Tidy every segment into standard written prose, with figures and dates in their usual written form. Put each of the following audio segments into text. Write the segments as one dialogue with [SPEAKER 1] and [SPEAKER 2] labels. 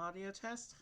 [SPEAKER 1] Audio test.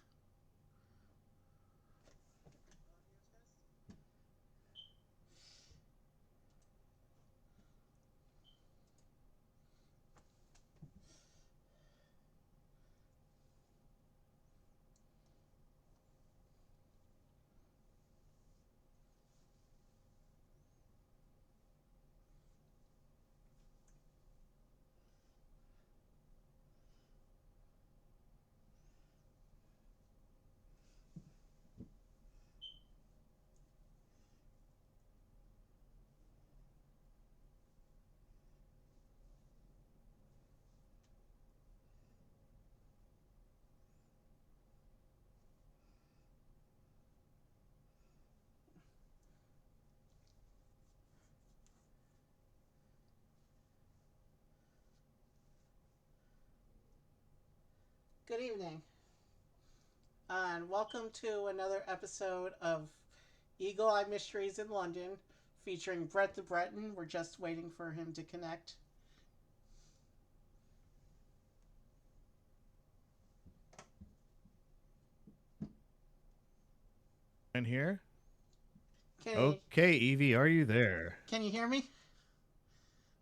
[SPEAKER 1] Good evening, and welcome to another episode of Eagle Eye Mysteries in London, featuring Brett the Breton. We're just waiting for him to connect.
[SPEAKER 2] In here.
[SPEAKER 1] Can you
[SPEAKER 2] Okay, Evie, are you there?
[SPEAKER 1] can you hear me?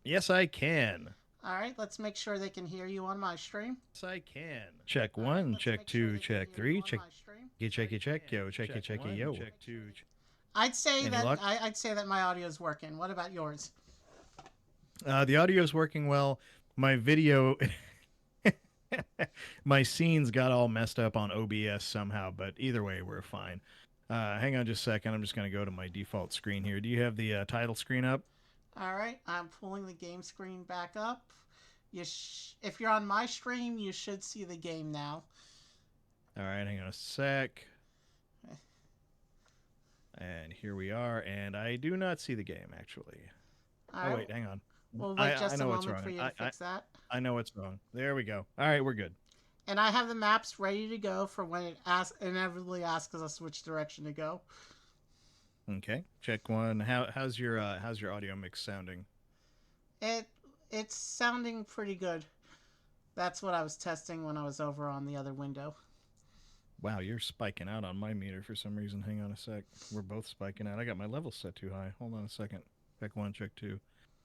[SPEAKER 2] Yes, I can.
[SPEAKER 1] All right, let's make sure they can hear you on my stream.
[SPEAKER 2] Yes, I can. Check one, check two, check three, check, yo, checky, yo. Check two.
[SPEAKER 1] I'd say
[SPEAKER 2] Any
[SPEAKER 1] that
[SPEAKER 2] luck?
[SPEAKER 1] I'd say that my audio is working. What about yours?
[SPEAKER 2] The audio is working well. My video, my scenes got all messed up on OBS somehow, but either way, we're fine. Hang on just a second. I'm just going to go to my default screen here. Do you have the title screen up?
[SPEAKER 1] All right, I'm pulling the game screen back up. If you're on my stream, you should see the game now.
[SPEAKER 2] All right, hang on a sec. And here we are, and I do not see the game actually.
[SPEAKER 1] All
[SPEAKER 2] Oh
[SPEAKER 1] right,
[SPEAKER 2] wait, hang on.
[SPEAKER 1] we'll wait
[SPEAKER 2] I
[SPEAKER 1] just a
[SPEAKER 2] know what's
[SPEAKER 1] moment for
[SPEAKER 2] wrong.
[SPEAKER 1] you to fix that.
[SPEAKER 2] I know what's wrong. There we go. All right, we're good.
[SPEAKER 1] And I have the maps ready to go for when it inevitably asks us which direction to go.
[SPEAKER 2] Okay, check one. How's your audio mix sounding?
[SPEAKER 1] It it's sounding pretty good. That's what I was testing when I was over on the other window.
[SPEAKER 2] Wow, you're spiking out on my meter for some reason. Hang on a sec. We're both spiking out. I got my levels set too high. Hold on a second. Check one, check two.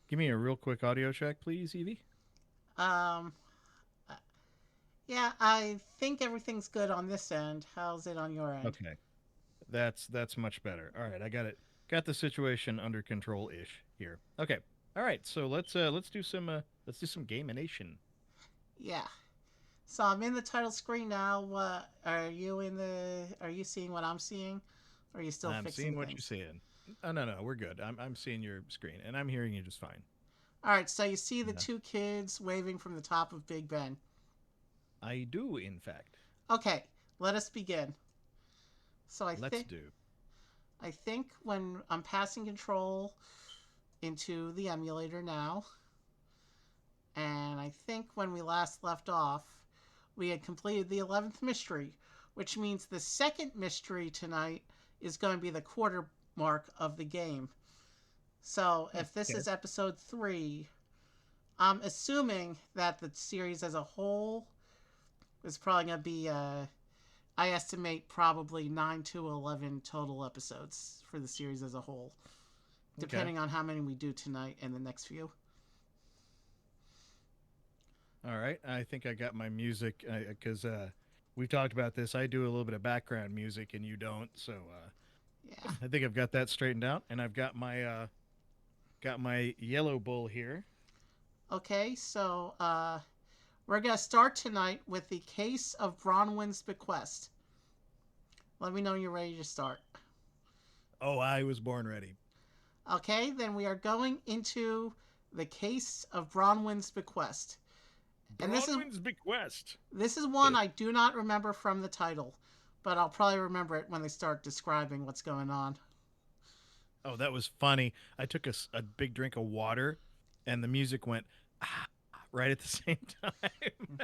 [SPEAKER 2] Give me a real quick audio check, please, Evie.
[SPEAKER 1] Um, yeah, I think everything's good on this end. How's it on your end?
[SPEAKER 2] Okay, that's much better. All right, I got it. Got the situation under control ish here. Okay. All right, so let's do some gamination.
[SPEAKER 1] Yeah. So I'm in the title screen now. What are you in the? Are you seeing what I'm seeing? Or are you still
[SPEAKER 2] I'm
[SPEAKER 1] fixing
[SPEAKER 2] seeing what you're
[SPEAKER 1] things?
[SPEAKER 2] saying. Oh, no, we're good. I'm seeing your screen and I'm hearing you just fine.
[SPEAKER 1] All right. So you see the
[SPEAKER 2] Yeah.
[SPEAKER 1] two kids waving from the top of Big Ben.
[SPEAKER 2] I do, in fact.
[SPEAKER 1] Okay. Let us begin. So
[SPEAKER 2] Let's do.
[SPEAKER 1] I think when I'm passing control into the emulator now, and I think when we last left off, we had completed the 11th mystery, which means the second mystery tonight is going to be the quarter mark of the game. So if this
[SPEAKER 2] Okay.
[SPEAKER 1] is episode 3, I'm assuming that the series as a whole is probably going to be, I estimate, probably 9 to 11 total episodes for the series as a whole,
[SPEAKER 2] Okay.
[SPEAKER 1] depending on how many we do tonight and the next few.
[SPEAKER 2] All right. I think I got my music because we've talked about this. I do a little bit of background music and you don't. So
[SPEAKER 1] Yeah.
[SPEAKER 2] I think I've got that straightened out. And I've got my yellow bull here.
[SPEAKER 1] Okay, so we're going to start tonight with the case of Bronwyn's bequest. Let me know when you're ready to start.
[SPEAKER 2] Oh, I was born ready.
[SPEAKER 1] Okay, then we are going into the case of Bronwyn's bequest. And
[SPEAKER 2] Bronwyn's bequest.
[SPEAKER 1] this is one I do not remember from the title, but I'll probably remember it when they start describing what's going on.
[SPEAKER 2] Oh, that was funny. I took a big drink of water and the music went ah, right at the same time.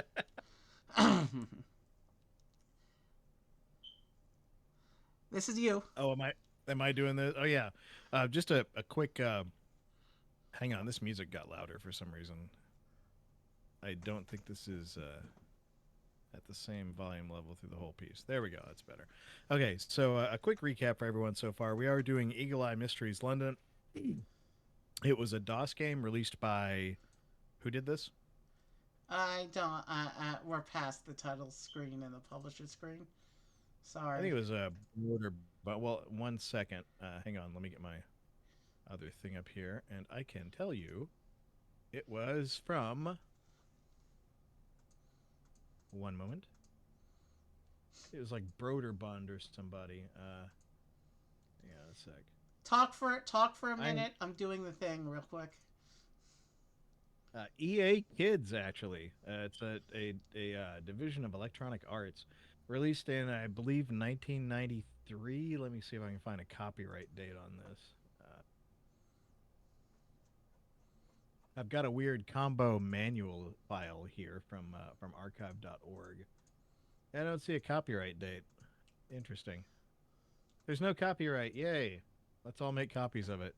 [SPEAKER 1] This is you.
[SPEAKER 2] Oh, am I doing this? Oh yeah. Just a quick hang on, this music got louder for some reason. I don't think this is at the same volume level through the whole piece. There we go. That's better. Okay, so a quick recap for everyone so far. We are doing Eagle Eye Mysteries London. It was a DOS game released by who did this?
[SPEAKER 1] I don't. We're past the title screen and the publisher screen.
[SPEAKER 2] I think
[SPEAKER 1] Sorry.
[SPEAKER 2] it was a border. But well, 1 second. Hang on. Let me get my other thing up here, and I can tell you it was from. One moment. It was like Broderbund or somebody. Yeah, a sec.
[SPEAKER 1] Talk for a
[SPEAKER 2] I
[SPEAKER 1] minute. I'm doing the thing real quick.
[SPEAKER 2] EA Kids actually. It's a division of Electronic Arts, released in I believe 1993. Let me see if I can find a copyright date on this. I've got a weird combo manual file here from archive.org. I don't see a copyright date. Interesting. There's no copyright. Yay! Let's all make copies of it.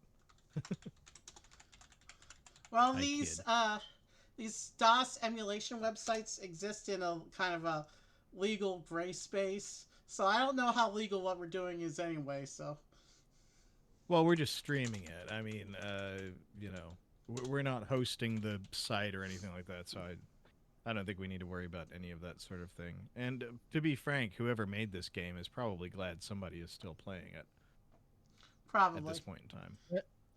[SPEAKER 1] Well,
[SPEAKER 2] I
[SPEAKER 1] these
[SPEAKER 2] kid.
[SPEAKER 1] these DOS emulation websites exist in a kind of a legal gray space. So I don't know how legal what we're doing is anyway. So
[SPEAKER 2] Well, we're just streaming it. I mean, you know, we're not hosting the site or anything like that. So I don't think we need to worry about any of that sort of thing. And to be frank, whoever made this game is probably glad somebody is still playing it at this
[SPEAKER 1] probably.
[SPEAKER 2] point in time.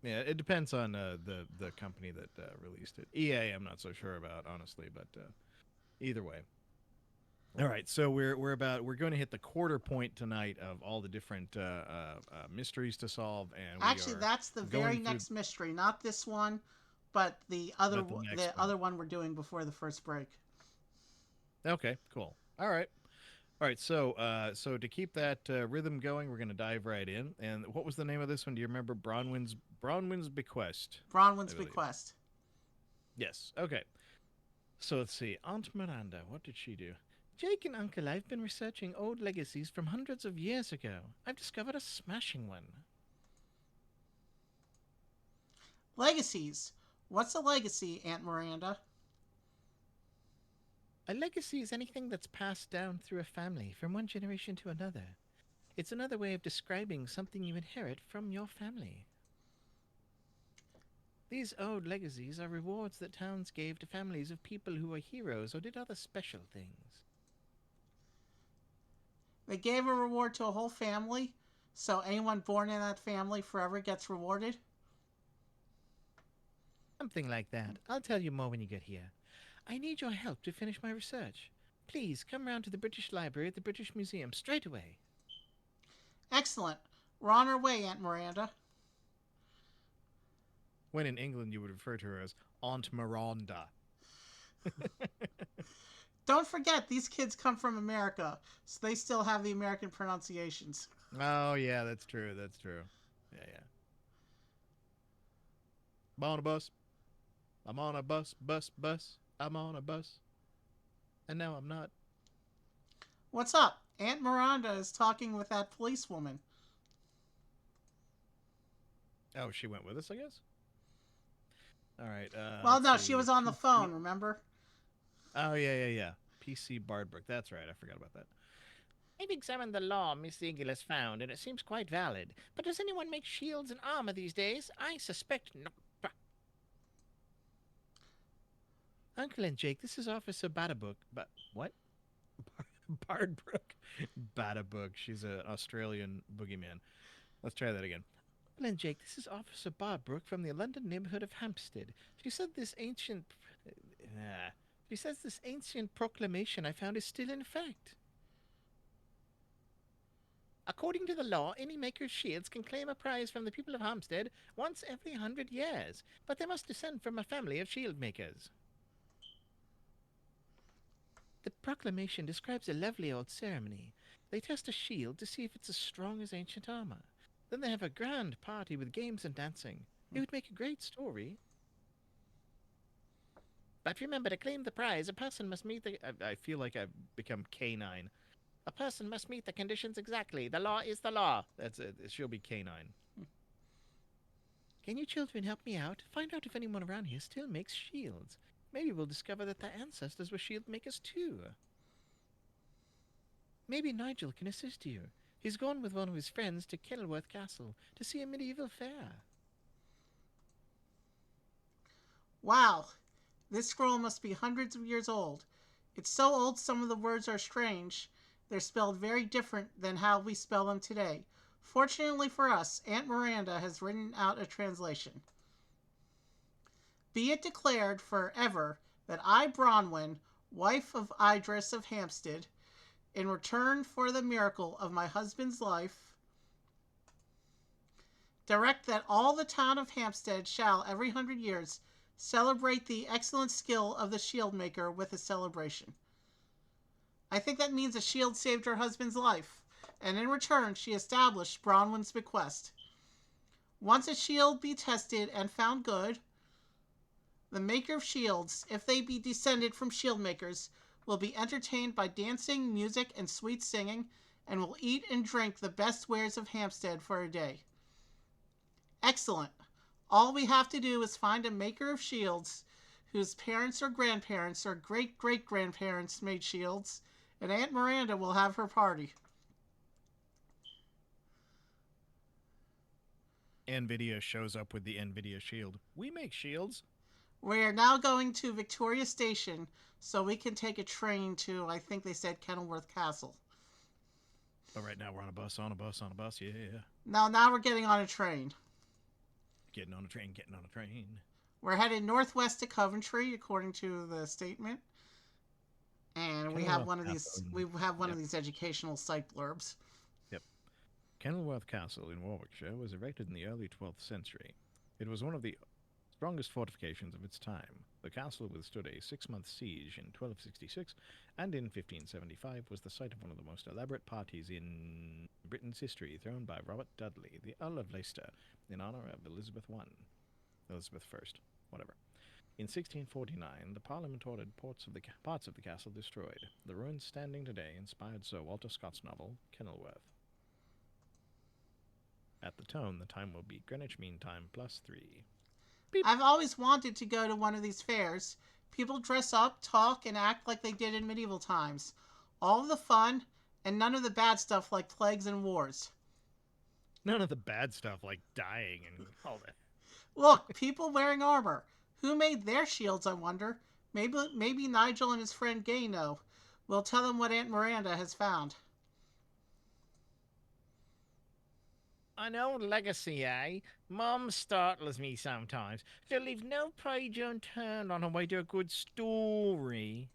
[SPEAKER 2] Yeah, it depends on the company that released it. EA, I'm not so sure about honestly, but either way. All right, so we're going to hit the quarter point tonight of all the different mysteries to solve, and we
[SPEAKER 1] Actually,
[SPEAKER 2] are
[SPEAKER 1] that's the very
[SPEAKER 2] going through
[SPEAKER 1] next mystery, not this one, but the other
[SPEAKER 2] but the next
[SPEAKER 1] the
[SPEAKER 2] one.
[SPEAKER 1] other one we're doing before the first break.
[SPEAKER 2] Okay, cool. All right. So to keep that rhythm going, we're going to dive right in. And what was the name of this one? Do you remember? Bronwyn's Bequest, I
[SPEAKER 1] Bronwyn's
[SPEAKER 2] believe.
[SPEAKER 1] bequest.
[SPEAKER 2] Yes. Okay. So let's see. Aunt Miranda, what did she do? Jake and Uncle, I've been researching old legacies from hundreds of years ago. I've discovered a smashing one.
[SPEAKER 1] Legacies. What's a legacy, Aunt Miranda?
[SPEAKER 2] A legacy is anything that's passed down through a family from one generation to another. It's another way of describing something you inherit from your family. These old legacies are rewards that towns gave to families of people who were heroes or did other special things.
[SPEAKER 1] They gave a reward to a whole family, so anyone born in that family forever gets rewarded.
[SPEAKER 2] Something like that. I'll tell you more when you get here. I need your help to finish my research. Please come round to the British Library at the British Museum straight away.
[SPEAKER 1] Excellent. We're on our way, Aunt Miranda.
[SPEAKER 2] When in England you would refer to her as Aunt Miranda.
[SPEAKER 1] Don't forget, these kids come from America, so they still have the American pronunciations.
[SPEAKER 2] Oh yeah, that's true. That's true. Yeah, yeah. I'm on a bus. I'm on a bus, bus, bus. I'm on a bus. And now I'm not.
[SPEAKER 1] What's up? Aunt Miranda is talking with that policewoman.
[SPEAKER 2] Oh, she went with us, I guess. All right.
[SPEAKER 1] Well,
[SPEAKER 2] Let's
[SPEAKER 1] no, she
[SPEAKER 2] see.
[SPEAKER 1] was on the
[SPEAKER 2] PC.
[SPEAKER 1] phone, remember?
[SPEAKER 2] Oh yeah, yeah, yeah. PC Bardbrook. That's right. I forgot about that. I've examined the law Miss Eagle has found, and it seems quite valid. But does anyone make shields and armor these days? I suspect not. Uncle and Jake, this is Officer Badabook. But what? Bardbrook. Badabook. She's an Australian boogeyman. Let's try that again. Uncle and Jake, this is Officer Barbrook from the London neighborhood of Hampstead. She said this ancient. Uh, she says this ancient proclamation I found is still in effect. According to the law, any maker of shields can claim a prize from the people of Hampstead once every 100 years, but they must descend from a family of shield makers. The proclamation describes a lovely old ceremony. They test a shield to see if it's as strong as ancient armor. Then they have a grand party with games and dancing. It would make a great story. But remember, to claim the prize, a person must meet the. I feel like I've become canine. A person must meet the conditions exactly. The law is the law. That's it. She'll be canine. Can you children help me out? Find out if anyone around here still makes shields. Maybe we'll discover that their ancestors were shield makers too. Maybe Nigel can assist you. He's gone with one of his friends to Kenilworth Castle to see a medieval fair.
[SPEAKER 1] Wow, this scroll must be hundreds of years old. It's so old some of the words are strange. They're spelled very different than how we spell them today. Fortunately for us, Aunt Miranda has written out a translation. Be it declared forever that I, Bronwyn, wife of Idris of Hampstead, in return for the miracle of my husband's life, direct that all the town of Hampstead shall, every 100 years, celebrate the excellent skill of the shield maker with a celebration. I think that means a shield saved her husband's life, and in return she established Bronwyn's bequest. Once a shield be tested and found good, the maker of shields, if they be descended from shield makers, will be entertained by dancing, music, and sweet singing, and will eat and drink the best wares of Hampstead for a day. Excellent. All we have to do is find a maker of shields whose parents or grandparents or great great grandparents made shields, and Aunt Miranda will have her party.
[SPEAKER 2] NVIDIA shows up with the NVIDIA shield. We make shields.
[SPEAKER 1] We are now going to Victoria Station so we can take a train to, I think they said, Kenilworth Castle.
[SPEAKER 2] But right now we're on a bus, on a bus, on a bus. Yeah, yeah.
[SPEAKER 1] Now we're getting on a train.
[SPEAKER 2] Getting on a train, getting on a train.
[SPEAKER 1] We're headed northwest to Coventry, according to the statement. And we have
[SPEAKER 2] Kenilworth
[SPEAKER 1] one of
[SPEAKER 2] Castle.
[SPEAKER 1] these. We have one of
[SPEAKER 2] Yep,
[SPEAKER 1] these educational site blurbs.
[SPEAKER 2] yep. Kenilworth Castle in Warwickshire was erected in the early 12th century. It was one of the strongest fortifications of its time. The castle withstood a 6 month siege in 1266, and in 1575 was the site of one of the most elaborate parties in Britain's history, thrown by Robert Dudley, the Earl of Leicester, in honour of Elizabeth I, whatever. In 1649, the Parliament ordered parts of the castle destroyed. The ruins standing today inspired Sir Walter Scott's novel Kenilworth. At the tone, the time will be Greenwich Mean Time +3. Beep.
[SPEAKER 1] I've always wanted to go to one of these fairs. People dress up, talk, and act like they did in medieval times. All of the fun, and none of the bad stuff like plagues and wars.
[SPEAKER 2] None of the bad stuff like dying and all that.
[SPEAKER 1] Look, people wearing armor. Who made their shields, I wonder? Maybe Nigel and his friend Gay know. We'll tell them what Aunt Miranda has found.
[SPEAKER 2] An old legacy, eh? Mom startles me sometimes. She'll leave no page unturned on her way to a good story.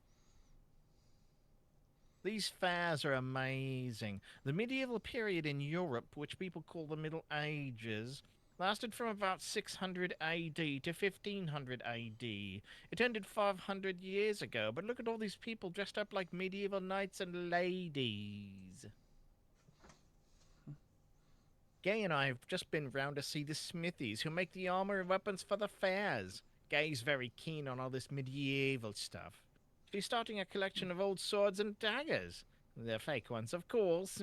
[SPEAKER 2] These fairs are amazing. The medieval period in Europe, which people call the Middle Ages, lasted from about 600 AD to 1500 AD. It ended 500 years ago, but look at all these people dressed up like medieval knights and ladies. Gay and I have just been round to see the smithies who make the armor and weapons for the fairs. Gay's very keen on all this medieval stuff. She's starting a collection of old swords and daggers. They're fake ones, of course.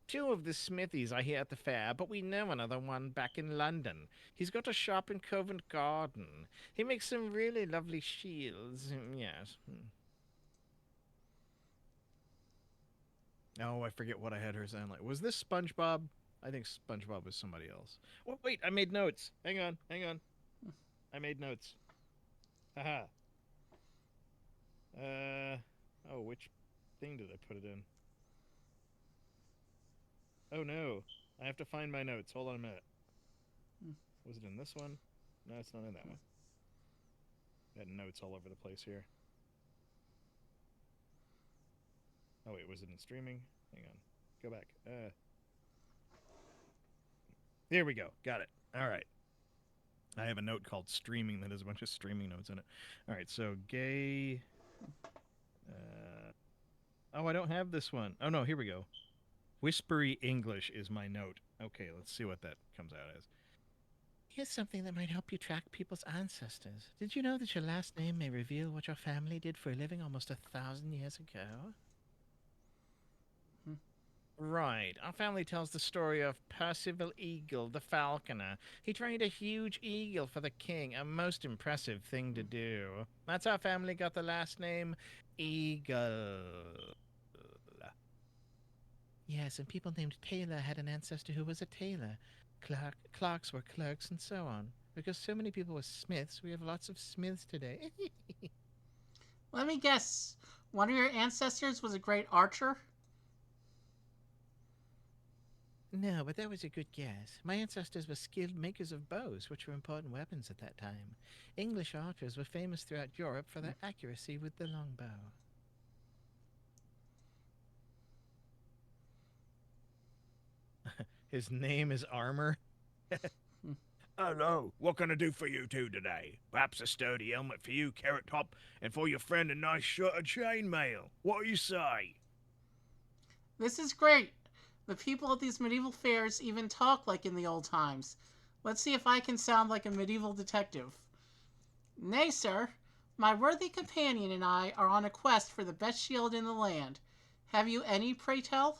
[SPEAKER 2] Two of the smithies are here at the fair, but we know another one back in London. He's got a shop in Covent Garden. He makes some really lovely shields. Yes. Oh, I forget what I had her sound like. Was this SpongeBob? I think SpongeBob was somebody else. Oh, wait, I made notes. Hang on, hang on. I made notes. Haha. Oh, which thing did I put it in? Oh no, I have to find my notes. Hold on a minute. Was it in this one? No, it's not in that one. I had notes all over the place here. Oh wait, was it in streaming? Hang on. Go back. There we go. Got it. All right. I have a note called streaming that has a bunch of streaming notes in it. All right, so gay. Oh, I don't have this one. Oh no, here we go. Whispery English is my note. Okay, let's see what that comes out as. Here's something that might help you track people's ancestors. Did you know that your last name may reveal what your family did for a living almost 1,000 years ago? Right. Our family tells the story of Percival Eagle, the falconer. He trained a huge eagle for the king, a most impressive thing to do. That's how family got the last name Eagle. Yes, and people named Taylor had an ancestor who was a tailor. Clerks were clerks, and so on. Because so many people were smiths, we have lots of smiths today.
[SPEAKER 1] Let me guess. One of your ancestors was a great archer?
[SPEAKER 2] No, but that was a good guess. My ancestors were skilled makers of bows, which were important weapons at that time. English archers were famous throughout Europe for their accuracy with the longbow. His name is Armor. Hello, what can I do for you two today? Perhaps a sturdy helmet for you, Carrot Top, and for your friend a nice shirt of chainmail. What do you say?
[SPEAKER 1] This is great. The people at these medieval fairs even talk like in the old times. Let's see if I can sound like a medieval detective. Nay, sir, my worthy companion and I are on a quest for the best shield in the land. Have you any, pray tell?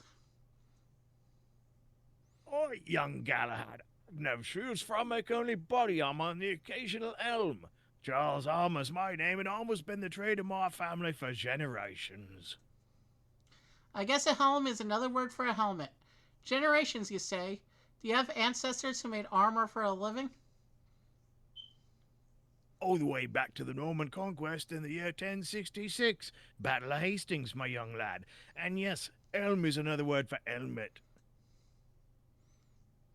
[SPEAKER 2] Oi, young Galahad. I've no shoes, for I make only body armor and the occasional helm. Charles Armour's my name, and armor's been the trade of my family for generations.
[SPEAKER 1] I guess a helm is another word for a helmet. Generations, you say. Do you have ancestors who made armor for a living?
[SPEAKER 2] All the way back to the Norman conquest in the year 1066. Battle of Hastings, my young lad. And yes, helm is another word for helmet.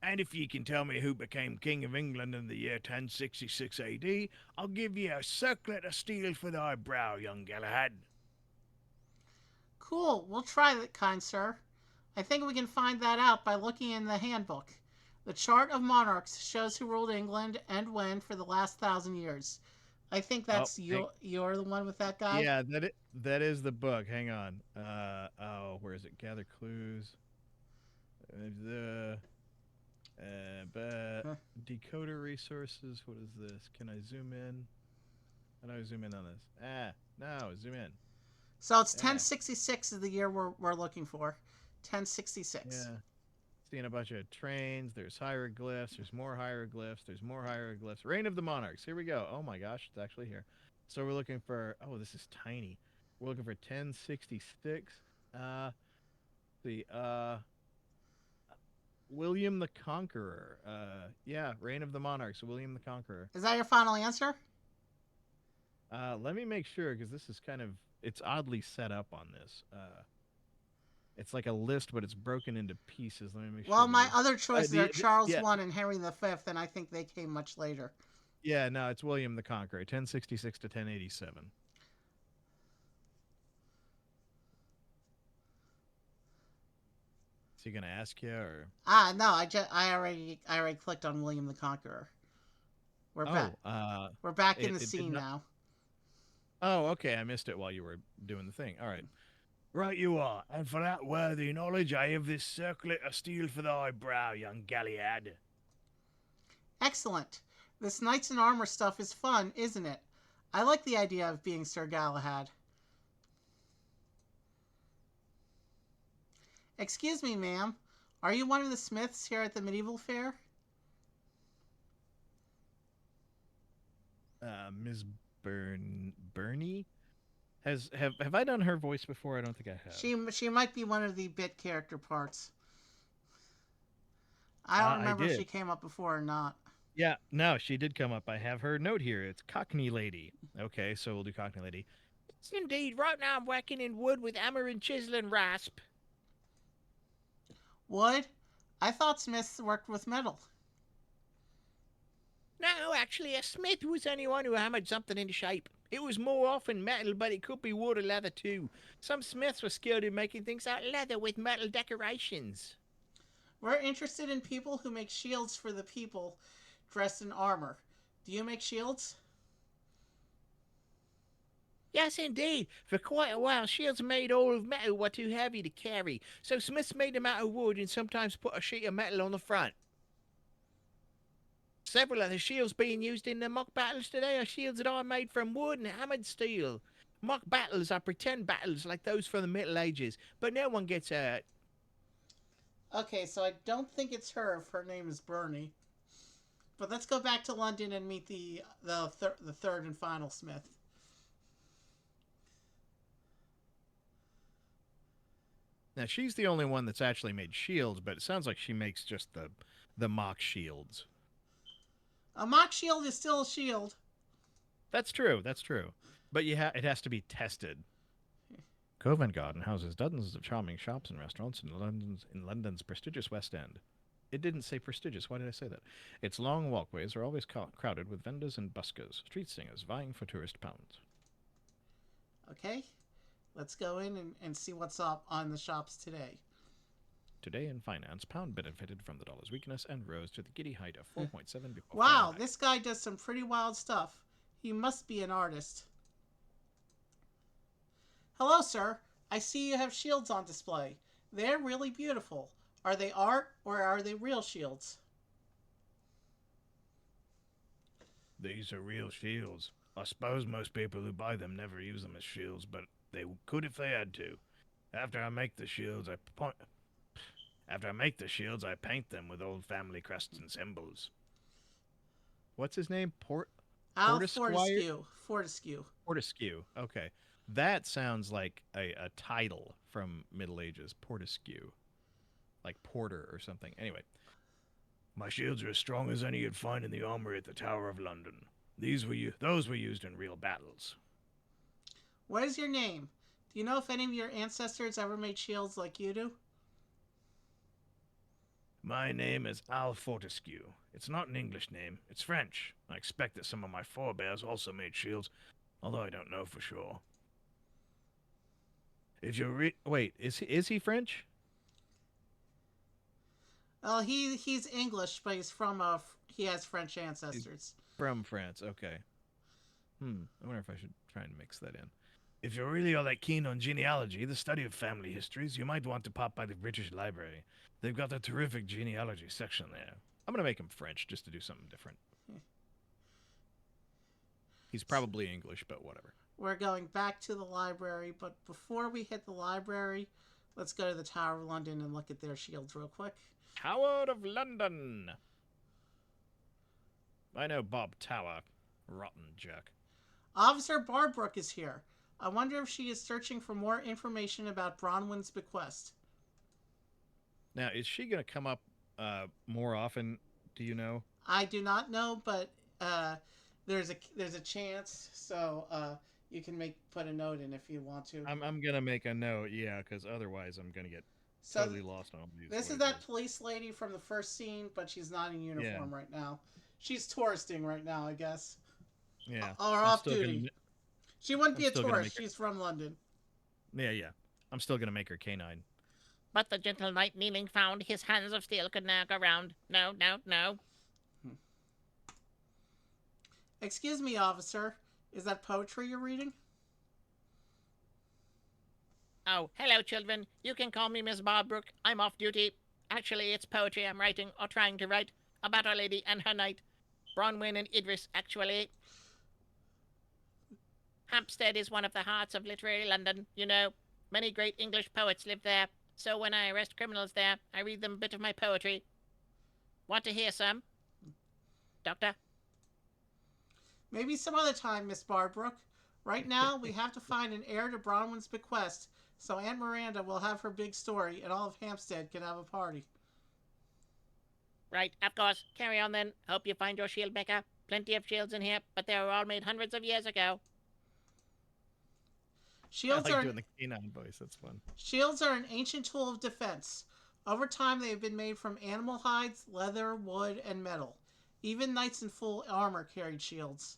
[SPEAKER 2] And if ye can tell me who became King of England in the year 1066 AD, I'll give ye a circlet of steel for thy brow, young Galahad.
[SPEAKER 1] Cool, we'll try that, kind sir. I think we can find that out by looking in the handbook. The chart of monarchs shows who ruled England and when for the last 1,000 years. I think
[SPEAKER 2] Oh,
[SPEAKER 1] that's you're the one with that guy.
[SPEAKER 2] yeah, that is the book. Hang on. Where is it? Gather clues. The but
[SPEAKER 1] Huh.
[SPEAKER 2] decoder resources. What is this? Can I zoom in? How do I zoom in on this? No, zoom in.
[SPEAKER 1] So it's
[SPEAKER 2] Yeah,
[SPEAKER 1] 1066 is the year we're looking for. 1066.
[SPEAKER 2] yeah. Seeing a bunch of trains. There's hieroglyphs. There's more hieroglyphs. There's more hieroglyphs. Reign of the Monarchs. Here we go. Oh my gosh, it's actually here. So we're looking for. Oh, this is tiny. We're looking for 1066. The William the Conqueror. Yeah, Reign of the Monarchs. William the Conqueror.
[SPEAKER 1] Is that your final answer?
[SPEAKER 2] Let me make sure because this is kind of it's oddly set up on this. It's like a list, but it's broken into pieces. Let me make sure
[SPEAKER 1] Well,
[SPEAKER 2] that
[SPEAKER 1] my
[SPEAKER 2] it's
[SPEAKER 1] other choices are Charles
[SPEAKER 2] yeah,
[SPEAKER 1] I and Henry V, and I think they came much later.
[SPEAKER 2] yeah, no, it's William the Conqueror, 1066 to 1087. Is he gonna ask you or?
[SPEAKER 1] No, I already clicked on William the Conqueror. We're back.
[SPEAKER 2] Oh,
[SPEAKER 1] We're back in
[SPEAKER 2] it
[SPEAKER 1] the
[SPEAKER 2] it did
[SPEAKER 1] scene
[SPEAKER 2] not.
[SPEAKER 1] now.
[SPEAKER 2] Oh, okay, I missed it while you were doing the thing. All right. Right you are, and for that worthy knowledge I have this circlet of steel for thy brow, young Galliad.
[SPEAKER 1] Excellent. This knights in armor stuff is fun, isn't it? I like the idea of being Sir Galahad. Excuse me, ma'am. Are you one of the smiths here at the medieval fair?
[SPEAKER 2] Ms. Bernie? Have I done her voice before? I don't think I have.
[SPEAKER 1] She might be one of the bit character parts. I don't
[SPEAKER 2] I
[SPEAKER 1] remember if she
[SPEAKER 2] did.
[SPEAKER 1] came up before or not.
[SPEAKER 2] Yeah, no, she did come up. I have her note here. It's Cockney Lady. Okay, so we'll do Cockney Lady. Yes, indeed. Right now I'm working in wood with hammer and chisel and rasp.
[SPEAKER 1] Wood? I thought smiths worked with metal.
[SPEAKER 2] No, actually, a smith was anyone who hammered something into shape. It was more often metal, but it could be wood or leather too. Some smiths were skilled in making things out of leather with metal decorations.
[SPEAKER 1] We're interested in people who make shields for the people dressed in armor. Do you make shields?
[SPEAKER 2] Yes, indeed. For quite a while, shields made all of metal were too heavy to carry, so smiths made them out of wood and sometimes put a sheet of metal on the front. Several of the shields being used in the mock battles today are shields that are made from wood and hammered steel. Mock battles are pretend battles like those from the Middle Ages, but no one gets hurt.
[SPEAKER 1] Okay, so I don't think it's her if her name is Bernie. But let's go back to London and meet the third and final Smith.
[SPEAKER 2] Now she's the only one that's actually made shields, but it sounds like she makes just the mock shields.
[SPEAKER 1] A mock shield is still a shield.
[SPEAKER 2] That's true. That's true. But it has to be tested. Covent Garden houses dozens of charming shops and restaurants in London's prestigious West End. It didn't say prestigious. Why did I say that? Its long walkways are always crowded with vendors and buskers, street singers vying for tourist pounds.
[SPEAKER 1] Okay, let's go in and see what's up on the shops today.
[SPEAKER 2] Today in finance, pound benefited from the dollar's weakness and rose to the giddy height of 4.7 before falling
[SPEAKER 1] Wow,
[SPEAKER 2] back.
[SPEAKER 1] this guy does some pretty wild stuff. He must be an artist. Hello, sir. I see you have shields on display. They're really beautiful. Are they art or are they real shields?
[SPEAKER 2] These are real shields. I suppose most people who buy them never use them as shields, but they could if they had to. After I make the shields, I paint them with old family crests and symbols. What's his name?
[SPEAKER 1] Al
[SPEAKER 2] Portisquire?
[SPEAKER 1] Fortescue. Fortescue.
[SPEAKER 2] Fortescue. Okay. That sounds like a title from Middle Ages. Portescue. Like Porter or something. Anyway. My shields are as strong as any you'd find in the armory at the Tower of London. Those were used in real battles.
[SPEAKER 1] What is your name? Do you know if any of your ancestors ever made shields like you do?
[SPEAKER 2] My name is Al Fortescue. It's not an English name, it's French. I expect that some of my forebears also made shields, although I don't know for sure. If you wait, is he French?
[SPEAKER 1] Well, he's English, but he has French
[SPEAKER 2] He's
[SPEAKER 1] ancestors.
[SPEAKER 2] from France. Okay. I wonder if I should try and mix that in. If you're really all that keen on genealogy, the study of family histories, you might want to pop by the British Library. They've got a terrific genealogy section there. I'm gonna make him French just to do something different. He's probably English, but whatever.
[SPEAKER 1] We're going back to the library, but before we hit the library, let's go to the Tower of London and look at their shields real quick.
[SPEAKER 2] Tower of London. I know Bob Tower. Rotten jerk.
[SPEAKER 1] Officer Barbrook is here. I wonder if she is searching for more information about Bronwyn's bequest.
[SPEAKER 2] Now, is she gonna come up more often? Do you know?
[SPEAKER 1] I do not know, but there's a chance, so you can put a note in if you want to.
[SPEAKER 2] I'm gonna make a note, yeah, because otherwise I'm gonna get
[SPEAKER 1] So
[SPEAKER 2] totally lost on all these
[SPEAKER 1] this is
[SPEAKER 2] voices.
[SPEAKER 1] that police lady from the first scene, but she's not in
[SPEAKER 2] Yeah,
[SPEAKER 1] uniform right now. She's touristing right now, I guess,
[SPEAKER 2] yeah.
[SPEAKER 1] or
[SPEAKER 2] I'm
[SPEAKER 1] off
[SPEAKER 2] still
[SPEAKER 1] duty.
[SPEAKER 2] gonna
[SPEAKER 1] She wouldn't
[SPEAKER 2] I'm
[SPEAKER 1] be a
[SPEAKER 2] still gonna
[SPEAKER 1] tourist.
[SPEAKER 2] make her.
[SPEAKER 1] She's from London.
[SPEAKER 2] Yeah, yeah. I'm still gonna make her canine.
[SPEAKER 3] But the gentle knight kneeling found his hands of steel could now go round. No, no, no.
[SPEAKER 1] Excuse me, officer. Is that poetry you're reading?
[SPEAKER 3] Oh, hello, children. You can call me Miss Barbrook. I'm off duty. Actually, it's poetry I'm writing, or trying to write, about Our Lady and her knight. Bronwyn and Idris, actually. Hampstead is one of the hearts of literary London, you know. Many great English poets live there, so when I arrest criminals there, I read them a bit of my poetry. Want to hear some? Doctor?
[SPEAKER 1] Maybe some other time, Miss Barbrook. Right now, we have to find an heir to Bronwyn's bequest, so Aunt Miranda will have her big story, and all of Hampstead can have a party.
[SPEAKER 3] Right, of course. Carry on then. Hope you find your shield maker. Plenty of shields in here, but they were all made hundreds of years ago.
[SPEAKER 2] I
[SPEAKER 1] Shields
[SPEAKER 2] like
[SPEAKER 1] are
[SPEAKER 2] doing the canine voice. That's fun.
[SPEAKER 1] shields are an ancient tool of defense. Over time, they have been made from animal hides, leather, wood, and metal. Even knights in full armor carried shields.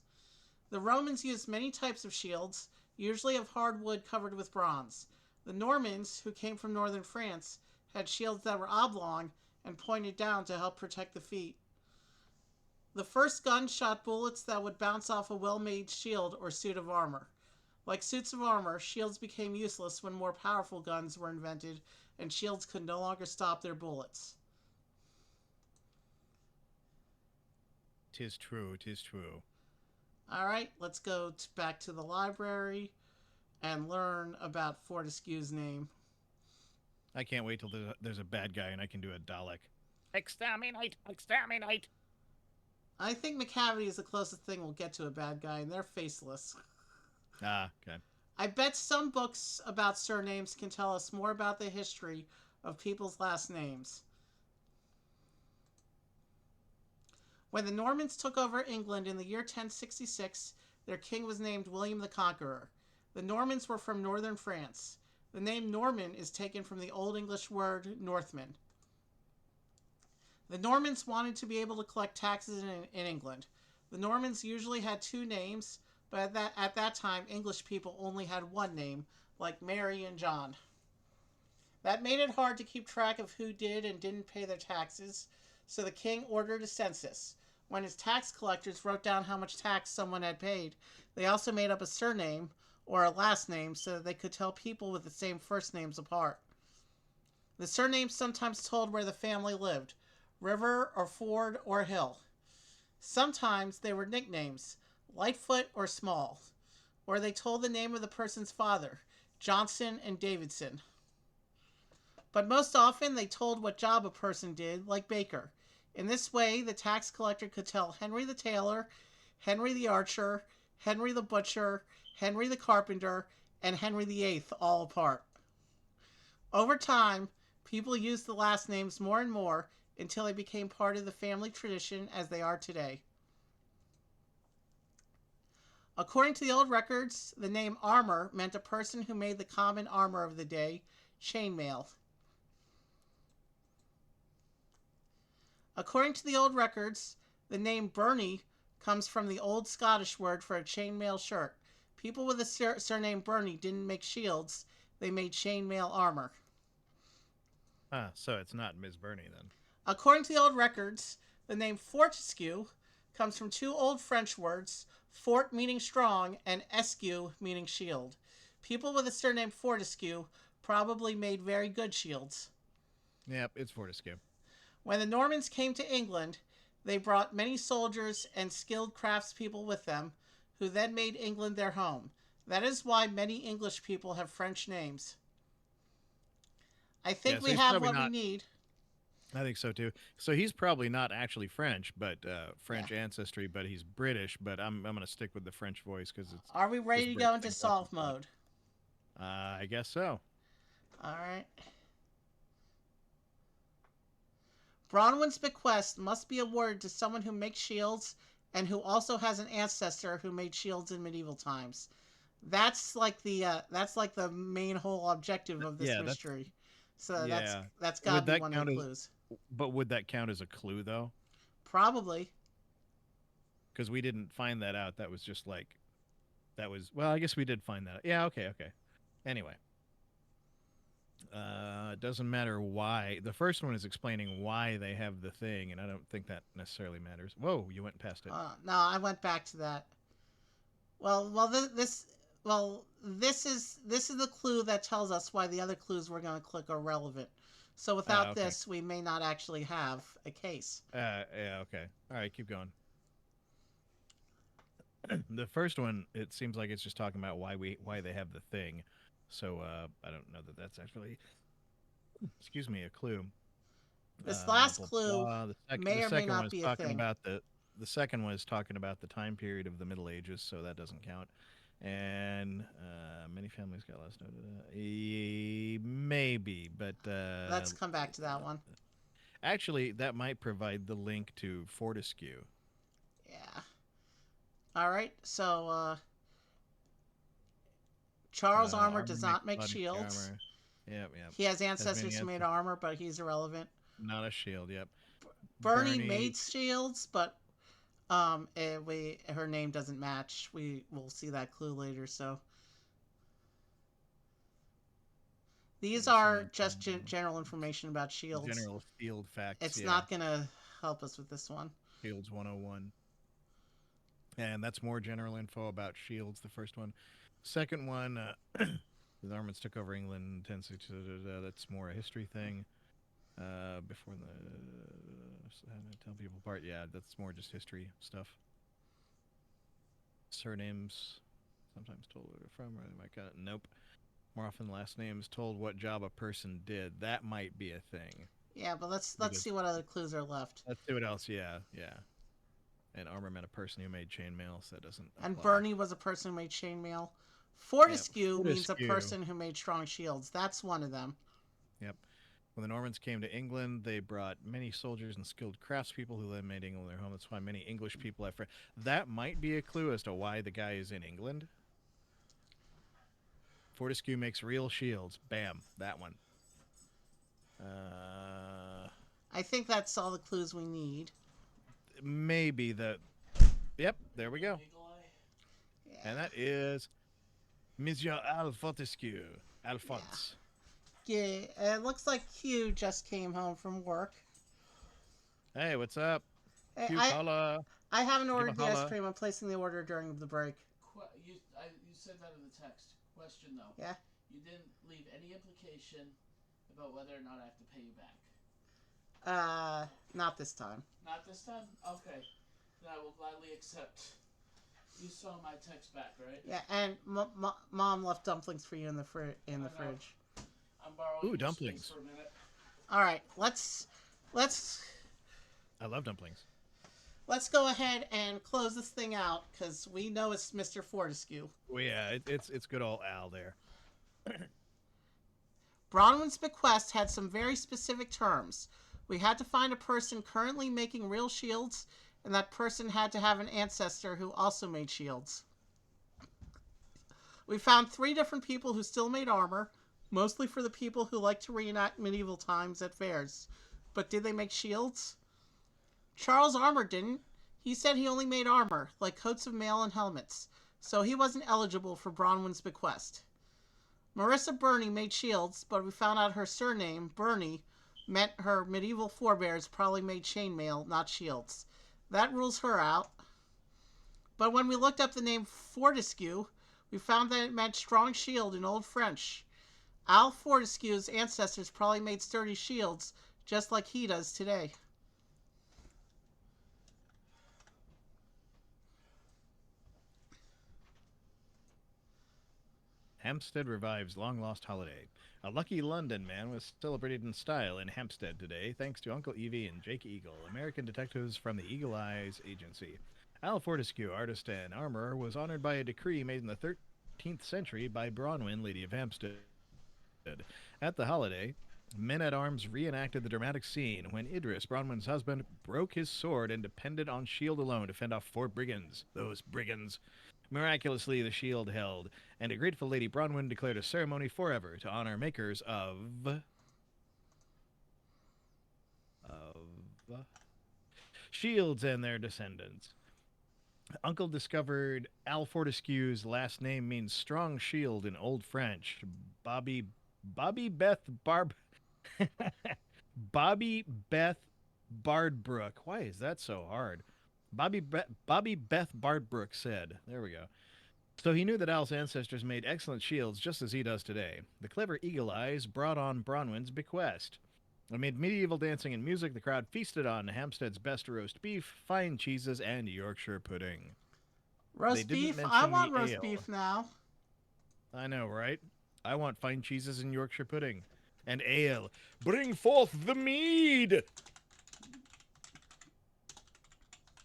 [SPEAKER 1] The Romans used many types of shields, usually of hard wood covered with bronze. The Normans, who came from northern France, had shields that were oblong and pointed down to help protect the feet. The first guns shot bullets that would bounce off a well made shield or suit of armor. Like suits of armor, shields became useless when more powerful guns were invented and shields could no longer stop their bullets.
[SPEAKER 2] Tis true. Tis true.
[SPEAKER 1] Alright, let's go back to the library and learn about Fortescue's name.
[SPEAKER 2] I can't wait till there's a bad guy and I can do a Dalek.
[SPEAKER 3] Exterminate! Exterminate!
[SPEAKER 1] I think McCavity is the closest thing we'll get to a bad guy, and they're faceless.
[SPEAKER 2] Ah, okay.
[SPEAKER 1] I bet some books about surnames can tell us more about the history of people's last names. When the Normans took over England in the year 1066, their king was named William the Conqueror. The Normans were from northern France. The name Norman is taken from the Old English word Northman. The Normans wanted to be able to collect taxes in England. The Normans usually had two names, but at that time, English people only had one name, like Mary and John. That made it hard to keep track of who did and didn't pay their taxes, so the king ordered a census. When his tax collectors wrote down how much tax someone had paid, they also made up a surname or a last name so that they could tell people with the same first names apart. The surnames sometimes told where the family lived: River or Ford or Hill. Sometimes they were nicknames: Lightfoot or Small, or they told the name of the person's father: Johnson and Davidson. But most often they told what job a person did, like baker. In this way, the tax collector could tell Henry the tailor, Henry the archer, Henry the butcher, Henry the carpenter, and Henry the Eighth all apart. Over time, people used the last names more and more until they became part of the family tradition as they are today. According to the old records, the name armor meant a person who made the common armor of the day, chainmail. According to the old records, the name Bernie comes from the old Scottish word for a chainmail shirt. People with the surname Bernie didn't make shields, they made chainmail armor.
[SPEAKER 2] So it's not Ms. Bernie then.
[SPEAKER 1] According to the old records, the name Fortescue comes from two old French words, fort meaning strong and escue meaning shield. People with the surname Fortescue probably made very good shields.
[SPEAKER 2] Yep, it's Fortescue.
[SPEAKER 1] When the Normans came to England, they brought many soldiers and skilled craftspeople with them, who then made England their home. That is why many English people have French names. I
[SPEAKER 2] Yeah,
[SPEAKER 1] think
[SPEAKER 2] so
[SPEAKER 1] we
[SPEAKER 2] he's
[SPEAKER 1] have
[SPEAKER 2] probably
[SPEAKER 1] what we
[SPEAKER 2] not.
[SPEAKER 1] need.
[SPEAKER 2] I think so too. So he's probably not actually French, but
[SPEAKER 1] Yeah.
[SPEAKER 2] French ancestry, but he's British. But I'm gonna stick with the French voice because it's
[SPEAKER 1] Are we
[SPEAKER 2] this
[SPEAKER 1] ready to
[SPEAKER 2] Brit
[SPEAKER 1] go into
[SPEAKER 2] thing talking
[SPEAKER 1] solve
[SPEAKER 2] about.
[SPEAKER 1] mode?
[SPEAKER 2] I guess so.
[SPEAKER 1] All right. Bronwyn's bequest must be awarded to someone who makes shields and who also has an ancestor who made shields in medieval times. That's like the main whole objective of this
[SPEAKER 2] Yeah, that's
[SPEAKER 1] mystery. So
[SPEAKER 2] yeah.
[SPEAKER 1] that's got to
[SPEAKER 2] Would
[SPEAKER 1] be
[SPEAKER 2] that
[SPEAKER 1] one of the
[SPEAKER 2] count as?
[SPEAKER 1] clues.
[SPEAKER 2] But would that count as a clue though?
[SPEAKER 1] Probably.
[SPEAKER 2] Because we didn't find that out. That was just like that was. Well, I guess we did find that out. Yeah. Okay. Okay. Anyway, it doesn't matter why. The first one is explaining why they have the thing, and I don't think that necessarily matters. Whoa, you went past it.
[SPEAKER 1] No, I went back to that. This is the clue that tells us why the other clues we're going to click are relevant. So without
[SPEAKER 2] Okay.
[SPEAKER 1] this, we may not actually have a case.
[SPEAKER 2] Yeah. Okay. All right. Keep going. The first one, it seems like it's just talking about why they have the thing. So I don't know that that's actually, excuse me, a clue.
[SPEAKER 1] This last
[SPEAKER 2] Blah,
[SPEAKER 1] clue
[SPEAKER 2] blah. The
[SPEAKER 1] may or may
[SPEAKER 2] second one
[SPEAKER 1] not
[SPEAKER 2] is
[SPEAKER 1] be a
[SPEAKER 2] talking
[SPEAKER 1] thing.
[SPEAKER 2] about the second one is talking about the time period of the Middle Ages, so that doesn't count. And many families got last noted. Maybe, but
[SPEAKER 1] Let's come back to that one.
[SPEAKER 2] actually, that might provide the link to Fortescue.
[SPEAKER 1] Yeah. All right. So Charles Armour
[SPEAKER 2] Armor
[SPEAKER 1] does
[SPEAKER 2] makes
[SPEAKER 1] not make
[SPEAKER 2] body
[SPEAKER 1] shields.
[SPEAKER 2] armor. Yep, yep.
[SPEAKER 1] He has
[SPEAKER 2] Has many
[SPEAKER 1] ancestors who made
[SPEAKER 2] answers.
[SPEAKER 1] armor, but he's irrelevant.
[SPEAKER 2] Not a shield. Yep.
[SPEAKER 1] Bernie
[SPEAKER 2] Bernie.
[SPEAKER 1] made shields, but her name doesn't match. We will see that clue later. So these are just general information about shields.
[SPEAKER 2] General field facts.
[SPEAKER 1] It's
[SPEAKER 2] Yeah.
[SPEAKER 1] not gonna help us with this one.
[SPEAKER 2] Shields 101. And that's more general info about shields, the first one. Second one, the Normans took over England in 1060. That's more a history thing. Before how to tell people apart. Yeah, that's more just history stuff. Surnames, sometimes told where they're from. Or they might got it. Nope. More often, last names told what job a person did. That might be a thing.
[SPEAKER 1] Yeah, but let's
[SPEAKER 2] Because
[SPEAKER 1] see what other clues are left.
[SPEAKER 2] let's see what else. Yeah, yeah. And armor meant a person who made chainmail, so that doesn't
[SPEAKER 1] And
[SPEAKER 2] apply.
[SPEAKER 1] Bernie was a person who made chainmail.
[SPEAKER 2] Yep.
[SPEAKER 1] Fortescue means a
[SPEAKER 2] Fortescue.
[SPEAKER 1] person who made strong shields. That's one of them.
[SPEAKER 2] Yep. When the Normans came to England, they brought many soldiers and skilled craftspeople who then made England their home. That's why many English people have friends. That might be a clue as to why the guy is in England. Fortescue makes real shields. Bam. That one. Uh,
[SPEAKER 1] I think that's all the clues we need.
[SPEAKER 2] maybe the. Yep, there we go. And
[SPEAKER 1] Yeah.
[SPEAKER 2] that is Monsieur Al Fortescue. Alphonse.
[SPEAKER 1] Yeah. It looks like Q just came home from work.
[SPEAKER 2] Hey, what's up?
[SPEAKER 1] Hey,
[SPEAKER 2] Q Cola.
[SPEAKER 1] I haven't
[SPEAKER 2] Give a
[SPEAKER 1] ordered the ice
[SPEAKER 2] holla.
[SPEAKER 1] cream. I'm placing the order during the break.
[SPEAKER 4] You said that in the text. Question though.
[SPEAKER 1] Yeah.
[SPEAKER 4] You didn't leave any implication about whether or not I have to pay you back.
[SPEAKER 1] Not this time.
[SPEAKER 4] Not this time? Okay. Then I will gladly accept. You saw my text back, right?
[SPEAKER 1] Yeah, and mom left dumplings for you in the
[SPEAKER 4] I know.
[SPEAKER 1] fridge.
[SPEAKER 4] I'm borrowing
[SPEAKER 2] Ooh,
[SPEAKER 4] your
[SPEAKER 2] dumplings.
[SPEAKER 4] space for a minute.
[SPEAKER 1] All right, let's
[SPEAKER 2] I love dumplings.
[SPEAKER 1] go ahead and close this thing out because we know it's Mr. Fortescue.
[SPEAKER 2] Well, yeah, it's good old Al there.
[SPEAKER 1] Bronwyn's bequest had some very specific terms. We had to find a person currently making real shields, and that person had to have an ancestor who also made shields. We found 3 different people who still made armor, mostly for the people who like to reenact medieval times at fairs. But did they make shields? Charles Armour didn't. He said he only made armor, like coats of mail and helmets, so he wasn't eligible for Bronwyn's bequest. Marissa Burney made shields, but we found out her surname, Burney, meant her medieval forebears probably made chainmail, not shields. That rules her out. But when we looked up the name Fortescue, we found that it meant strong shield in Old French. Al Fortescue's ancestors probably made sturdy shields, just like he does today.
[SPEAKER 2] Hampstead revives long lost holiday. A lucky London man was celebrated in style in Hampstead today, thanks to Uncle Evie and Jake Eagle, American detectives from the Eagle Eyes Agency. Al Fortescue, artist and armorer, was honored by a decree made in the 13th century by Bronwyn, Lady of Hampstead. At the holiday, men at arms reenacted the dramatic scene when Idris, Bronwyn's husband, broke his sword and depended on shield alone to fend off 4 brigands. Those brigands. Miraculously, the shield held, and a grateful Lady Bronwyn declared a ceremony forever to honor makers of shields and their descendants. Uncle discovered Al Fortescue's last name means strong shield in Old French. Bobby Beth Barb Bobby Beth Bardbrook. Why is that so hard? Bobby Beth Bardbrook said. There we go. So he knew that Al's ancestors made excellent shields just as he does today. The clever Eagle Eyes brought on Bronwyn's bequest. Amid medieval dancing and music, the crowd feasted on Hampstead's best roast beef, fine cheeses, and Yorkshire pudding.
[SPEAKER 1] Roast beef? I want roast
[SPEAKER 2] ale.
[SPEAKER 1] beef now.
[SPEAKER 2] I know, right? I want fine cheeses and Yorkshire pudding. And ale. Bring forth the mead!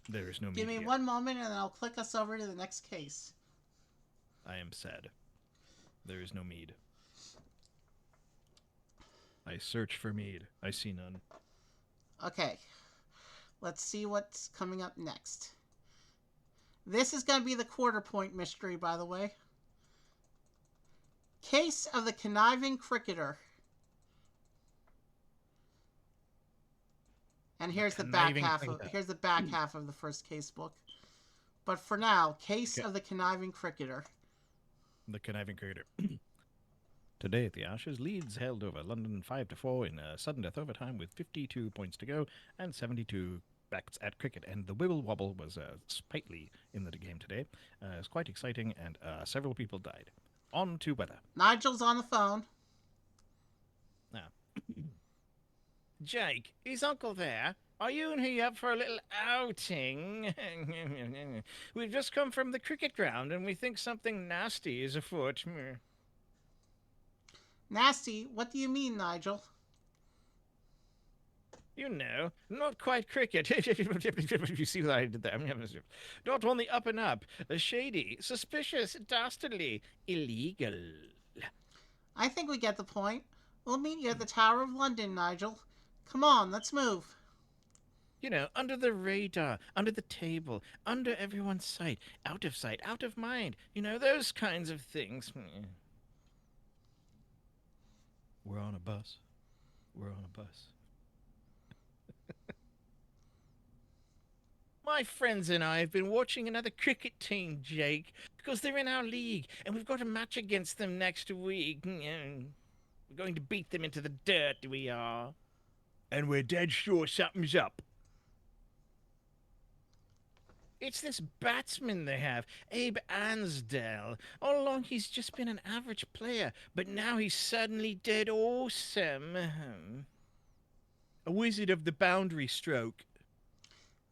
[SPEAKER 2] There is no mead
[SPEAKER 1] Give me
[SPEAKER 2] here.
[SPEAKER 1] 1 moment and I'll click us over to the next case.
[SPEAKER 2] I am sad. There is no mead. I search for mead. I see none.
[SPEAKER 1] Okay. Let's see what's coming up next. This is going to be the quarter point mystery, by the way. Case of the Conniving Cricketer. And here's the back half of the first case book. But for now, Case of the Conniving Cricketer.
[SPEAKER 2] The Conniving Cricketer. Today at the Ashes, Leeds held over London 5-4 in a sudden death overtime with 52 points to go and 72 backs at cricket. And the Wibble Wobble was sprightly in the game today. It was quite exciting, and several people died. On to weather.
[SPEAKER 1] Nigel's on the phone.
[SPEAKER 2] Now,
[SPEAKER 3] Jake, is Uncle there? Are you and he up for a little outing? We've just come from the cricket ground and we think something nasty is afoot.
[SPEAKER 1] Nasty? What do you mean, Nigel?
[SPEAKER 2] You know, not quite cricket. You see what I did there? Not on the up and up. Shady, suspicious, dastardly, illegal.
[SPEAKER 1] I think we get the point. We'll meet you at the Tower of London, Nigel. Come on, let's move.
[SPEAKER 2] You know, under the radar, under the table, under everyone's sight, out of mind. You know, those kinds of things. We're on a bus. We're on a bus. My friends and I have been watching another cricket team, Jake, because they're in our league, and we've got a match against them next week. We're going to beat them into the dirt, we are. And we're dead sure something's up. It's this batsman they have, Abe Ansdell. All along he's just been an average player, but now he's suddenly dead awesome. A wizard of the boundary stroke.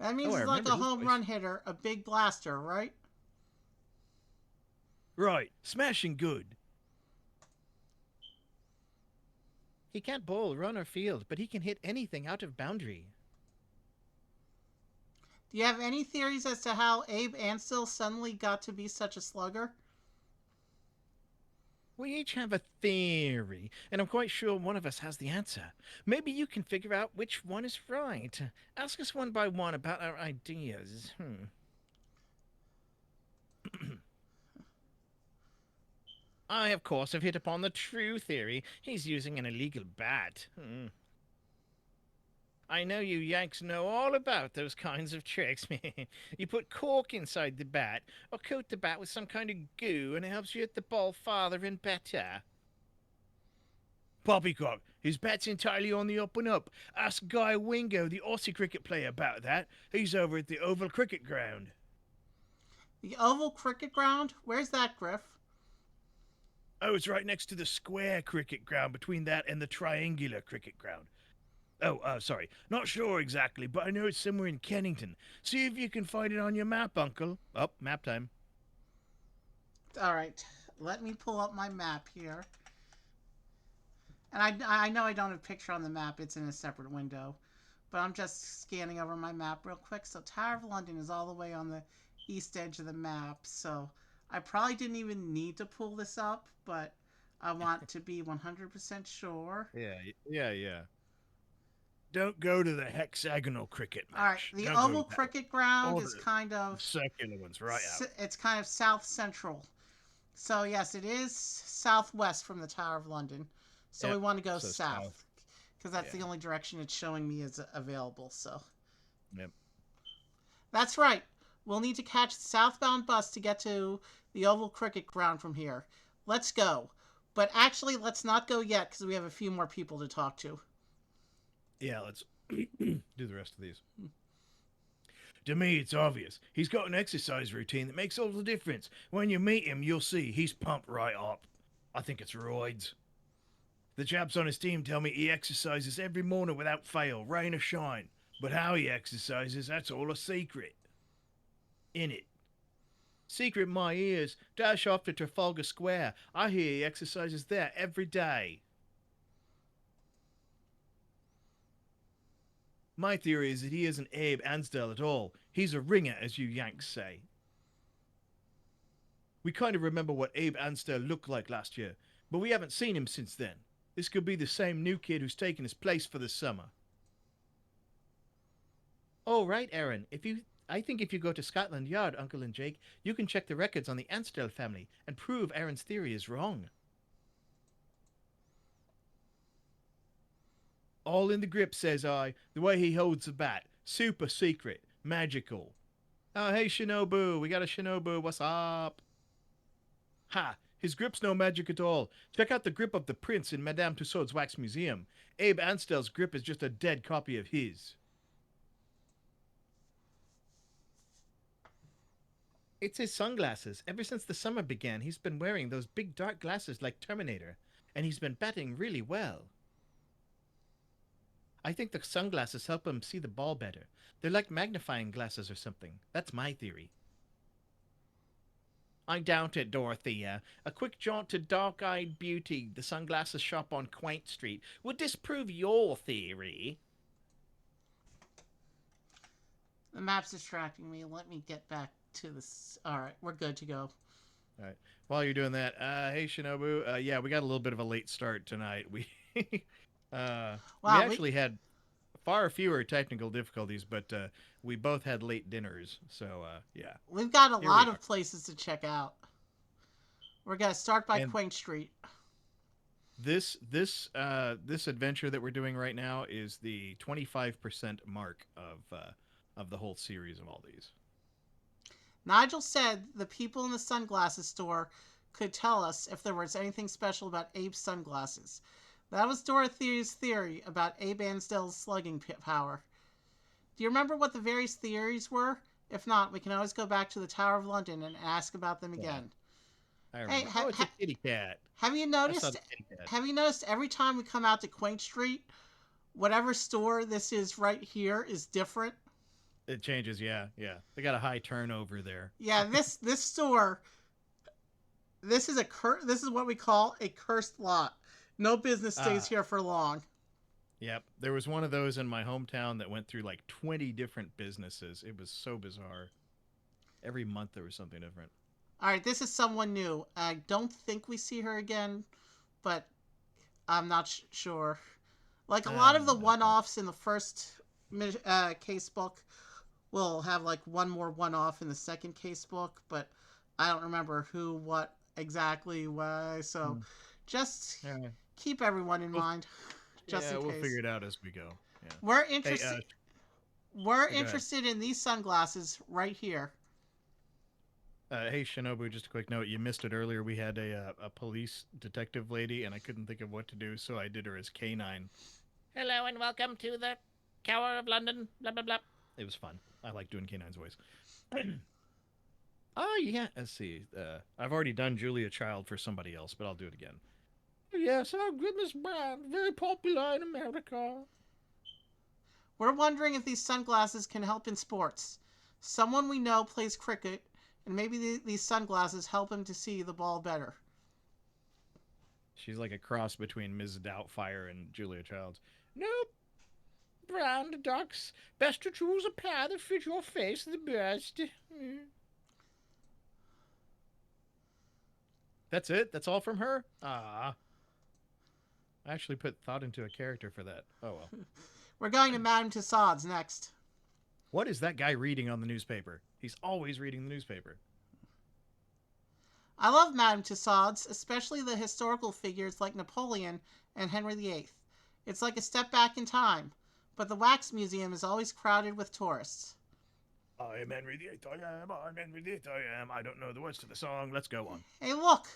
[SPEAKER 1] That means
[SPEAKER 2] Oh, I
[SPEAKER 1] he's like
[SPEAKER 2] remember
[SPEAKER 1] a
[SPEAKER 2] his
[SPEAKER 1] home
[SPEAKER 2] voice.
[SPEAKER 1] run hitter, a big blaster, right?
[SPEAKER 2] Right, smashing good. He can't bowl, run, or field, but he can hit anything out of boundary.
[SPEAKER 1] Do you have any theories as to how Abe Ansell suddenly got to be such a slugger?
[SPEAKER 2] We each have a theory, and I'm quite sure one of us has the answer. Maybe you can figure out which one is right. Ask us one by one about our ideas. I, of course, have hit upon the true theory. He's using an illegal bat. I know you Yanks know all about those kinds of tricks. You put cork inside the bat, or coat the bat with some kind of goo, and it helps you hit the ball farther and better. Poppycock, his bat's entirely on the up and up. Ask Guy Wingo, the Aussie cricket player, about that. He's over at the Oval Cricket Ground.
[SPEAKER 1] The Oval Cricket Ground? Where's that, Griff?
[SPEAKER 2] Oh, it's right next to the Square Cricket Ground, between that and the Triangular Cricket Ground. Oh, sorry. Not sure exactly, but I know it's somewhere in Kennington. See if you can find it on your map, Uncle. Oh, map time.
[SPEAKER 1] All right, let me pull up my map here. And I know I don't have a picture on the map, it's in a separate window. But I'm just scanning over my map real quick. So Tower of London is all the way on the east edge of the map. So I probably didn't even need to pull this up, but I want to be 100% sure.
[SPEAKER 2] Yeah. Don't go to the hexagonal cricket match.
[SPEAKER 1] All right, the
[SPEAKER 2] Don't go
[SPEAKER 1] Oval
[SPEAKER 2] to that
[SPEAKER 1] Cricket Ground
[SPEAKER 2] one.
[SPEAKER 1] is kind of
[SPEAKER 2] Circular ones, right out.
[SPEAKER 1] it's kind of south central. So yes, it is southwest from the Tower of London. So
[SPEAKER 2] Yep,
[SPEAKER 1] we want to go
[SPEAKER 2] so
[SPEAKER 1] south because that's
[SPEAKER 2] Yeah.
[SPEAKER 1] the only direction it's showing me is available. So
[SPEAKER 2] Yep.
[SPEAKER 1] that's right. We'll need to catch the southbound bus to get to the Oval Cricket Ground from here. Let's go. But actually, let's not go yet because we have a few more people to talk to.
[SPEAKER 2] Yeah, let's do the rest of these. To me, it's obvious. He's got an exercise routine that makes all the difference. When you meet him, you'll see he's pumped right up. I think it's roids. The chaps on his team tell me he exercises every morning without fail, rain or shine. But how he exercises, that's all a secret. In it. Secret in my ears. Dash off to Trafalgar Square. I hear he exercises there every day. My theory is that he isn't Abe Ansdell at all. He's a ringer, as you Yanks say. We kind of remember what Abe Ansdell looked like last year, but we haven't seen him since then. This could be the same new kid who's taken his place for the summer. Oh, right, Aaron. I think if you go to Scotland Yard, Uncle and Jake, you can check the records on the Ansdell family and prove Aaron's theory is wrong. All in the grip, says I. The way he holds the bat. Super secret. Magical. Oh, hey, Shinobu. We got a Shinobu. What's up? Ha! His grip's no magic at all. Check out the grip of the prince in Madame Tussauds Wax Museum. Abe Ansdell's grip is just a dead copy of his. It's his sunglasses. Ever since the summer began, he's been wearing those big dark glasses like Terminator. And he's been batting really well. I think the sunglasses help him see the ball better. They're like magnifying glasses or something. That's my theory. I doubt it, Dorothea. A quick jaunt to Dark-Eyed Beauty, the sunglasses shop on Quaint Street, would disprove your theory.
[SPEAKER 1] The map's distracting me. Let me get back to this. All right, we're good to go.
[SPEAKER 2] All right. While you're doing that, hey Shinobu, yeah, we got a little bit of a late start tonight. We
[SPEAKER 1] Wow, we
[SPEAKER 2] actually had far fewer technical difficulties, but we both had late dinners. So yeah,
[SPEAKER 1] we've got a
[SPEAKER 2] here we
[SPEAKER 1] lot
[SPEAKER 2] are.
[SPEAKER 1] of places to check out. We're gonna start by
[SPEAKER 2] And
[SPEAKER 1] Quaint Street.
[SPEAKER 2] this adventure that we're doing right now is the 25% mark of the whole series of all these.
[SPEAKER 1] Nigel said the people in the sunglasses store could tell us if there was anything special about Abe's sunglasses. That was Dorothy's theory about Abe Ansdell's slugging power. Do you remember what the various theories were? If not, we can always go back to the Tower of London and ask about them
[SPEAKER 2] Yeah,
[SPEAKER 1] again.
[SPEAKER 2] I
[SPEAKER 1] Hey,
[SPEAKER 2] remember. Oh, it's a kitty cat.
[SPEAKER 1] have you
[SPEAKER 2] I saw
[SPEAKER 1] noticed?
[SPEAKER 2] the kitty cat.
[SPEAKER 1] Have you noticed every time we come out to Quaint Street, whatever store this is right here is different?
[SPEAKER 2] It changes, yeah, yeah. They got a high turnover there.
[SPEAKER 1] Yeah, this store, this is what we call a cursed lot. No business stays
[SPEAKER 2] Uh,
[SPEAKER 1] here for long.
[SPEAKER 2] Yep. There was one of those in my hometown that went through like 20 different businesses. It was so bizarre. Every month there was something different.
[SPEAKER 1] All right, this is someone new. I don't think we see her again, but I'm not sure. Like a lot of the
[SPEAKER 2] Okay.
[SPEAKER 1] one-offs in the first case book will have like one more one-off in the second case book, but I don't remember who, what exactly, why. So
[SPEAKER 2] Hmm.
[SPEAKER 1] just
[SPEAKER 2] Yeah.
[SPEAKER 1] keep everyone in
[SPEAKER 2] We'll,
[SPEAKER 1] mind, just
[SPEAKER 2] yeah,
[SPEAKER 1] in
[SPEAKER 2] we'll
[SPEAKER 1] case.
[SPEAKER 2] figure it out as we go. Yeah.
[SPEAKER 1] We're
[SPEAKER 2] Hey,
[SPEAKER 1] interested. We're
[SPEAKER 2] go ahead.
[SPEAKER 1] interested in these sunglasses right here.
[SPEAKER 2] Hey, Shinobu, just a quick note. You missed it earlier. We had a police detective lady, and I couldn't think of what to do, so I did her as K9.
[SPEAKER 3] Hello and welcome to the Tower of London. Blah blah blah.
[SPEAKER 2] It was fun. I like doing K9's voice. Oh, yeah. Let's see. I've already done Julia Child for somebody else, but I'll do it again. Yes, our goodness brand. Very popular in America.
[SPEAKER 1] We're wondering if these sunglasses can help in sports. Someone we know plays cricket, and maybe these sunglasses help him to see the ball better.
[SPEAKER 2] She's like a cross between Ms. Doubtfire and Julia Childs. Nope. Brand ducks. Best to choose a pair that fit your face the best. That's it? That's all from her? Ah. I actually put thought into a character for that. Oh well.
[SPEAKER 1] We're going to Madame Tussauds next.
[SPEAKER 2] What is that guy reading on the newspaper? He's always reading the newspaper.
[SPEAKER 1] I love Madame Tussauds, especially the historical figures like Napoleon and Henry VIII. It's like a step back in time, but the Wax Museum is always crowded with tourists.
[SPEAKER 2] I am Henry VIII. I'm Henry VIII. I don't know the words to the song. Let's go on.
[SPEAKER 1] Hey, look!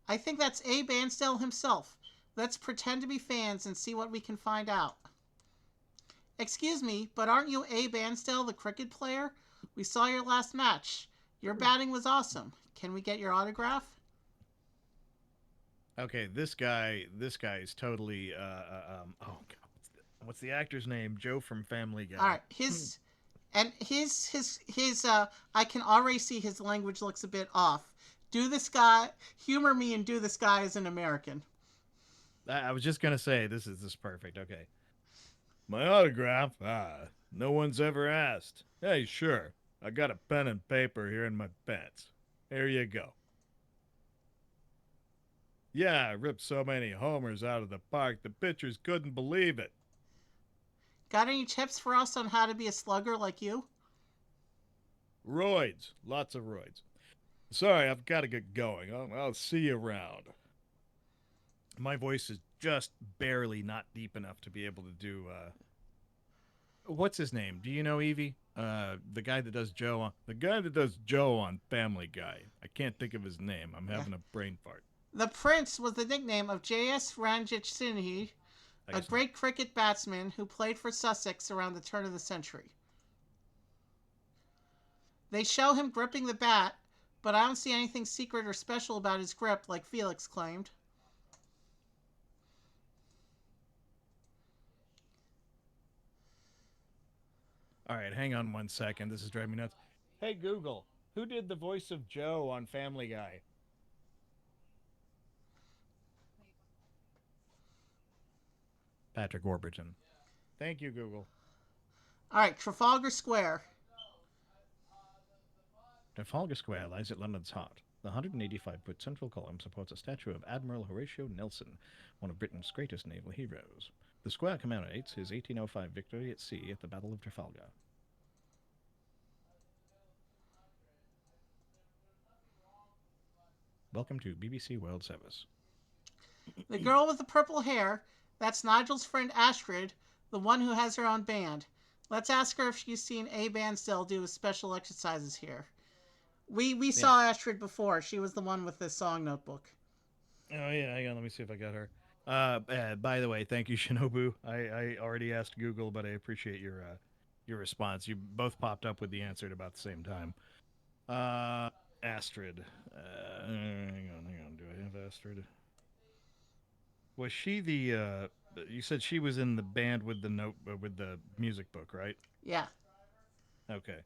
[SPEAKER 1] I think that's Abe Ansdell himself. Let's pretend to be fans and see what we can find out. Excuse me, but aren't you Abe Ansdell, the cricket player? We saw your last match. Your batting was awesome. Can we get your autograph?
[SPEAKER 2] Okay, this guy is totally oh god, what's the actor's name? Joe from Family Guy.
[SPEAKER 1] All right, his I can already see his language looks a bit off. Do this guy humor me and do this guy as an American.
[SPEAKER 2] I was just gonna say this is perfect. Okay, my autograph? Ah, no one's ever asked. Hey, sure, I got a pen and paper here in my pants. Here you go. Yeah, I ripped so many homers out of the park, the pitchers couldn't believe it.
[SPEAKER 1] Got any tips for us on how to be a slugger like you?
[SPEAKER 2] Roids, lots of roids. Sorry, I've got to get going. I'll see you around. My voice is just barely not deep enough to be able to do. What's his name? Do you know Evie? The guy that does Joe on Family Guy. I can't think of his name. I'm having a brain fart.
[SPEAKER 1] The Prince was the nickname of J.S. Ranjit Singh,
[SPEAKER 2] I
[SPEAKER 1] a
[SPEAKER 2] guess
[SPEAKER 1] great cricket batsman who played for Sussex around the turn of the century. They show him gripping the bat, but I don't see anything secret or special about his grip like Felix claimed.
[SPEAKER 2] All right, hang on one second. This is driving me nuts. Hey Google, Who did the voice of Joe on Family Guy? Patrick Warburton. Thank you, Google.
[SPEAKER 1] All right, Trafalgar Square.
[SPEAKER 2] Trafalgar Square lies at London's heart. The 185-foot central column supports a statue of Admiral Horatio Nelson, one of Britain's greatest naval heroes. The square commemorates his 1805 victory at sea at the Battle of Trafalgar. Welcome to BBC World Service.
[SPEAKER 1] The girl with the purple hair, that's Nigel's friend Astrid, the one who has her own band. Let's ask her if she's seen A. Bansdell do his special exercises here. We saw Astrid before. She was the one with the song notebook.
[SPEAKER 2] Oh, yeah, hang on, let me see if I got her. By the way, thank you, Shinobu. I already asked Google, but I appreciate your response. You both popped up with the answer at about the same time. Astrid. Hang on. Do I have Astrid? Was she the? You said she was in the band with the music book, right?
[SPEAKER 1] Yeah.
[SPEAKER 2] Okay.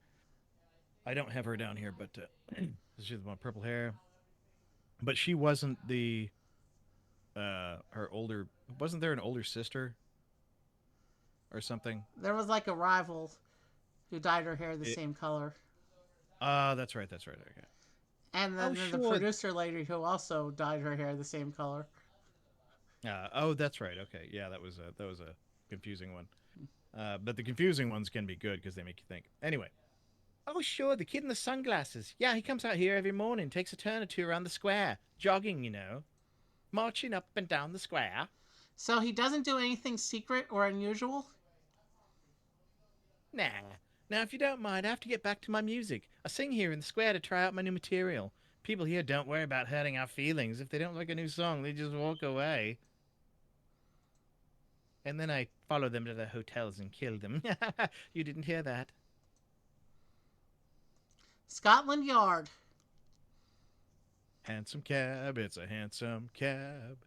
[SPEAKER 2] I don't have her down here, but she's the one with purple hair. But she wasn't the. Her older. Wasn't there an older sister? Or something?
[SPEAKER 1] There was like a rival who dyed her hair the same color.
[SPEAKER 2] That's right. Okay.
[SPEAKER 1] And then the
[SPEAKER 2] sure.
[SPEAKER 1] producer lady who also dyed her hair the same color.
[SPEAKER 2] That's right. Okay, yeah, that was a confusing one. But the confusing ones can be good because they make you think. Anyway. Oh, sure, the kid in the sunglasses. Yeah, he comes out here every morning, takes a turn or two around the square, jogging, you know, marching up and down the square.
[SPEAKER 1] So he doesn't do anything secret or unusual?
[SPEAKER 2] Nah. Now, if you don't mind, I have to get back to my music. I sing here in the square to try out my new material. People here don't worry about hurting our feelings. If they don't like a new song, they just walk away. And then I follow them to their hotels and kill them. You didn't hear that.
[SPEAKER 1] Scotland Yard.
[SPEAKER 2] Handsome cab, it's a handsome cab.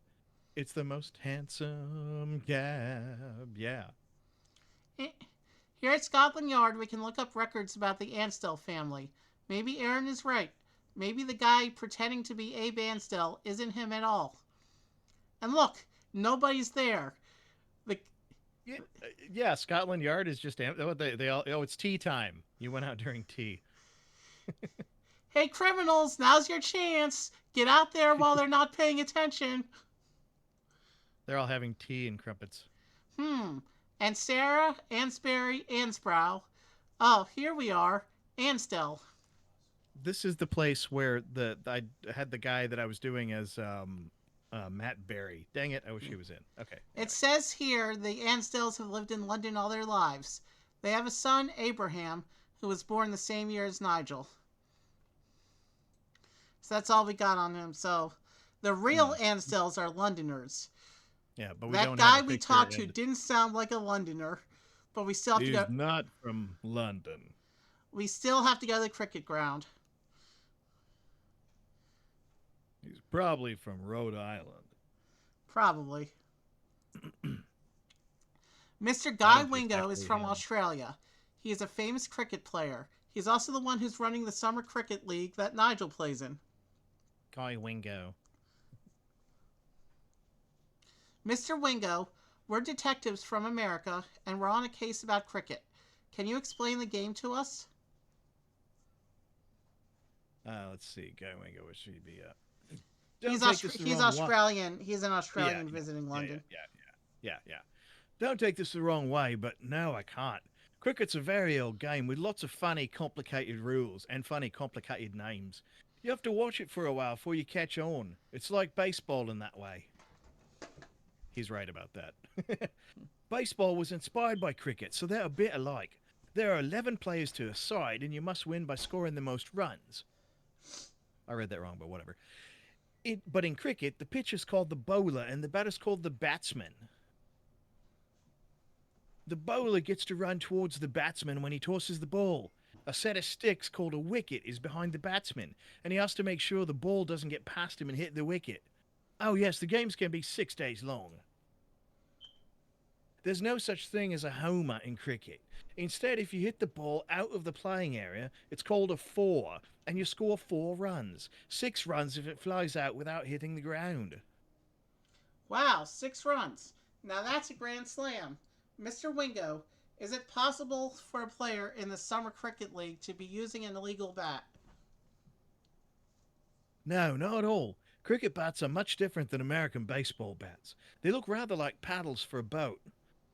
[SPEAKER 2] It's the most handsome cab, yeah.
[SPEAKER 1] Here at Scotland Yard, we can look up records about the Ansdell family. Maybe Aaron is right. Maybe the guy pretending to be Abe Ansdell isn't him at all. And look, nobody's there.
[SPEAKER 2] Yeah, Scotland Yard is just it's tea time. You went out during tea.
[SPEAKER 1] Hey, criminals, now's your chance. Get out there while they're not paying attention.
[SPEAKER 2] They're all having tea and crumpets.
[SPEAKER 1] And Sarah, Ansbury, Ansbrow. Oh, here we are. Ansdell.
[SPEAKER 2] This is the place where I had the guy that I was doing as Matt Berry. Dang it, I wish he was in. Okay.
[SPEAKER 1] It says here the Ansdells have lived in London all their lives. They have a son, Abraham, who was born the same year as Nigel. So that's all we got on him. So the real Ansdells are Londoners.
[SPEAKER 2] Yeah, but
[SPEAKER 1] that guy we talked to didn't sound like a Londoner, but we still have to go.
[SPEAKER 2] He's not from London.
[SPEAKER 1] We still have to go to the cricket ground.
[SPEAKER 2] He's probably from Rhode Island.
[SPEAKER 1] Probably. Mr. Guy Wingo is from Australia. He is a famous cricket player. He's also the one who's running the summer cricket league that Nigel plays in.
[SPEAKER 2] Guy Wingo.
[SPEAKER 1] Mr. Wingo, we're detectives from America, and we're on a case about cricket. Can you explain the game to us?
[SPEAKER 2] Let's see. Guy Wingo, what should he be?
[SPEAKER 1] He's Australian. He's an Australian visiting London.
[SPEAKER 2] Yeah. Don't take this the wrong way, but no, I can't. Cricket's a very old game with lots of funny, complicated rules and funny, complicated names. You have to watch it for a while before you catch on. It's like baseball in that way. He's right about that. Baseball was inspired by cricket, so they're a bit alike. There are 11 players to a side, and you must win by scoring the most runs. I read that wrong, but whatever. But in cricket, the pitcher's called the bowler, and the batter's called the batsman. The bowler gets to run towards the batsman when he tosses the ball. A set of sticks called a wicket is behind the batsman, and he has to make sure the ball doesn't get past him and hit the wicket. Oh yes, the games can be 6 days long. There's no such thing as a homer in cricket. Instead, if you hit the ball out of the playing area, it's called a four, and you score 4 runs. 6 runs if it flies out without hitting the ground.
[SPEAKER 1] Wow, 6 runs. Now that's a grand slam. Mr. Wingo, is it possible for a player in the Summer Cricket League to be using an illegal bat?
[SPEAKER 2] No, not at all. Cricket bats are much different than American baseball bats. They look rather like paddles for a boat.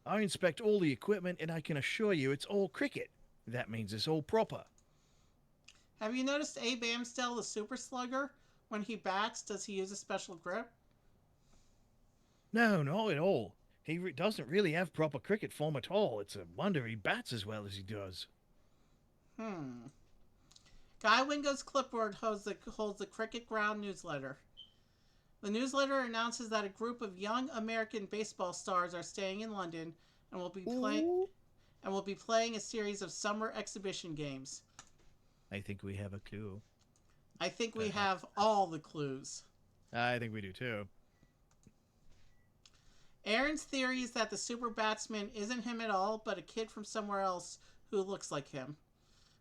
[SPEAKER 2] I inspect all the equipment and I can assure you it's all cricket. That means it's all proper.
[SPEAKER 1] Have you noticed Abe Amstel, the super slugger? When he bats, does he use a special grip?
[SPEAKER 2] No, not at all. He doesn't really have proper cricket form at all. It's a wonder he bats as well as he does.
[SPEAKER 1] Hmm. Guy Wingo's clipboard holds the Cricket Ground newsletter. The newsletter announces that a group of young American baseball stars are staying in London and
[SPEAKER 2] Ooh.
[SPEAKER 1] will be playing a series of summer exhibition games.
[SPEAKER 2] I think we have a clue.
[SPEAKER 1] I think we have all the clues.
[SPEAKER 2] I think we do too.
[SPEAKER 1] Aaron's theory is that the super batsman isn't him at all, but a kid from somewhere else who looks like him.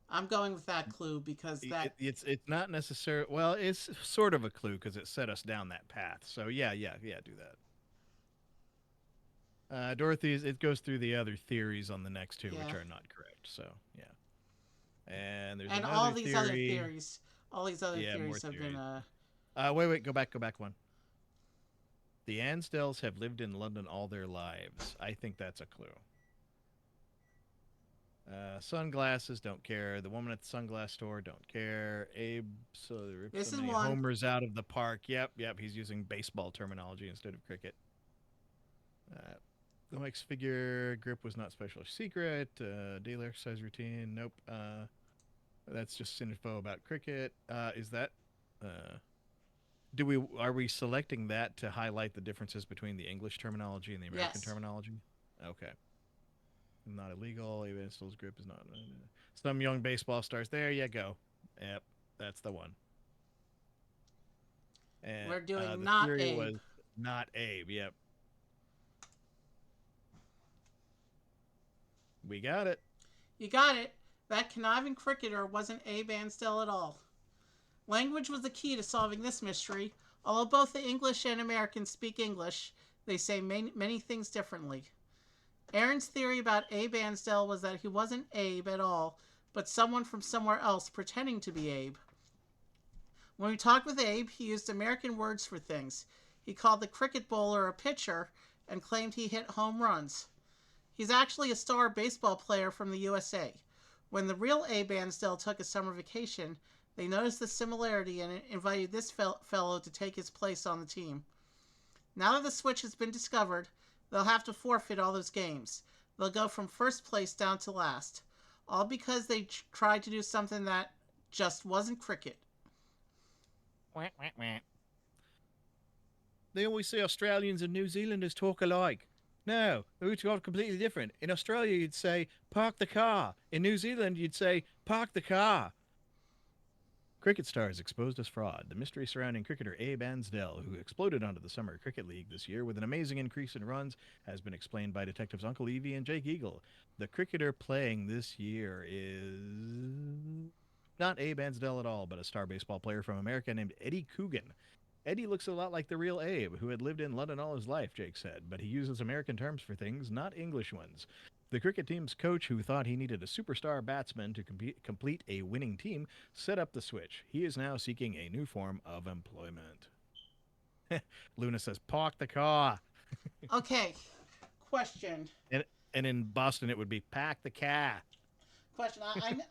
[SPEAKER 1] I'm going with that clue because
[SPEAKER 2] It's not necessary. Well, it's sort of a clue because it set us down that path. So yeah, do that. Dorothy's. It goes through the other theories on the next two, which
[SPEAKER 1] Yeah.
[SPEAKER 2] are not correct. So yeah, and there's
[SPEAKER 1] and
[SPEAKER 2] another
[SPEAKER 1] all these
[SPEAKER 2] theory.
[SPEAKER 1] other theories, all these other
[SPEAKER 2] Yeah, more
[SPEAKER 1] theories have been
[SPEAKER 2] theories. Wait, go back one. The Ansdells have lived in London all their lives. I think that's a clue. Sunglasses, don't care. The woman at the sunglass store, don't care. Abe, so
[SPEAKER 1] This is
[SPEAKER 2] many
[SPEAKER 1] one.
[SPEAKER 2] homers out of the park. Yep. He's using baseball terminology instead of cricket. The Mike's figure grip was not special or secret. Daily exercise routine, nope. That's just info about cricket. Is that? Are we selecting that to highlight the differences between the English terminology and the American
[SPEAKER 1] Yes.
[SPEAKER 2] terminology? Okay. Not illegal. Even Still's grip is not. Some young baseball stars. There you go. Yep, that's the one. And
[SPEAKER 1] We're doing
[SPEAKER 2] the
[SPEAKER 1] not
[SPEAKER 2] theory
[SPEAKER 1] Abe.
[SPEAKER 2] was not Abe. Yep. We got it.
[SPEAKER 1] You got it. That conniving cricketer wasn't Abe Ansdell at all. Language was the key to solving this mystery. Although both the English and Americans speak English, they say many things differently. Aaron's theory about Abe Ansdell was that he wasn't Abe at all, but someone from somewhere else pretending to be Abe. When we talked with Abe, he used American words for things. He called the cricket bowler a pitcher and claimed he hit home runs. He's actually a star baseball player from the USA. When the real Abe Ansdell took a summer vacation, they noticed the similarity and invited this fellow to take his place on the team. Now that the switch has been discovered, they'll have to forfeit all those games. They'll go from first place down to last. All because they tried to do something that just wasn't cricket.
[SPEAKER 3] Wah, wah, wah.
[SPEAKER 2] They always say Australians and New Zealanders talk alike. No, we talk completely different. In Australia, you'd say, park the car. In New Zealand, you'd say, park the car. Cricket stars exposed as fraud. The mystery surrounding cricketer Abe Ansdell, who exploded onto the Summer Cricket League this year with an amazing increase in runs, has been explained by detectives Uncle Evie and Jake Eagle. The cricketer playing this year is not Abe Ansdell at all, but a star baseball player from America named Eddie Coogan. Eddie looks a lot like the real Abe, who had lived in London all his life, Jake said, but he uses American terms for things, not English ones. The cricket team's coach, who thought he needed a superstar batsman to complete a winning team, set up the switch. He is now seeking a new form of employment. Luna says, park the car.
[SPEAKER 1] Okay, question.
[SPEAKER 2] And in Boston, it would be pack the car.
[SPEAKER 1] Question.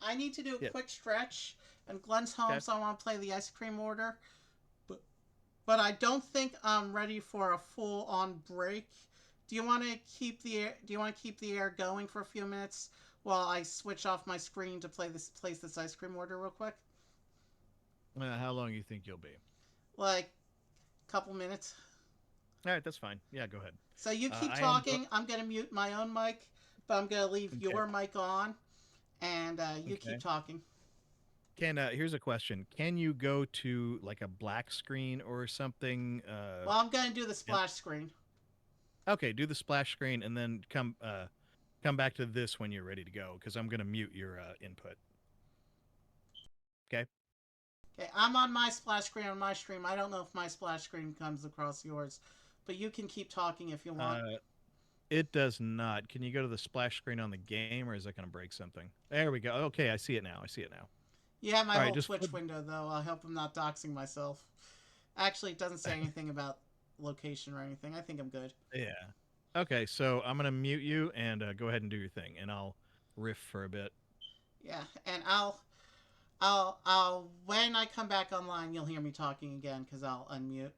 [SPEAKER 1] I need to do a
[SPEAKER 2] Yeah.
[SPEAKER 1] quick stretch, and Glenn's home,
[SPEAKER 2] Okay.
[SPEAKER 1] so I want to play the ice cream order. But I don't think I'm ready for a full-on break. Do you want to keep the air going for a few minutes while I switch off my screen to place this ice cream order real quick?
[SPEAKER 2] How long do you think you'll be?
[SPEAKER 1] Like a couple minutes.
[SPEAKER 2] All right, that's fine. Yeah, go ahead.
[SPEAKER 1] So you keep
[SPEAKER 2] I am
[SPEAKER 1] talking. I'm gonna mute my own mic, but I'm gonna leave
[SPEAKER 2] Okay.
[SPEAKER 1] your mic on, and you
[SPEAKER 2] Okay.
[SPEAKER 1] keep talking.
[SPEAKER 2] Here's a question. Can you go to like a black screen or something?
[SPEAKER 1] Well, I'm gonna do the splash screen.
[SPEAKER 2] Okay, do the splash screen and then come back to this when you're ready to go because I'm gonna mute your input. Okay.
[SPEAKER 1] Okay, I'm on my splash screen on my stream. I don't know if my splash screen comes across yours, but you can keep talking if you want.
[SPEAKER 2] It does not. Can you go to the splash screen on the game, or is that gonna break something? There we go. Okay, I see it now. I see it now.
[SPEAKER 1] You have my
[SPEAKER 2] All right,
[SPEAKER 1] whole
[SPEAKER 2] just
[SPEAKER 1] Twitch window, though. I hope I'm not doxing myself. Actually, it doesn't say anything about location or anything. I think I'm good.
[SPEAKER 2] yeah. Okay, so I'm gonna mute you and go ahead and do your thing, and I'll riff for a bit.
[SPEAKER 1] Yeah, and when I come back online, you'll hear me talking again because I'll unmute.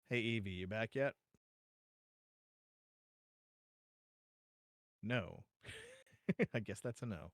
[SPEAKER 2] Hey, Evie, you back yet? No. I guess that's a no.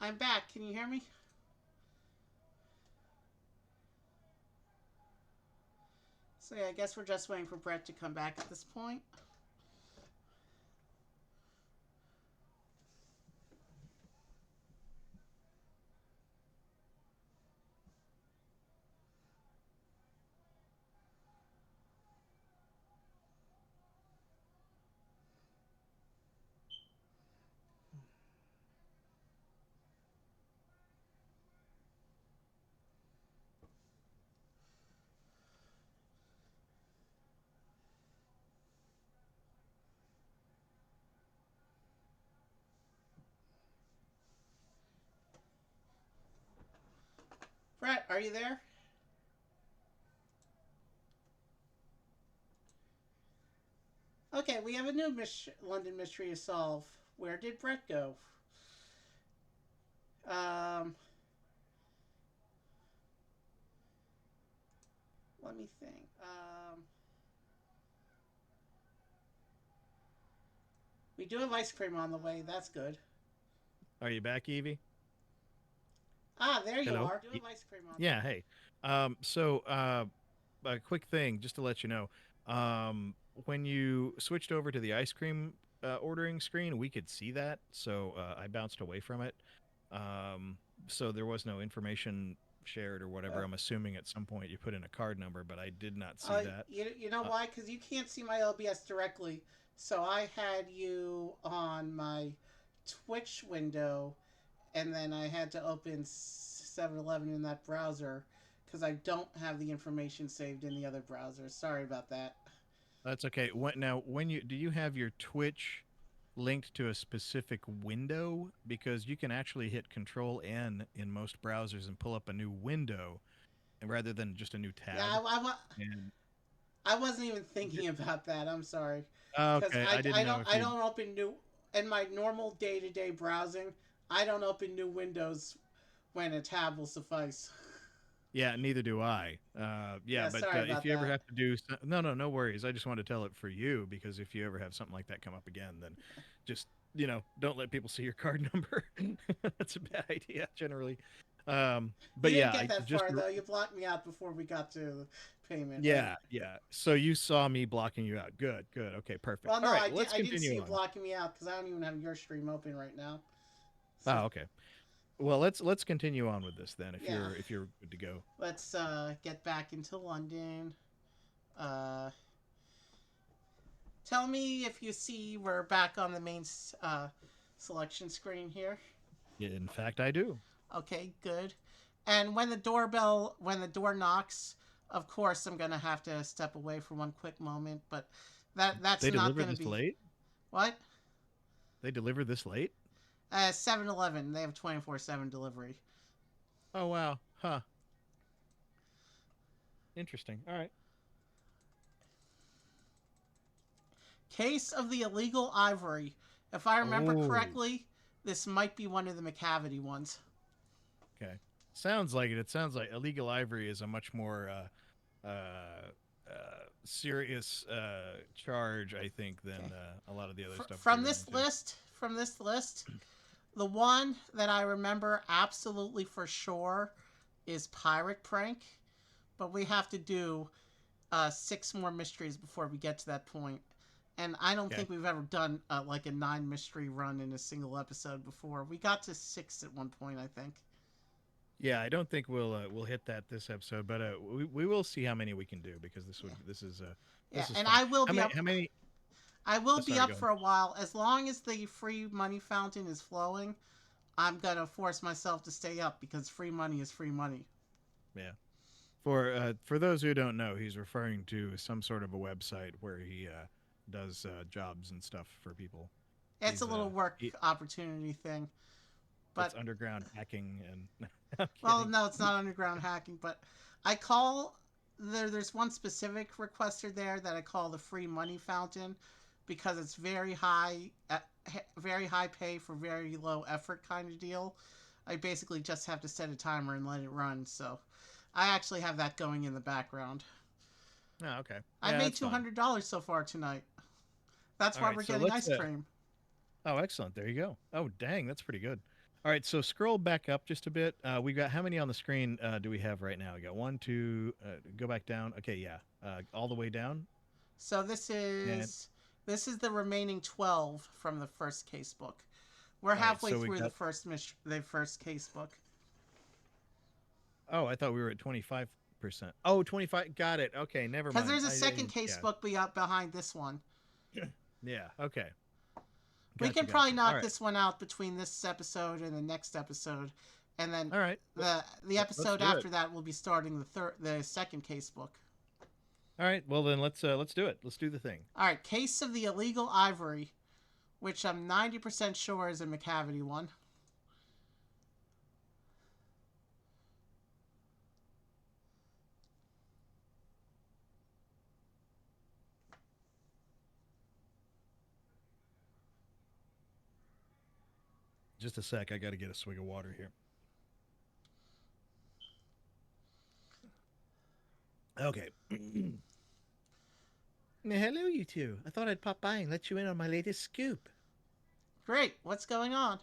[SPEAKER 1] I'm back. Can you hear me? So yeah, I guess we're just waiting for Brett to come back at this point. Brett, are you there? Okay, we have a new London mystery to solve. Where did Brett go? Um, let me think. We do have ice cream on the way. That's good.
[SPEAKER 2] Are you back, Evie?
[SPEAKER 1] Ah, there you
[SPEAKER 2] Hello?
[SPEAKER 1] are. We do have ice cream on the
[SPEAKER 2] Yeah,
[SPEAKER 1] way.
[SPEAKER 2] hey. A quick thing, just to let you know. Um, when you switched over to the ice cream ordering screen, we could see that, so I bounced away from it. Um, so there was no information shared or whatever.
[SPEAKER 1] Uh,
[SPEAKER 2] I'm assuming at some point you put in a card number, but I did not see that.
[SPEAKER 1] you know
[SPEAKER 2] Uh,
[SPEAKER 1] why? Because you can't see my OBS directly. So I had you on my Twitch window, and then I had to open 7-Eleven in that browser because I don't have the information saved in the other browser. Sorry about that.
[SPEAKER 2] that's okay. When you do you have your Twitch linked to a specific window? Because you can actually hit Control N in most browsers and pull up a new window, and rather than just a new
[SPEAKER 1] Yeah,
[SPEAKER 2] tab. And
[SPEAKER 1] I wasn't even thinking about that. I'm sorry, because
[SPEAKER 2] okay, I didn't know if
[SPEAKER 1] I
[SPEAKER 2] you.
[SPEAKER 1] don't open new in my normal day to day browsing. I don't open new windows when a tab will suffice.
[SPEAKER 2] Yeah, neither do I. Yeah,
[SPEAKER 1] Yeah,
[SPEAKER 2] but
[SPEAKER 1] sorry
[SPEAKER 2] if
[SPEAKER 1] about
[SPEAKER 2] you ever
[SPEAKER 1] that.
[SPEAKER 2] have to do no worries. I just want to tell it for you because if you ever have something like that come up again, then just don't let people see your card number. That's a bad idea generally.
[SPEAKER 1] You
[SPEAKER 2] But
[SPEAKER 1] didn't
[SPEAKER 2] yeah,
[SPEAKER 1] get
[SPEAKER 2] I
[SPEAKER 1] that
[SPEAKER 2] just
[SPEAKER 1] far though. You blocked me out before we got to payment, right?
[SPEAKER 2] yeah. So you saw me blocking you out. Good, good. Okay, perfect.
[SPEAKER 1] Well,
[SPEAKER 2] All
[SPEAKER 1] no,
[SPEAKER 2] right, let's
[SPEAKER 1] I didn't see
[SPEAKER 2] continue
[SPEAKER 1] you
[SPEAKER 2] on.
[SPEAKER 1] blocking me out because I don't even have your stream open right now. So
[SPEAKER 2] Oh, okay. Well, let's continue on with this then.
[SPEAKER 1] yeah,
[SPEAKER 2] If you're good to go.
[SPEAKER 1] let's get back into London. Uh, Tell me if you see we're back on the main selection screen here.
[SPEAKER 2] In fact, I do.
[SPEAKER 1] Okay, good. And when the door knocks, of course I'm gonna have to step away for one quick moment, but that's
[SPEAKER 2] They
[SPEAKER 1] not
[SPEAKER 2] deliver
[SPEAKER 1] gonna
[SPEAKER 2] this
[SPEAKER 1] be
[SPEAKER 2] late?
[SPEAKER 1] what?
[SPEAKER 2] They deliver this late?
[SPEAKER 1] 7-Eleven, they have 24/7 delivery.
[SPEAKER 2] Oh, wow. Huh. Interesting. All right.
[SPEAKER 1] Case of the illegal ivory. If I remember
[SPEAKER 2] Oh,
[SPEAKER 1] correctly, this might be one of the McCavity ones.
[SPEAKER 2] okay. Sounds like it. It sounds like illegal ivory is a much more serious charge, I think, than
[SPEAKER 1] Okay.
[SPEAKER 2] a lot of the other stuff we
[SPEAKER 1] From
[SPEAKER 2] run
[SPEAKER 1] this
[SPEAKER 2] into.
[SPEAKER 1] list, the one that I remember absolutely for sure is Pirate Prank, but we have to do 6 more mysteries before we get to that point. And I don't
[SPEAKER 2] Okay.
[SPEAKER 1] think we've ever done like a 9 mystery run in a single episode before. We got to 6 at one point, I think.
[SPEAKER 2] Yeah, I don't think we'll hit that this episode, but we will see how many we can do because
[SPEAKER 1] Yeah, yeah,
[SPEAKER 2] this is
[SPEAKER 1] and
[SPEAKER 2] fun.
[SPEAKER 1] I will
[SPEAKER 2] How
[SPEAKER 1] be
[SPEAKER 2] many?
[SPEAKER 1] up.
[SPEAKER 2] How many?
[SPEAKER 1] I will
[SPEAKER 2] Oh,
[SPEAKER 1] be
[SPEAKER 2] sorry,
[SPEAKER 1] up
[SPEAKER 2] go ahead.
[SPEAKER 1] for a while as long as the free money fountain is flowing. I'm gonna force myself to stay up because free money is free money.
[SPEAKER 2] Yeah. For those who don't know, he's referring to some sort of a website where he does jobs and stuff for people.
[SPEAKER 1] It's a little work
[SPEAKER 2] He,
[SPEAKER 1] opportunity thing,
[SPEAKER 2] it's
[SPEAKER 1] but
[SPEAKER 2] underground hacking and I'm
[SPEAKER 1] well,
[SPEAKER 2] kidding.
[SPEAKER 1] no, it's not underground hacking. But I call there's one specific requester there that I call the free money fountain because it's very high pay for very low effort kind of deal. I basically just have to set a timer and let it run. So I actually have that going in the background.
[SPEAKER 2] Oh, okay.
[SPEAKER 1] I've
[SPEAKER 2] Yeah,
[SPEAKER 1] made
[SPEAKER 2] that's fine.
[SPEAKER 1] $200 so far tonight. That's
[SPEAKER 2] All
[SPEAKER 1] why
[SPEAKER 2] right,
[SPEAKER 1] we're
[SPEAKER 2] so
[SPEAKER 1] getting
[SPEAKER 2] let's
[SPEAKER 1] ice cream.
[SPEAKER 2] oh, excellent. There you go. Oh, dang, that's pretty good. All right, so scroll back up just a bit. We got how many on the screen do we have right now? We got one, two. Go back down. Okay, yeah, all the way down.
[SPEAKER 1] So
[SPEAKER 2] And
[SPEAKER 1] this is the remaining 12 from the first case book. We're
[SPEAKER 2] all right,
[SPEAKER 1] halfway
[SPEAKER 2] so we
[SPEAKER 1] through
[SPEAKER 2] got.
[SPEAKER 1] the first case book.
[SPEAKER 2] Oh, I thought we were at 25%. Oh, 25. Got it. Okay, never
[SPEAKER 1] Because
[SPEAKER 2] mind.
[SPEAKER 1] there's a second case
[SPEAKER 2] Yeah,
[SPEAKER 1] book behind this one.
[SPEAKER 2] yeah. Okay,
[SPEAKER 1] We
[SPEAKER 2] gotcha,
[SPEAKER 1] can probably
[SPEAKER 2] gotcha. All
[SPEAKER 1] knock
[SPEAKER 2] right,
[SPEAKER 1] this one out between this episode and the next episode, and then
[SPEAKER 2] all right.
[SPEAKER 1] the
[SPEAKER 2] Let's
[SPEAKER 1] episode
[SPEAKER 2] do it.
[SPEAKER 1] after that will be starting the second case book.
[SPEAKER 2] All right. Well, then let's do it. Let's do the thing.
[SPEAKER 1] All right, case of the illegal ivory, which I'm 90% sure is a McCavity one.
[SPEAKER 2] Just a sec. I got to get a swig of water here. Okay. Hello, you two. I thought I'd pop by and let you in on my latest scoop.
[SPEAKER 1] Great, what's going on?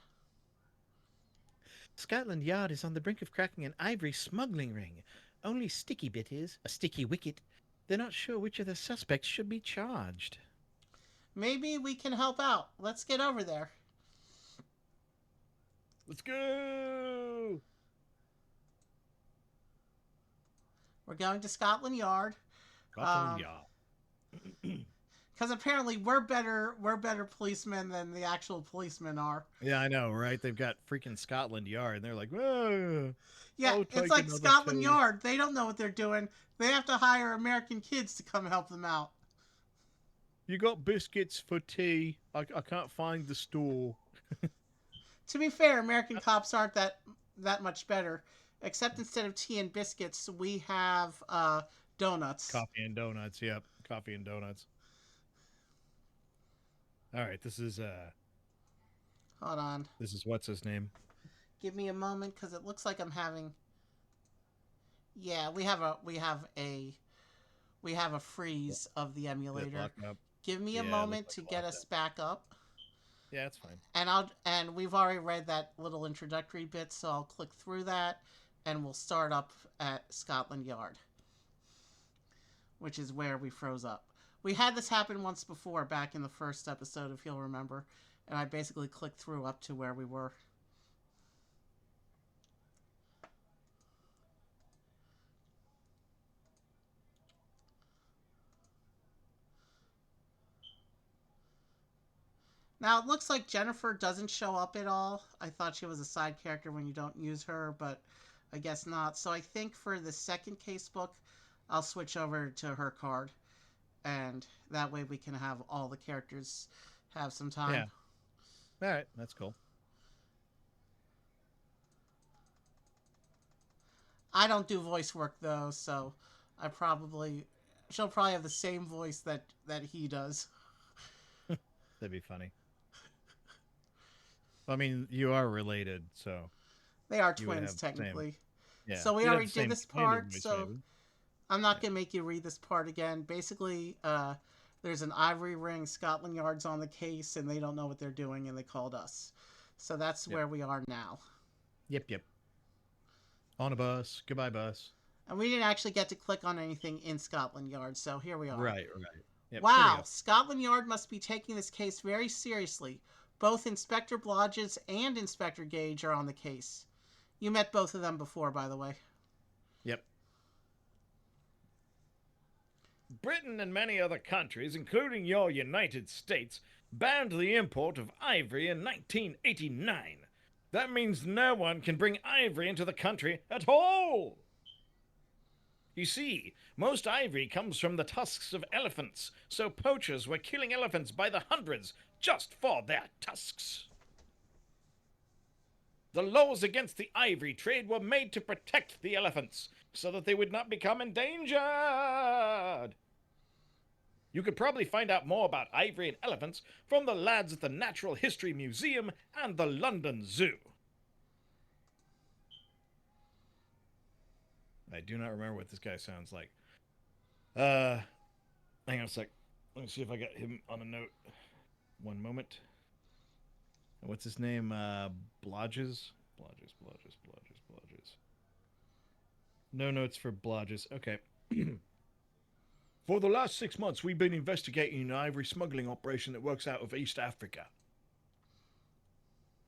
[SPEAKER 2] Scotland Yard is on the brink of cracking an ivory smuggling ring. Only sticky bit is a sticky wicket. They're not sure which of the suspects should be charged.
[SPEAKER 1] Maybe we can help out. Let's get over there.
[SPEAKER 2] Let's go!
[SPEAKER 1] We're going to Scotland Yard.
[SPEAKER 2] Scotland Yard.
[SPEAKER 1] Because apparently we're better policemen than the actual policemen are.
[SPEAKER 2] Yeah, I know, right? They've got freaking Scotland Yard, and they're like, "Whoa,
[SPEAKER 1] Yeah,
[SPEAKER 2] I'll
[SPEAKER 1] it's
[SPEAKER 2] take
[SPEAKER 1] like
[SPEAKER 2] another
[SPEAKER 1] Scotland
[SPEAKER 2] toad."
[SPEAKER 1] Yard. They don't know what they're doing. They have to hire American kids to come help them out.
[SPEAKER 2] You got biscuits for tea? I can't find the store.
[SPEAKER 1] To be fair, American cops aren't that much better. Except instead of tea and biscuits, we have donuts.
[SPEAKER 2] Coffee and donuts. Yep, coffee and donuts. All right,
[SPEAKER 1] Hold on.
[SPEAKER 2] this is what's his name?
[SPEAKER 1] Give me a moment because it looks like I'm having. Yeah, we have a freeze of the
[SPEAKER 2] Is it
[SPEAKER 1] emulator.
[SPEAKER 2] locked up?
[SPEAKER 1] Give me a
[SPEAKER 2] Yeah, it looks
[SPEAKER 1] moment
[SPEAKER 2] like
[SPEAKER 1] to
[SPEAKER 2] it's
[SPEAKER 1] get
[SPEAKER 2] locked
[SPEAKER 1] us
[SPEAKER 2] up.
[SPEAKER 1] back up.
[SPEAKER 2] Yeah, it's fine.
[SPEAKER 1] And we've already read that little introductory bit, so I'll click through that and we'll start up at Scotland Yard, which is where we froze up. We had this happen once before back in the first episode, if you'll remember, and I basically clicked through up to where we were. Now, it looks like Jennifer doesn't show up at all. I thought she was a side character when you don't use her, but I guess not. So I think for the second casebook, I'll switch over to her card. And that way we can have all the characters have some time.
[SPEAKER 2] Yeah. All right, that's cool.
[SPEAKER 1] I don't do voice work though, so she'll probably have the same voice that he does.
[SPEAKER 2] That'd be funny. I mean, you are related, so
[SPEAKER 1] They are
[SPEAKER 2] you would
[SPEAKER 1] twins
[SPEAKER 2] have the same.
[SPEAKER 1] technically.
[SPEAKER 2] Yeah.
[SPEAKER 1] So we
[SPEAKER 2] You'd have
[SPEAKER 1] already
[SPEAKER 2] the
[SPEAKER 1] did
[SPEAKER 2] same
[SPEAKER 1] this
[SPEAKER 2] kind of
[SPEAKER 1] part,
[SPEAKER 2] voice,
[SPEAKER 1] so
[SPEAKER 2] maybe.
[SPEAKER 1] I'm not gonna make you read this part again. Basically, there's an ivory ring. Scotland Yard's on the case, and they don't know what they're doing, and they called us. So that's where we are now.
[SPEAKER 2] Yep. On a bus. Goodbye, bus.
[SPEAKER 1] And we didn't actually get to click on anything in Scotland Yard, so here we are.
[SPEAKER 2] Right. Yep,
[SPEAKER 1] Wow, Scotland Yard must be taking this case very seriously. Both Inspector Blodgett and Inspector Gage are on the case. You met both of them before, by the way.
[SPEAKER 2] Yep. Britain and many other countries, including your United States, banned the import of ivory in 1989. That means no one can bring ivory into the country at all. You see, most ivory comes from the tusks of elephants, so poachers were killing elephants by the hundreds just for their tusks. The laws against the ivory trade were made to protect the elephants, so that they would not become endangered. You could probably find out more about ivory and elephants from the lads at the Natural History Museum and the London Zoo. I do not remember what this guy sounds like. Hang on a sec. Let me see if I got him on a note. One moment. What's his name? Blodgett? Blodgett. No notes for Blodgett. Okay. For the last 6 months, we've been investigating an ivory smuggling operation that works out of East Africa.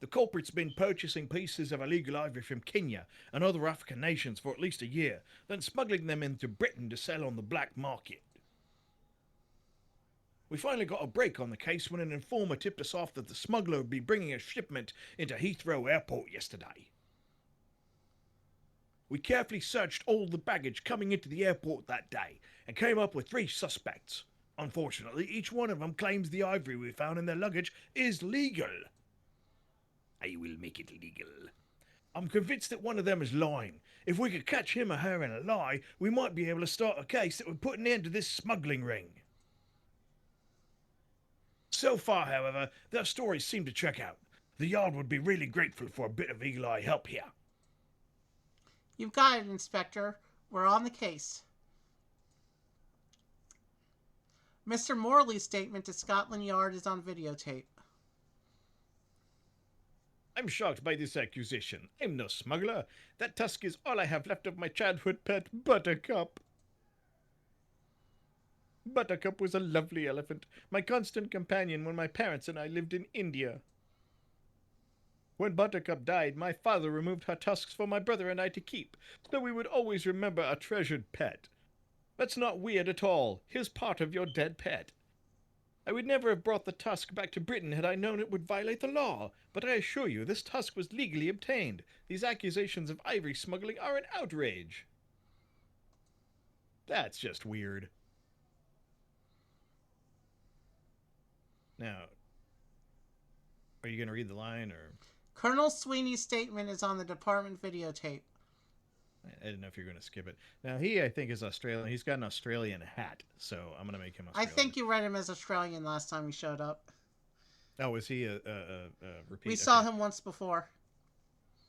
[SPEAKER 2] The culprit's been purchasing pieces of illegal ivory from Kenya and other African nations for at least a year, then smuggling them into Britain to sell on the black market. We finally got a break on the case when an informer tipped us off that the smuggler would be bringing a shipment into Heathrow Airport yesterday. We carefully searched all the baggage coming into the airport that day and came up with 3 suspects. Unfortunately, each one of them claims the ivory we found in their luggage is legal. I will make it legal. I'm convinced that one of them is lying. If we could catch him or her in a lie, we might be able to start a case that would put an end to this smuggling ring. So far, however, their stories seem to check out. The Yard would be really grateful for a bit of eagle eye help here.
[SPEAKER 1] You've got it, Inspector. We're on the case. Mr. Morley's statement to Scotland Yard is on videotape.
[SPEAKER 2] I'm shocked by this accusation. I'm no smuggler. That tusk is all I have left of my childhood pet, Buttercup. Buttercup was a lovely elephant, my constant companion when my parents and I lived in India. When Buttercup died, my father removed her tusks for my brother and I to keep, so we would always remember a treasured pet. That's not weird at all. Here's part of your dead pet. I would never have brought the tusk back to Britain had I known it would violate the law, but I assure you this tusk was legally obtained. These accusations of ivory smuggling are an outrage. That's just weird. Now, are you going to read the line, or?
[SPEAKER 1] Colonel Sweeney's statement is on the department videotape.
[SPEAKER 2] I didn't know if you were going to skip it. Now, he, I think, is Australian. He's got an Australian hat, so I'm going to make him Australian.
[SPEAKER 1] I think you read him as Australian last time he showed up.
[SPEAKER 2] Oh, was he a repeat?
[SPEAKER 1] We saw him once before.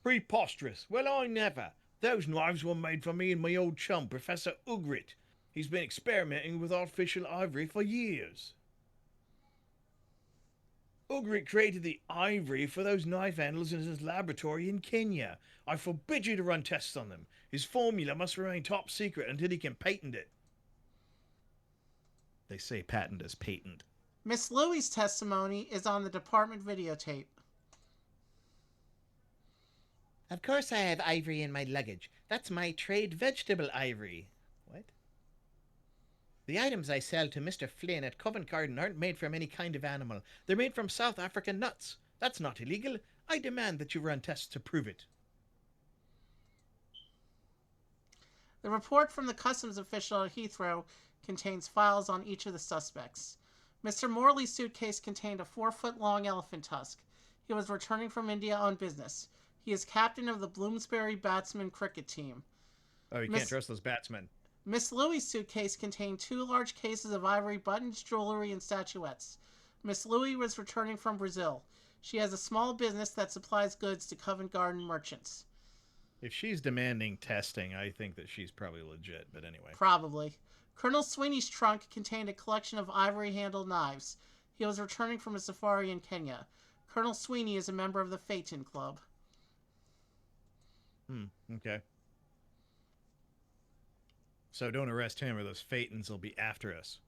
[SPEAKER 2] Preposterous. Well, I never. Those knives were made for me and my old chum, Professor Ugrit. He's been experimenting with artificial ivory for years. Ugrit created the ivory for those knife handles in his laboratory in Kenya. I forbid you to run tests on them. His formula must remain top secret until he can patent it. They say patent is patent.
[SPEAKER 1] Miss Louie's testimony is on the department videotape.
[SPEAKER 5] Of course I have ivory in my luggage. That's my trade vegetable ivory. What? The items I sell to Mr. Flynn at Covent Garden aren't made from any kind of animal. They're made from South African nuts. That's not illegal. I demand that you run tests to prove it.
[SPEAKER 1] The report from the customs official at Heathrow contains files on each of the suspects. Mr. Morley's suitcase contained a 4-foot-long elephant tusk. He was returning from India on business. He is captain of the Bloomsbury Batsmen cricket team.
[SPEAKER 2] Oh, you
[SPEAKER 1] Miss-
[SPEAKER 2] can't trust those batsmen.
[SPEAKER 1] Miss Louie's suitcase contained 2 large cases of ivory buttons, jewelry, and statuettes. Miss Louie was returning from Brazil. She has a small business that supplies goods to Covent Garden merchants.
[SPEAKER 2] If she's demanding testing, I think that she's probably legit, but anyway.
[SPEAKER 1] Probably. Colonel Sweeney's trunk contained a collection of ivory-handled knives. He was returning from a safari in Kenya. Colonel Sweeney is a member of the Phaeton Club.
[SPEAKER 2] Okay. So don't arrest him or those Phaetons will be after us.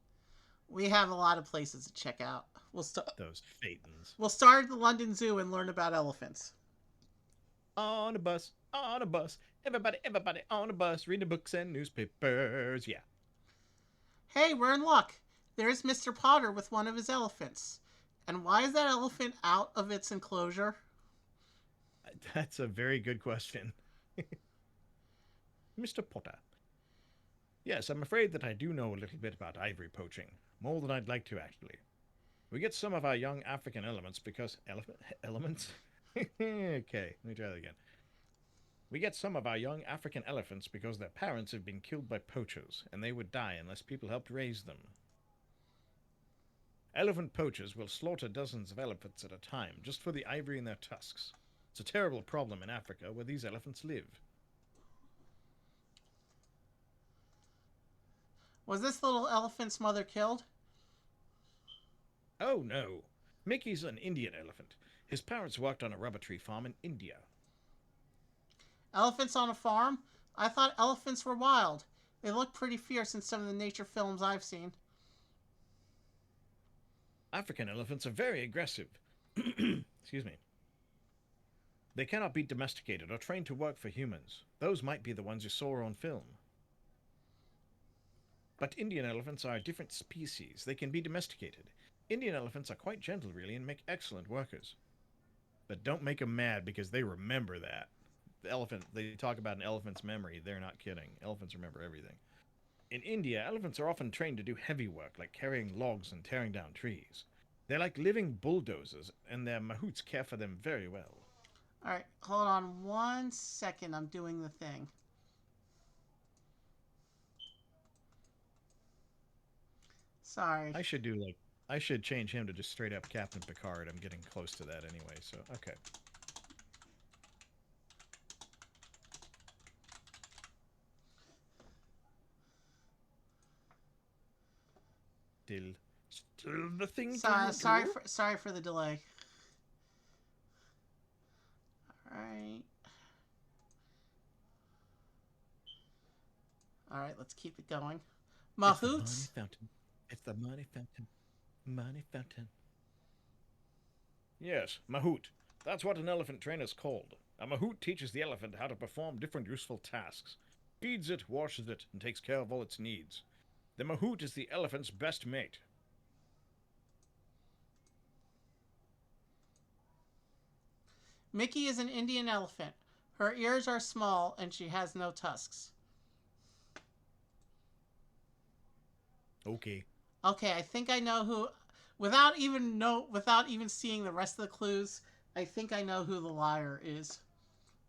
[SPEAKER 1] We have a lot of places to check out.
[SPEAKER 2] Those Phaetons.
[SPEAKER 1] We'll start at the London Zoo and learn about elephants.
[SPEAKER 2] On a bus, on a bus. Everybody on a bus, reading books and newspapers. Yeah.
[SPEAKER 1] Hey, we're in luck. There's Mr. Potter with one of his elephants. And why is that elephant out of its enclosure?
[SPEAKER 2] That's a very good question. Mr. Potter. Yes, I'm afraid that I do know a little bit about ivory poaching. More than I'd like to, actually. We get some of our young African elements because... Elements? Okay, let me try that again. We get some of our young African elephants because their parents have been killed by poachers, and they would die unless people helped raise them. Elephant poachers will slaughter dozens of elephants at a time, just for the ivory in their tusks. It's a terrible problem in Africa, where these elephants live.
[SPEAKER 1] Was this little elephant's mother killed?
[SPEAKER 2] Oh no, Mickey's an Indian elephant. His parents worked on a rubber tree farm in India.
[SPEAKER 1] Elephants on a farm? I thought elephants were wild. They look pretty fierce in some of the nature films I've seen.
[SPEAKER 2] African elephants are very aggressive. Excuse me. They cannot be domesticated or trained to work for humans. Those might be the ones you saw on film. But Indian elephants are a different species. They can be domesticated. Indian elephants are quite gentle, really, and make excellent workers. But don't make them mad because they remember that. The elephant, they talk about an elephant's memory. They're not kidding. Elephants remember everything. In India, elephants are often trained to do heavy work, like carrying logs and tearing down trees. They're like living bulldozers, and their mahouts care for them very well.
[SPEAKER 1] Alright, hold on 1 second. I'm doing the thing. Sorry.
[SPEAKER 2] I should change him to just straight up Captain Picard. I'm getting close to that anyway, so okay. Still nothing.
[SPEAKER 1] Sorry for the delay. Alright. Alright, let's keep it going. Mahouts?
[SPEAKER 2] It's the money fountain. Money fountain. Yes, mahout. That's what an elephant trainer's called. A mahout teaches the elephant how to perform different useful tasks. Feeds it, washes it, and takes care of all its needs. The mahout is the elephant's best mate.
[SPEAKER 1] Mickey is an Indian elephant. Her ears are small and she has no tusks.
[SPEAKER 2] Okay.
[SPEAKER 1] Okay, I think I know who. Without even seeing the rest of the clues, I think I know who the liar is.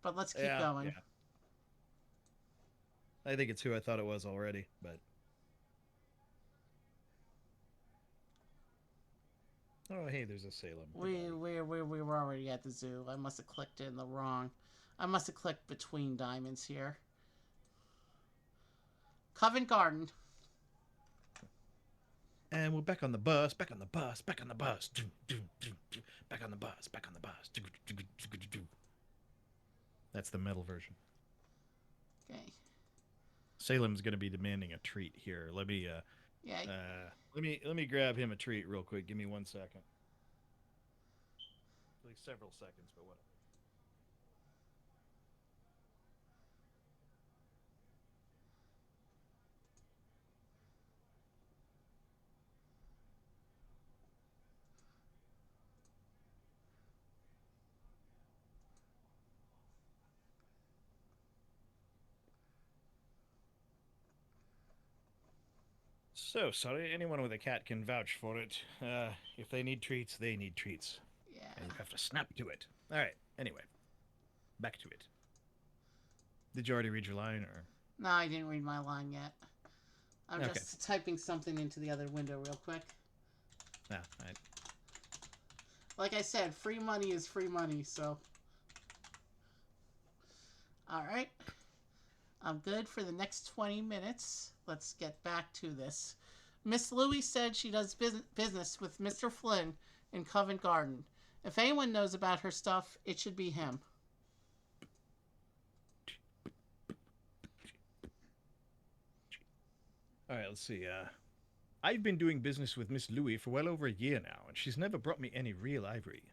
[SPEAKER 1] But let's keep going.
[SPEAKER 2] Yeah. I think it's who I thought it was already, but... Oh, hey, there's a Salem.
[SPEAKER 1] We were already at the zoo. I must have clicked in the wrong. I must have clicked between diamonds here. Covent Garden.
[SPEAKER 2] And we're back on the bus, back on the bus, back on the bus. Back on the bus, back on the bus. That's the metal version.
[SPEAKER 1] Okay.
[SPEAKER 2] Salem's gonna be demanding a treat here. Let me
[SPEAKER 1] Yeah.
[SPEAKER 2] let me grab him a treat real quick. Give me 1 second. Like several seconds, but whatever. So sorry, anyone with a cat can vouch for it. If they need treats, they need treats.
[SPEAKER 1] Yeah.
[SPEAKER 2] And you have to snap to it. All right, anyway, back to it. Did you already read your line, or?
[SPEAKER 1] No, I didn't read my line yet. I'm
[SPEAKER 2] Okay.
[SPEAKER 1] just typing something into the other window real quick.
[SPEAKER 2] Ah, all right.
[SPEAKER 1] Like I said, free money is free money, so. Alright. I'm good for the next 20 minutes. Let's get back to this. Miss Louie said she does business with Mr. Flynn in Covent Garden. If anyone knows about her stuff, it should be him.
[SPEAKER 2] All right, let's see. I've been doing business with Miss Louie for well over a year now, and she's never brought me any real ivory.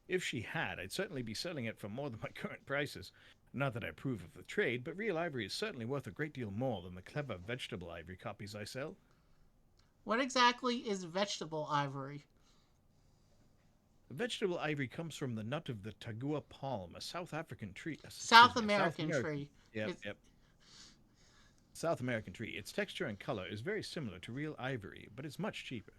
[SPEAKER 2] If she had, I'd certainly be selling it for more than my current prices. Not that I approve of the trade, but real ivory is certainly worth a great deal more than the clever vegetable ivory copies I sell.
[SPEAKER 1] What exactly is vegetable ivory?
[SPEAKER 2] Vegetable ivory comes from the nut of the tagua palm, a South African tree.
[SPEAKER 1] South American tree.
[SPEAKER 2] Yep. South American tree. Its texture and color is very similar to real ivory, but it's much cheaper.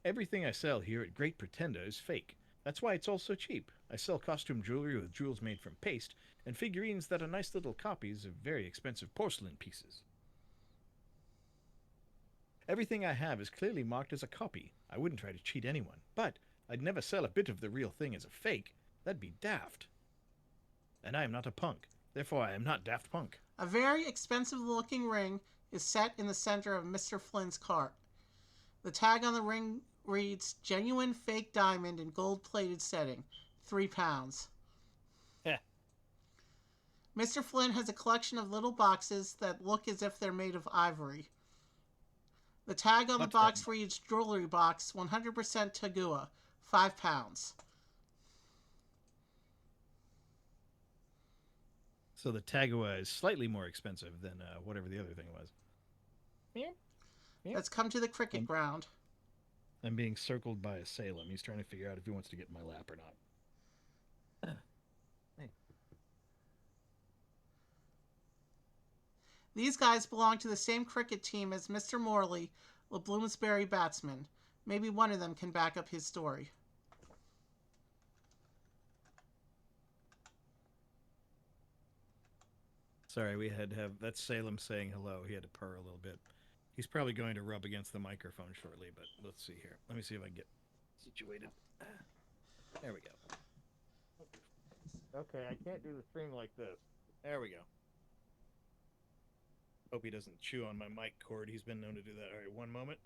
[SPEAKER 2] Everything I sell here at Great Pretender is fake. That's why it's all so cheap. I sell costume jewelry with jewels made from paste, and figurines that are nice little copies of very expensive porcelain pieces. Everything I have is clearly marked as a copy. I wouldn't try to cheat anyone, but I'd never sell a bit of the real thing as a fake. That'd be daft. And I am not a punk. Therefore, I am not Daft Punk.
[SPEAKER 1] A very expensive-looking ring is set in the center of Mr. Flynn's cart. The tag on the ring reads, "Genuine fake diamond in gold-plated setting, £3."
[SPEAKER 2] Yeah.
[SPEAKER 1] Mr. Flynn has a collection of little boxes that look as if they're made of ivory. The tag on the box reads, "Jewelry box, 100% Tagua, £5."
[SPEAKER 2] So the Tagua is slightly more expensive than whatever the other thing was.
[SPEAKER 3] Yeah.
[SPEAKER 1] Let's come to the cricket ground.
[SPEAKER 2] I'm being circled by a Salem. He's trying to figure out if he wants to get in my lap or not. Hey.
[SPEAKER 1] These guys belong to the same cricket team as Mr. Morley, the Bloomsbury batsman. Maybe one of them can back up his story.
[SPEAKER 2] Sorry, we had to have... That's Salem saying hello. He had to purr a little bit. He's probably going to rub against the microphone shortly, but let's see here. Let me see if I can get situated. There we go. Okay, I can't do the stream like this. There we go. Hope he doesn't chew on my mic cord. He's been known to do that. All right, one moment.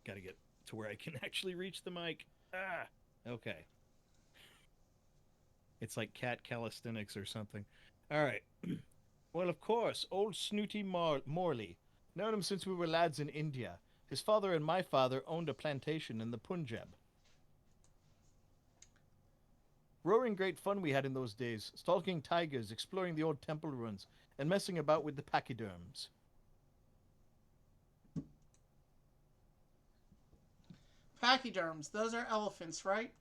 [SPEAKER 2] Got to get to where I can actually reach the mic. Ah, okay. It's like cat calisthenics or something. All right. Well, of course, old Snooty Morley. Known him since we were lads in India. His father and my father owned a plantation in the Punjab. Roaring great fun we had in those days, stalking tigers, exploring the old temple ruins, and messing about with the pachyderms.
[SPEAKER 1] Pachyderms, those are elephants, right?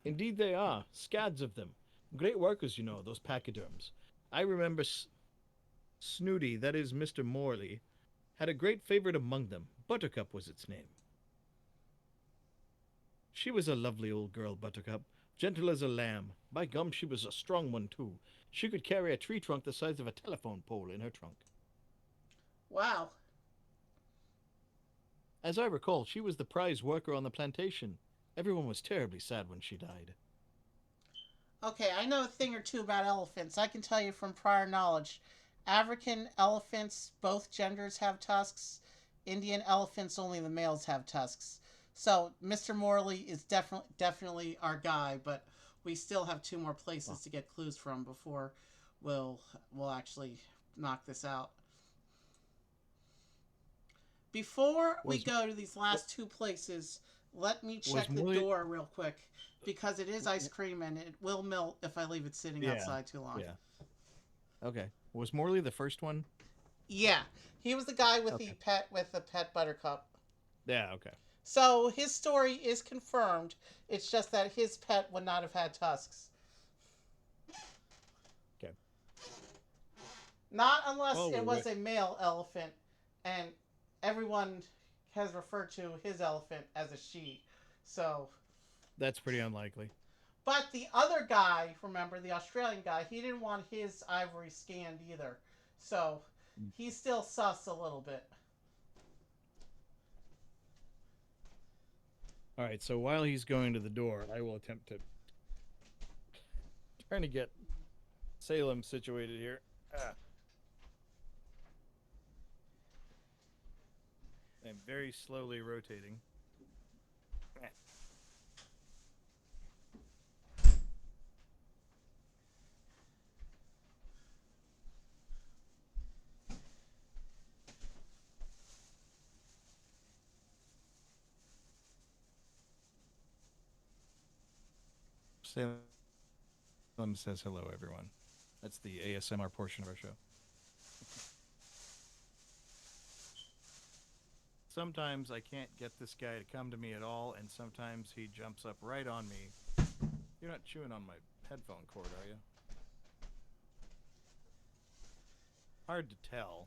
[SPEAKER 2] Indeed they are. Scads of them. Great workers, you know, those pachyderms. I remember Snooty, that is Mr. Morley, had a great favorite among them. Buttercup was its name. She was a lovely old girl, Buttercup, gentle as a lamb. By gum, she was a strong one, too. She could carry a tree trunk the size of a telephone pole in her trunk.
[SPEAKER 1] Wow.
[SPEAKER 2] As I recall, she was the prize worker on the plantation. Everyone was terribly sad when she died.
[SPEAKER 1] Okay, I know a thing or two about elephants. I can tell you from prior knowledge. African elephants, both genders have tusks. Indian elephants, only the males have tusks. So Mr. Morley is definitely our guy, but we still have 2 more places to get clues from before we'll actually knock this out. Before we go to these last 2 places, let me check the door real quick, because it is ice cream and it will melt if I leave it sitting outside too long.
[SPEAKER 2] Yeah. Okay. Was Morley the first one?
[SPEAKER 1] Yeah. He was the guy with the pet buttercup.
[SPEAKER 2] Yeah, okay.
[SPEAKER 1] So his story is confirmed. It's just that his pet would not have had tusks. Not unless
[SPEAKER 2] Well,
[SPEAKER 1] it was a male elephant, and everyone has referred to his elephant as a she. So,
[SPEAKER 2] that's pretty unlikely.
[SPEAKER 1] but the other guy, remember the Australian guy, he didn't want his ivory scanned either. So, he's still sus a little bit.
[SPEAKER 2] All right, so while he's going to the door, I will attempt to trying to get Salem situated here. I'm very slowly rotating. Salem says hello, everyone. That's the ASMR portion of our show. Sometimes I can't get this guy to come to me at all, and sometimes he jumps up right on me. You're not chewing on my headphone cord, are you? Hard to tell.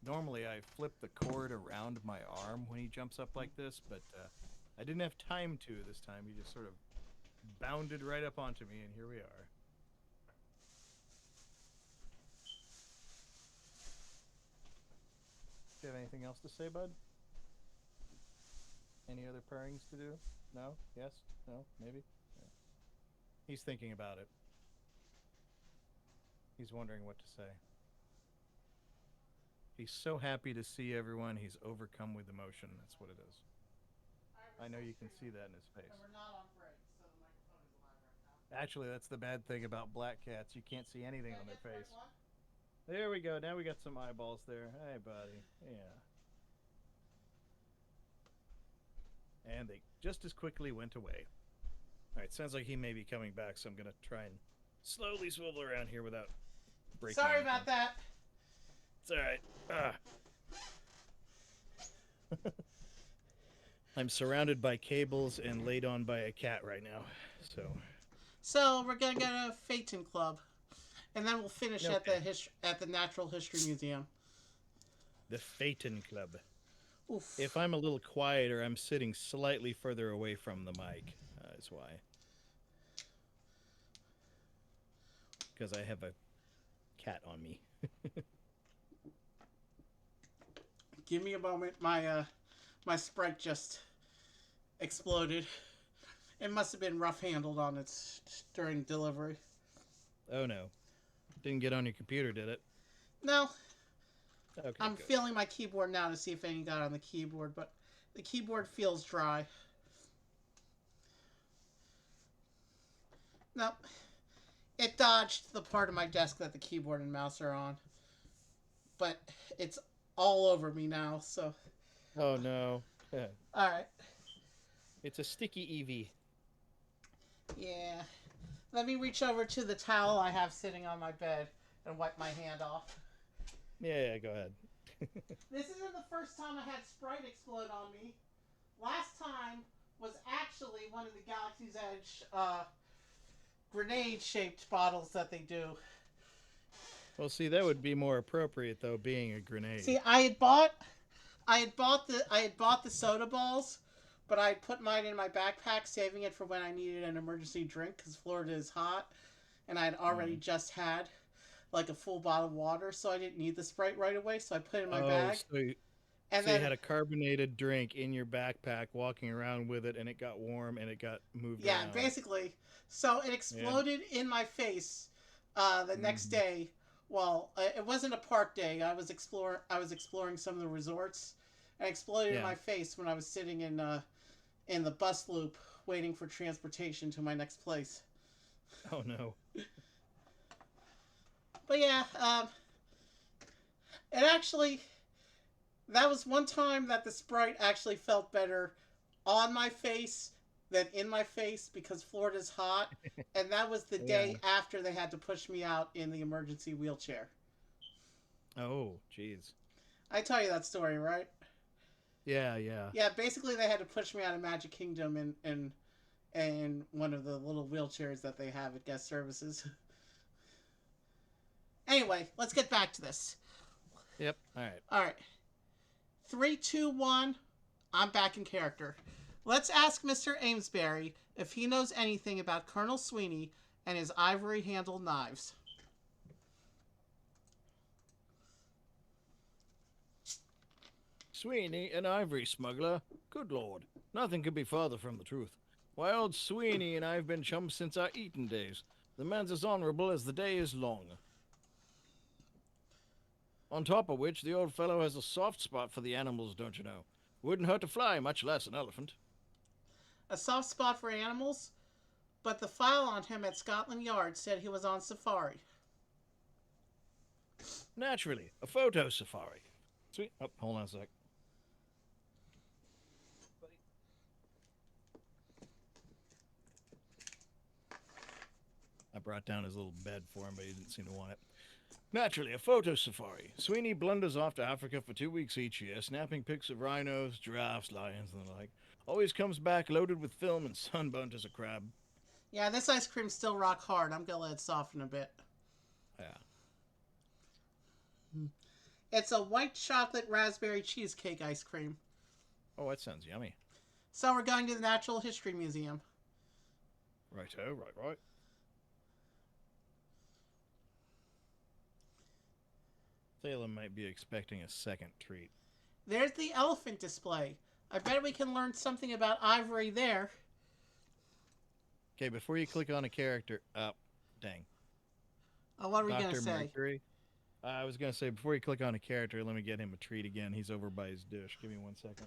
[SPEAKER 2] Normally I flip the cord around my arm when he jumps up like this, but I didn't have time to this time. He just sort of bounded right up onto me, and here we are. Do you have anything else to say, bud? Any other purrings to do? No? Yes? No? Maybe? Yeah. He's thinking about it. He's wondering what to say. He's so happy to see everyone, he's overcome with emotion. That's what it is. I know you can see that in his face.
[SPEAKER 1] And we're not on break, so the microphone is alive right now.
[SPEAKER 2] Actually, that's the bad thing about black cats. You can't see anything on their face. There we go. Now we got some eyeballs there. Hey, buddy. Yeah. And they just as quickly went away. All right, sounds like he may be coming back, so I'm going to try and slowly swivel around here without breaking
[SPEAKER 1] Sorry
[SPEAKER 2] anything.
[SPEAKER 1] about that.
[SPEAKER 2] It's all right. I'm surrounded by cables and laid on by a cat right now.
[SPEAKER 1] So we're gonna go to Phaeton Club, and then we'll finish at the Natural History Museum.
[SPEAKER 2] The Phaeton Club.
[SPEAKER 1] Oof.
[SPEAKER 2] If I'm a little quieter, I'm sitting slightly further away from the mic. That's why. Because I have a cat on me.
[SPEAKER 1] Give me a moment. My Sprite just exploded. It must have been rough handled on its during delivery.
[SPEAKER 2] Oh no. Didn't get on your computer, did it?
[SPEAKER 1] No.
[SPEAKER 2] Okay.
[SPEAKER 1] I'm
[SPEAKER 2] good.
[SPEAKER 1] feeling my keyboard now to see if any got on the keyboard, but the keyboard feels dry. Nope. It dodged the part of my desk that the keyboard and mouse are on. But it's all over me now, so.
[SPEAKER 2] Oh no.
[SPEAKER 1] Alright.
[SPEAKER 2] It's a sticky Eevee.
[SPEAKER 1] Yeah. Let me reach over to the towel I have sitting on my bed and wipe my hand off.
[SPEAKER 2] Yeah, go ahead.
[SPEAKER 1] This isn't the first time I had Sprite explode on me. Last time was actually one of the Galaxy's Edge grenade-shaped bottles that they do.
[SPEAKER 2] Well, see, that would be more appropriate though, being a grenade.
[SPEAKER 1] See, I had bought the soda balls, but I had put mine in my backpack, saving it for when I needed an emergency drink because Florida is hot, and I had already just had like a full bottle of water, so I didn't need the Sprite right away. So I put it in my bag.
[SPEAKER 2] So you had a carbonated drink in your backpack, walking around with it, and it got warm and it got moved around.
[SPEAKER 1] Yeah, basically. So it exploded in my face the next day. Well, it wasn't a park day. I was exploring some of the resorts, and it exploded in my face when I was sitting in the bus loop waiting for transportation to my next place.
[SPEAKER 2] Oh no.
[SPEAKER 1] But yeah, it actually, that was one time that the Sprite actually felt better on my face than in my face because Florida's hot, and that was the day after they had to push me out in the emergency wheelchair.
[SPEAKER 2] Oh, jeez.
[SPEAKER 1] I tell you that story, right?
[SPEAKER 2] Yeah.
[SPEAKER 1] Yeah, basically they had to push me out of Magic Kingdom in one of the little wheelchairs that they have at guest services. Anyway, let's get back to this.
[SPEAKER 2] Yep. All right.
[SPEAKER 1] All right. 3, 2, 1. I'm back in character. Let's ask Mr. Amesbury if he knows anything about Colonel Sweeney and his ivory-handled knives.
[SPEAKER 2] Sweeney, an ivory smuggler? Good lord, nothing could be farther from the truth. Why, old Sweeney and I have been chums since our Eton days. The man's as honorable as the day is long. On top of which, the old fellow has a soft spot for the animals, don't you know? Wouldn't hurt to fly, much less an elephant.
[SPEAKER 1] A soft spot for animals? But the file on him at Scotland Yard said he was on safari.
[SPEAKER 2] Naturally, a photo safari. Sweet. Oh, hold on a sec. I brought down his little bed for him, but he didn't seem to want it. Naturally, a photo safari. Sweeney blunders off to Africa for 2 weeks each year, snapping pics of rhinos, giraffes, lions, and the like. Always comes back loaded with film and sunburnt as a crab.
[SPEAKER 1] Yeah, this ice cream's still rock hard. I'm gonna let it soften a bit.
[SPEAKER 2] Yeah.
[SPEAKER 1] It's a white chocolate raspberry cheesecake ice cream.
[SPEAKER 2] Oh, that sounds yummy.
[SPEAKER 1] So we're going to the Natural History Museum.
[SPEAKER 2] Righto, right. Salem might be expecting a second treat.
[SPEAKER 1] There's the elephant display. I bet we can learn something about ivory there.
[SPEAKER 2] Okay, before you click on a character... dang.
[SPEAKER 1] What are we going to
[SPEAKER 2] Dr.
[SPEAKER 1] say?
[SPEAKER 2] Mercury. I was going to say, before you click on a character, let me get him a treat again. He's over by his dish. Give me 1 second.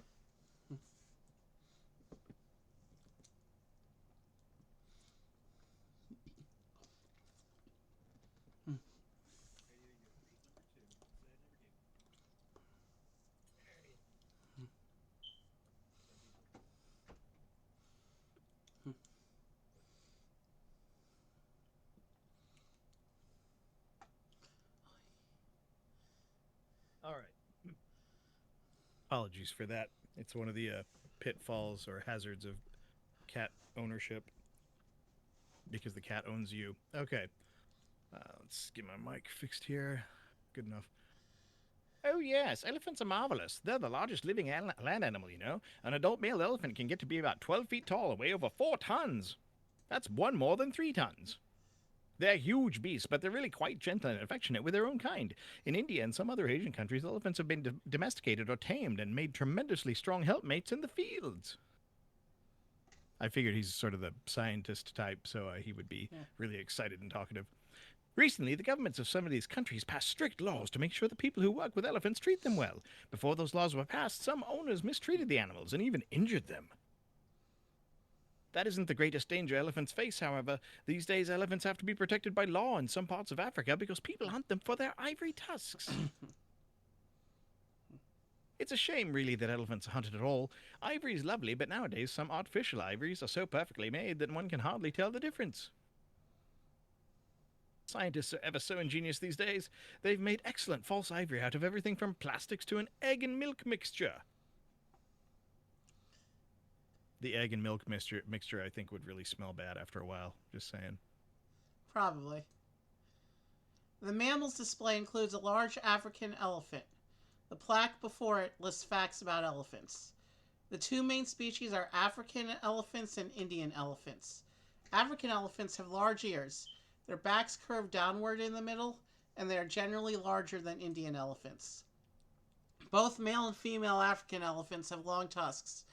[SPEAKER 2] All right. Apologies for that. It's one of the pitfalls or hazards of cat ownership because the cat owns you. Okay. Let's get my mic fixed here. Good enough. Oh, yes. Elephants are marvelous. They're the largest living land animal, you know. An adult male elephant can get to be about 12 feet tall and weigh over 4 tons. That's one more than 3 tons. They're huge beasts, but they're really quite gentle and affectionate with their own kind. In India and some other Asian countries, elephants have been domesticated or tamed and made tremendously strong helpmates in the fields. I figured he's sort of the scientist type, so he would be really excited and talkative. Recently, the governments of some of these countries passed strict laws to make sure the people who work with elephants treat them well. Before those laws were passed, some owners mistreated the animals and even injured them. That isn't the greatest danger elephants face, however. These days, elephants have to be protected by law in some parts of Africa because people hunt them for their ivory tusks. It's a shame, really, that elephants are hunted at all. Ivory is lovely, but nowadays some artificial ivories are so perfectly made that one can hardly tell the difference. Scientists are ever so ingenious these days. They've made excellent false ivory out of everything from plastics to an egg and milk mixture. The egg and milk mixture, I think, would really smell bad after a while. Just saying.
[SPEAKER 1] Probably. The mammals display includes a large African elephant. The plaque before it lists facts about elephants. The 2 main species are African elephants and Indian elephants. African elephants have large ears. Their backs curve downward in the middle, and they are generally larger than Indian elephants. Both male and female African elephants have long tusks.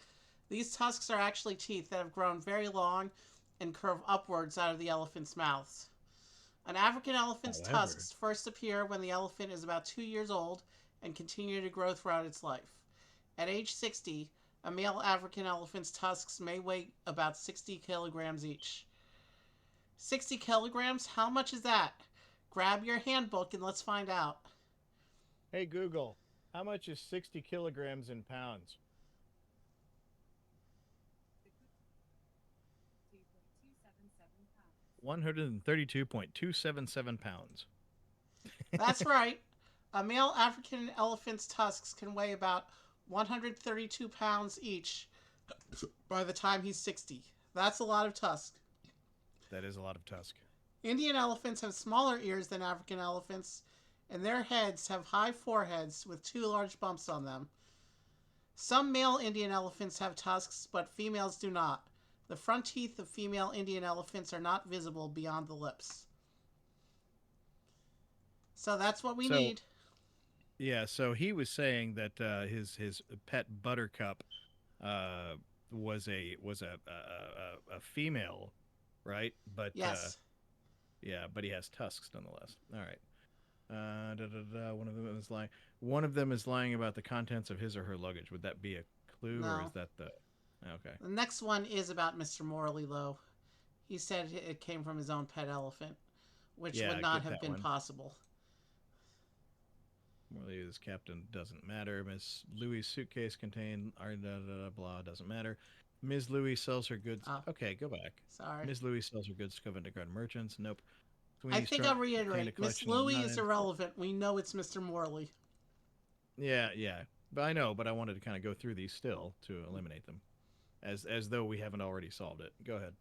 [SPEAKER 1] These tusks are actually teeth that have grown very long and curve upwards out of the elephant's mouths. An African elephant's tusks first appear when the elephant is about 2 years old and continue to grow throughout its life. At age 60, a male African elephant's tusks may weigh about 60 kilograms each. 60 kilograms? How much is that? Grab your handbook and let's find out.
[SPEAKER 2] Hey, Google, how much is 60 kilograms in pounds? £132.277.
[SPEAKER 1] That's right. A male African elephant's tusks can weigh about 132 pounds each by the time he's 60. That's a lot of tusk.
[SPEAKER 2] That is a lot of tusk.
[SPEAKER 1] Indian elephants have smaller ears than African elephants, and their heads have high foreheads with two large bumps on them. Some male Indian elephants have tusks, but females do not. The front teeth of female Indian elephants are not visible beyond the lips. So that's what we
[SPEAKER 2] So
[SPEAKER 1] need.
[SPEAKER 2] yeah, so he was saying that his pet Buttercup uh, was a female, right? But
[SPEAKER 1] Yes.
[SPEAKER 2] yeah, but he has tusks nonetheless. All right. One of them is lying. One of them is lying about the contents of his or her luggage. Would that be a clue, or is
[SPEAKER 1] No.
[SPEAKER 2] that the? Okay.
[SPEAKER 1] The next one is about Mr. Morley, though. He said it came from his own pet elephant, which would
[SPEAKER 2] Yeah,
[SPEAKER 1] not
[SPEAKER 2] get
[SPEAKER 1] have
[SPEAKER 2] that
[SPEAKER 1] been
[SPEAKER 2] one.
[SPEAKER 1] possible.
[SPEAKER 2] Morley is captain. Doesn't matter. Miss Louis' suitcase contained. Blah. Doesn't matter. Ms. Louis sells her goods.
[SPEAKER 1] Oh,
[SPEAKER 2] Okay, go back.
[SPEAKER 1] sorry.
[SPEAKER 2] Ms. Louis sells her goods to Covent Garden merchants. Nope.
[SPEAKER 1] I
[SPEAKER 2] Sweeney's
[SPEAKER 1] think
[SPEAKER 2] trunk
[SPEAKER 1] I'll
[SPEAKER 2] contained a
[SPEAKER 1] reiterate. Miss
[SPEAKER 2] collection of
[SPEAKER 1] Louie is
[SPEAKER 2] knives.
[SPEAKER 1] irrelevant. We know it's Mr. Morley.
[SPEAKER 2] Yeah. But I know, but I wanted to kind of go through these still to eliminate them, as though we haven't already solved it. Go ahead.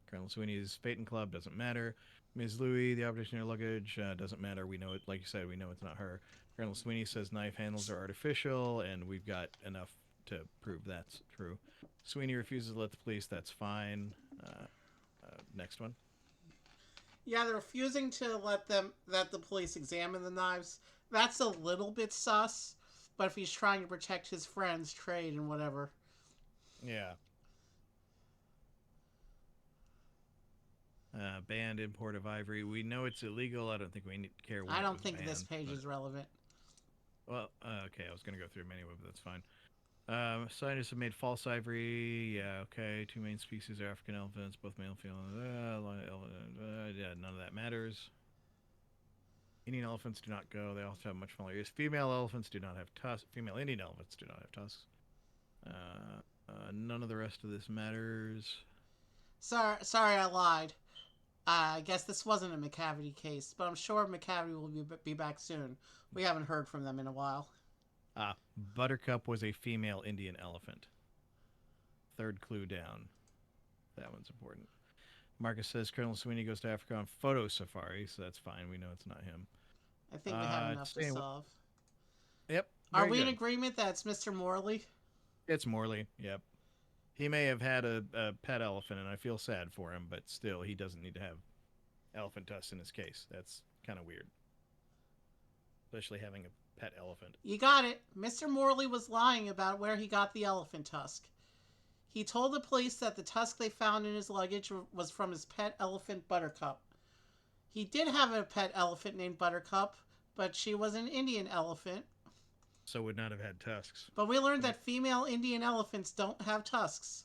[SPEAKER 2] Colonel Sweeney's Phaeton Club doesn't matter. Ms. Louis, the operation of luggage doesn't matter. We know it. Like you said, we know it's not her. Colonel Sweeney says knife handles are artificial, and we've got enough to prove that's true. Sweeney refuses to let the police. That's fine. Next one.
[SPEAKER 1] Yeah, they're refusing to let the police examine the knives. That's a little bit sus, but if he's trying to protect his friends, trade, and whatever.
[SPEAKER 2] Yeah. Banned import of ivory. We know it's illegal. I don't think we care when
[SPEAKER 1] I
[SPEAKER 2] it
[SPEAKER 1] don't
[SPEAKER 2] was
[SPEAKER 1] think
[SPEAKER 2] banned,
[SPEAKER 1] this page
[SPEAKER 2] but-
[SPEAKER 1] is relevant.
[SPEAKER 2] Well, okay. I was going to go through them anyway, but that's fine. Scientists have made false ivory. Yeah, okay. Two main species are African elephants, both male and female. Yeah, none of that matters. Indian elephants do not go. They also have much smaller ears. Female elephants do not have tusks. Female Indian elephants do not have tusks. None of the rest of this matters.
[SPEAKER 1] Sorry, I lied. I guess this wasn't a McCavity case, but I'm sure McCavity will be back soon. We haven't heard from them in a while.
[SPEAKER 2] Buttercup was a female Indian elephant. Third clue down. That one's important. Marcus says Colonel Sweeney goes to Africa on photo safari, so that's fine. We know it's not him.
[SPEAKER 1] I think we have enough to
[SPEAKER 2] saying-
[SPEAKER 1] solve.
[SPEAKER 2] Yep.
[SPEAKER 1] Are
[SPEAKER 2] very
[SPEAKER 1] we in
[SPEAKER 2] good.
[SPEAKER 1] agreement that it's Mr. Morley?
[SPEAKER 2] It's Morley. Yep. He may have had a pet elephant, and I feel sad for him, but still, he doesn't need to have elephant tusks in his case. That's kind of weird. Especially having a pet elephant.
[SPEAKER 1] You got it. Mr. Morley was lying about where he got the elephant tusk. He told the police that the tusk they found in his luggage was from his pet elephant Buttercup. He did have a pet elephant named Buttercup, but she was an Indian elephant.
[SPEAKER 2] So would not have had tusks.
[SPEAKER 1] But we learned that female Indian elephants don't have tusks.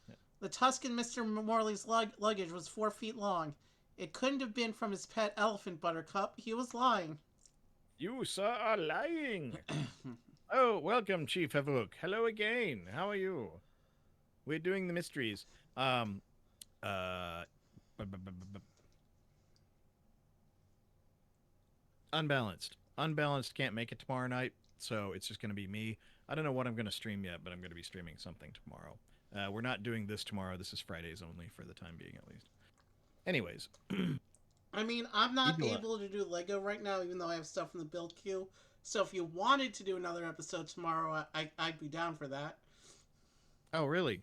[SPEAKER 2] Yeah.
[SPEAKER 1] The tusk in Mr. Morley's luggage was 4 feet long. It couldn't have been from his pet elephant Buttercup. He was lying.
[SPEAKER 2] You, sir, are lying. Oh, welcome, Chief Havok. Hello again. How are you? We're doing the mysteries. Unbalanced. Unbalanced can't make it tomorrow night, so it's just going to be me. I don't know what I'm going to stream yet, but I'm going to be streaming something tomorrow. We're not doing this tomorrow. This is Fridays only for the time being, at least. Anyways.
[SPEAKER 1] I mean, I'm not
[SPEAKER 2] You do it.
[SPEAKER 1] able to do Lego right now, even though I have stuff in the build queue. So if you wanted to do another episode tomorrow, I'd be down for that.
[SPEAKER 2] Oh, really?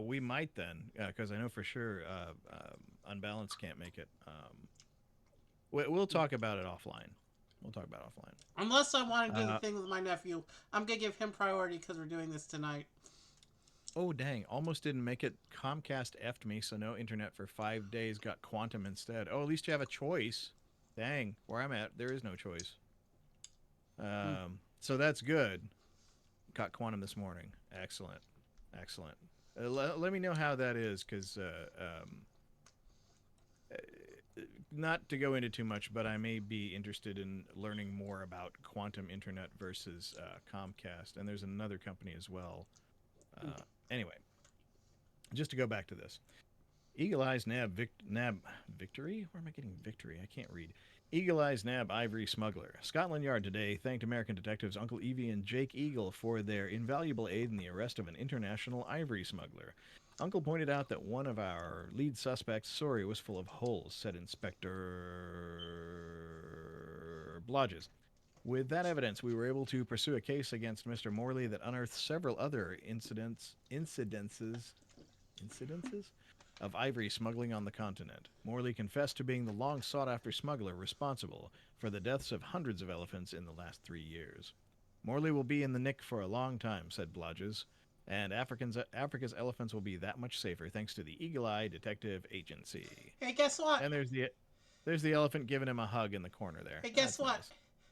[SPEAKER 2] We might then, because I know for sure Unbalanced can't make it. We'll talk about it offline. We'll talk about it offline.
[SPEAKER 1] Unless I want to do the thing with my nephew. I'm going to give him priority because we're doing this tonight.
[SPEAKER 2] Oh, dang. Almost didn't make it. Comcast effed me, so no internet for 5 days. Got Quantum instead. Oh, at least you have a choice. Dang. Where I'm at, there is no choice. So that's good. Got Quantum this morning. Excellent. Excellent. Let me know how that is, because not to go into too much, but I may be interested in learning more about Quantum Internet versus Comcast, and there's another company as well. Anyway, just to go back to this. Eagle Eyes Nab Victory? Where am I getting victory? I can't read. Eagle Eyes Nab Ivory Smuggler. Scotland Yard today thanked American detectives Uncle Evie and Jake Eagle for their invaluable aid in the arrest of an international ivory smuggler. Uncle pointed out that one of our lead suspects' story was full of holes, said Inspector Blodges. With that evidence, we were able to pursue a case against Mr. Morley that unearthed several other incidences of ivory smuggling on the continent. Morley confessed to being the long sought after smuggler responsible for the deaths of hundreds of elephants in the last 3 years. Morley will be in the nick for a long time, said Blodges, and Africa's elephants will be that much safer thanks to the Eagle Eye Detective Agency.
[SPEAKER 1] Hey, guess what?
[SPEAKER 2] And there's the elephant giving him a hug in the corner there.
[SPEAKER 1] Hey, guess
[SPEAKER 2] That's
[SPEAKER 1] what?
[SPEAKER 2] nice.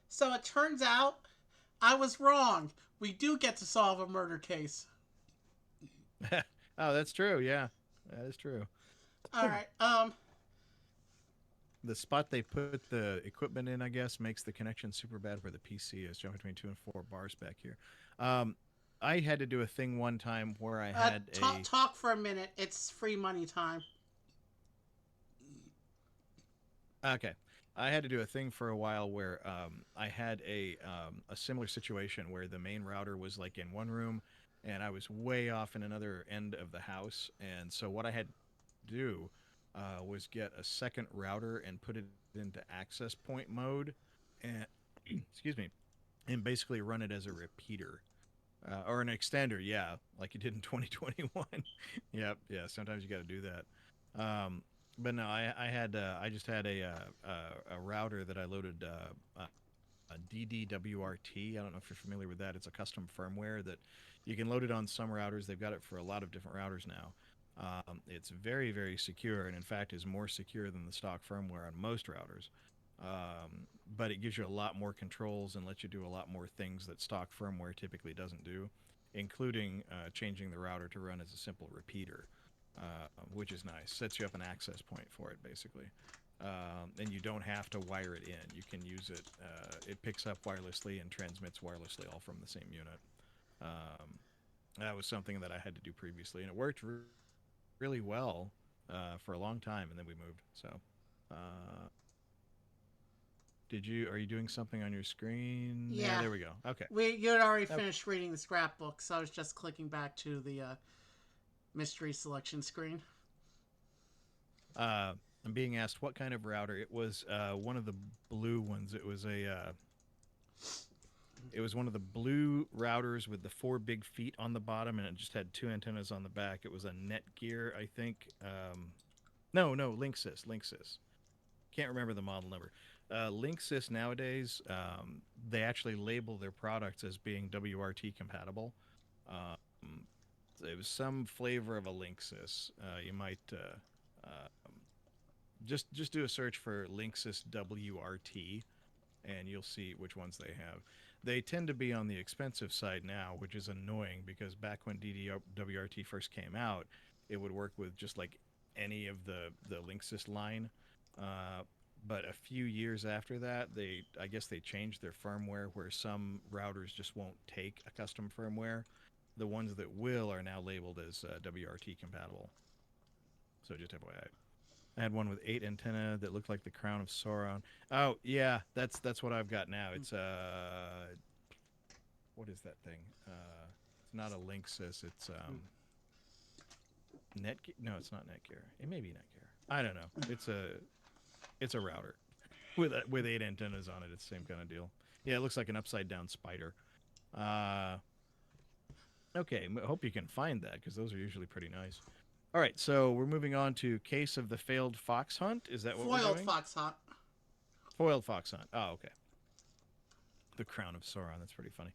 [SPEAKER 1] So it turns out I was wrong. We do get to solve a murder case.
[SPEAKER 2] Oh, that's true. Yeah, that is true.
[SPEAKER 1] All right.
[SPEAKER 2] The spot they put the equipment in, I guess, makes the connection super bad where the PC is. Jump between 2 and 4 bars back here. I had to do a thing one time where I had
[SPEAKER 1] talk for a minute. It's free money time.
[SPEAKER 2] Okay. I had to do a thing for a while where I had a similar situation where the main router was like in one room and I was way off in another end of the house. And so what I had to do was get a second router and put it into access point mode and excuse me, and basically run it as a repeater. Or an extender, yeah, like you did in 2021. Yep, yeah. Sometimes you got to do that. But no, I just had a router that I loaded a DDWRT. I don't know if you're familiar with that. It's a custom firmware that you can load it on some routers. They've got it for a lot of different routers now. It's very, very secure, and in fact is more secure than the stock firmware on most routers. But it gives you a lot more controls and lets you do a lot more things that stock firmware typically doesn't do, including changing the router to run as a simple repeater, which is nice. Sets you up an access point for it, basically. And you don't have to wire it in. You can use it. It picks up wirelessly and transmits wirelessly all from the same unit. That was something that I had to do previously, and it worked really well for a long time, and then we moved. So, are you doing something on your screen?
[SPEAKER 1] Yeah.
[SPEAKER 2] There we go. Okay.
[SPEAKER 1] You had already finished reading the scrapbook, so I was just clicking back to the mystery selection screen.
[SPEAKER 2] I'm being asked what kind of router. It was one of the blue ones. It was one of the blue routers with the 4 big feet on the bottom, and it just had 2 antennas on the back. It was a Netgear, I think. No, Linksys. Can't remember the model number. Linksys nowadays, they actually label their products as being WRT compatible. It was some flavor of a Linksys. You might just do a search for Linksys WRT, and you'll see which ones they have. They tend to be on the expensive side now, which is annoying because back when WRT first came out, it would work with just like any of the Linksys line. But a few years after that, I guess they changed their firmware where some routers just won't take a custom firmware. The ones that will are now labeled as WRT compatible. So just FYI. I had one with 8 antenna that looked like the crown of Sauron. Oh yeah, that's what I've got now. It's what is that thing? It's not a Linksys. It's Netgear. No, it's not Netgear. It may be Netgear. I don't know. It's a router with 8 antennas on it. It's the same kind of deal. Yeah, it looks like an upside down spider. Okay, I hope you can find that because those are usually pretty nice. All right, so we're moving on to Case of the Failed Fox Hunt. Is that what we're doing?
[SPEAKER 1] Foiled fox hunt.
[SPEAKER 2] Foiled Fox Hunt. Oh, okay. The Crown of Sauron. That's pretty funny.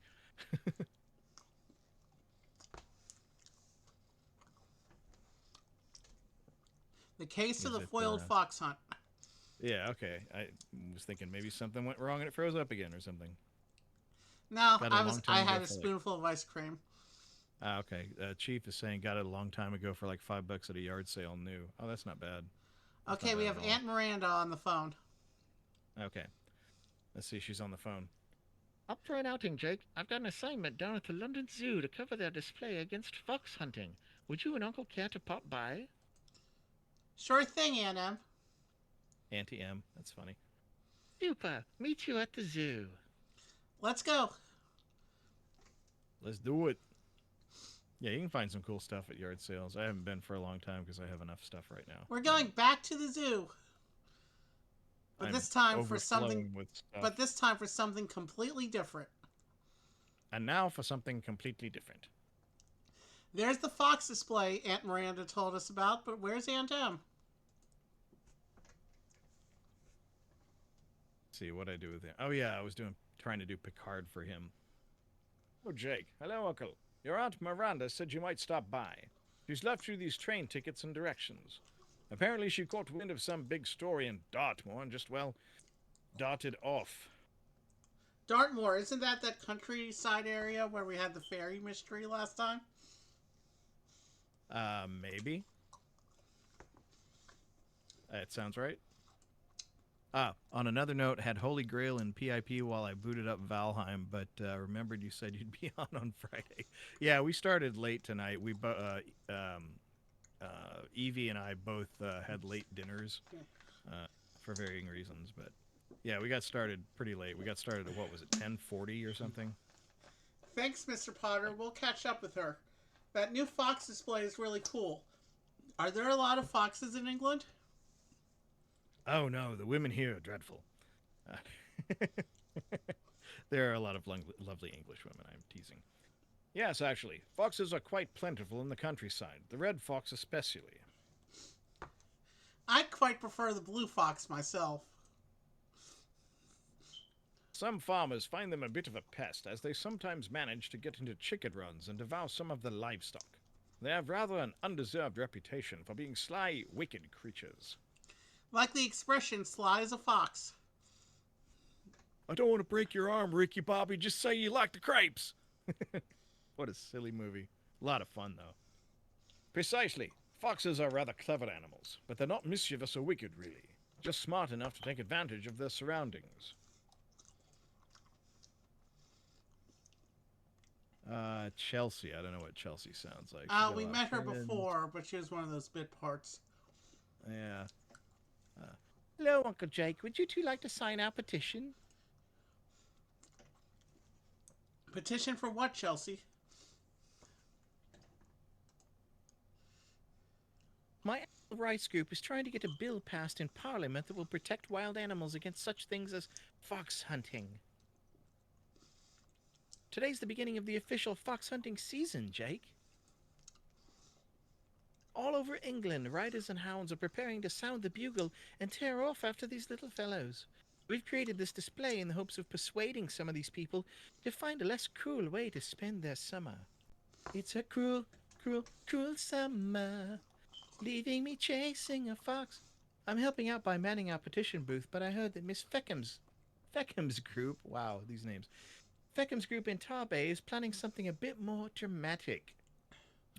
[SPEAKER 1] The case of
[SPEAKER 2] Is
[SPEAKER 1] the
[SPEAKER 2] it,
[SPEAKER 1] foiled fox hunt.
[SPEAKER 2] Yeah, okay. I was thinking maybe something went wrong and it froze up again or something.
[SPEAKER 1] No,
[SPEAKER 2] Got it a long time
[SPEAKER 1] I
[SPEAKER 2] ago
[SPEAKER 1] had a
[SPEAKER 2] for, like-
[SPEAKER 1] spoonful of ice cream.
[SPEAKER 2] Okay. Chief is saying got it a long time ago for like $5 at a yard sale new. Oh, that's not bad. That's
[SPEAKER 1] Okay,
[SPEAKER 2] not
[SPEAKER 1] we
[SPEAKER 2] bad
[SPEAKER 1] have
[SPEAKER 2] at all.
[SPEAKER 1] Aunt Miranda on the phone.
[SPEAKER 2] Okay. Let's see. She's on the phone.
[SPEAKER 5] Up for an outing, Jake. I've got an assignment down at the London Zoo to cover their display against fox hunting. Would you and Uncle care to pop by?
[SPEAKER 1] Sure thing, Aunt M.
[SPEAKER 2] Auntie M. That's funny.
[SPEAKER 5] Super. Meet you at the zoo.
[SPEAKER 1] Let's go.
[SPEAKER 2] Let's do it. Yeah, you can find some cool stuff at yard sales. I haven't been for a long time because I have enough stuff right now.
[SPEAKER 1] We're going back to the zoo, but
[SPEAKER 2] I'm
[SPEAKER 1] this time for something.
[SPEAKER 2] overflowing with stuff.
[SPEAKER 1] But this time for something completely different.
[SPEAKER 2] And now for something completely different.
[SPEAKER 1] There's the fox display Aunt Miranda told us about, but where's Aunt Em?
[SPEAKER 2] Let's see what I do with him. Oh yeah, I was trying to do Picard for him. Oh Jake, hello Uncle. Your Aunt Miranda said you might stop by. She's left you these train tickets and directions. Apparently she caught wind of some big story in Dartmoor and just, well, darted off.
[SPEAKER 1] Dartmoor, isn't that countryside area where we had the fairy mystery last time?
[SPEAKER 2] Maybe. It sounds right. On another note, had Holy Grail in PIP while I booted up Valheim, but remembered you said you'd be on Friday. Yeah, we started late tonight. Evie and I both had late dinners for varying reasons, but yeah, we got started pretty late. We got started at, what was it, 10:40 or something?
[SPEAKER 1] Thanks, Mr. Potter. We'll catch up with her. That new fox display is really cool. Are there a lot of foxes in England?
[SPEAKER 2] Oh no, the women here are dreadful. There are a lot of lovely English women, I'm teasing. Yes, actually, foxes are quite plentiful in the countryside, the red fox especially.
[SPEAKER 1] I quite prefer the blue fox myself.
[SPEAKER 2] Some farmers find them a bit of a pest, as they sometimes manage to get into chicken runs and devour some of the livestock. They have rather an undeserved reputation for being sly, wicked creatures.
[SPEAKER 1] Like the expression, sly as a fox.
[SPEAKER 2] I don't want to break your arm, Ricky Bobby. Just say you like the crepes. What a silly movie. A lot of fun, though. Precisely. Foxes are rather clever animals, but they're not mischievous or wicked, really. Just smart enough to take advantage of their surroundings. Chelsea. I don't know what Chelsea sounds like.
[SPEAKER 1] We met her before, but she was one of those bit parts.
[SPEAKER 2] Yeah.
[SPEAKER 5] Hello, Uncle Jake. Would you two like to sign our petition?
[SPEAKER 1] Petition for what, Chelsea?
[SPEAKER 5] My rights group is trying to get a bill passed in Parliament that will protect wild animals against such things as fox hunting. Today's the beginning of the official fox hunting season, Jake. All over England, riders and hounds are preparing to sound the bugle and tear off after these little fellows. We've created this display in the hopes of persuading some of these people to find a less cruel way to spend their summer. It's a cruel, cruel, cruel summer, leaving me chasing a fox. I'm helping out by manning our petition booth, but I heard that Miss Feckham's group, wow, these names, Feckham's group in Tarbay is planning something a bit more dramatic.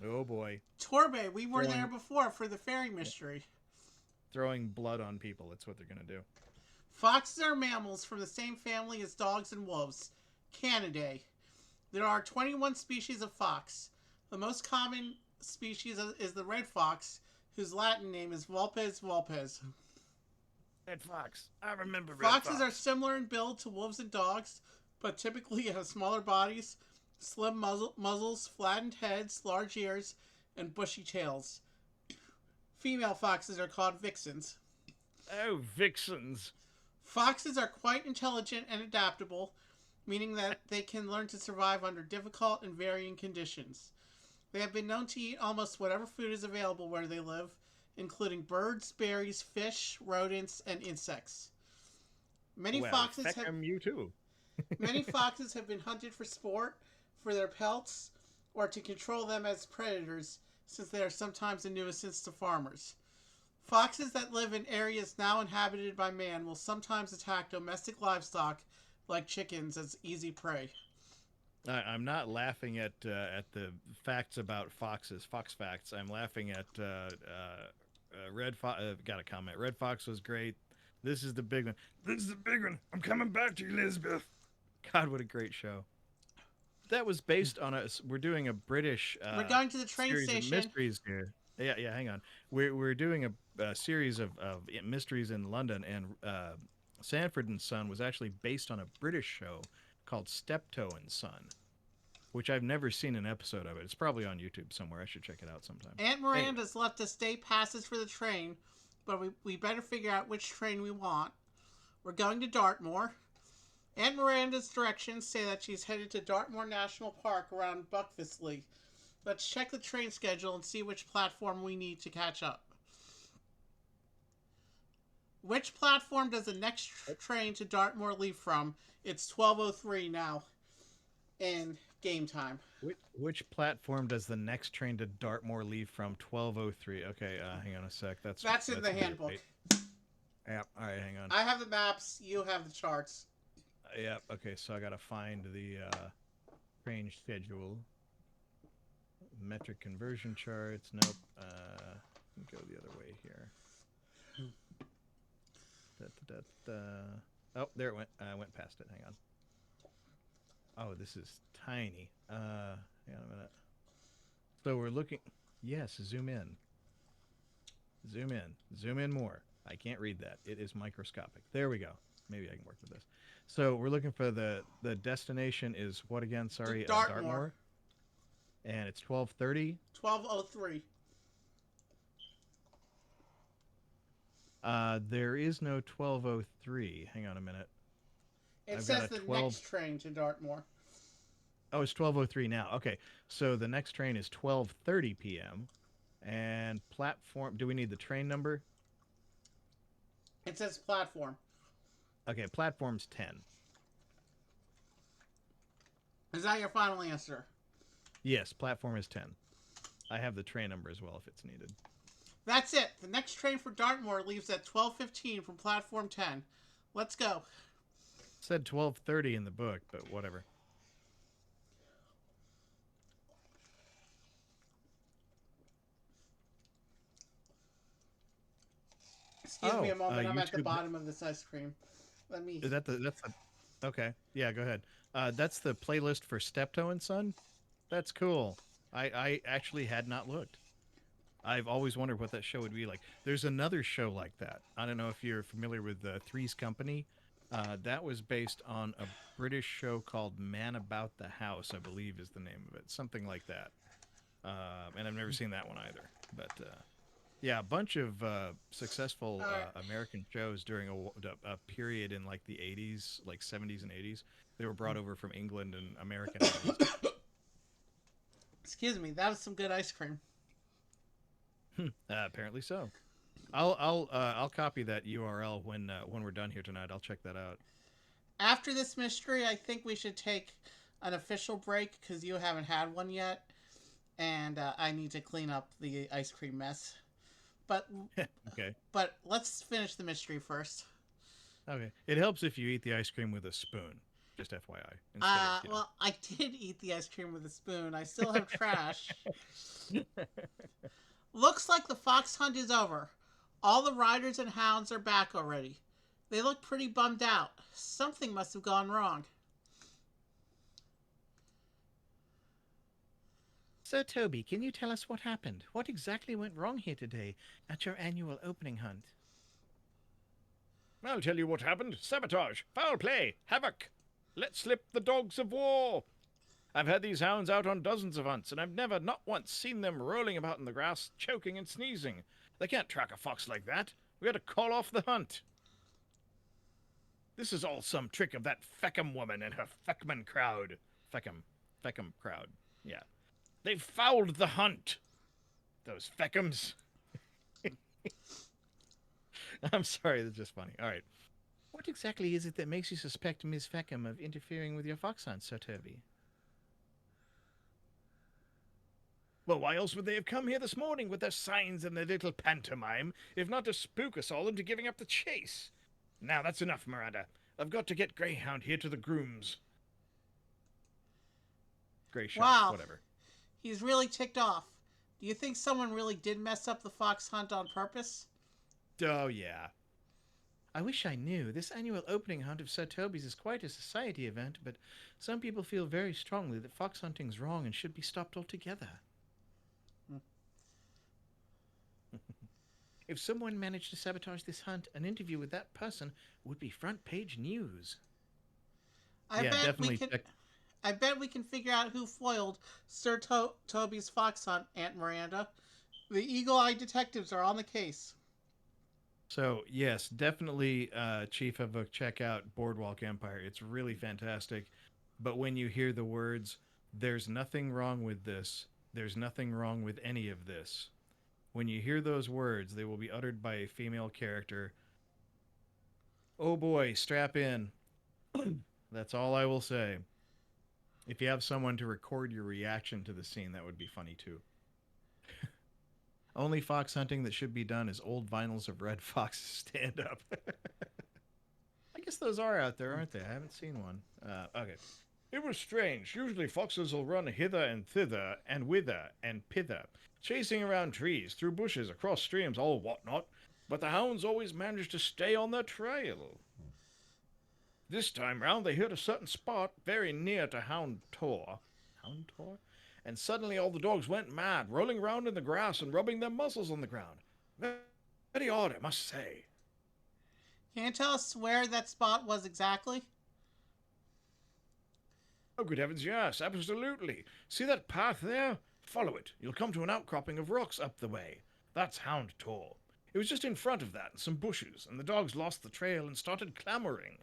[SPEAKER 2] Oh boy.
[SPEAKER 1] Torbay, we were there before for the fairy mystery.
[SPEAKER 2] Throwing blood on people, that's what they're going to do.
[SPEAKER 1] Foxes are mammals from the same family as dogs and wolves, Canidae. There are 21 species of fox. The most common species is the red fox, whose Latin name is Vulpes vulpes.
[SPEAKER 2] Red fox. I remember red fox.
[SPEAKER 1] Foxes are similar in build to wolves and dogs, but typically have smaller bodies, slim muzzles, flattened heads, large ears, and bushy tails. Female foxes are called vixens.
[SPEAKER 2] Oh, vixens.
[SPEAKER 1] Foxes are quite intelligent and adaptable, meaning that they can learn to survive under difficult and varying conditions. They have been known to eat almost whatever food is available where they live, including birds, berries, fish, rodents, and insects. Many foxes have been hunted for sport, for their pelts, or to control them as predators, since they are sometimes a nuisance to farmers. Foxes that live in areas now inhabited by man will sometimes attack domestic livestock like chickens as easy prey.
[SPEAKER 2] I'm not laughing at the facts about foxes, fox facts. I'm laughing at Red Fox. Got a comment. Red Fox was great. This is the big one. This is the big one. I'm coming back to you, Elizabeth. God, what a great show. That was based on we're doing a British.
[SPEAKER 1] We're going to the train
[SPEAKER 2] series
[SPEAKER 1] station.
[SPEAKER 2] Of mysteries here. Yeah. Hang on. We're doing a series of mysteries in London, and Sanford and Son was actually based on a British show called Steptoe and Son, which I've never seen an episode of it. It's probably on YouTube somewhere. I should check it out sometime.
[SPEAKER 1] Aunt Miranda's left us day passes for the train, but we better figure out which train we want. We're going to Dartmoor. Aunt Miranda's directions say that she's headed to Dartmoor National Park around Buckfastleigh. Let's check the train schedule and see which platform we need to catch up. Which platform does the next train to Dartmoor leave from? It's 12:03 now in game time.
[SPEAKER 2] Which platform does the next train to Dartmoor leave from? 12:03. Okay, hang on a sec.
[SPEAKER 1] That's in the
[SPEAKER 2] number
[SPEAKER 1] handbook.
[SPEAKER 2] 8. Yeah. All right, hang on.
[SPEAKER 1] I have the maps. You have the charts.
[SPEAKER 2] Yeah. Okay, so I gotta find the train schedule. Metric conversion charts. Nope. Go the other way here. Oh, there it went. I went past it. Hang on. Oh, this is tiny. Hang on a minute. So we're looking. Yes, zoom in. Zoom in. Zoom in more. I can't read that. It is microscopic. There we go. Maybe I can work with this. So we're looking for the destination is what again? Sorry,
[SPEAKER 1] Dartmoor.
[SPEAKER 2] And it's 12:30.
[SPEAKER 1] 12:03.
[SPEAKER 2] There is no 12:03. Hang on a minute.
[SPEAKER 1] It
[SPEAKER 2] I've
[SPEAKER 1] says
[SPEAKER 2] got a
[SPEAKER 1] the
[SPEAKER 2] 12
[SPEAKER 1] next train to Dartmoor.
[SPEAKER 2] Oh, it's 12:03 now. Okay, so the next train is 12:30 p.m. And platform. Do we need the train number?
[SPEAKER 1] It says platform.
[SPEAKER 2] Okay, platform's 10.
[SPEAKER 1] Is that your final answer?
[SPEAKER 2] Yes, platform is 10. I have the train number as well if it's needed.
[SPEAKER 1] That's it. The next train for Dartmoor leaves at 12:15 from platform 10. Let's go.
[SPEAKER 2] It said 12:30 in the book, but whatever.
[SPEAKER 1] Excuse me a moment. I'm at the
[SPEAKER 2] YouTube-
[SPEAKER 1] bottom of this ice cream. Let me.
[SPEAKER 2] Is that that's the okay? Yeah, go ahead. That's the playlist for Steptoe and Son. That's cool. I actually had not looked. I've always wondered what that show would be like. There's another show like that. I don't know if you're familiar with Three's Company. That was based on a British show called Man About the House, I believe is the name of it. Something like that. And I've never seen that one either. But yeah, a bunch of successful American shows during a period in like the 80s, like 70s and 80s. They were brought over from England and American.
[SPEAKER 1] Excuse me. That was some good ice cream.
[SPEAKER 2] Apparently so. I'll copy that URL when we're done here tonight. I'll check that out.
[SPEAKER 1] After this mystery, I think we should take an official break because you haven't had one yet, and I need to clean up the ice cream mess. But
[SPEAKER 2] Okay.
[SPEAKER 1] But let's finish the mystery first.
[SPEAKER 2] Okay. It helps if you eat the ice cream with a spoon. Just FYI. Instead of, you know.
[SPEAKER 1] Well, I did eat the ice cream with a spoon. I still have trash. Looks like the fox hunt is over. All the riders and hounds are back already. They look pretty bummed out. Something must have gone wrong.
[SPEAKER 5] Sir Toby, can you tell us what happened? What exactly went wrong here today at your annual opening hunt?
[SPEAKER 2] I'll tell you what happened. Sabotage, foul play, havoc. Let slip the dogs of war. I've had these hounds out on dozens of hunts, and I've never, not once, seen them rolling about in the grass, choking and sneezing. They can't track a fox like that. We had to call off the hunt. This is all some trick of that Feckham woman and her Feckman crowd. Feckham crowd. Yeah. They've fouled the hunt. Those Feckhams. I'm sorry, that's just funny. All right.
[SPEAKER 5] What exactly is it that makes you suspect Miss Feckham of interfering with your fox hunt, Sir Toby?
[SPEAKER 2] Well, why else would they have come here this morning with their signs and their little pantomime, if not to spook us all into giving up the chase? Now, that's enough, Miranda. I've got to get Greyhound here to the grooms. Greyshot,
[SPEAKER 1] Wow.
[SPEAKER 2] whatever.
[SPEAKER 1] He's really ticked off. Do you think someone really did mess up the fox hunt on purpose?
[SPEAKER 2] Oh, yeah.
[SPEAKER 5] I wish I knew. This annual opening hunt of Sir Toby's is quite a society event, but some people feel very strongly that fox hunting's wrong and should be stopped altogether. If someone managed to sabotage this hunt, an interview with that person would be front page news.
[SPEAKER 1] I bet we could I bet we can figure out who foiled Sir Toby's fox hunt, Aunt Miranda. The Eagle Eye detectives are on the case.
[SPEAKER 2] So yes, definitely, Chief of a check out Boardwalk Empire. It's really fantastic. But when you hear the words, "There's nothing wrong with this. There's nothing wrong with any of this." When you hear those words, they will be uttered by a female character. Oh boy, strap in. That's all I will say. If you have someone to record your reaction to the scene, that would be funny too. Only fox hunting that should be done is old vinyls of Red Fox's stand up. I guess those are out there, aren't they? I haven't seen one. Okay. It was strange. Usually foxes will run hither and thither, and whither and pither, chasing around trees, through bushes, across streams, all whatnot, but the hounds always managed to stay on their trail. This time round they hit a certain spot very near to Hound Tor. Hound Tor? And suddenly all the dogs went mad, rolling round in the grass and rubbing their muzzles on the ground. Very odd, I must say.
[SPEAKER 1] Can you tell us where that spot was exactly?
[SPEAKER 2] Oh, good heavens, yes, absolutely. See that path there? Follow it. You'll come to an outcropping of rocks up the way. That's Hound Tor. It was just in front of that and some bushes, and the dogs lost the trail and started clamoring.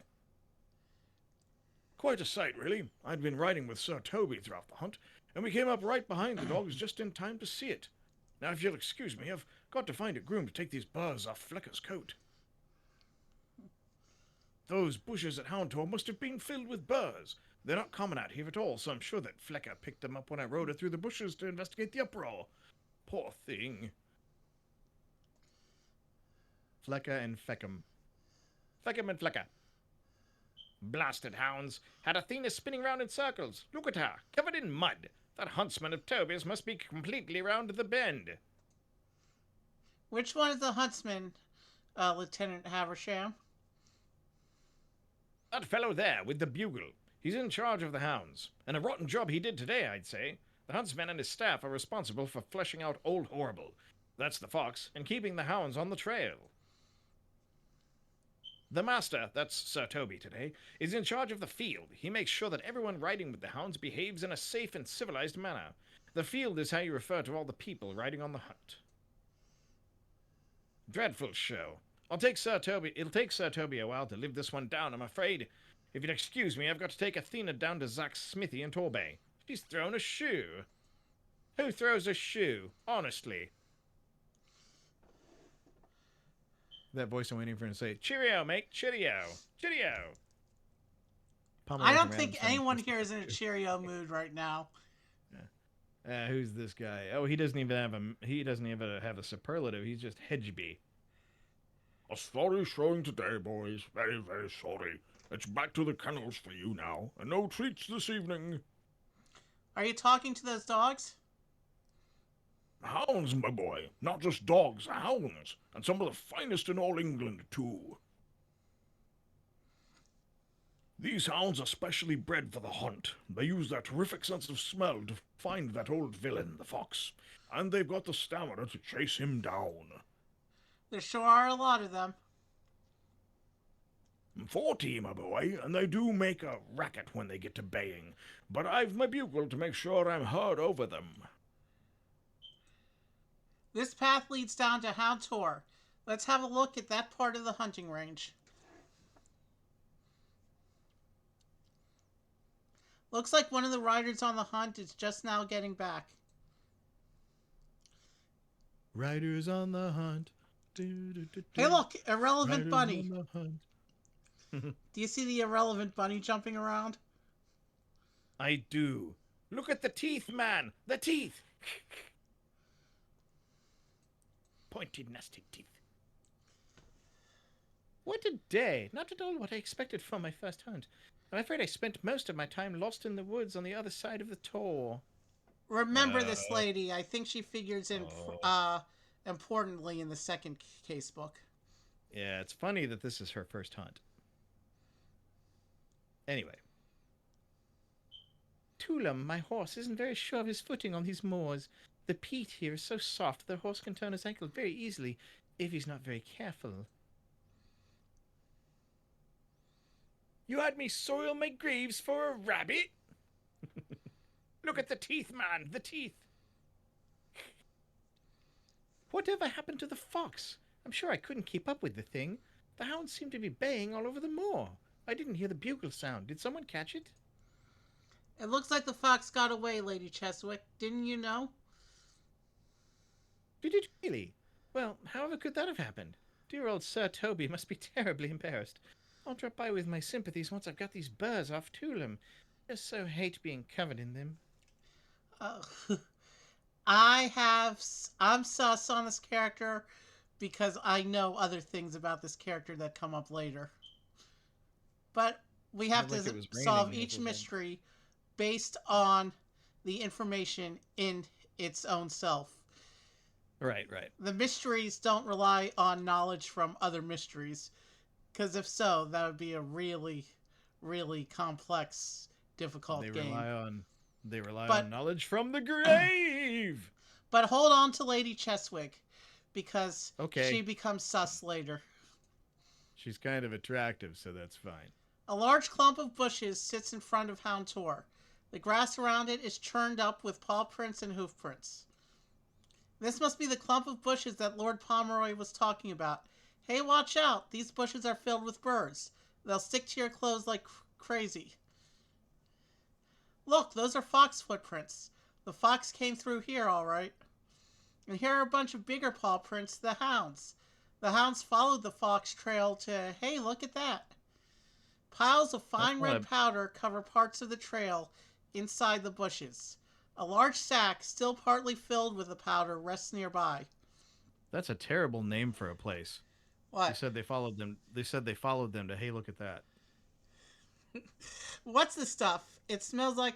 [SPEAKER 2] Quite a sight, really. I'd been riding with Sir Toby throughout the hunt, and we came up right behind the dogs just in time to see it. Now, if you'll excuse me, I've got to find a groom to take these burrs off Flecker's coat. Those bushes at Hound Tor must have been filled with burrs. They're not common out here at all, so I'm sure that Flecker picked them up when I rode her through the bushes to investigate the uproar. Poor thing. Flecker and Feckham. Feckham and Flecker. Blasted hounds. Had Athena spinning round in circles. Look at her, covered in mud. That huntsman of Toby's must be completely round the bend.
[SPEAKER 1] Which one is the huntsman, Lieutenant Haversham?
[SPEAKER 2] That fellow there with the bugle. He's in charge of the hounds. And a rotten job he did today, I'd say. The huntsman and his staff are responsible for fleshing out Old Horrible. That's the fox, and keeping the hounds on the trail. The master, that's Sir Toby today, is in charge of the field. He makes sure that everyone riding with the hounds behaves in a safe and civilized manner. The field is how you refer to all the people riding on the hunt. Dreadful show. It'll take Sir Toby a while to live this one down, I'm afraid. If you'll excuse me, I've got to take Athena down to Zach's smithy in Torbay. She's thrown a shoe. Who throws a shoe? Honestly. That voice I'm waiting for him to say, cheerio, mate, cheerio, cheerio.
[SPEAKER 1] I don't think anyone here is in a cheerio mood right now.
[SPEAKER 2] Who's this guy? Oh, he doesn't even have a superlative. He's just Hedgeby.
[SPEAKER 6] A sorry showing today, boys. Very, very sorry. It's back to the kennels for you now, and no treats this evening.
[SPEAKER 1] Are you talking to those dogs?
[SPEAKER 6] Hounds, my boy. Not just dogs, hounds. And some of the finest in all England, too. These hounds are specially bred for the hunt. They use their terrific sense of smell to find that old villain, the fox. And they've got the stamina to chase him down.
[SPEAKER 1] There sure are a lot of them.
[SPEAKER 6] 40, my boy, and they do make a racket when they get to baying. But I've my bugle to make sure I'm heard over them.
[SPEAKER 1] This path leads down to Hound Tor. Let's have a look at that part of the hunting range. Looks like one of the riders on the hunt is just now getting back.
[SPEAKER 2] Riders on the hunt.
[SPEAKER 1] Hey look, irrelevant
[SPEAKER 2] Riders
[SPEAKER 1] bunny.
[SPEAKER 2] on the hunt.
[SPEAKER 1] Do you see the irrelevant bunny jumping around?
[SPEAKER 2] I do. Look at the teeth, man. The teeth. Pointed, nasty teeth. What a day. Not at all what I expected from my first hunt. I'm afraid I spent most of my time lost in the woods on the other side of the Tor.
[SPEAKER 1] Remember this lady. I think she figures in importantly in the second casebook.
[SPEAKER 2] Yeah, it's funny that this is her first hunt. Anyway. Toolam, my horse, isn't very sure of his footing on these moors. The peat here is so soft the horse can turn his ankle very easily if he's not very careful. You had me soil my greaves for a rabbit?
[SPEAKER 5] Look at the teeth, man! The teeth! Whatever happened to the fox? I'm sure I couldn't keep up with the thing. The hounds seem to be baying all over the moor. I didn't hear the bugle sound. Did someone catch it?
[SPEAKER 1] It looks like the fox got away, Lady Cheswick. Didn't you know?
[SPEAKER 5] Did it really? Well, however could that have happened? Dear old Sir Toby must be terribly embarrassed. I'll drop by with my sympathies once I've got these burrs off Tulum. Just so hate being covered in them.
[SPEAKER 1] Uh, I'm sus on this character because I know other things about this character that come up later. But we have
[SPEAKER 2] Like it
[SPEAKER 1] to
[SPEAKER 2] was
[SPEAKER 1] solve
[SPEAKER 2] raining
[SPEAKER 1] each
[SPEAKER 2] over there.
[SPEAKER 1] mystery based on the information in its own self.
[SPEAKER 2] Right.
[SPEAKER 1] The mysteries don't rely on knowledge from other mysteries, because if so, that would be a really, really complex, difficult
[SPEAKER 2] They
[SPEAKER 1] game.
[SPEAKER 2] rely
[SPEAKER 1] But-
[SPEAKER 2] on knowledge from the grave.
[SPEAKER 1] But hold on to Lady Cheswick, because
[SPEAKER 2] Okay.
[SPEAKER 1] she becomes sus later.
[SPEAKER 2] She's kind of attractive, so that's fine.
[SPEAKER 1] A large clump of bushes sits in front of Hound Tor. The grass around it is churned up with paw prints and hoof prints. This must be the clump of bushes that Lord Pomeroy was talking about. Hey, watch out! These bushes are filled with birds. They'll stick to your clothes like crazy. Look, those are fox footprints. The fox came through here, all right. And here are a bunch of bigger paw prints, the hounds. The hounds followed the fox trail to, hey, look at that. Piles of fine
[SPEAKER 2] That's
[SPEAKER 1] red
[SPEAKER 2] not
[SPEAKER 1] powder cover parts of the trail inside the bushes. A large sack, still partly filled with the powder, rests nearby.
[SPEAKER 2] That's a terrible name for a place. They
[SPEAKER 1] What?
[SPEAKER 2] said they followed them. They said they followed them to, hey, look at that.
[SPEAKER 1] What's this stuff? It smells like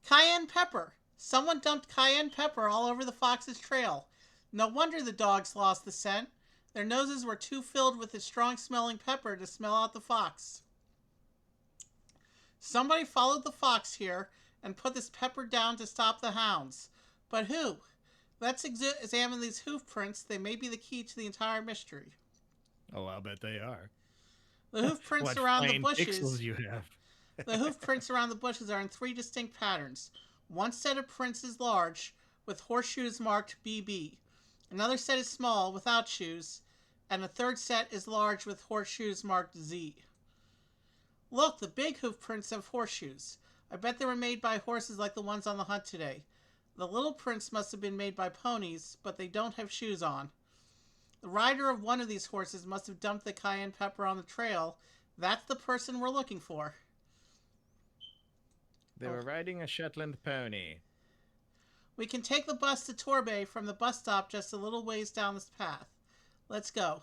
[SPEAKER 1] cayenne pepper. Someone dumped cayenne pepper all over the fox's trail. No wonder the dogs lost the scent. Their noses were too filled with the strong-smelling pepper to smell out the fox. Somebody followed the fox here and put this pepper down to stop the hounds. But who? Let's examine these hoof prints. They may be the key to the entire mystery.
[SPEAKER 2] Oh, I'll bet they are.
[SPEAKER 1] The hoof prints
[SPEAKER 2] What
[SPEAKER 1] around the
[SPEAKER 2] fine
[SPEAKER 1] bushes.
[SPEAKER 2] pixels you have.
[SPEAKER 1] The hoof prints around the bushes are in 3 distinct patterns. One set of prints is large, with horseshoes marked BB. Another set is small, without shoes. And a third set is large, with horseshoes marked Z. Look, the big hoof prints have horseshoes. I bet they were made by horses like the ones on the hunt today. The little prints must have been made by ponies, but they don't have shoes on. The rider of one of these horses must have dumped the cayenne pepper on the trail. That's the person we're looking for.
[SPEAKER 2] They were riding a Shetland pony.
[SPEAKER 1] We can take the bus to Torbay from the bus stop just a little ways down this path. Let's go.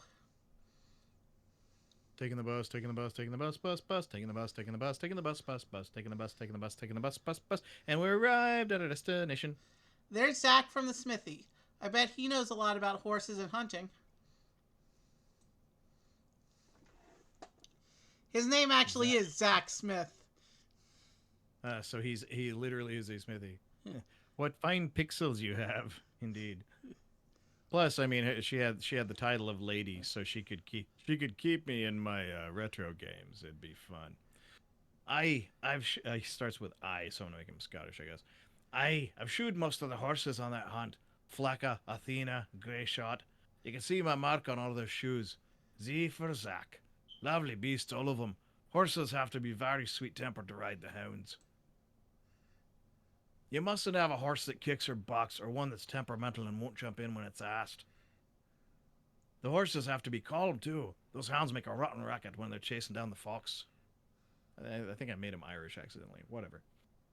[SPEAKER 2] Taking the bus, taking the bus, taking the bus, bus, taking the bus, taking the bus, taking the bus, taking the bus, taking the bus, taking the bus, and we arrived at our destination.
[SPEAKER 1] There's Zach from the smithy. I bet he knows a lot about horses and hunting. His name actually is Zach Smith.
[SPEAKER 2] So he literally is a smithy. What fine pixels you have, indeed. Plus, I mean, she had the title of lady, so she could keep me in my retro games. It'd be fun. He starts with I, so I'm gonna make him Scottish, I guess. I've shoed most of the horses on that hunt. Flacca, Athena, Grey Shot. You can see my mark on all their shoes. Z for Zach. Lovely beasts, all of them. Horses have to be very sweet-tempered to ride the hounds. You mustn't have a horse that kicks or bucks, or one that's temperamental and won't jump in when it's asked. The horses have to be calm, too. Those hounds make a rotten racket when they're chasing down the fox. I think I made him Irish accidentally. Whatever.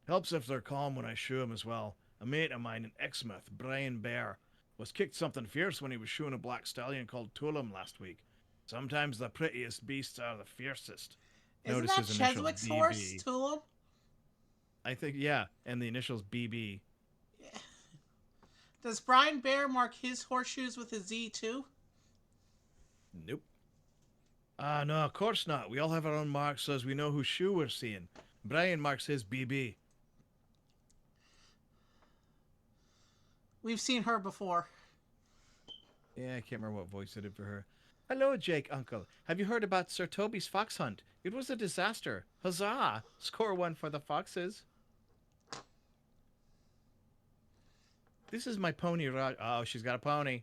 [SPEAKER 2] Helps if they're calm when I shoe 'em as well. A mate of mine in Exmouth, Brian Bear, was kicked something fierce when he was shoeing a black stallion called Tulum last week. Sometimes the prettiest beasts are the fiercest.
[SPEAKER 1] Isn't
[SPEAKER 2] Notice
[SPEAKER 1] that
[SPEAKER 2] his initials,
[SPEAKER 1] Cheswick's
[SPEAKER 2] BB.
[SPEAKER 1] horse, Tulum?
[SPEAKER 2] I think, yeah, and the initials BB.
[SPEAKER 1] Does Brian Bear mark his horseshoes with a Z too?
[SPEAKER 2] Nope. No, of course not. We all have our own marks so as we know whose shoe we're seeing. Brian marks his BB.
[SPEAKER 1] We've seen her before.
[SPEAKER 2] Yeah, I can't remember what voice I did for her.
[SPEAKER 5] Hello, Jake, Uncle. Have you heard about Sir Toby's fox hunt? It was a disaster. Huzzah! Score one for the foxes. This is my pony, Oh, she's got a pony.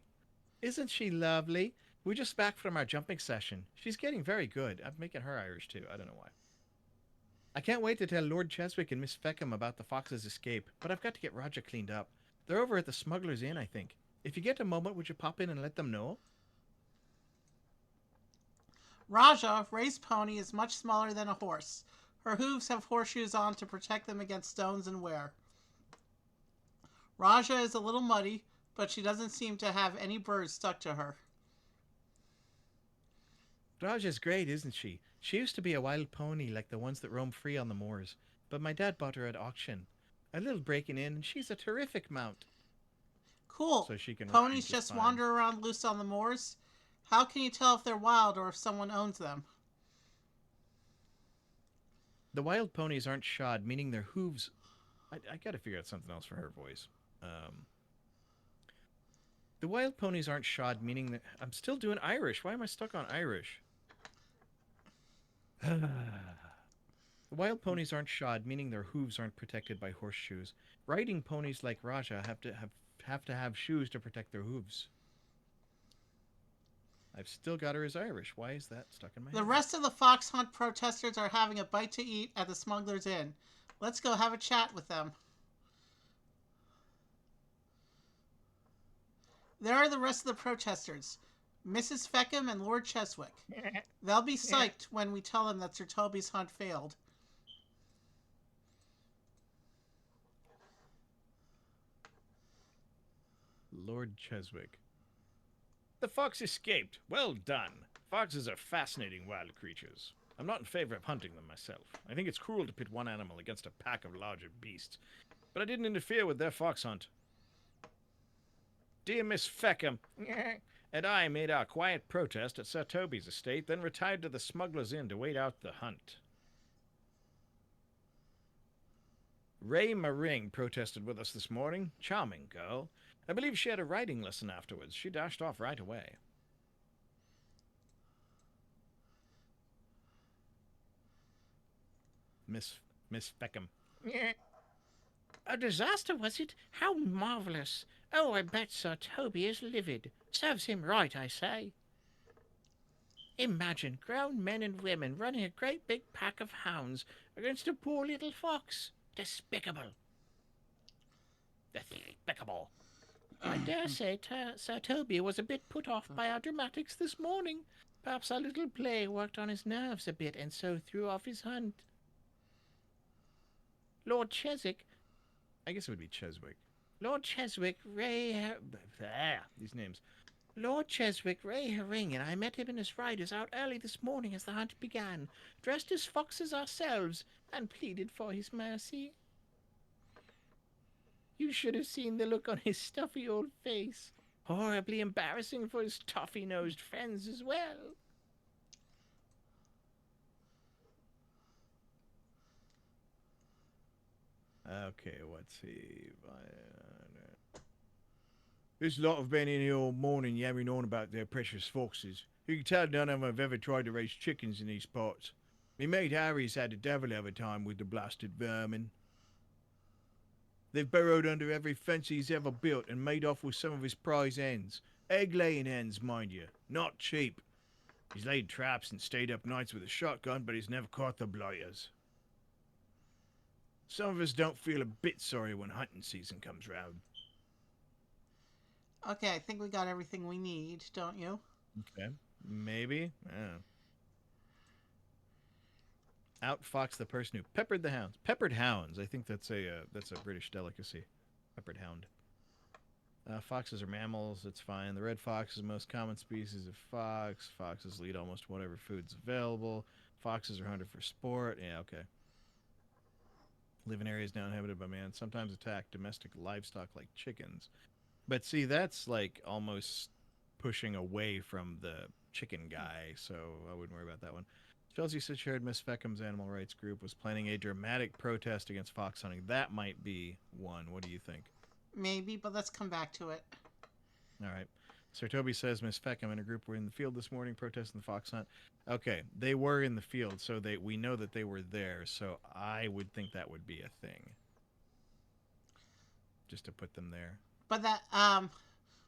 [SPEAKER 5] Isn't she lovely? We're just back from our jumping session. She's getting very good. I'm making her Irish too. I don't know why. I can't wait to tell Lord Cheswick and Miss Feckham about the fox's escape, but I've got to get Roger cleaned up. They're over at the Smuggler's Inn, I think. If you get a moment, would you pop in and let them know?
[SPEAKER 1] Raja, Ray's pony, is much smaller than a horse. Her hooves have horseshoes on to protect them against stones and wear. Raja is a little muddy, but she doesn't seem to have any burrs stuck to her.
[SPEAKER 5] Raja's great, isn't she? She used to be a wild pony like the ones that roam free on the moors, but my dad bought her at auction. A little breaking in, and she's a terrific mount.
[SPEAKER 1] Cool.
[SPEAKER 5] So she can
[SPEAKER 1] Ponies
[SPEAKER 5] ride
[SPEAKER 1] just
[SPEAKER 5] fine.
[SPEAKER 1] wander around loose on the moors. How can you tell if they're wild or if someone owns them?
[SPEAKER 5] The wild ponies aren't shod, meaning their hooves. I gotta figure out something else for her voice. The wild ponies aren't shod, meaning that I'm still doing Irish. Why am I stuck on Irish? The wild ponies aren't shod, meaning their hooves aren't protected by horseshoes. Riding ponies like Raja have to have shoes to protect their hooves. I've still got her as Irish. Why is that stuck in my head?
[SPEAKER 1] The rest of the fox hunt protesters are having a bite to eat at the Smuggler's Inn. Let's go have a chat with them. There are the rest of the protesters. Mrs. Feckham and Lord Cheswick. They'll be psyched when we tell them that Sir Toby's hunt failed.
[SPEAKER 2] Lord Cheswick. The fox escaped. Well done. Foxes are fascinating wild creatures. I'm not in favor of hunting them myself. I think it's cruel to pit one animal against a pack of larger beasts. But I didn't interfere with their fox hunt. Dear Miss Feckham and I made our quiet protest at Sir Toby's estate, then retired to the Smuggler's Inn to wait out the hunt. Ray Maring protested with us this morning. Charming girl. I believe she had a riding lesson afterwards. She dashed off right away. Miss Feckham.
[SPEAKER 3] A disaster, was it? How marvellous. Oh, I bet Sir Toby is livid. Serves him right, I say. Imagine grown men and women running a great big pack of hounds against a poor little fox. Despicable.
[SPEAKER 2] Despicable.
[SPEAKER 3] I dare say Sir Toby was a bit put off by our dramatics this morning. Perhaps our little play worked on his nerves a bit and so threw off his hunt. Lord Cheswick,
[SPEAKER 2] I guess it would be Cheswick.
[SPEAKER 3] Lord Cheswick,
[SPEAKER 2] These names.
[SPEAKER 3] Lord Cheswick, Ray Herring, and I met him and his riders out early this morning as the hunt began, dressed as foxes ourselves, and pleaded for his mercy. You should have seen the look on his stuffy old face. Horribly embarrassing for his toffy-nosed friends as well.
[SPEAKER 2] Okay, let's see. This lot have been in here all morning yammering on about their precious foxes. You can tell none of them have ever tried to raise chickens in these parts. Me mate Harry's had a devil of a time with the blasted vermin. They've burrowed under every fence he's ever built and made off with some of his prize hens. Egg-laying hens, mind you. Not cheap. He's laid traps and stayed up nights with a shotgun, but he's never caught the blighters. Some of us don't feel a bit sorry when hunting season comes round.
[SPEAKER 1] Okay, I think we got everything we need, don't you?
[SPEAKER 2] Okay. Maybe. Yeah. Outfox the person who peppered the hounds. Peppered hounds. I think that's a British delicacy. Peppered hound. Foxes are mammals. It's fine. The red fox is the most common species of fox. Foxes eat almost whatever food's available. Foxes are hunted for sport. Yeah, okay. Live in areas now inhabited by man. Sometimes attack domestic livestock like chickens. But see, that's like almost pushing away from the chicken guy, so I wouldn't worry about that one. Chelsea said she heard Miss Feckham's animal rights group was planning a dramatic protest against fox hunting. That might be one. What do you think?
[SPEAKER 1] Maybe, but let's come back to it.
[SPEAKER 2] All right. Sir Toby says Miss Feckham and her group were in the field this morning protesting the fox hunt. Okay, they were in the field, so we know that they were there, so I would think that would be a thing. Just to put them there.
[SPEAKER 1] But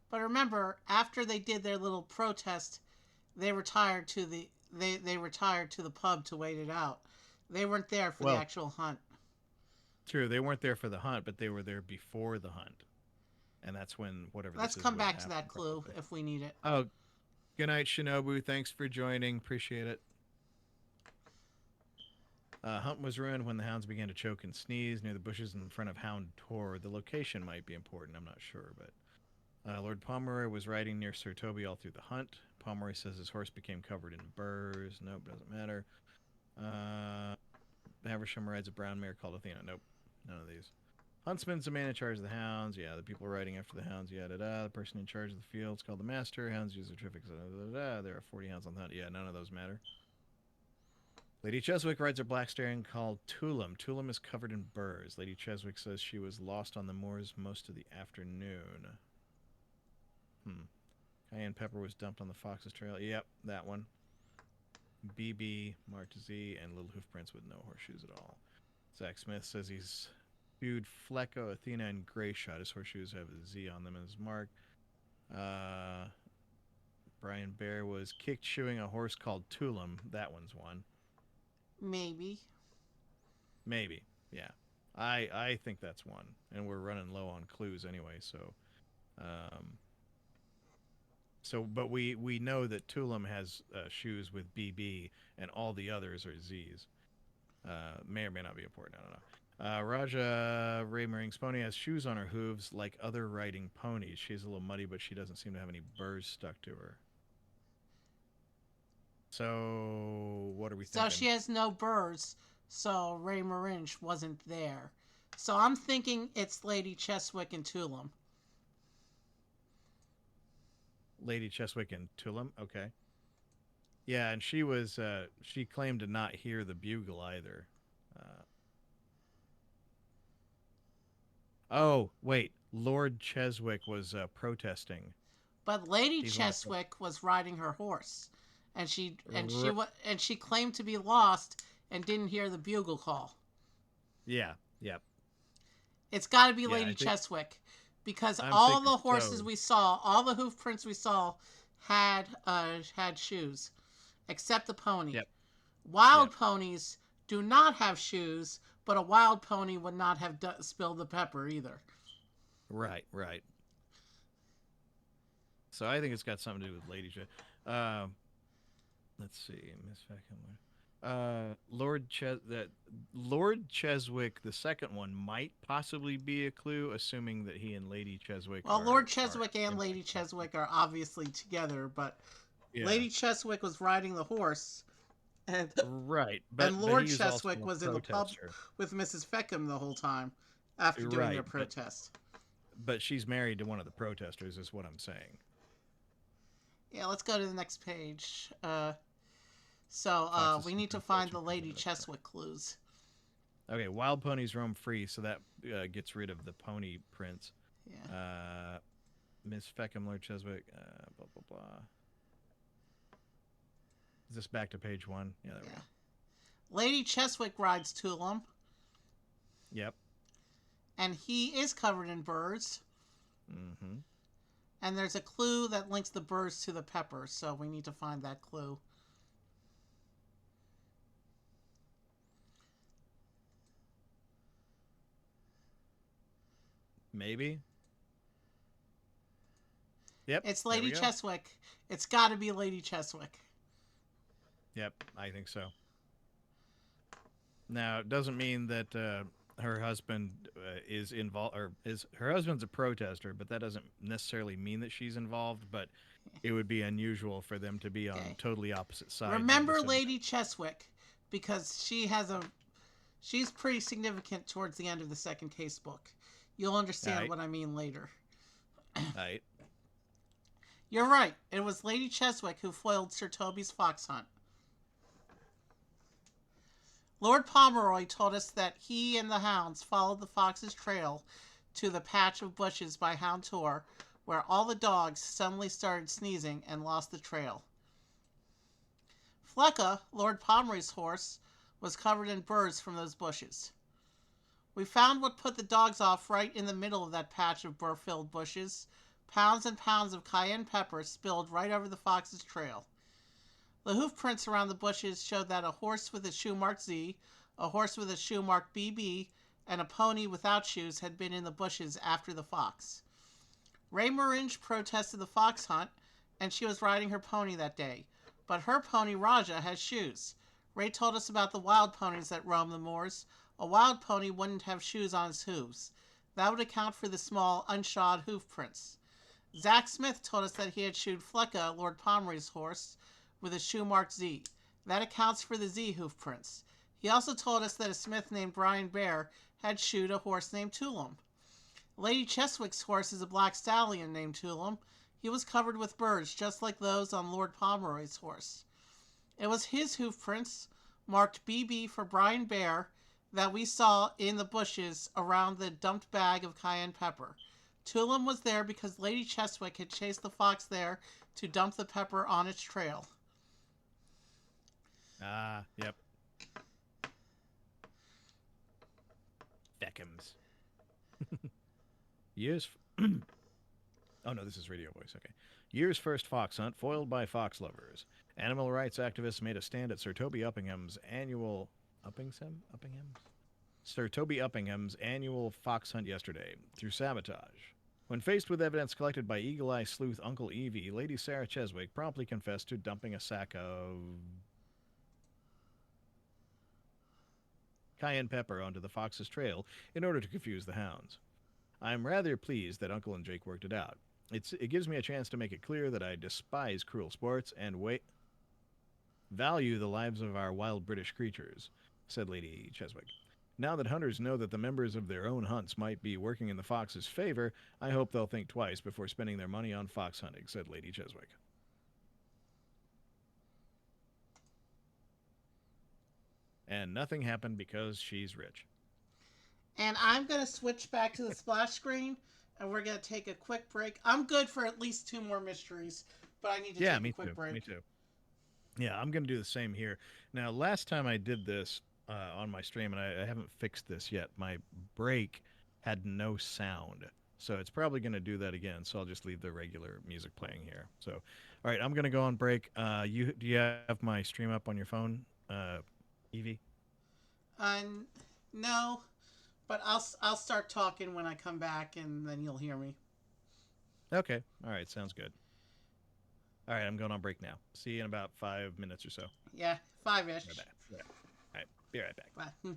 [SPEAKER 1] but remember, after they did their little protest, they retired to they retired to the pub to wait it out. They weren't there for the
[SPEAKER 2] Well,
[SPEAKER 1] actual hunt.
[SPEAKER 2] true, they weren't there for the hunt, but they were there before the hunt, and that's when whatever
[SPEAKER 1] Let's
[SPEAKER 2] this is
[SPEAKER 1] come
[SPEAKER 2] would have
[SPEAKER 1] back to
[SPEAKER 2] happened.
[SPEAKER 1] that clue
[SPEAKER 2] Probably.
[SPEAKER 1] if we need it.
[SPEAKER 2] Oh, good night, Shinobu. Thanks for joining. Appreciate it. Hunt was ruined when the hounds began to choke and sneeze near the bushes in front of Hound Tor. The location might be important. I'm not sure, but Lord Pomeroy was riding near Sir Toby all through the hunt. Pomeroy says his horse became covered in burrs. Nope, doesn't matter. Haversham rides a brown mare called Athena. Nope, none of these. Huntsman's the man in charge of the hounds. Yeah, the people riding after the hounds. Yada da. The person in charge of the fields called the master. Hounds use their triffics. There are 40 hounds on the hunt. Yeah, none of those matter. Lady Cheswick rides a black stallion called Tulum. Tulum is covered in burrs. Lady Cheswick says she was lost on the moors most of the afternoon. Cayenne pepper was dumped on the fox's trail. Yep, that one. BB, marked Z, and Little Hoof Prince with no horseshoes at all. Zach Smith says he's viewed Flecko, Athena, and Greyshot. His horseshoes have a Z on them as mark. Brian Bear was kicked shoeing a horse called Tulum. That one's one.
[SPEAKER 1] Maybe.
[SPEAKER 2] Maybe, yeah. I think that's one, and we're running low on clues anyway. But we know that Tulum has shoes with BB, and all the others are Z's. May or may not be important. I don't know. Raja Ray Maring's pony has shoes on her hooves like other riding ponies. She's a little muddy, but she doesn't seem to have any burrs stuck to her. So what are we
[SPEAKER 1] So
[SPEAKER 2] thinking?
[SPEAKER 1] she has no burrs, so Ray Marinch wasn't there. So I'm thinking it's Lady Cheswick and Tulum.
[SPEAKER 2] Lady Cheswick and Tulum. Okay. Yeah, and she was she claimed to not hear the bugle either. Oh wait, Lord Cheswick was protesting.
[SPEAKER 1] But Lady
[SPEAKER 2] He's one of the-
[SPEAKER 1] Cheswick was riding her horse, and
[SPEAKER 2] R-
[SPEAKER 1] she claimed to be lost and didn't hear the bugle call.
[SPEAKER 2] Yeah. Yep.
[SPEAKER 1] It's got to be
[SPEAKER 2] Yeah,
[SPEAKER 1] Lady
[SPEAKER 2] I think-
[SPEAKER 1] Cheswick, because
[SPEAKER 2] I'm
[SPEAKER 1] all
[SPEAKER 2] thinking
[SPEAKER 1] the horses
[SPEAKER 2] so.
[SPEAKER 1] we saw, all the hoof prints we saw, had shoes, except the pony.
[SPEAKER 2] Yep.
[SPEAKER 1] Wild
[SPEAKER 2] Yep.
[SPEAKER 1] ponies do not have shoes, but a wild pony would not have spilled the pepper either.
[SPEAKER 2] Right. So I think it's got something to do with Lady Cheswick. Let's see, Miss Fackham. Lord Cheswick, the second one, might possibly be a clue, assuming that he and Lady Cheswick.
[SPEAKER 1] Well,
[SPEAKER 2] are,
[SPEAKER 1] Lord Cheswick and
[SPEAKER 2] in
[SPEAKER 1] Lady
[SPEAKER 2] fact-
[SPEAKER 1] Cheswick are obviously together, but
[SPEAKER 2] Yeah.
[SPEAKER 1] Lady Cheswick was riding the horse, and
[SPEAKER 2] Right, but
[SPEAKER 1] and Lord
[SPEAKER 2] he's also
[SPEAKER 1] Cheswick
[SPEAKER 2] a
[SPEAKER 1] was in the pub
[SPEAKER 2] protester.
[SPEAKER 1] with Mrs. Feckham the whole time after doing
[SPEAKER 2] Right,
[SPEAKER 1] their
[SPEAKER 2] but-
[SPEAKER 1] protest.
[SPEAKER 2] But she's married to one of the protesters, is what I'm saying.
[SPEAKER 1] Yeah, let's go to the next page.
[SPEAKER 2] Foxes
[SPEAKER 1] We need to
[SPEAKER 2] and
[SPEAKER 1] find the
[SPEAKER 2] Cheswick
[SPEAKER 1] Lady
[SPEAKER 2] together.
[SPEAKER 1] Cheswick clues.
[SPEAKER 2] Okay, wild ponies roam free, so that gets rid of the pony prince.
[SPEAKER 1] Yeah.
[SPEAKER 2] Miss Feckham, Lord Cheswick, blah, blah, blah. Is this back to page 1? Yeah, there we go.
[SPEAKER 1] Lady Cheswick rides Tulum,
[SPEAKER 2] Yep.
[SPEAKER 1] and he is covered in burrs.
[SPEAKER 2] Mm-hmm.
[SPEAKER 1] And there's a clue that links the burrs to the pepper, so we need to find that clue.
[SPEAKER 2] Maybe? Yep.
[SPEAKER 1] It's
[SPEAKER 2] there we
[SPEAKER 1] Lady
[SPEAKER 2] go.
[SPEAKER 1] Cheswick. It's got to be Lady Cheswick.
[SPEAKER 2] Yep, I think so. Now, it doesn't mean that her husband is involved, or her husband's a protester, but that doesn't necessarily mean that she's involved. But it would be unusual for them to be on
[SPEAKER 1] Okay.
[SPEAKER 2] totally opposite sides. of
[SPEAKER 1] Remember
[SPEAKER 2] the subject.
[SPEAKER 1] Lady Cheswick, because she's pretty significant towards the end of the second case book. You'll understand
[SPEAKER 2] Right.
[SPEAKER 1] what I mean later.
[SPEAKER 2] Right.
[SPEAKER 1] You're right. It was Lady Cheswick who foiled Sir Toby's fox hunt. Lord Pomeroy told us that he and the hounds followed the fox's trail to the patch of bushes by Hound Tor, where all the dogs suddenly started sneezing and lost the trail. Flecka, Lord Pomeroy's horse, was covered in burrs from those bushes. We found what put the dogs off right in the middle of that patch of burr-filled bushes. Pounds and pounds of cayenne pepper spilled right over the fox's trail. The hoof prints around the bushes showed that a horse with a shoe marked Z, a horse with a shoe marked BB, and a pony without shoes had been in the bushes after the fox. Ray Maringe protested the fox hunt, and she was riding her pony that day. But her pony, Raja, has shoes. Ray told us about the wild ponies that roam the moors. A wild pony wouldn't have shoes on its hooves. That would account for the small, unshod hoof prints. Zach Smith told us that he had shoed Flecka, Lord Pomeroy's horse, with a shoe marked Z. That accounts for the Z hoof prints. He also told us that a smith named Brian Bear had shoed a horse named Tulum. Lady Cheswick's horse is a black stallion named Tulum. He was covered with birds, just like those on Lord Pomeroy's horse. It was his hoof prints, marked BB for Brian Bear, that we saw in the bushes around the dumped bag of cayenne pepper. Tulum was there because Lady Cheswick had chased the fox there to dump the pepper on its trail.
[SPEAKER 2] Ah, yep. Beckham's. Years. Oh no, this is radio voice. Okay. Year's first fox hunt foiled by fox lovers. Animal rights activists made a stand at Sir Toby Uppingham's annual Sir Toby Uppingham's annual fox hunt yesterday through sabotage. When faced with evidence collected by Eagle Eye Sleuth Uncle Evie, Lady Sarah Cheswick promptly confessed to dumping a sack of cayenne pepper onto the fox's trail in order to confuse the hounds. I'm rather pleased that Uncle and Jake worked it out. It gives me a chance to make it clear that I despise cruel sports and value the lives of our wild British creatures, said Lady Cheswick. Now that hunters know that the members of their own hunts might be working in the fox's favor, I hope they'll think twice before spending their money on fox hunting, said Lady Cheswick. And nothing happened because she's rich.
[SPEAKER 1] And I'm going to switch back to the splash screen, and we're going to take a quick break. I'm good for at least 2 more mysteries, but I need to take a quick break.
[SPEAKER 2] Me too. Yeah, I'm going to do the same here. Now, last time I did this on my stream, and I haven't fixed this yet, my break had no sound. So it's probably going to do that again, so I'll just leave the regular music playing here. So, all right, I'm going to go on break. Do you have my stream up on your phone, Evie?
[SPEAKER 1] No, but I'll start talking when I come back, and then you'll hear me.
[SPEAKER 2] Okay. All right, sounds good. All right, I'm going on break now. See you in about 5 minutes or so.
[SPEAKER 1] Yeah, 5-ish.
[SPEAKER 2] Right back. All right, be right back.
[SPEAKER 1] Bye.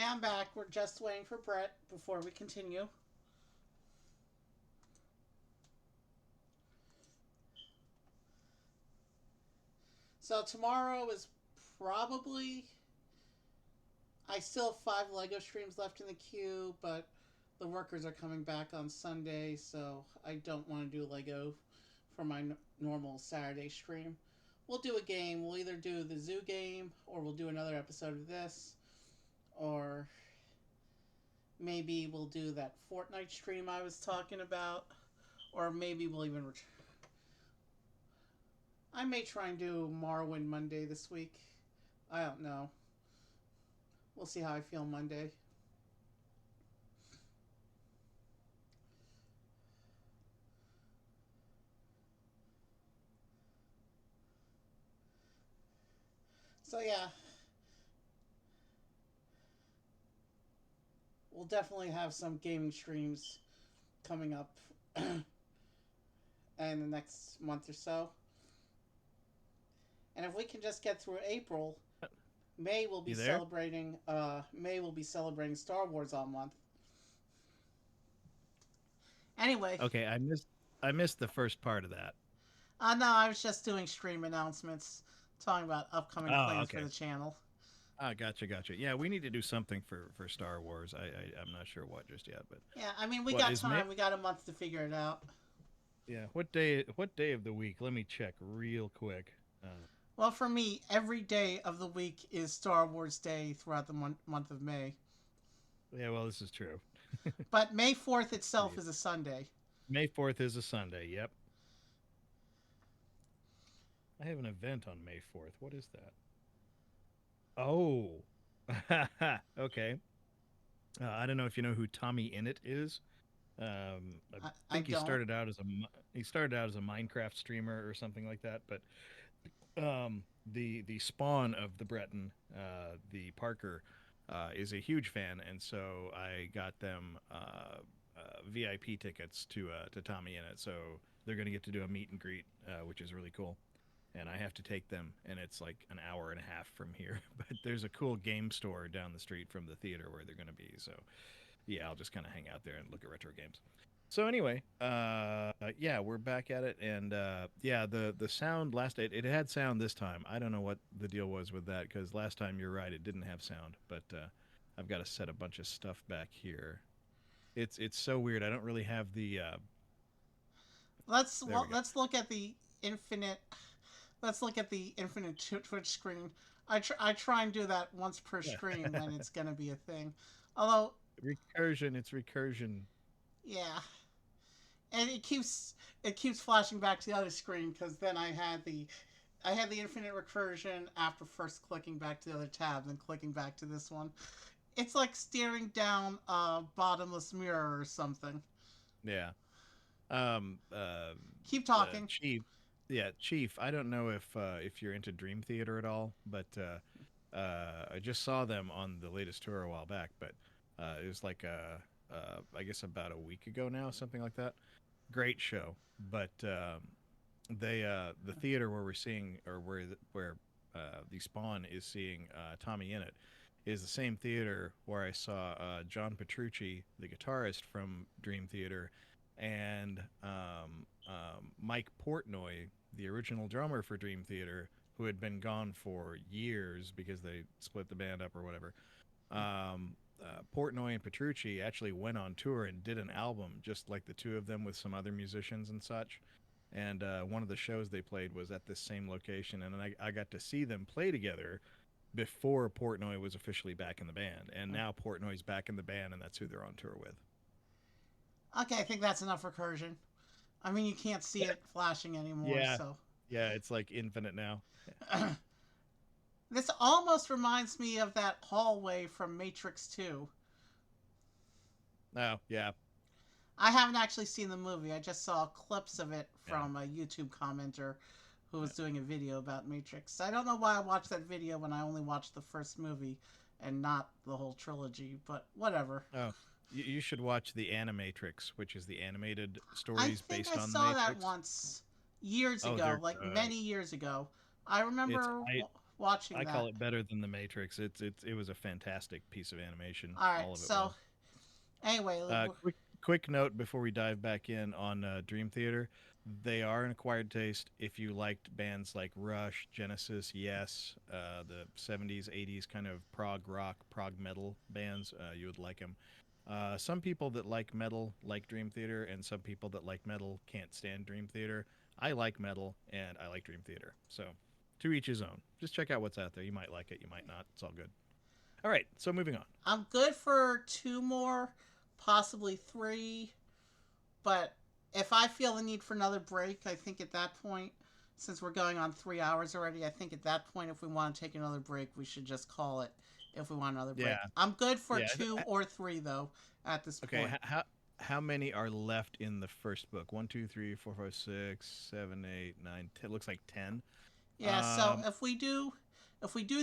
[SPEAKER 1] I'm back. We're just waiting for Brett before we continue. So tomorrow is probably. I still have 5 Lego streams left in the queue, but the workers are coming back on Sunday, so I don't want to do Lego for my normal Saturday stream. We'll do a game. We'll either do the zoo game, or we'll do another episode of this, or maybe we'll do that Fortnite stream I was talking about, or maybe we'll even. I may try and do Morrowind Monday this week. I don't know. We'll see how I feel Monday. So yeah, we'll definitely have some gaming streams coming up in the next month or so. And if we can just get through April, May will be
[SPEAKER 2] You there?
[SPEAKER 1] celebrating. May will be celebrating Star Wars all month. Anyway,
[SPEAKER 2] Okay, I missed the first part of that.
[SPEAKER 1] no, I was just doing stream announcements, talking about upcoming
[SPEAKER 2] Oh,
[SPEAKER 1] plans
[SPEAKER 2] okay.
[SPEAKER 1] for the channel.
[SPEAKER 2] Ah, gotcha. Yeah, we need to do something for Star Wars. I'm not sure what just yet, but
[SPEAKER 1] Yeah, I mean we
[SPEAKER 2] What,
[SPEAKER 1] got
[SPEAKER 2] is
[SPEAKER 1] time.
[SPEAKER 2] May-
[SPEAKER 1] We got a month to figure it out.
[SPEAKER 2] yeah, what day of the week? Let me check real quick.
[SPEAKER 1] Well, for me, every day of the week is Star Wars Day throughout the month of May.
[SPEAKER 2] Yeah, well, this is true.
[SPEAKER 1] But May 4th itself is a Sunday.
[SPEAKER 2] May 4th is a Sunday. Yep. I have an event on May 4th. What is that? Oh. Okay. I don't know if you know who Tommy Innit is. I
[SPEAKER 1] I
[SPEAKER 2] think he
[SPEAKER 1] don't.
[SPEAKER 2] started out as a Minecraft streamer or something like that. But the spawn of the Breton, the Parker, is a huge fan, and so I got them VIP tickets to Tommy Innit. So they're going to get to do a meet and greet, which is really cool. And I have to take them, and it's like an hour and a half from here. But there's a cool game store down the street from the theater where they're going to be. So, yeah, I'll just kind of hang out there and look at retro games. So anyway, yeah, we're back at it, and yeah, the sound it had sound this time. I don't know what the deal was with that because last time you're right, it didn't have sound. But I've got to set a bunch of stuff back here. It's so weird. I don't really have the.
[SPEAKER 1] Let's look at the infinite. Let's look at the infinite Twitch screen. I try and do that once per stream when it's gonna be a thing. Although
[SPEAKER 2] recursion, it's recursion.
[SPEAKER 1] Yeah, and it keeps flashing back to the other screen because then I had the infinite recursion after first clicking back to the other tab, then clicking back to this one. It's like staring down a bottomless mirror or something.
[SPEAKER 2] Yeah.
[SPEAKER 1] Keep talking.
[SPEAKER 2] Chief. I don't know if you're into Dream Theater at all, but I just saw them on the latest tour a while back. But it was like I guess about a week ago now, something like that. Great show, but the theater where we're seeing or where the Spawn is seeing Tommy Innit is the same theater where I saw John Petrucci, the guitarist from Dream Theater, and Mike Portnoy, the original drummer for Dream Theater, who had been gone for years because they split the band up or whatever. Portnoy and Petrucci actually went on tour and did an album just like the two of them with some other musicians and such. And one of the shows they played was at this same location, and I got to see them play together before Portnoy was officially back in the band. And now Portnoy's back in the band, and that's who they're on tour with.
[SPEAKER 1] Okay, I think that's enough recursion. I mean, you can't see it flashing anymore,
[SPEAKER 2] Yeah.
[SPEAKER 1] so.
[SPEAKER 2] Yeah, it's like infinite now.
[SPEAKER 1] This almost reminds me of that hallway from Matrix 2.
[SPEAKER 2] Oh, yeah.
[SPEAKER 1] I haven't actually seen the movie. I just saw clips of it from a YouTube commenter who was doing a video about Matrix. I don't know why I watched that video when I only watched the first movie and not the whole trilogy, but whatever.
[SPEAKER 2] Oh, you should watch the Animatrix, which is the animated
[SPEAKER 1] I
[SPEAKER 2] stories
[SPEAKER 1] think
[SPEAKER 2] based
[SPEAKER 1] I
[SPEAKER 2] on
[SPEAKER 1] saw
[SPEAKER 2] the Matrix.
[SPEAKER 1] that once, years
[SPEAKER 2] Oh,
[SPEAKER 1] ago,
[SPEAKER 2] they're
[SPEAKER 1] like
[SPEAKER 2] good.
[SPEAKER 1] many years ago. I remember watching
[SPEAKER 2] I
[SPEAKER 1] that.
[SPEAKER 2] call it better than the Matrix. It was a fantastic piece of animation.
[SPEAKER 1] All right,
[SPEAKER 2] All of it
[SPEAKER 1] so
[SPEAKER 2] was.
[SPEAKER 1] anyway,
[SPEAKER 2] Quick note before we dive back in on Dream Theater. They are an acquired taste. If you liked bands like Rush, Genesis, Yes, the 70s, 80s kind of prog rock, prog metal bands, you would like them. Some people that like metal like Dream Theater, and some people that like metal can't stand Dream Theater. I like metal, and I like Dream Theater. So, to each his own. Just check out what's out there. You might like it, you might not. It's all good. All right, so moving on.
[SPEAKER 1] I'm good for 2 more, possibly 3, but if I feel the need for another break, I think at that point, since we're going on 3 hours already, I think at that point, if we want to take another break, we should just call it. If we want another break,
[SPEAKER 2] Yeah,
[SPEAKER 1] I'm good for
[SPEAKER 2] yeah.
[SPEAKER 1] 2 or 3 though. At this
[SPEAKER 2] Okay,
[SPEAKER 1] point,
[SPEAKER 2] how many are left in the first book? One, two, three, four, five, 6, 7, 8, 9, 10. Looks like 10.
[SPEAKER 1] yeah. So
[SPEAKER 2] Um,
[SPEAKER 1] if we do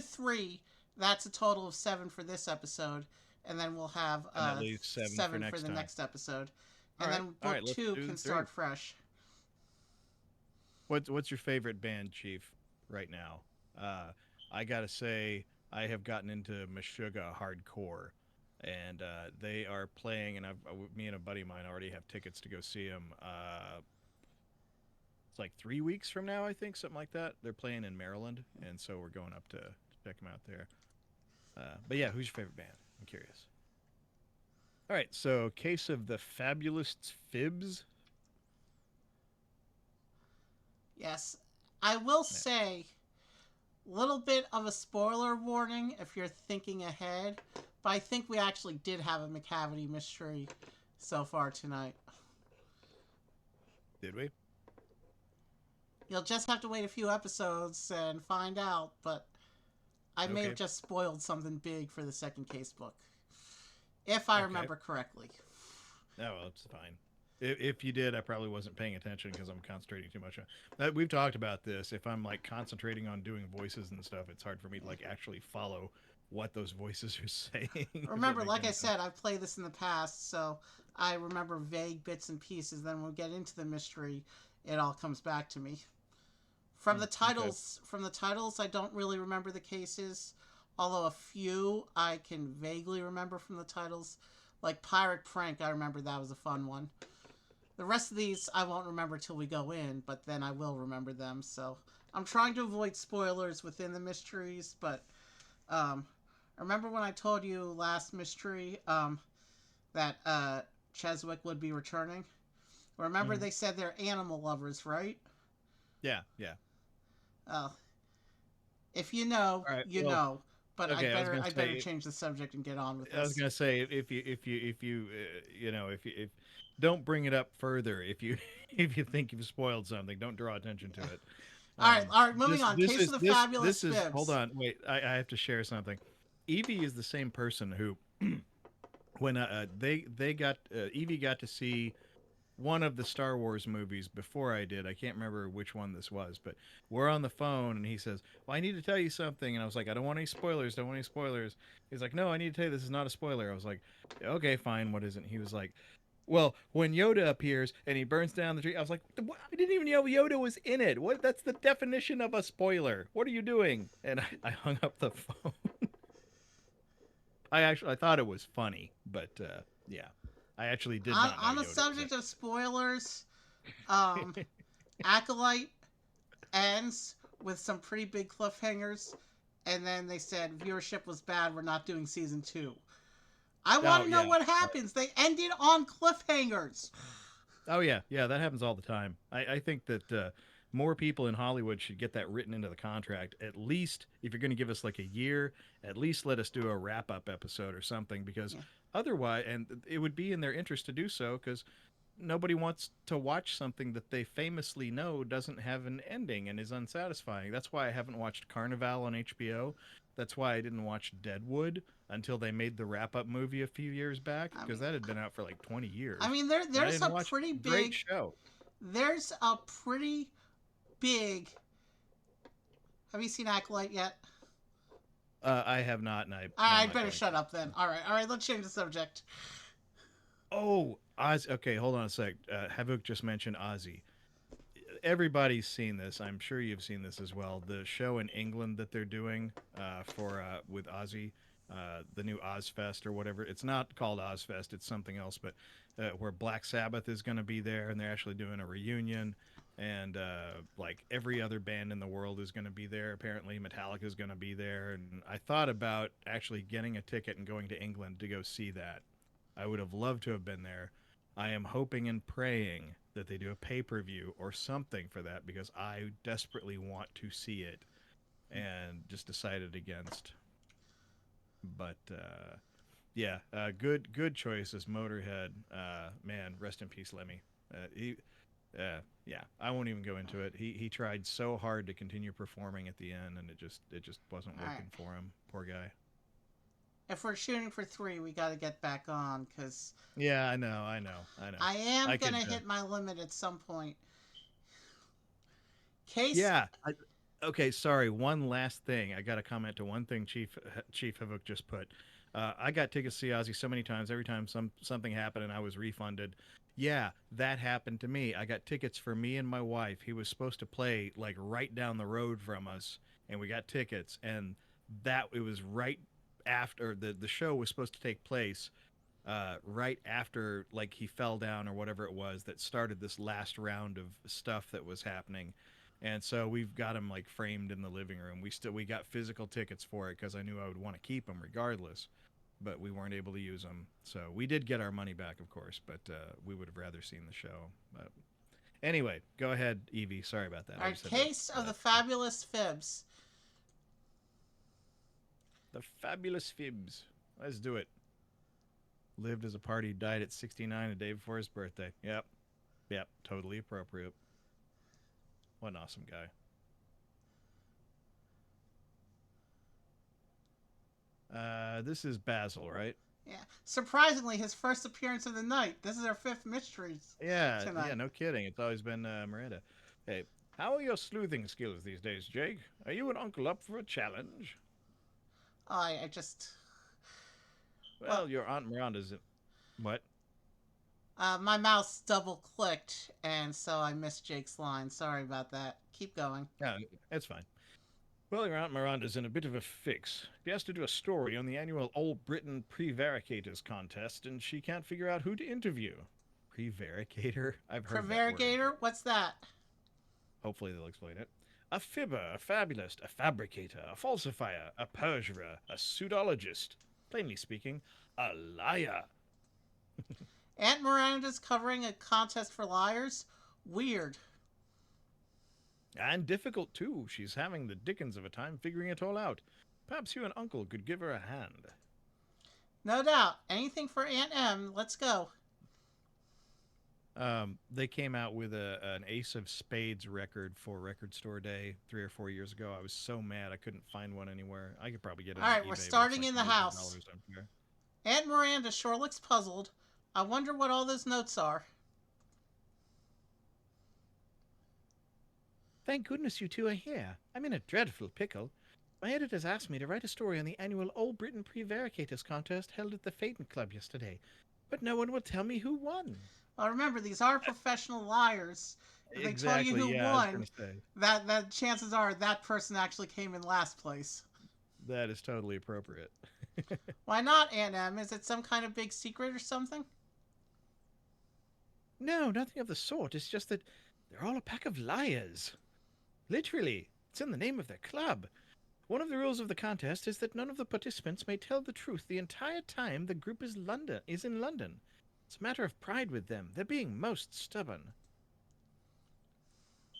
[SPEAKER 1] 3, that's a total of 7 for this episode, and then we'll have
[SPEAKER 2] and that leaves 7 for
[SPEAKER 1] 7 for
[SPEAKER 2] next
[SPEAKER 1] the
[SPEAKER 2] time.
[SPEAKER 1] next episode,
[SPEAKER 2] All
[SPEAKER 1] and
[SPEAKER 2] right,
[SPEAKER 1] then
[SPEAKER 2] all
[SPEAKER 1] book
[SPEAKER 2] right. Let's
[SPEAKER 1] 2
[SPEAKER 2] do
[SPEAKER 1] can
[SPEAKER 2] the 3.
[SPEAKER 1] start fresh.
[SPEAKER 2] What's your favorite band, Chief? Right now, I gotta say I have gotten into Meshuggah hardcore, and they are playing. And me and a buddy of mine already have tickets to go see them. It's like 3 weeks from now, I think, something like that. They're playing in Maryland, and so we're going up to check them out there. But yeah, who's your favorite band? I'm curious. All right, so Case of the Fabulous Fibs.
[SPEAKER 1] Yes, I will
[SPEAKER 2] Yeah.
[SPEAKER 1] say, little bit of a spoiler warning if you're thinking ahead, but I think we actually did have a McCavity mystery so far tonight.
[SPEAKER 2] Did we?
[SPEAKER 1] You'll just have to wait a few episodes and find out, but I may have
[SPEAKER 2] Okay.
[SPEAKER 1] just spoiled something big for the second case book, if I
[SPEAKER 2] Okay.
[SPEAKER 1] remember correctly.
[SPEAKER 2] Oh, well, it's fine. If you did, I probably wasn't paying attention because I'm concentrating too much on. We've talked about this. If I'm like concentrating on doing voices and stuff, it's hard for me to like actually follow what those voices are saying. if that
[SPEAKER 1] Remember,
[SPEAKER 2] makes
[SPEAKER 1] like I
[SPEAKER 2] any sense.
[SPEAKER 1] said, I've played this in the past, so I remember vague bits and pieces. Then when we get into the mystery, it all comes back to me. From the
[SPEAKER 2] Okay.
[SPEAKER 1] titles, I don't really remember the cases, although a few I can vaguely remember from the titles. Like Pirate Prank, I remember that was a fun one. The rest of these I won't remember till we go in, but then I will remember them. So I'm trying to avoid spoilers within the mysteries, but remember when I told you last mystery that Cheswick would be returning? Remember
[SPEAKER 2] Mhm.
[SPEAKER 1] they said they're animal lovers, right?
[SPEAKER 2] Yeah, yeah.
[SPEAKER 1] Uh, if you know,
[SPEAKER 2] All right.
[SPEAKER 1] you
[SPEAKER 2] Well,
[SPEAKER 1] know. But
[SPEAKER 2] okay.
[SPEAKER 1] I better change the subject and get on with
[SPEAKER 2] I was
[SPEAKER 1] this.
[SPEAKER 2] gonna say if you if don't bring it up further if you if you think you've spoiled something, don't draw attention to it.
[SPEAKER 1] All right, moving on. Case of the Fabulous
[SPEAKER 2] This is hold
[SPEAKER 1] Fibs.
[SPEAKER 2] on, wait, I have to share something. Evie is the same person who when they got Evie got to see one of the Star Wars movies before I did. I can't remember which one this was, but we're on the phone and he says, "Well, I need to tell you something." And I was like, "I don't want any spoilers. Don't want any spoilers." He's like, "No, I need to tell you this is not a spoiler." I was like, "Okay, fine. What isn't?" He was like, "Well, when Yoda appears and he burns down the tree," I was like, "I didn't even know Yoda was in it. What? That's the definition of a spoiler. What are you doing?" And I hung up the phone. I thought it was funny, but yeah, I actually did not know
[SPEAKER 1] On the
[SPEAKER 2] Yoda was in
[SPEAKER 1] subject of spoilers, um,
[SPEAKER 2] it.
[SPEAKER 1] Acolyte ends with some pretty big cliffhangers, and then they said viewership was bad. We're not doing season 2. I want
[SPEAKER 2] Oh
[SPEAKER 1] to know
[SPEAKER 2] yeah.
[SPEAKER 1] what happens. They ended on cliffhangers.
[SPEAKER 2] Oh yeah, yeah, that happens all the time. I think that more people in Hollywood should get that written into the contract. At least if you're going to give us like a year, at least let us do a wrap up episode or something because
[SPEAKER 1] Yeah.
[SPEAKER 2] otherwise, and it would be in their interest to do so because nobody wants to watch something that they famously know doesn't have an ending and is unsatisfying. That's why I haven't watched Carnival on HBO. That's why I didn't watch Deadwood until they made the wrap up movie a few years back
[SPEAKER 1] I
[SPEAKER 2] because
[SPEAKER 1] mean,
[SPEAKER 2] that had been out for like 20
[SPEAKER 1] I
[SPEAKER 2] years.
[SPEAKER 1] mean,
[SPEAKER 2] And I
[SPEAKER 1] there's
[SPEAKER 2] didn't
[SPEAKER 1] a
[SPEAKER 2] watch
[SPEAKER 1] pretty
[SPEAKER 2] it. Great
[SPEAKER 1] big
[SPEAKER 2] show.
[SPEAKER 1] there's a pretty big. Have you seen Acolyte yet?
[SPEAKER 2] I have not, and I'm
[SPEAKER 1] I'd
[SPEAKER 2] not
[SPEAKER 1] better
[SPEAKER 2] going
[SPEAKER 1] shut
[SPEAKER 2] to.
[SPEAKER 1] up then. All right. Let's change the subject.
[SPEAKER 2] Oh, Oz. Okay, hold on a sec. Havok just mentioned Ozzy. everybody's seen this. I'm sure you've seen this as well. The show in England that they're doing for with Ozzy, the new Ozfest or whatever. It's not called Ozfest. It's something else. But where Black Sabbath is going to be there, and they're actually doing a reunion. And like every other band in the world is going to be there. Apparently, Metallica is going to be there. And I thought about actually getting a ticket and going to England to go see that. I would have loved to have been there. I am hoping and praying that they do a pay-per-view or something for that because I desperately want to see it and just decided against. But yeah, good choices. Motorhead, man, rest in peace, Lemmy. Yeah, I won't even go into it. He tried so hard to continue performing at the end, and it just wasn't
[SPEAKER 1] All
[SPEAKER 2] working
[SPEAKER 1] right.
[SPEAKER 2] for him. Poor guy.
[SPEAKER 1] If we're shooting for 3, we got to get back on because
[SPEAKER 2] Yeah, I know.
[SPEAKER 1] I am
[SPEAKER 2] I
[SPEAKER 1] going
[SPEAKER 2] could.
[SPEAKER 1] to hit my limit at some point. Case.
[SPEAKER 2] Yeah. Okay, sorry. One last thing. I got to comment to one thing Chief Havoc just put. I got tickets to see Ozzy so many times. Every time something happened and I was refunded. Yeah, that happened to me. I got tickets for me and my wife. He was supposed to play like right down the road from us, and we got tickets. And that it was right after the show was supposed to take place. Right after like he fell down or whatever it was that started this last round of stuff that was happening, and so we've got him like framed in the living room. We got physical tickets for it because I knew I would want to keep them regardless, but we weren't able to use them. So we did get our money back, of course, but we would have rather seen the show. But anyway, go ahead, Evie. Sorry about that.
[SPEAKER 1] All right, Case of the Fabulous Fibs.
[SPEAKER 2] The Fabulous Fibs. Let's do it. Lived as a party, died at 69 a day before his birthday. Yep, totally appropriate. What an awesome guy. This is Basil, right?
[SPEAKER 1] Yeah. Surprisingly, his first appearance of the night. This is our 5th mystery
[SPEAKER 2] Yeah,
[SPEAKER 1] tonight.
[SPEAKER 2] no kidding. It's always been Miranda. Hey, how are your sleuthing skills these days, Jake? Are you and Uncle up for a challenge?
[SPEAKER 1] I just.
[SPEAKER 2] Well, your Aunt Miranda's... What?
[SPEAKER 1] My mouse double clicked, and so I missed Jake's line. Sorry about that. Keep going.
[SPEAKER 2] No, it's fine. Well, your Aunt Miranda's in a bit of a fix. She has to do a story on the annual Old Britain Prevaricators contest, and she can't figure out who to interview. Prevaricator? I've heard
[SPEAKER 1] Prevaricator?
[SPEAKER 2] that word.
[SPEAKER 1] What's that?
[SPEAKER 2] Hopefully they'll explain it. A fibber, a fabulist, a fabricator, a falsifier, a perjurer, a pseudologist. Plainly speaking, a liar.
[SPEAKER 1] Aunt Miranda's covering a contest for liars? Weird.
[SPEAKER 2] And difficult, too. She's having the dickens of a time figuring it all out. Perhaps you and Uncle could give her a hand.
[SPEAKER 1] No doubt. Anything for Aunt M. Let's go.
[SPEAKER 2] They came out with an Ace of Spades record for Record Store Day 3 or 4 years ago. I was so mad I couldn't find one anywhere. I could probably get it
[SPEAKER 1] All right,
[SPEAKER 2] on
[SPEAKER 1] we're
[SPEAKER 2] eBay, but it's
[SPEAKER 1] starting
[SPEAKER 2] like
[SPEAKER 1] in the
[SPEAKER 2] $80,
[SPEAKER 1] house.
[SPEAKER 2] I'm sure.
[SPEAKER 1] Aunt Miranda sure looks puzzled. I wonder what all those notes are.
[SPEAKER 5] Thank goodness you two are here. I'm in a dreadful pickle. My editors asked me to write a story on the annual Old Britain Prevaricators contest held at the Phaeton Club yesterday, but no one will tell me who won.
[SPEAKER 1] Well, remember, these are professional liars. If they tell you who won, that chances are that person actually came in last place.
[SPEAKER 2] That is totally appropriate.
[SPEAKER 1] Why not, Aunt M? Is it some kind of big secret or something?
[SPEAKER 5] No, nothing of the sort. It's just that they're all a pack of liars. Literally, it's in the name of their club. One of the rules of the contest is that none of the participants may tell the truth the entire time the group is in London. It's a matter of pride with them. They're being most stubborn.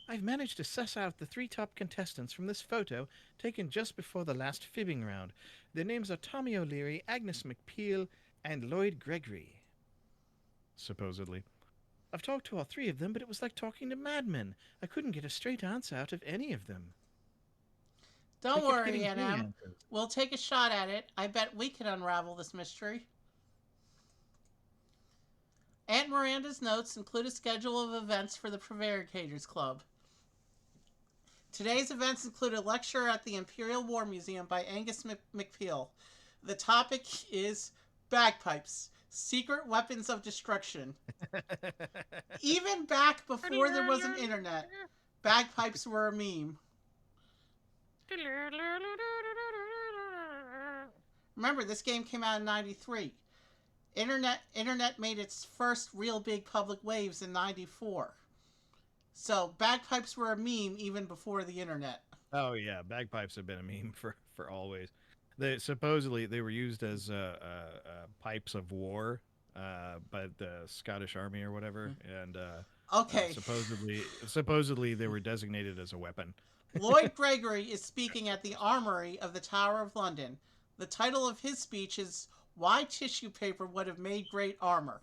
[SPEAKER 5] I've managed to suss out the 3 top contestants from this photo taken just before the last fibbing round. Their names are Tommy O'Leary, Agnes McPeel, and Lloyd Gregory.
[SPEAKER 2] Supposedly.
[SPEAKER 5] I've talked to all 3 of them, but it was like talking to madmen. I couldn't get a straight answer out of any of them.
[SPEAKER 1] Don't worry, Aunt M. We'll take a shot at it. I bet we can unravel this mystery. Aunt Miranda's notes include a schedule of events for the Prevaricators Club. Today's events include a lecture at the Imperial War Museum by Angus McPeel. The topic is bagpipes. secret weapons of destruction. Even back before there was an internet, bagpipes were a meme. Remember, this game came out in '93. Internet made its first real big public waves in '94. So bagpipes were a meme even before the internet.
[SPEAKER 2] Oh yeah, bagpipes have been a meme for always. They supposedly they were used as pipes of war by the Scottish Army or whatever, and
[SPEAKER 1] Okay,
[SPEAKER 2] supposedly they were designated as a weapon.
[SPEAKER 1] Lloyd Gregory is speaking at the Armory of the Tower of London. The title of his speech is Why Tissue Paper Would Have Made Great Armor.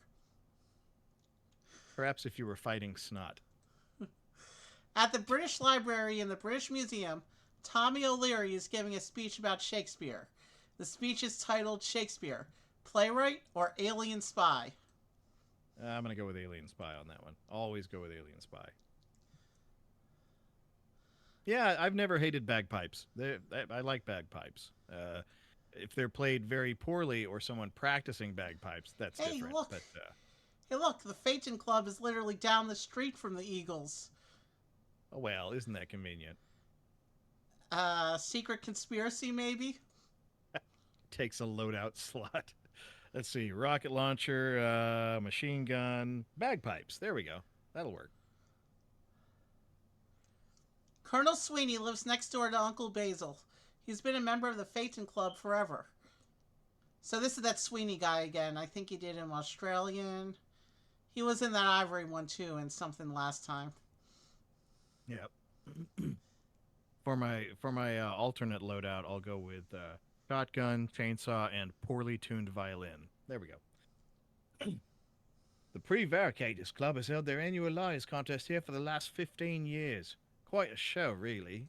[SPEAKER 2] Perhaps if you were fighting snot.
[SPEAKER 1] At the British Library in the British Museum, Tommy O'Leary is giving a speech about Shakespeare. The speech is titled Shakespeare, Playwright or Alien Spy?
[SPEAKER 2] I'm gonna go with Alien Spy on that one. Always go with Alien Spy. Yeah, I've never hated bagpipes. I like bagpipes. If they're played very poorly or someone practicing bagpipes, that's
[SPEAKER 1] Hey,
[SPEAKER 2] different.
[SPEAKER 1] look.
[SPEAKER 2] But
[SPEAKER 1] Hey, look, the Phaeton Club is literally down the street from the Eagles.
[SPEAKER 2] oh well, isn't that convenient?
[SPEAKER 1] Secret conspiracy, maybe?
[SPEAKER 2] Takes a loadout slot. Let's see, rocket launcher, machine gun, bagpipes. There we go. That'll work.
[SPEAKER 1] Colonel Sweeney lives next door to Uncle Basil. He's been a member of the Phaeton Club forever. So this is that Sweeney guy again. I think he did him Australian. He was in that Ivory one too and something last time.
[SPEAKER 2] Yep. For my alternate loadout, I'll go with shotgun, chainsaw, and poorly tuned violin. There we go. The Prevaricators Club has held their annual liars contest here for the last 15 years. Quite a show, really.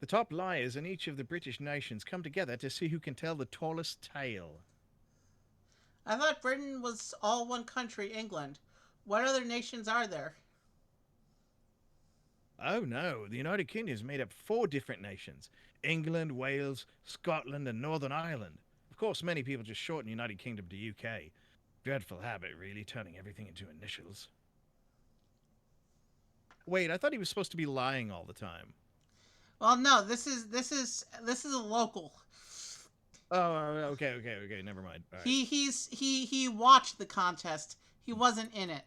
[SPEAKER 2] The top liars in each of the British nations come together to see who can tell the tallest tale.
[SPEAKER 1] I thought Britain was all one country, England. What other nations are there?
[SPEAKER 2] Oh no, the United Kingdom is made up of 4 different nations: England, Wales, Scotland, and Northern Ireland. Of course, many people just shorten United Kingdom to UK. Dreadful habit, really, turning everything into initials. Wait, I thought he was supposed to be lying all the time.
[SPEAKER 1] Well, no, this is a local.
[SPEAKER 2] Oh, okay. Never mind. All right.
[SPEAKER 1] He watched the contest. He wasn't in it.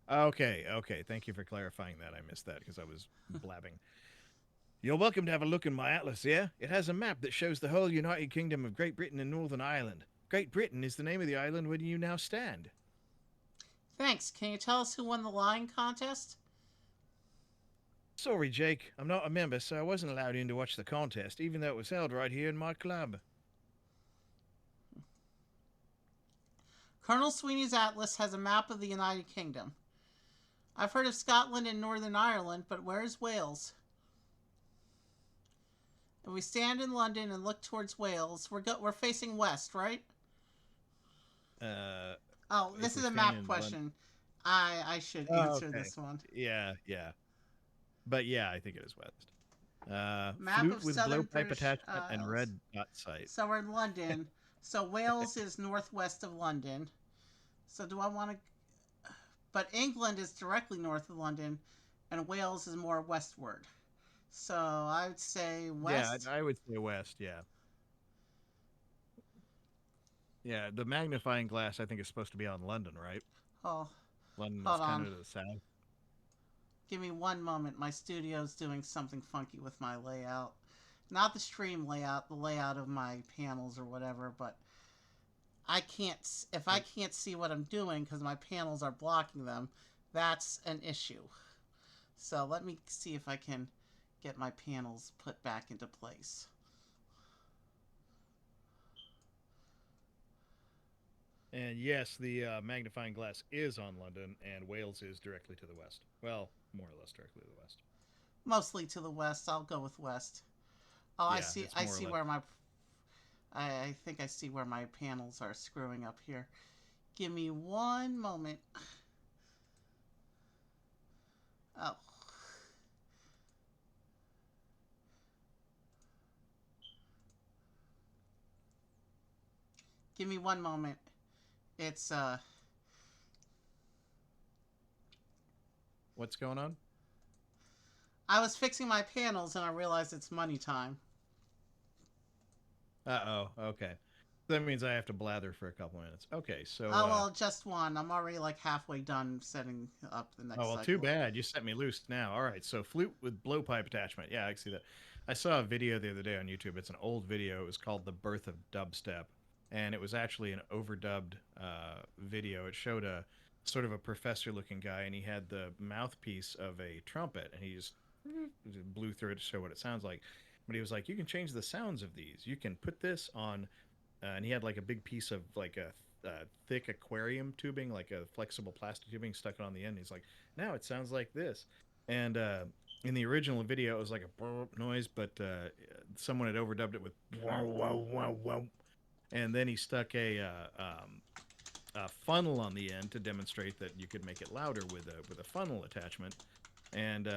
[SPEAKER 2] Okay. Thank you for clarifying that. I missed that because I was blabbing. You're welcome to have a look in my atlas here. It has a map that shows the whole United Kingdom of Great Britain and Northern Ireland. Great Britain is the name of the island where you now stand.
[SPEAKER 1] Thanks. Can you tell us who won the lying contest?
[SPEAKER 2] Sorry, Jake. I'm not a member, so I wasn't allowed in to watch the contest, even though it was held right here in my club.
[SPEAKER 1] Colonel Sweeney's atlas has a map of the United Kingdom. I've heard of Scotland and Northern Ireland, but where is Wales? If we stand in London and look towards Wales, we're facing west, right? Oh, this is a map question. I should answer this one.
[SPEAKER 2] Yeah. But yeah, I think it is west.
[SPEAKER 1] Map
[SPEAKER 2] flute
[SPEAKER 1] of
[SPEAKER 2] with
[SPEAKER 1] Southern
[SPEAKER 2] blowpipe
[SPEAKER 1] British
[SPEAKER 2] attachment and
[SPEAKER 1] Isles.
[SPEAKER 2] red dot sight.
[SPEAKER 1] So we're in London. So Wales is northwest of London. So do I want to... But England is directly north of London, and Wales is more westward. So I would say west.
[SPEAKER 2] Yeah, I would say west, yeah. Yeah, the magnifying glass, I think, is supposed to be on London, right?
[SPEAKER 1] Oh,
[SPEAKER 2] London
[SPEAKER 1] hold
[SPEAKER 2] is kind
[SPEAKER 1] on.
[SPEAKER 2] of to the south.
[SPEAKER 1] Give me one moment. My studio's doing something funky with my layout. Not the stream layout, the layout of my panels or whatever, but I can't... If I can't see what I'm doing because my panels are blocking them, that's an issue. So let me see if I can get my panels put back into place.
[SPEAKER 2] And yes, the magnifying glass is on London, and Wales is directly to the west. Well, more or less directly to the west.
[SPEAKER 1] Mostly to the west. I'll go with west. Oh,
[SPEAKER 2] Yeah,
[SPEAKER 1] I see.
[SPEAKER 2] it's
[SPEAKER 1] I
[SPEAKER 2] more or
[SPEAKER 1] see
[SPEAKER 2] less.
[SPEAKER 1] where my... I think I see where my panels are screwing up here. Give me one moment. Oh. Give me one moment. It's
[SPEAKER 2] What's going on?
[SPEAKER 1] I was fixing my panels and I realized it's money time.
[SPEAKER 2] Uh oh. Okay. That means I have to blather for a couple minutes. Okay. So.
[SPEAKER 1] Oh well, just one. I'm already like halfway done setting up the next
[SPEAKER 2] Oh well, too
[SPEAKER 1] cycle.
[SPEAKER 2] bad. You set me loose now. All right. So flute with blowpipe attachment. Yeah, I can see that. I saw a video the other day on YouTube. It's an old video. It was called "The Birth of Dubstep," and it was actually an overdubbed video. It showed a sort of a professor-looking guy, and he had the mouthpiece of a trumpet, and he just blew through it to show what it sounds like. But he was like, "You can change the sounds of these. You can put this on," and he had like a big piece of like a thick aquarium tubing, like a flexible plastic tubing, stuck it on the end. He's like, now it sounds like this. And in the original video, it was like a burp noise, but someone had overdubbed it with wow, wow, wow, wow. And then he stuck a funnel on the end to demonstrate that you could make it louder with a funnel attachment. And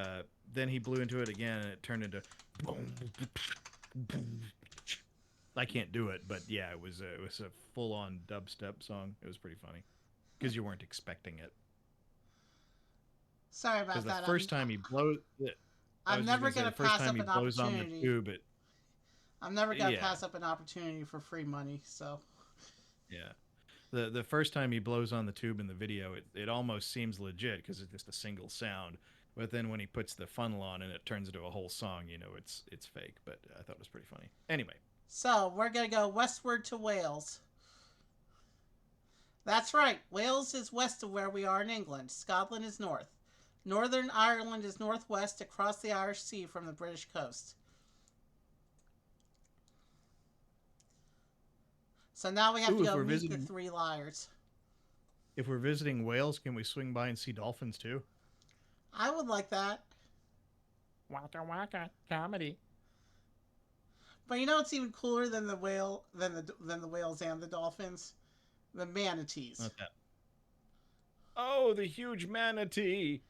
[SPEAKER 2] then he blew into it again, and it turned into. I can't do it, but yeah, it was a full on dubstep song. It was pretty funny because you weren't expecting it.
[SPEAKER 1] Sorry about
[SPEAKER 2] Because the
[SPEAKER 1] that.
[SPEAKER 2] first time he blows,
[SPEAKER 1] I'm never
[SPEAKER 2] the
[SPEAKER 1] gonna
[SPEAKER 2] first
[SPEAKER 1] pass
[SPEAKER 2] time
[SPEAKER 1] up
[SPEAKER 2] he
[SPEAKER 1] an
[SPEAKER 2] blows on the
[SPEAKER 1] opportunity.
[SPEAKER 2] tube,
[SPEAKER 1] I'm never gonna
[SPEAKER 2] yeah,
[SPEAKER 1] pass up an opportunity for free money. So
[SPEAKER 2] yeah. The first time he blows on the tube in the video, it almost seems legit because it's just a single sound. But then when he puts the funnel on and it turns into a whole song, you know, it's fake. But I thought it was pretty funny. Anyway.
[SPEAKER 1] So we're gonna go westward to Wales. That's right. Wales is west of where we are in England. Scotland is north. Northern Ireland is northwest across the Irish Sea from the British coast. So now we have
[SPEAKER 2] Ooh,
[SPEAKER 1] to
[SPEAKER 2] if
[SPEAKER 1] go
[SPEAKER 2] we're
[SPEAKER 1] meet the
[SPEAKER 2] visiting,
[SPEAKER 1] three liars.
[SPEAKER 2] if we're visiting Wales, can we swing by and see dolphins too?
[SPEAKER 1] I would like that.
[SPEAKER 3] Waka waka comedy.
[SPEAKER 1] But you know what's even cooler than the whales and the dolphins? The manatees.
[SPEAKER 2] Not that. Oh, the huge manatee!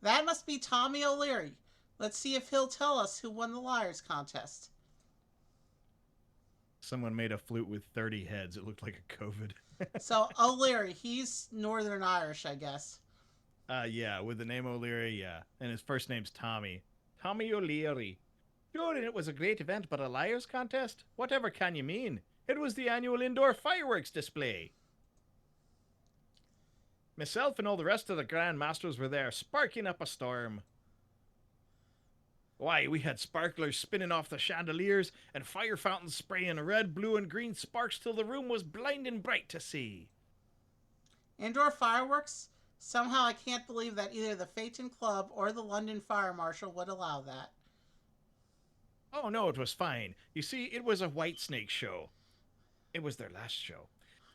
[SPEAKER 1] That must be Tommy O'Leary. Let's see if he'll tell us who won the liars contest.
[SPEAKER 2] Someone made a flute with 30 heads. It looked like a COVID.
[SPEAKER 1] So O'Leary, he's Northern Irish, I guess.
[SPEAKER 2] Yeah, with the name O'Leary, yeah. And his first name's Tommy. Tommy O'Leary. Sure, and it was a great event, but a liars contest? Whatever can you mean? It was the annual indoor fireworks display. Myself and all the rest of the Grand Masters were there, sparking up a storm. Why, we had sparklers spinning off the chandeliers and fire fountains spraying red, blue, and green sparks till the room was blinding bright to see.
[SPEAKER 1] Indoor fireworks? Somehow I can't believe that either the Phaeton Club or the London Fire Marshal would allow that.
[SPEAKER 2] Oh, no, it was fine. You see, it was a Whitesnake show. It was their last show.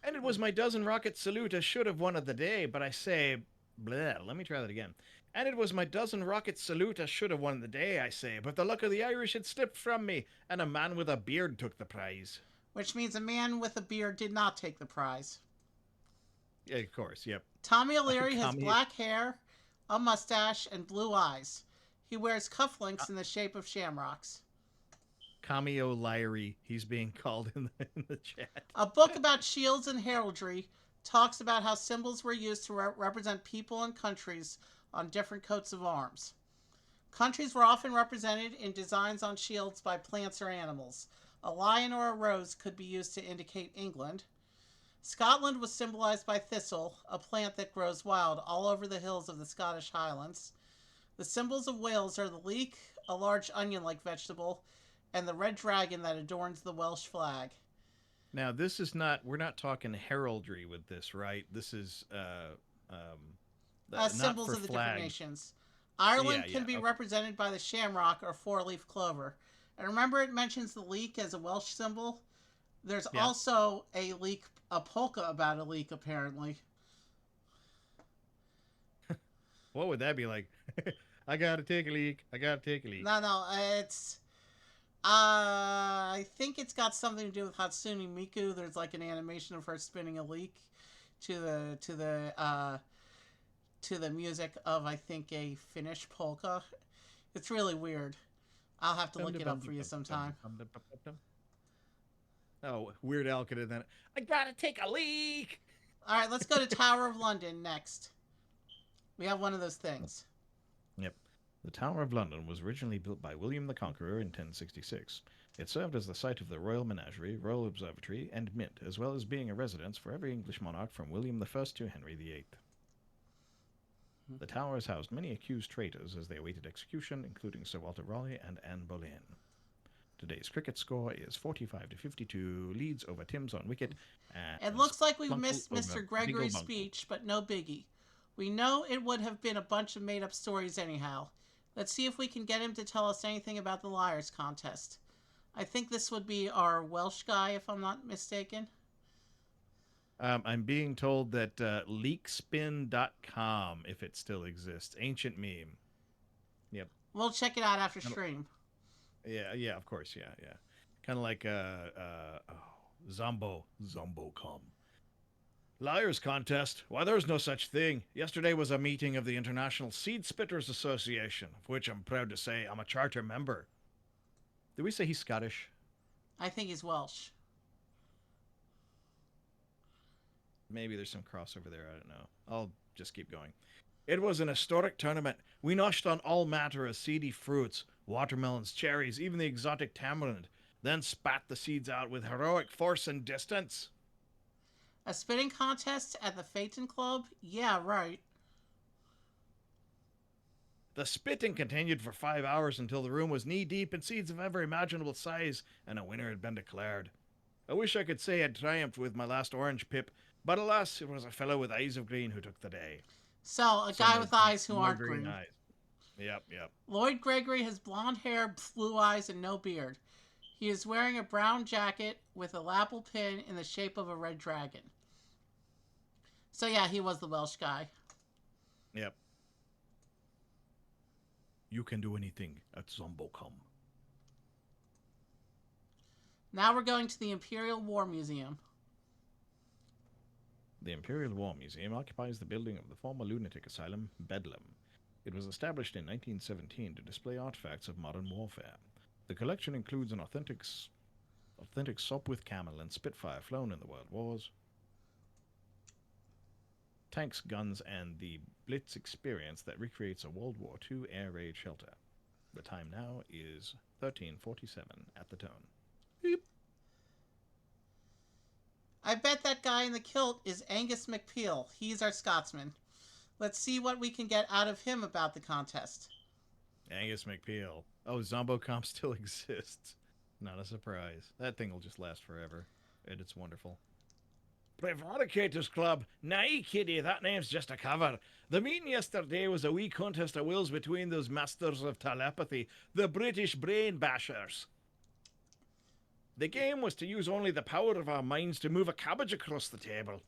[SPEAKER 2] And it was my dozen rocket salute I should have won of the day, but I say... Bleh, let me try that again. And it was my dozen rocket salute I should have won the day, I say, but the luck of the Irish had slipped from me, and a man with a beard took the prize.
[SPEAKER 1] Which means a man with a beard did not take the prize.
[SPEAKER 2] Yeah, of course, yep.
[SPEAKER 1] Tommy O'Leary has
[SPEAKER 2] Tommy-
[SPEAKER 1] black hair, a mustache, and blue eyes. He wears cufflinks in the shape of shamrocks.
[SPEAKER 2] Tommy O'Leary, he's being called in the chat.
[SPEAKER 1] A book about shields and heraldry talks about how symbols were used to represent people and countries on different coats of arms. Countries were often represented in designs on shields by plants or animals. A lion or a rose could be used to indicate England. Scotland was symbolized by thistle, a plant that grows wild all over the hills of the Scottish Highlands. The symbols of Wales are the leek, a large onion-like vegetable, and the red dragon that adorns the Welsh flag.
[SPEAKER 2] Now, this is not, we're not talking heraldry with this, right? This is, not
[SPEAKER 1] symbols
[SPEAKER 2] for
[SPEAKER 1] of the
[SPEAKER 2] flag.
[SPEAKER 1] different nations. Ireland
[SPEAKER 2] Yeah,
[SPEAKER 1] can
[SPEAKER 2] yeah,
[SPEAKER 1] be
[SPEAKER 2] okay.
[SPEAKER 1] represented by the shamrock or four-leaf clover. And remember it mentions the leek as a Welsh symbol? There's
[SPEAKER 2] Yeah.
[SPEAKER 1] also a polka about a leek, apparently.
[SPEAKER 2] What would that be like? I gotta take a leak. I gotta take a leak.
[SPEAKER 1] No, it's... I think it's got something to do with Hatsune Miku. There's like an animation of her spinning a leek to the music of, I think, a Finnish polka. It's really weird. I'll have to look it up for you sometime.
[SPEAKER 2] Oh, Weird Al could have then. I gotta take a leak.
[SPEAKER 1] All right, let's go to Tower of London next. We have one of those things.
[SPEAKER 2] Yep. The Tower of London was originally built by William the Conqueror in 1066. It served as the site of the Royal Menagerie, Royal Observatory, and Mint, as well as being a residence for every English monarch from William I to Henry VIII. The tower has housed many accused traitors as they awaited execution, including Sir Walter Raleigh and Anne Boleyn. Today's cricket score is 45 to 52, Leeds over Thames on wicket, and
[SPEAKER 1] It looks like we've
[SPEAKER 2] Spunkle
[SPEAKER 1] missed
[SPEAKER 2] over
[SPEAKER 1] Mr. Gregory's
[SPEAKER 2] Bingle Bunkle.
[SPEAKER 1] speech, but no biggie. We know it would have been a bunch of made up stories anyhow. Let's see if we can get him to tell us anything about the Liars contest. I think this would be our Welsh guy, if I'm not mistaken.
[SPEAKER 2] I'm being told that leakspin.com, if it still exists, ancient meme. Yep.
[SPEAKER 1] We'll check it out after stream.
[SPEAKER 2] Yeah, of course, yeah. Kind of like Zombo.com. Liars contest? Why, there's no such thing. Yesterday was a meeting of the International Seed Spitters Association, of which I'm proud to say I'm a charter member. Did we say he's Scottish?
[SPEAKER 1] I think he's Welsh.
[SPEAKER 2] Maybe there's some crossover there, I don't know. I'll just keep going. It was an historic tournament. We noshed on all matter of seedy fruits, watermelons, cherries, even the exotic tamarind, then spat the seeds out with heroic force and distance.
[SPEAKER 1] A spitting contest at the Phaeton Club? Yeah, right.
[SPEAKER 2] The spitting continued for 5 hours until the room was knee-deep in seeds of every imaginable size, and a winner had been declared. I wish I could say I'd triumphed with my last orange pip, but alas, it was a fellow with eyes of green who took the day.
[SPEAKER 1] So, a guy with eyes who aren't green.
[SPEAKER 2] Eyes. Yep.
[SPEAKER 1] Lloyd Gregory has blonde hair, blue eyes, and no beard. He is wearing a brown jacket with a lapel pin in the shape of a red dragon. So yeah, he was the Welsh guy.
[SPEAKER 2] Yep. You can do anything at Zombocom.
[SPEAKER 1] Now we're going to the Imperial War Museum.
[SPEAKER 2] The Imperial War Museum occupies the building of the former lunatic asylum, Bedlam. It was established in 1917 to display artifacts of modern warfare. The collection includes an authentic Sopwith Camel and Spitfire flown in the World Wars, tanks, guns, and the Blitz experience that recreates a World War II air raid shelter. The time now is 13:47 at the tone. Beep.
[SPEAKER 1] I bet that guy in the kilt is Angus McPeel. He's our Scotsman. Let's see what we can get out of him about the contest.
[SPEAKER 2] Angus McPeel. Oh, Zombocomp still exists. Not a surprise. That thing will just last forever. And it's wonderful. Prevaricators Club. Nay, kiddie, that name's just a cover. The meeting yesterday was a wee contest of wills between those masters of telepathy, the British brain bashers. The game was to use only the power of our minds to move a cabbage across the table.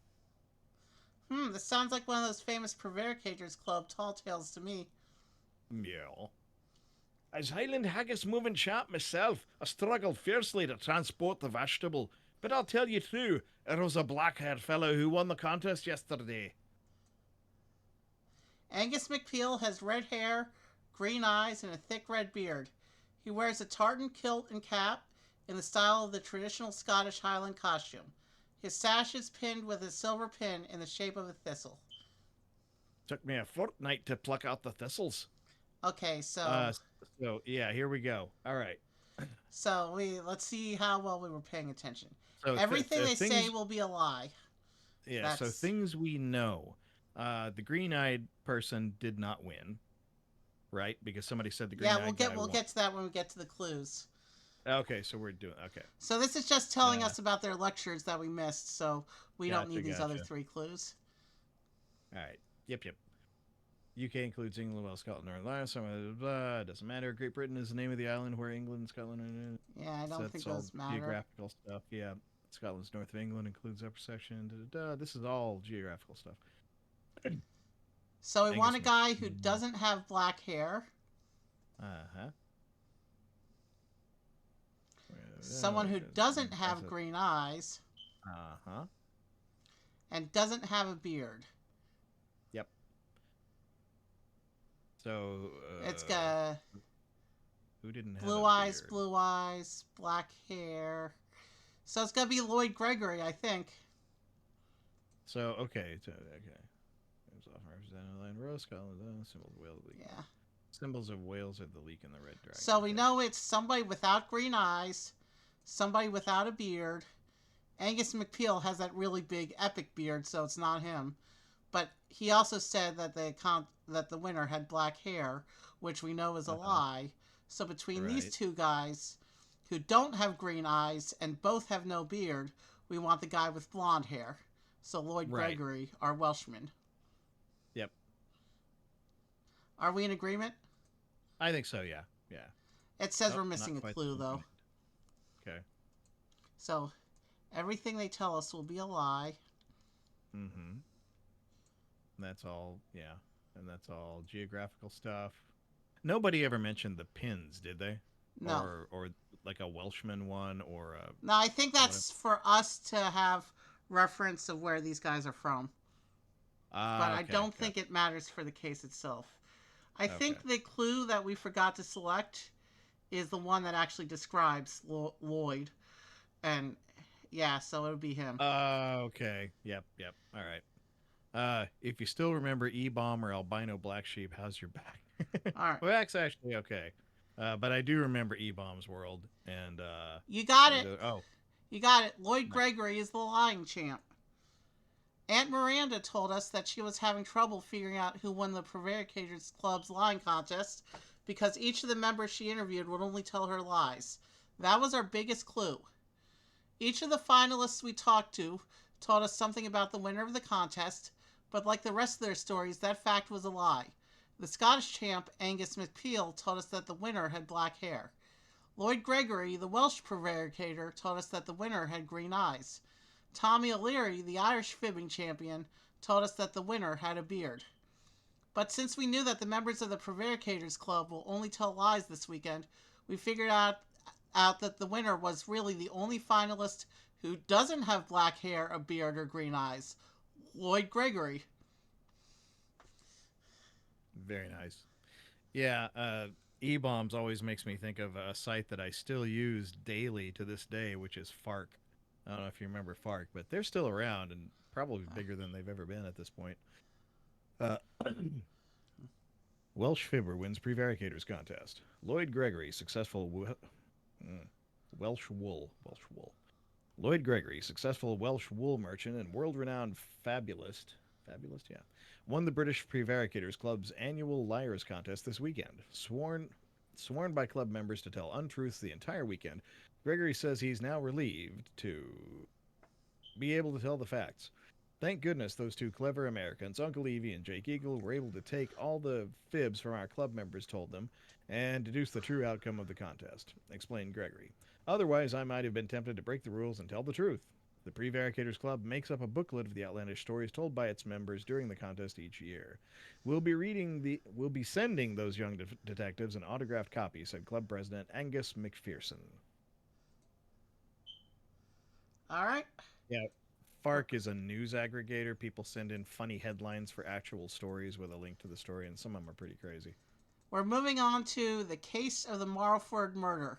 [SPEAKER 1] This sounds like one of those famous Prevaricators Club tall tales to me.
[SPEAKER 2] Yeah. As Highland Haggis moving chap myself, I struggled fiercely to transport the vegetable. But I'll tell you true, it was a black-haired fellow who won the contest yesterday.
[SPEAKER 1] Angus McPeel has red hair, green eyes, and a thick red beard. He wears a tartan kilt and cap in the style of the traditional Scottish Highland costume. His sash is pinned with a silver pin in the shape of a thistle.
[SPEAKER 2] Took me a fortnight to pluck out the thistles.
[SPEAKER 1] Okay, so
[SPEAKER 2] yeah, here we go. All right.
[SPEAKER 1] So let's see how well we were paying attention.
[SPEAKER 2] So
[SPEAKER 1] Everything they say will be a lie.
[SPEAKER 2] Yeah. So things we know. The green-eyed person did not win, right? Because somebody said the green-eyed guy
[SPEAKER 1] we'll get to that when we get to the clues.
[SPEAKER 2] Okay, so we're doing okay.
[SPEAKER 1] So this is just telling us about their lectures that we missed. So we don't need these other three clues.
[SPEAKER 2] All right. Yep. UK includes England, Wales, Scotland, Northern Ireland. Blah. Doesn't matter. Great Britain is the name of the island where England and Scotland are.
[SPEAKER 1] Yeah, I don't think those matter.
[SPEAKER 2] Geographical stuff. Yeah. Scotland's north of England includes upper section. This is all geographical stuff.
[SPEAKER 1] So we want a guy who doesn't have black hair. Someone who doesn't have green eyes. And doesn't have a beard.
[SPEAKER 2] Yep. So
[SPEAKER 1] it's got
[SPEAKER 2] who didn't have
[SPEAKER 1] blue eyes, black hair, So it's gonna be Lloyd Gregory, I think.
[SPEAKER 2] So okay. It was off represented line rose color. Symbols of Wales.
[SPEAKER 1] Yeah.
[SPEAKER 2] Symbols of Wales are the leak in the red dragon.
[SPEAKER 1] So we know it's somebody without green eyes, somebody without a beard. Angus McPeel has that really big epic beard, so it's not him. But he also said that the winner had black hair, which we know is a lie. So between these
[SPEAKER 2] Right.
[SPEAKER 1] two guys, who don't have green eyes and both have no beard, we want the guy with blonde hair. So Lloyd
[SPEAKER 2] Right.
[SPEAKER 1] Gregory, our Welshman.
[SPEAKER 2] Yep.
[SPEAKER 1] Are we in agreement?
[SPEAKER 2] I think so. Yeah. Yeah.
[SPEAKER 1] It says
[SPEAKER 2] Nope,
[SPEAKER 1] we're
[SPEAKER 2] not
[SPEAKER 1] missing a
[SPEAKER 2] quite
[SPEAKER 1] clue,
[SPEAKER 2] so
[SPEAKER 1] though.
[SPEAKER 2] good. Okay.
[SPEAKER 1] So everything they tell us will be a lie.
[SPEAKER 2] Mm-hmm. That's all. Yeah. And that's all geographical stuff. Nobody ever mentioned the pins, did they?
[SPEAKER 1] No.
[SPEAKER 2] Or like a Welshman one or a.
[SPEAKER 1] No, I think that's for us to have reference of where these guys are from. But I
[SPEAKER 2] Okay,
[SPEAKER 1] don't
[SPEAKER 2] got
[SPEAKER 1] think it matters for the case itself. I
[SPEAKER 2] Okay.
[SPEAKER 1] think the clue that we forgot to select is the one that actually describes Lloyd. And yeah, so it would be him.
[SPEAKER 2] Okay. Yep. All right. If you still remember E-Bomb or Albino Black Sheep, how's your back?
[SPEAKER 1] All right.
[SPEAKER 2] Well, that's actually okay. But I do remember E-Bomb's world, and
[SPEAKER 1] You got it.
[SPEAKER 2] oh,
[SPEAKER 1] You got it. Lloyd
[SPEAKER 2] Nice.
[SPEAKER 1] Gregory is the lying champ. Aunt Miranda told us that she was having trouble figuring out who won the Prevaricators Club's lying contest because each of the members she interviewed would only tell her lies. That was our biggest clue. Each of the finalists we talked to told us something about the winner of the contest, but like the rest of their stories, that fact was a lie. The Scottish champ, Angus McPeel, told us that the winner had black hair. Lloyd Gregory, the Welsh prevaricator, told us that the winner had green eyes. Tommy O'Leary, the Irish fibbing champion, told us that the winner had a beard. But since we knew that the members of the Prevaricators Club will only tell lies this weekend, we figured out that the winner was really the only finalist who doesn't have black hair, a beard, or green eyes. Lloyd Gregory.
[SPEAKER 2] very nice. Yeah. E-Bombs always makes me think of a site that I still use daily to this day, which is FARC. I don't know if you remember FARC, but they're still around and probably bigger than they've ever been at this point. Welsh Fibber wins Prevaricators contest. Lloyd Gregory, successful Welsh wool. Lloyd Gregory, successful Welsh wool merchant and world-renowned fabulist, yeah, won the British Prevaricators Club's annual liars contest this weekend. Sworn by club members to tell untruths the entire weekend, Gregory says he's now relieved to be able to tell the facts. Thank goodness those two clever Americans, Uncle Evie and Jake Eagle, were able to take all the fibs from our club members told them and deduce the true outcome of the contest, explained Gregory. Otherwise, I might have been tempted to break the rules and tell the truth. The Prevaricators Club makes up a booklet of the outlandish stories told by its members during the contest each year. We'll be sending those young detectives an autographed copy, said club president Angus McPherson.
[SPEAKER 1] All right.
[SPEAKER 2] Yeah, FARC is a news aggregator. People send in funny headlines for actual stories with a link to the story, and some of them are pretty crazy.
[SPEAKER 1] We're moving on to the case of the Marlford murder.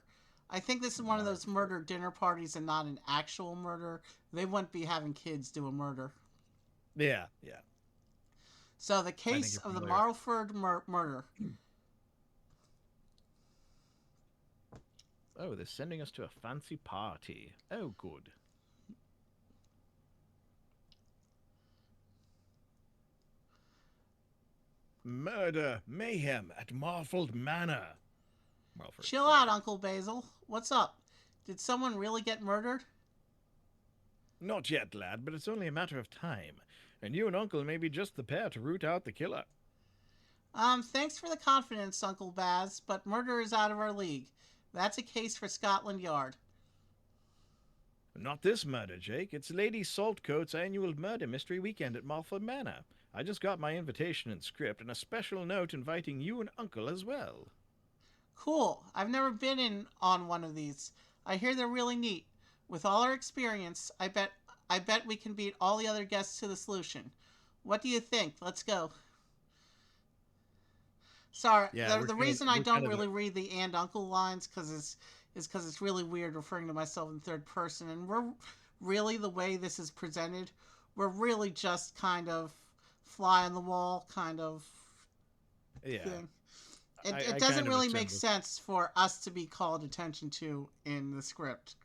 [SPEAKER 1] I think this is one of those murder dinner parties and not an actual murder. They wouldn't be having kids do a murder.
[SPEAKER 2] Yeah.
[SPEAKER 1] So the case
[SPEAKER 2] you're
[SPEAKER 1] of the
[SPEAKER 2] familiar.
[SPEAKER 1] Marlford murder.
[SPEAKER 2] Oh, they're sending us to a fancy party. Oh, good. Murder, mayhem at Marfold Manor. Marlford.
[SPEAKER 1] Chill out, Uncle Basil. What's up? Did someone really get murdered?
[SPEAKER 2] Not yet, lad, but it's only a matter of time. And you and Uncle may be just the pair to root out the killer.
[SPEAKER 1] Thanks for the confidence, Uncle Baz, but murder is out of our league. That's a case for Scotland Yard.
[SPEAKER 2] Not this murder, Jake. It's Lady Saltcoat's annual murder mystery weekend at Marfold Manor. I just got my invitation and script and a special note inviting you and Uncle as well.
[SPEAKER 1] Cool. I've never been in on one of these. I hear they're really neat. With all our experience, I bet we can beat all the other guests to the solution. What do you think? Let's go. Sorry,
[SPEAKER 2] Yeah,
[SPEAKER 1] the
[SPEAKER 2] we're
[SPEAKER 1] reason I
[SPEAKER 2] kind
[SPEAKER 1] don't
[SPEAKER 2] of
[SPEAKER 1] really read the and uncle lines because is because it's really weird referring to myself in third person. And we're really, the way this is presented, we're really just kind of fly on the wall kind of
[SPEAKER 2] Yeah.
[SPEAKER 1] thing.
[SPEAKER 2] I
[SPEAKER 1] It
[SPEAKER 2] kind
[SPEAKER 1] doesn't
[SPEAKER 2] of
[SPEAKER 1] really
[SPEAKER 2] assumed
[SPEAKER 1] make
[SPEAKER 2] this-
[SPEAKER 1] sense for us to be called attention to in the script.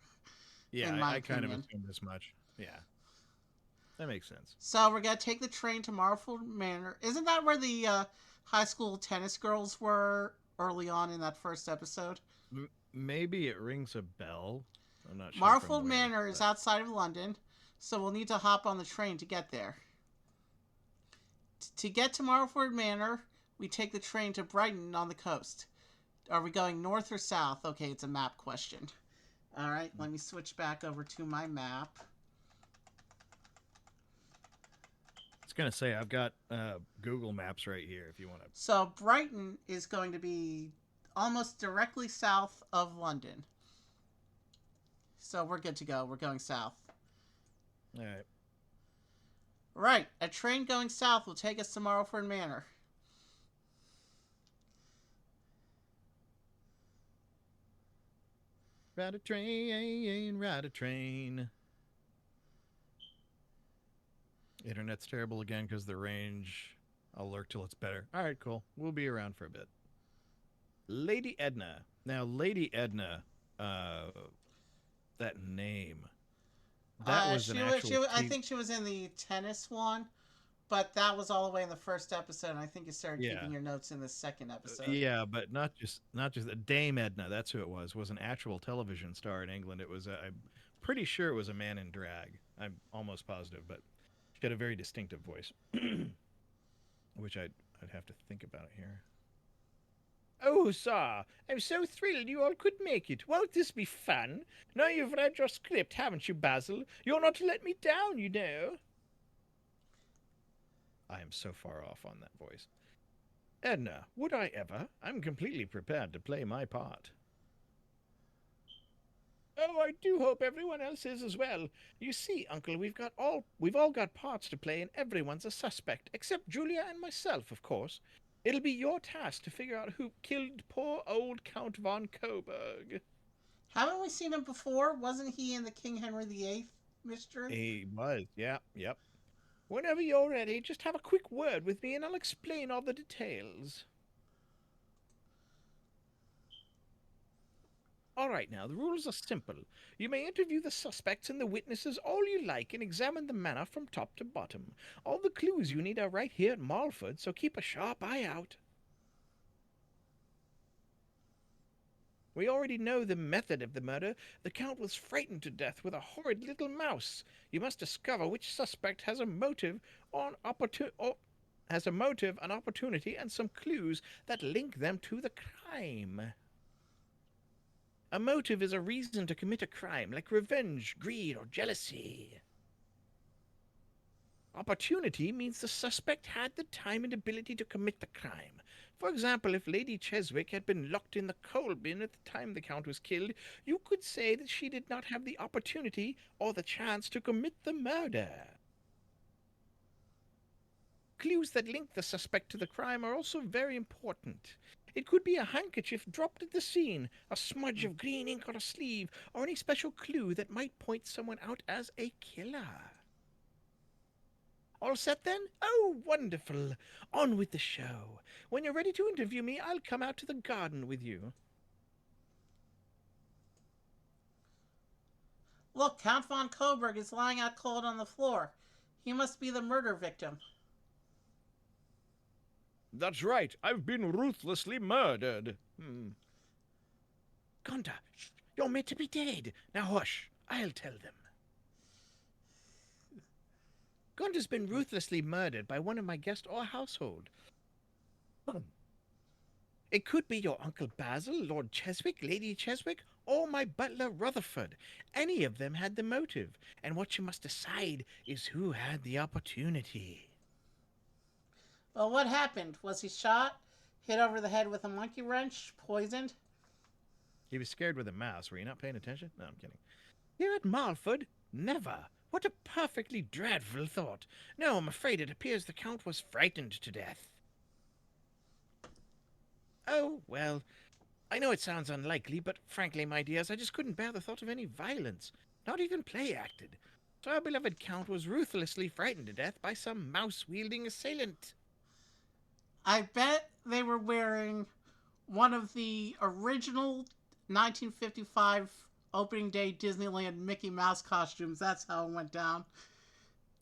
[SPEAKER 2] Yeah,
[SPEAKER 1] in my
[SPEAKER 2] I kind of
[SPEAKER 1] opinion.
[SPEAKER 2] assumed as much. Yeah. That makes sense.
[SPEAKER 1] So we're gonna take the train to Marlford Manor. Isn't that where the high school tennis girls were early on in that first episode?
[SPEAKER 2] Maybe it rings a bell. I'm not sure. from
[SPEAKER 1] Marlford
[SPEAKER 2] where,
[SPEAKER 1] Manor is
[SPEAKER 2] but-
[SPEAKER 1] outside of London, so we'll need to hop on the train to get there. To get to Marlford Manor, we take the train to Brighton on the coast. Are we going north or south? Okay, it's a map question. All right, let me switch back over to my map.
[SPEAKER 2] I was gonna say I've got Google Maps right here if you want to.
[SPEAKER 1] So Brighton is going to be almost directly south of London. So we're good to go. We're going south.
[SPEAKER 2] All right.
[SPEAKER 1] Right, a train going south will take us to Marlford Manor.
[SPEAKER 2] Ride a train, ride a train. Internet's terrible again because the range. I'll lurk till it's better. All right, cool. We'll be around for a bit. Lady Edna. Now, Lady Edna, that name. That was an actual.
[SPEAKER 1] I think she was in the tennis one, but that was all the way in the first episode. And I think you started
[SPEAKER 2] Yeah.
[SPEAKER 1] keeping your notes in the second episode.
[SPEAKER 2] Yeah, but not just Dame Edna. That's who it was. Was an actual television star in England. It was. I'm pretty sure it was a man in drag. I'm almost positive, but she had a very distinctive voice, which I'd have to think about here.
[SPEAKER 5] Oh, sir, I'm so thrilled you all could make it. Won't this be fun? Now you've read your script, haven't you, Basil? You're not to let me down, you know.
[SPEAKER 2] I am so far off on that voice. Edna, would I ever? I'm completely prepared to play my part.
[SPEAKER 5] Oh, I do hope everyone else is as well. You see, Uncle, we've all got parts to play, and everyone's a suspect, except Julia and myself, of course. It'll be your task to figure out who killed poor old Count von Coburg.
[SPEAKER 1] Haven't we seen him before? Wasn't he in the King Henry VIII mystery?
[SPEAKER 2] He was. Yeah. Yep.
[SPEAKER 5] Whenever you're ready, just have a quick word with me, and I'll explain all the details. All right, now, the rules are simple. You may interview the suspects and the witnesses all you like and examine the manor from top to bottom. All the clues you need are right here at Marlford, so keep a sharp eye out. We already know the method of the murder. The Count was frightened to death with a horrid little mouse. You must discover which suspect has a motive, an opportunity, and some clues that link them to the crime. A motive is a reason to commit a crime, like revenge, greed, or jealousy. Opportunity means the suspect had the time and ability to commit the crime. For example, if Lady Cheswick had been locked in the coal bin at the time the Count was killed, you could say that she did not have the opportunity or the chance to commit the murder. Clues that link the suspect to the crime are also very important. It could be a handkerchief dropped at the scene, a smudge of green ink on a sleeve, or any special clue that might point someone out as a killer. All set then? Oh, wonderful. On with the show. When you're ready to interview me, I'll come out to the garden with you.
[SPEAKER 1] Look, Count von Coburg is lying out cold on the floor. He must be the murder victim.
[SPEAKER 2] That's right. I've been ruthlessly murdered.
[SPEAKER 5] Gonda, shh, you're meant to be dead. Now hush, I'll tell them. Gonda's been ruthlessly murdered by one of my guest or household. It could be your Uncle Basil, Lord Cheswick, Lady Cheswick, or my butler Rutherford. Any of them had the motive, and what you must decide is who had the opportunity.
[SPEAKER 1] Well, what happened? Was he shot? Hit over the head with a monkey wrench? Poisoned?
[SPEAKER 2] He was scared with a mouse. Were you not paying attention? No, I'm kidding.
[SPEAKER 5] Here at Marlford? Never. What a perfectly dreadful thought. No, I'm afraid it appears the Count was frightened to death. Oh, well, I know it sounds unlikely, but frankly, my dears, I just couldn't bear the thought of any violence, not even play acted. So our beloved Count was ruthlessly frightened to death by some mouse-wielding assailant.
[SPEAKER 1] I bet they were wearing one of the original 1955 opening day Disneyland Mickey Mouse costumes. That's how it went down.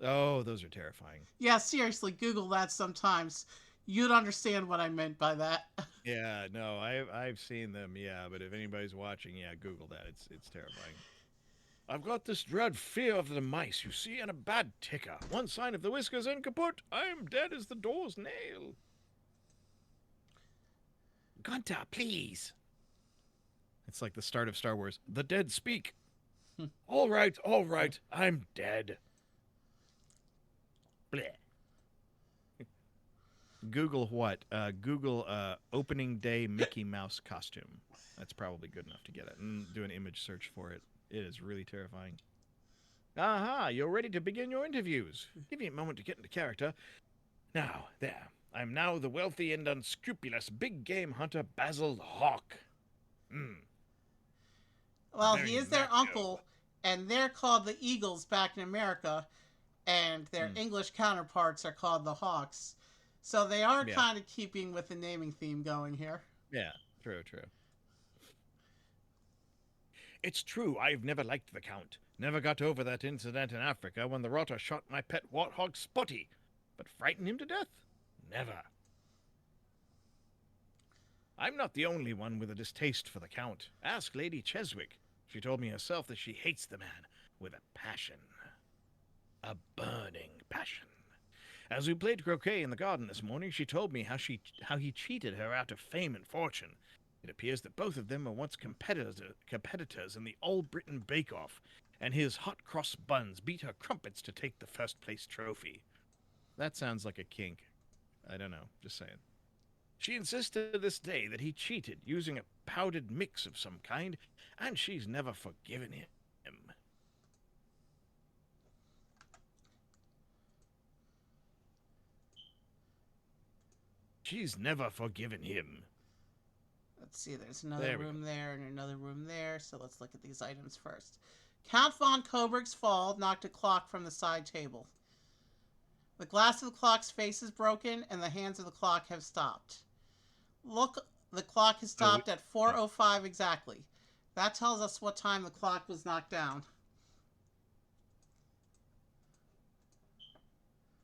[SPEAKER 2] Oh, those are terrifying.
[SPEAKER 1] Yeah, seriously, Google that sometimes. You'd understand what I meant by that.
[SPEAKER 2] Yeah, no, I've seen them. Yeah, but if anybody's watching, yeah, Google that. It's terrifying.
[SPEAKER 6] I've got this dread fear of the mice, you see, and a bad ticker. One sign of the whiskers and kaput, I am dead as the door's nail.
[SPEAKER 5] Gunter, please.
[SPEAKER 2] It's like the start of Star Wars. The dead speak.
[SPEAKER 6] All right, I'm dead.
[SPEAKER 5] Bleh.
[SPEAKER 2] Google what? Google opening day Mickey Mouse costume. That's probably good enough to get it. And do an image search for it. It is really terrifying. Aha, you're ready to begin your interviews. Give me a moment to get into character. Now, there. I'm now the wealthy and unscrupulous big game hunter Basil Hawk.
[SPEAKER 1] Well,
[SPEAKER 2] Very
[SPEAKER 1] he is their
[SPEAKER 2] macho.
[SPEAKER 1] uncle, and they're called the Eagles back in America, and their English counterparts are called the Hawks. So they are
[SPEAKER 2] Yeah.
[SPEAKER 1] kind of keeping with the naming theme going here.
[SPEAKER 2] Yeah, true.
[SPEAKER 6] It's true, I've never liked the Count. Never got over that incident in Africa when the rotter shot my pet warthog Spotty. But frighten him to death? Never. I'm not the only one with a distaste for the Count. Ask Lady Cheswick. She told me herself that she hates the man with a passion. A burning passion. As we played croquet in the garden this morning, she told me how he cheated her out of fame and fortune. It appears that both of them were once competitors in the All Britain Bake Off, and his hot cross buns beat her crumpets to take the first place trophy.
[SPEAKER 2] That sounds like a kink. I don't know. Just saying.
[SPEAKER 6] She insisted to this day that he cheated using a powdered mix of some kind, and she's never forgiven him. She's never forgiven him.
[SPEAKER 1] Let's see, there's another
[SPEAKER 2] There we
[SPEAKER 1] room there and another room there, so let's look at these items first. Count von Coburg's fall knocked a clock from the side table. The glass of the clock's face is broken, and the hands of the clock have stopped. Look, the clock has stopped at 4:05 exactly. That tells us what time the clock was knocked down.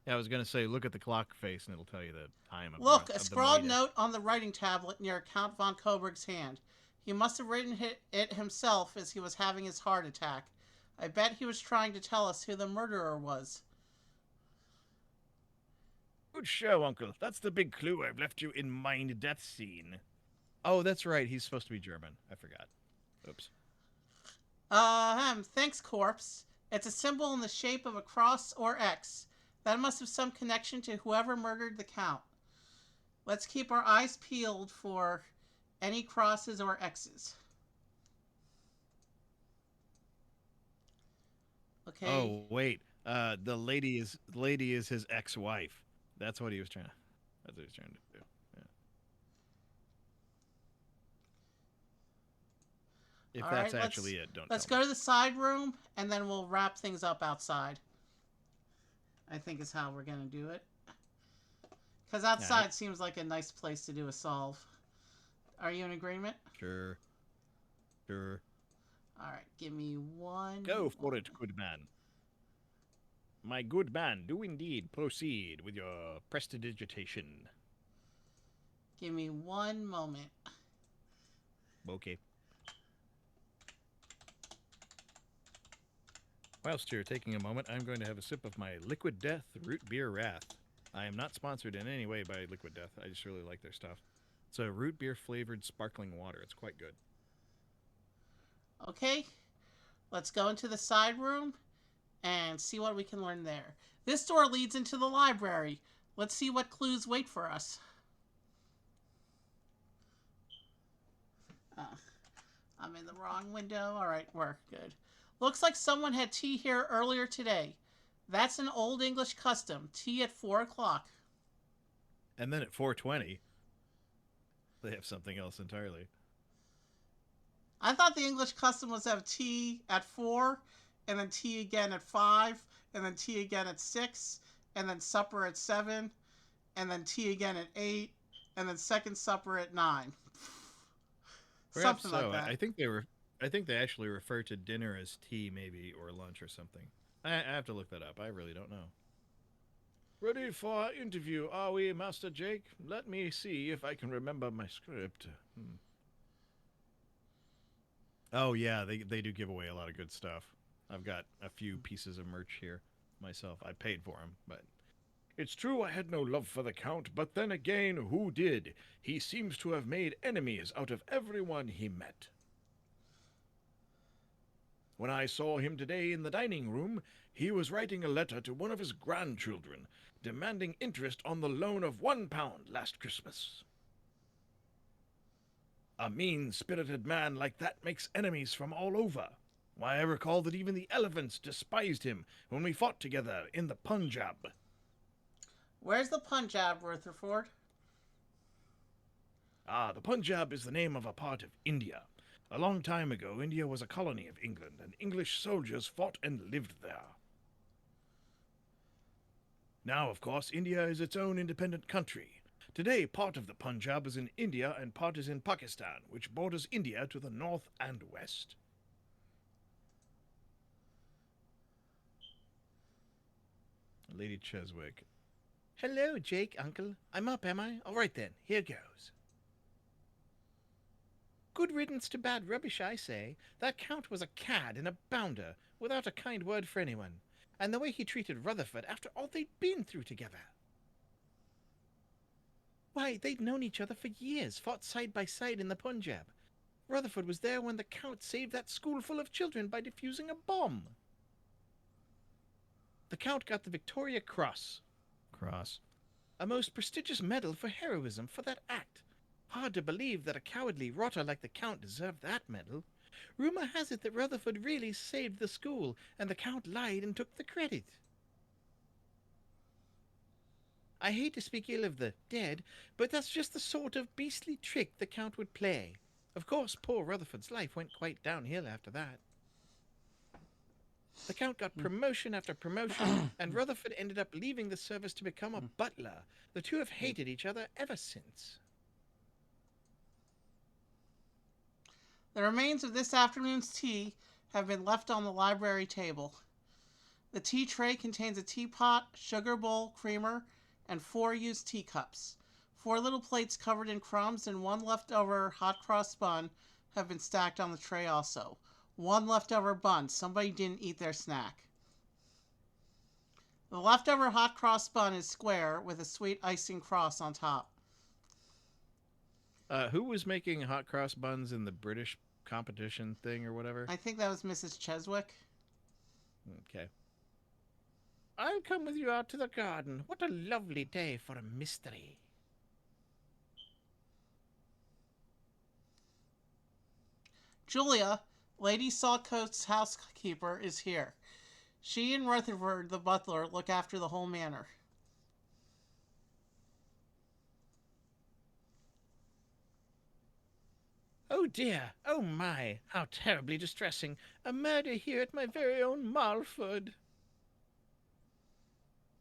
[SPEAKER 2] Yeah, I was gonna say, look at the clock face, and it'll tell you the time.
[SPEAKER 1] Look,
[SPEAKER 2] of
[SPEAKER 1] a
[SPEAKER 2] the
[SPEAKER 1] scrawled
[SPEAKER 2] minute.
[SPEAKER 1] note on the writing tablet near Count von Coburg's hand. He must have written it himself as he was having his heart attack. I bet he was trying to tell us who the murderer was.
[SPEAKER 6] Good show, Uncle. That's the big clue I've left you in Mind Death Scene.
[SPEAKER 2] Oh, that's right. He's supposed to be German. I forgot. Oops.
[SPEAKER 1] Thanks, corpse. It's a symbol in the shape of a cross or X. That must have some connection to whoever murdered the Count. Let's keep our eyes peeled for any crosses or X's. Okay.
[SPEAKER 2] Oh, wait. The lady is his ex-wife. That's what he was trying to. That's what he was trying to do. Yeah. If
[SPEAKER 1] All
[SPEAKER 2] that's
[SPEAKER 1] right,
[SPEAKER 2] actually it, don't.
[SPEAKER 1] Let's
[SPEAKER 2] tell
[SPEAKER 1] go
[SPEAKER 2] me.
[SPEAKER 1] to the side room, and then we'll wrap things up outside. I think is how we're going to do it. Because outside
[SPEAKER 2] Right.
[SPEAKER 1] seems like a nice place to do a solve. Are you in agreement?
[SPEAKER 2] Sure.
[SPEAKER 1] All right, give me one.
[SPEAKER 6] Go for it, good man. My good man, do indeed proceed with your prestidigitation.
[SPEAKER 1] Give me one moment.
[SPEAKER 2] Okay. Whilst you're taking a moment, I'm going to have a sip of my Liquid Death Root Beer Wrath. I am not sponsored in any way by Liquid Death. I just really like their stuff. It's a root beer flavored sparkling water. It's quite good.
[SPEAKER 1] Okay, let's go into the side room and see what we can learn there. This door leads into the library. Let's see what clues wait for us. I'm in the wrong window. All right, we're good. Looks like someone had tea here earlier today. That's an old English custom. Tea at 4 o'clock.
[SPEAKER 2] And then at 4:20, they have something else entirely.
[SPEAKER 1] I thought the English custom was to have tea at 4, and then tea again at 5, and then tea again at 6, and then supper at 7, and then tea again at 8, and then second supper at 9.
[SPEAKER 2] Perhaps
[SPEAKER 1] Something like
[SPEAKER 2] so.
[SPEAKER 1] that.
[SPEAKER 2] I think they were. I think they actually refer to dinner as tea, maybe, or lunch or something. I have to look that up. I really don't know. Ready for our interview, are we, Master Jake? Let me see if I can remember my script. Oh yeah, they do give away a lot of good stuff. I've got a few pieces of merch here myself. I paid for them, but it's true I had no love for the Count, but then again, who did? He seems to have made enemies out of everyone he met. When I saw him today in the dining room, he was writing a letter to one of his grandchildren, demanding interest on the loan of £1 last Christmas. A mean-spirited man like that makes enemies from all over. Why, I recall that even the elephants despised him when we fought together in the Punjab.
[SPEAKER 1] Where's the Punjab, Rutherford?
[SPEAKER 6] Ah, the Punjab is the name of a part of India. A long time ago, India was a colony of England, and English soldiers fought and lived there. Now, of course, India is its own independent country. Today, part of the Punjab is in India and part is in Pakistan, which borders India to the north and west.
[SPEAKER 2] Lady Cheswick.
[SPEAKER 5] Hello, Jake, Uncle. I'm up, am I? All right then, here goes. Good riddance to bad rubbish, I say. That Count was a cad and a bounder, without a kind word for anyone. And the way he treated Rutherford after all they'd been through together. Why, they'd known each other for years, fought side by side in the Punjab. Rutherford was there when the Count saved that school full of children by defusing a bomb. The Count got the Victoria Cross, a most prestigious medal for heroism for that act. Hard to believe that a cowardly rotter like the Count deserved that medal. Rumor has it that Rutherford really saved the school, and the Count lied and took the credit. I hate to speak ill of the dead, but that's just the sort of beastly trick the Count would play. Of course, poor Rutherford's life went quite downhill after that. The Count got promotion after promotion, and Rutherford ended up leaving the service to become a butler. The two have hated each other ever since.
[SPEAKER 1] The remains of this afternoon's tea have been left on the library table. The tea tray contains a teapot, sugar bowl, creamer, and 4 used teacups. 4 little plates covered in crumbs and 1 leftover hot cross bun have been stacked on the tray also. 1 leftover bun. Somebody didn't eat their snack. The leftover hot cross bun is square with a sweet icing cross on top.
[SPEAKER 2] Who was making hot cross buns in the British competition thing or whatever?
[SPEAKER 1] I think that was Mrs. Cheswick.
[SPEAKER 2] Okay.
[SPEAKER 5] I'll come with you out to the garden. What a lovely day for a mystery.
[SPEAKER 1] Julia, Lady Saltcoat's housekeeper, is here. She and Rutherford, the butler, look after the whole manor.
[SPEAKER 5] Oh dear, oh my, how terribly distressing. A murder here at my very own Marlford.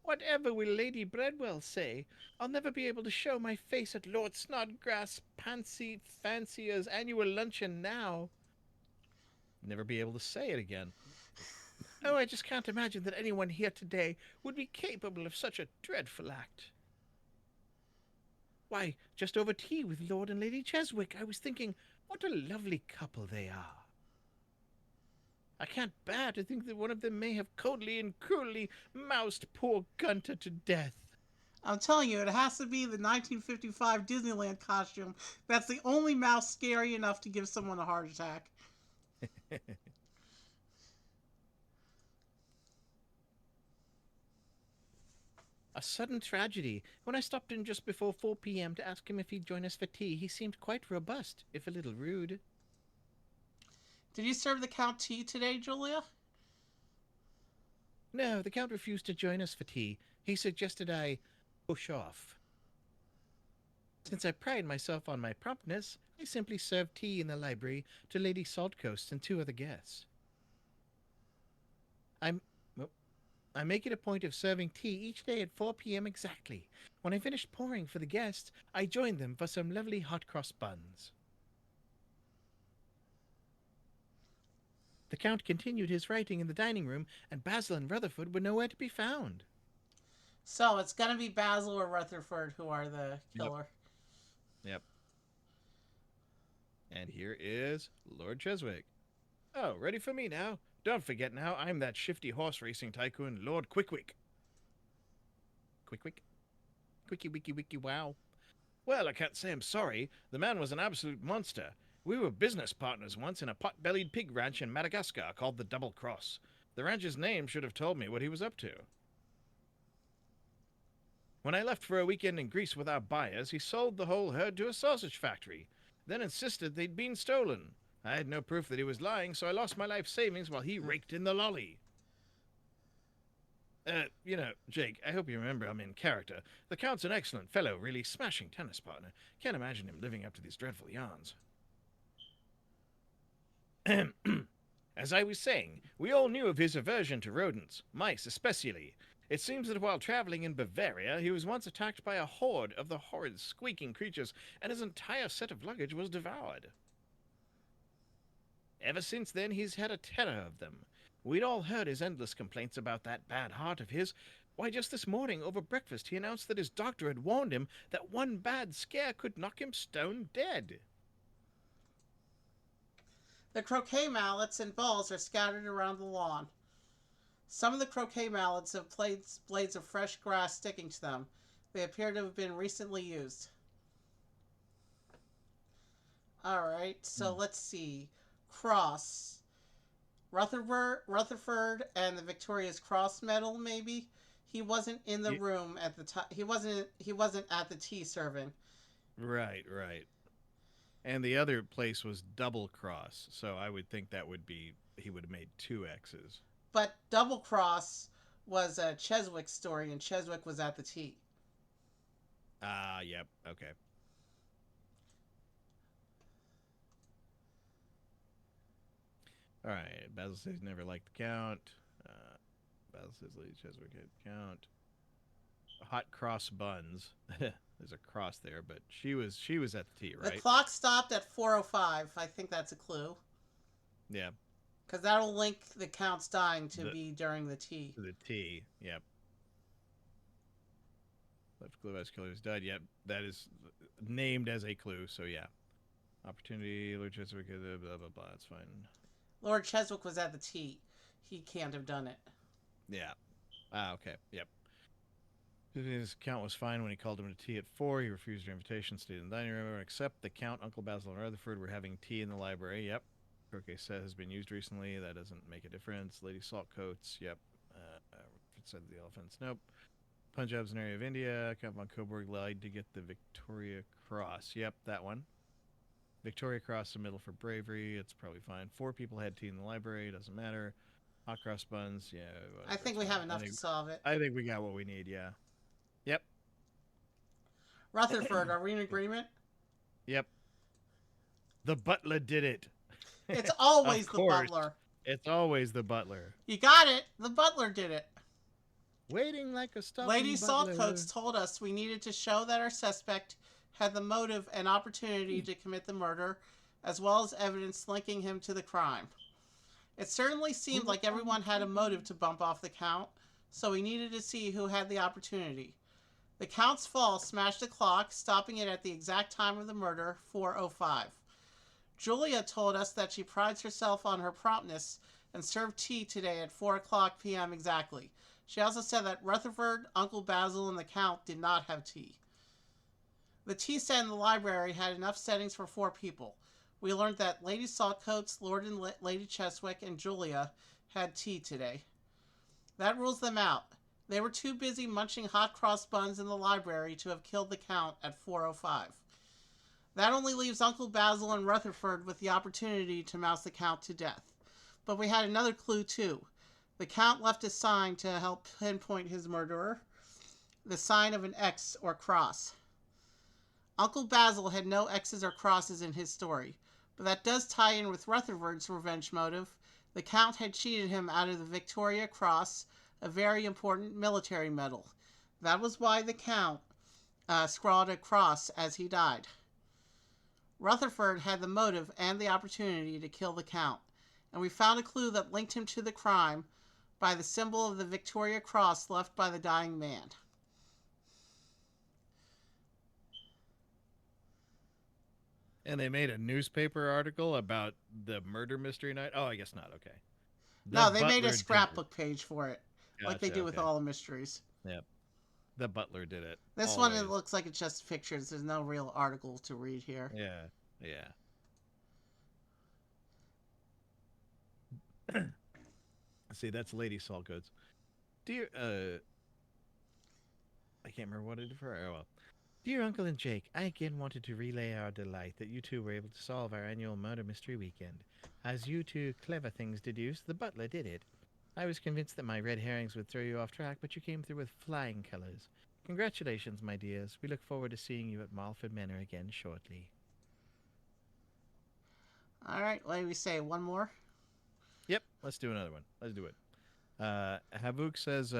[SPEAKER 5] Whatever will Lady Bredwell say? I'll never be able to show my face at Lord Snodgrass' Fancier's annual luncheon now.
[SPEAKER 2] Never be able to say it again.
[SPEAKER 5] Oh, I just can't imagine that anyone here today would be capable of such a dreadful act. Why, just over tea with Lord and Lady Cheswick, I was thinking, what a lovely couple they are. I can't bear to think that one of them may have coldly and cruelly moused poor Gunter to death.
[SPEAKER 1] I'm telling you, it has to be the 1955 Disneyland costume. That's the only mouse scary enough to give someone a heart attack.
[SPEAKER 5] A sudden tragedy. When I stopped in just before 4 p.m. to ask him if he'd join us for tea, he seemed quite robust, if a little rude.
[SPEAKER 1] Did you serve the Count tea today, Julia?
[SPEAKER 5] No, the Count refused to join us for tea. He suggested I push off. Since I pride myself on my promptness, I simply serve tea in the library to Lady Saltcoast and 2 other guests. I'm well, I make it a point of serving tea each day at 4 p.m. exactly. When I finish pouring for the guests, I join them for some lovely hot cross buns. The Count continued his writing in the dining room, and Basil and Rutherford were nowhere to be found.
[SPEAKER 1] So it's gonna be Basil or Rutherford who are the killer.
[SPEAKER 2] Yep. And here is Lord Cheswick. Oh, ready for me now? Don't forget now, I'm that shifty horse racing tycoon, Lord Quickwick. Quickwick? Quicky wicky wicky wow. Well, I can't say I'm sorry. The man was an absolute monster. We were business partners once in a pot-bellied pig ranch in Madagascar called the Double Cross. The ranch's name should have told me what he was up to. When I left for a weekend in Greece without buyers, he sold the whole herd to a sausage factory, then insisted they'd been stolen. I had no proof that he was lying, so I lost my life savings while he raked in the lolly. Jake, I hope you remember I'm in character. The Count's an excellent fellow, really smashing tennis partner. Can't imagine him living up to these dreadful yarns. As I was saying, we all knew of his aversion to rodents, mice especially. It seems that while traveling in Bavaria, he was once attacked by a horde of the horrid squeaking creatures, and his entire set of luggage was devoured. Ever since then, he's had a terror of them. We'd all heard his endless complaints about that bad heart of his. Why, just this morning, over breakfast, he announced that his doctor had warned him that one bad scare could knock him stone dead.
[SPEAKER 1] The croquet mallets and balls are scattered around the lawn. Some of the croquet mallets have blades of fresh grass sticking to them. They appear to have been recently used. Alright, so let's see. Cross. Rutherford and the Victoria's Cross medal, maybe? He wasn't in the room at the time. He wasn't at the tea serving.
[SPEAKER 2] Right. And the other place was Double Cross, so I would think that would be, he would have made 2 X's.
[SPEAKER 1] But Double Cross was a Cheswick story, and Cheswick was at the tea.
[SPEAKER 2] Yep, okay. Alright, Basil says he never liked the Count. Basil says Lady Cheswick had Count. Hot cross buns. There's a cross there, but she was at the tea, right?
[SPEAKER 1] The clock stopped at 4:05. I think that's a clue.
[SPEAKER 2] Yeah.
[SPEAKER 1] Because that'll link the Count's dying to be during the tea.
[SPEAKER 2] The tea, yep. Left clue as killers died. Yep, that is named as a clue, so yeah. Opportunity, Lord Cheswick, blah, blah, blah, that's fine.
[SPEAKER 1] Lord Cheswick was at the tea. He can't have done it.
[SPEAKER 2] Yeah. Okay, yep. His Count was fine when he called him to tea at 4. He refused your invitation, stayed in the dining room, except the Count, Uncle Basil, and Rutherford were having tea in the library. Yep. Croquet set has been used recently. That doesn't make a difference. Lady Saltcoats. Yep. Said the elephants. Nope. Punjab's an area of India. Count von Coburg lied to get the Victoria Cross. Yep, that one. Victoria Cross, the middle for bravery. It's probably fine. 4 people had tea in the library. Doesn't matter. Hot cross buns. Yeah.
[SPEAKER 1] I think we have enough to solve it.
[SPEAKER 2] I think we got what we need, yeah. Yep.
[SPEAKER 1] Rutherford, are we in agreement?
[SPEAKER 2] Yep. The butler did it.
[SPEAKER 1] It's always the butler.
[SPEAKER 2] It's always the butler.
[SPEAKER 1] You got it. The butler did it.
[SPEAKER 5] Waiting like a stubborn
[SPEAKER 1] Lady
[SPEAKER 5] butler.
[SPEAKER 1] Saltcoats told us we needed to show that our suspect had the motive and opportunity to commit the murder, as well as evidence linking him to the crime. It certainly seemed like everyone had a motive to bump off the Count, so we needed to see who had the opportunity. The Count's fall smashed the clock, stopping it at the exact time of the murder, 4:05. Julia told us that she prides herself on her promptness and served tea today at 4:00 p.m. exactly. She also said that Rutherford, Uncle Basil, and the Count did not have tea. The tea set in the library had enough settings for 4 people. We learned that Lady Saltcoats, Lord and Lady Cheswick, and Julia had tea today. That rules them out. They were too busy munching hot cross buns in the library to have killed the Count at 4:05. That only leaves Uncle Basil and Rutherford with the opportunity to mouse the Count to death. But we had another clue too. The Count left a sign to help pinpoint his murderer. The sign of an X or cross. Uncle Basil had no X's or crosses in his story, but that does tie in with Rutherford's revenge motive. The Count had cheated him out of the Victoria Cross, a very important military medal. That was why the Count scrawled a cross as he died. Rutherford had the motive and the opportunity to kill the Count, and we found a clue that linked him to the crime by the symbol of the Victoria Cross left by the dying man.
[SPEAKER 2] And they made a newspaper article about the murder mystery night. Oh, I guess not. Okay. The
[SPEAKER 1] No, they made a
[SPEAKER 2] butler did it.
[SPEAKER 1] scrapbook page for it, like they
[SPEAKER 2] Gotcha,
[SPEAKER 1] do with
[SPEAKER 2] okay.
[SPEAKER 1] all the mysteries.
[SPEAKER 2] Yep. The butler did it.
[SPEAKER 1] This one,
[SPEAKER 2] Always.
[SPEAKER 1] it looks like it's just pictures. There's no real article to read here.
[SPEAKER 2] Yeah. Yeah. See, that's Lady Saltcoats. Dear, I can't remember what I did for her. Oh, well.
[SPEAKER 5] Dear Uncle and Jake, I again wanted to relay our delight that you two were able to solve our annual murder mystery weekend. As you two clever things deduced, the butler did it. I was convinced that my red herrings would throw you off track, but you came through with flying colors. Congratulations, my dears. We look forward to seeing you at Malford Manor again shortly.
[SPEAKER 1] All right, what do we say? One more?
[SPEAKER 2] Yep, let's do another one. Let's do it. Havuk says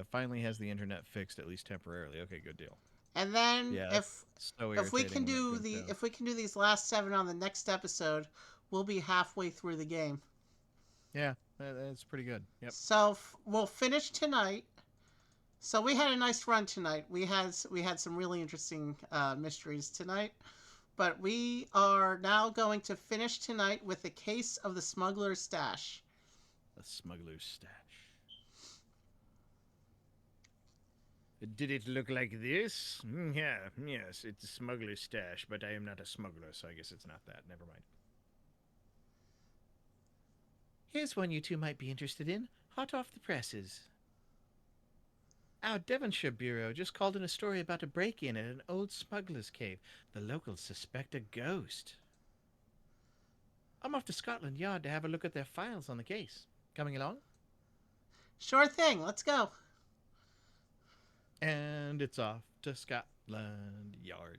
[SPEAKER 2] finally has the internet fixed, at least temporarily. Okay, good deal.
[SPEAKER 1] And then
[SPEAKER 2] Yeah,
[SPEAKER 1] if
[SPEAKER 2] So
[SPEAKER 1] if we can
[SPEAKER 2] irritating when
[SPEAKER 1] do
[SPEAKER 2] that goes down.
[SPEAKER 1] if we can do these last 7 on the next episode, we'll be halfway through the game.
[SPEAKER 2] Yeah, that's pretty good. Yep.
[SPEAKER 1] So we'll finish tonight. So we had a nice run tonight. We had some really interesting mysteries tonight. But we are now going to finish tonight with the case of the smuggler's stash.
[SPEAKER 2] The smuggler's stash. Did it look like this? Yeah, yes, it's a smuggler's stash, but I am not a smuggler, so I guess it's not that. Never mind.
[SPEAKER 5] Here's one you two might be interested in, hot off the presses. Our Devonshire Bureau just called in a story about a break-in at an old smuggler's cave. The locals suspect a ghost. I'm off to Scotland Yard to have a look at their files on the case. Coming along?
[SPEAKER 1] Sure thing. Let's go.
[SPEAKER 2] And it's off to Scotland Yard.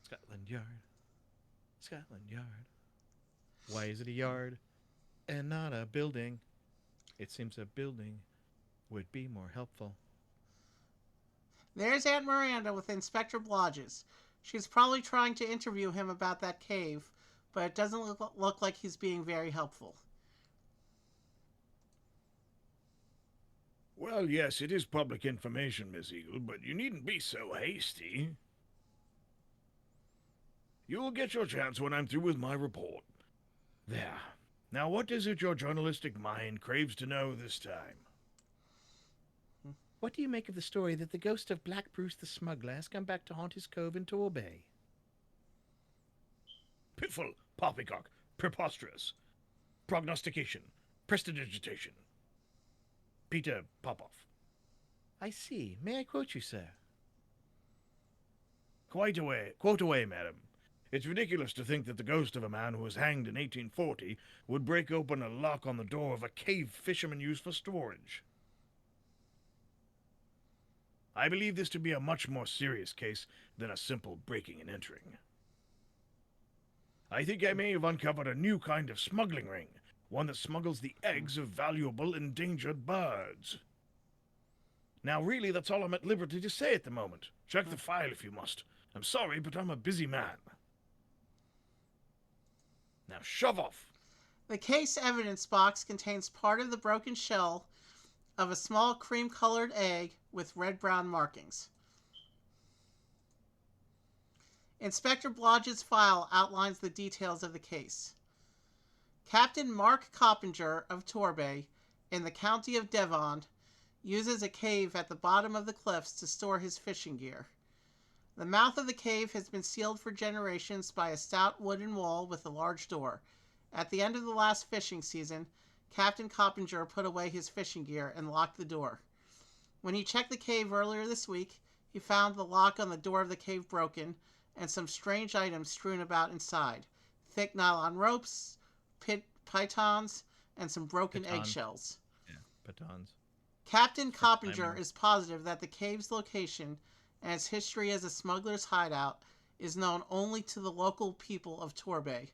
[SPEAKER 2] Scotland Yard. Scotland Yard. Why is it a yard and not a building? It seems a building would be more helpful.
[SPEAKER 1] There's Aunt Miranda with Inspector Blodges. She's probably trying to interview him about that cave, but it doesn't look like he's being very helpful.
[SPEAKER 6] Well, yes, it is public information, Miss Eagle, but you needn't be so hasty. You'll get your chance when I'm through with my report. There. Now, what is it your journalistic mind craves to know this time?
[SPEAKER 5] What do you make of the story that the ghost of Black Bruce the Smuggler has come back to haunt his cove in Torbay?
[SPEAKER 6] Piffle, poppycock, preposterous. Prognostication, prestidigitation. Peter Popoff.
[SPEAKER 5] I see. May I quote you, sir?
[SPEAKER 6] Quote away, madam. It's ridiculous to think that the ghost of a man who was hanged in 1840 would break open a lock on the door of a cave fishermen use for storage. I believe this to be a much more serious case than a simple breaking and entering. I think I may have uncovered a new kind of smuggling ring, one that smuggles the eggs of valuable endangered birds. Now, really, that's all I'm at liberty to say at the moment. Check the file if you must. I'm sorry, but I'm a busy man. Now, shove off.
[SPEAKER 1] The case evidence box contains part of the broken shell of a small cream-colored egg with red-brown markings. Inspector Blodge's file outlines the details of the case. Captain Mark Coppinger of Torbay, in the county of Devon, uses a cave at the bottom of the cliffs to store his fishing gear. The mouth of the cave has been sealed for generations by a stout wooden wall with a large door. At the end of the last fishing season, Captain Coppinger put away his fishing gear and locked the door. When he checked the cave earlier this week, he found the lock on the door of the cave broken and some strange items strewn about inside. Thick nylon ropes, pythons, and some broken eggshells.
[SPEAKER 2] Yeah, batons.
[SPEAKER 1] Captain Coppinger is positive that the cave's location and its history as a smuggler's hideout is known only to the local people of Torbay.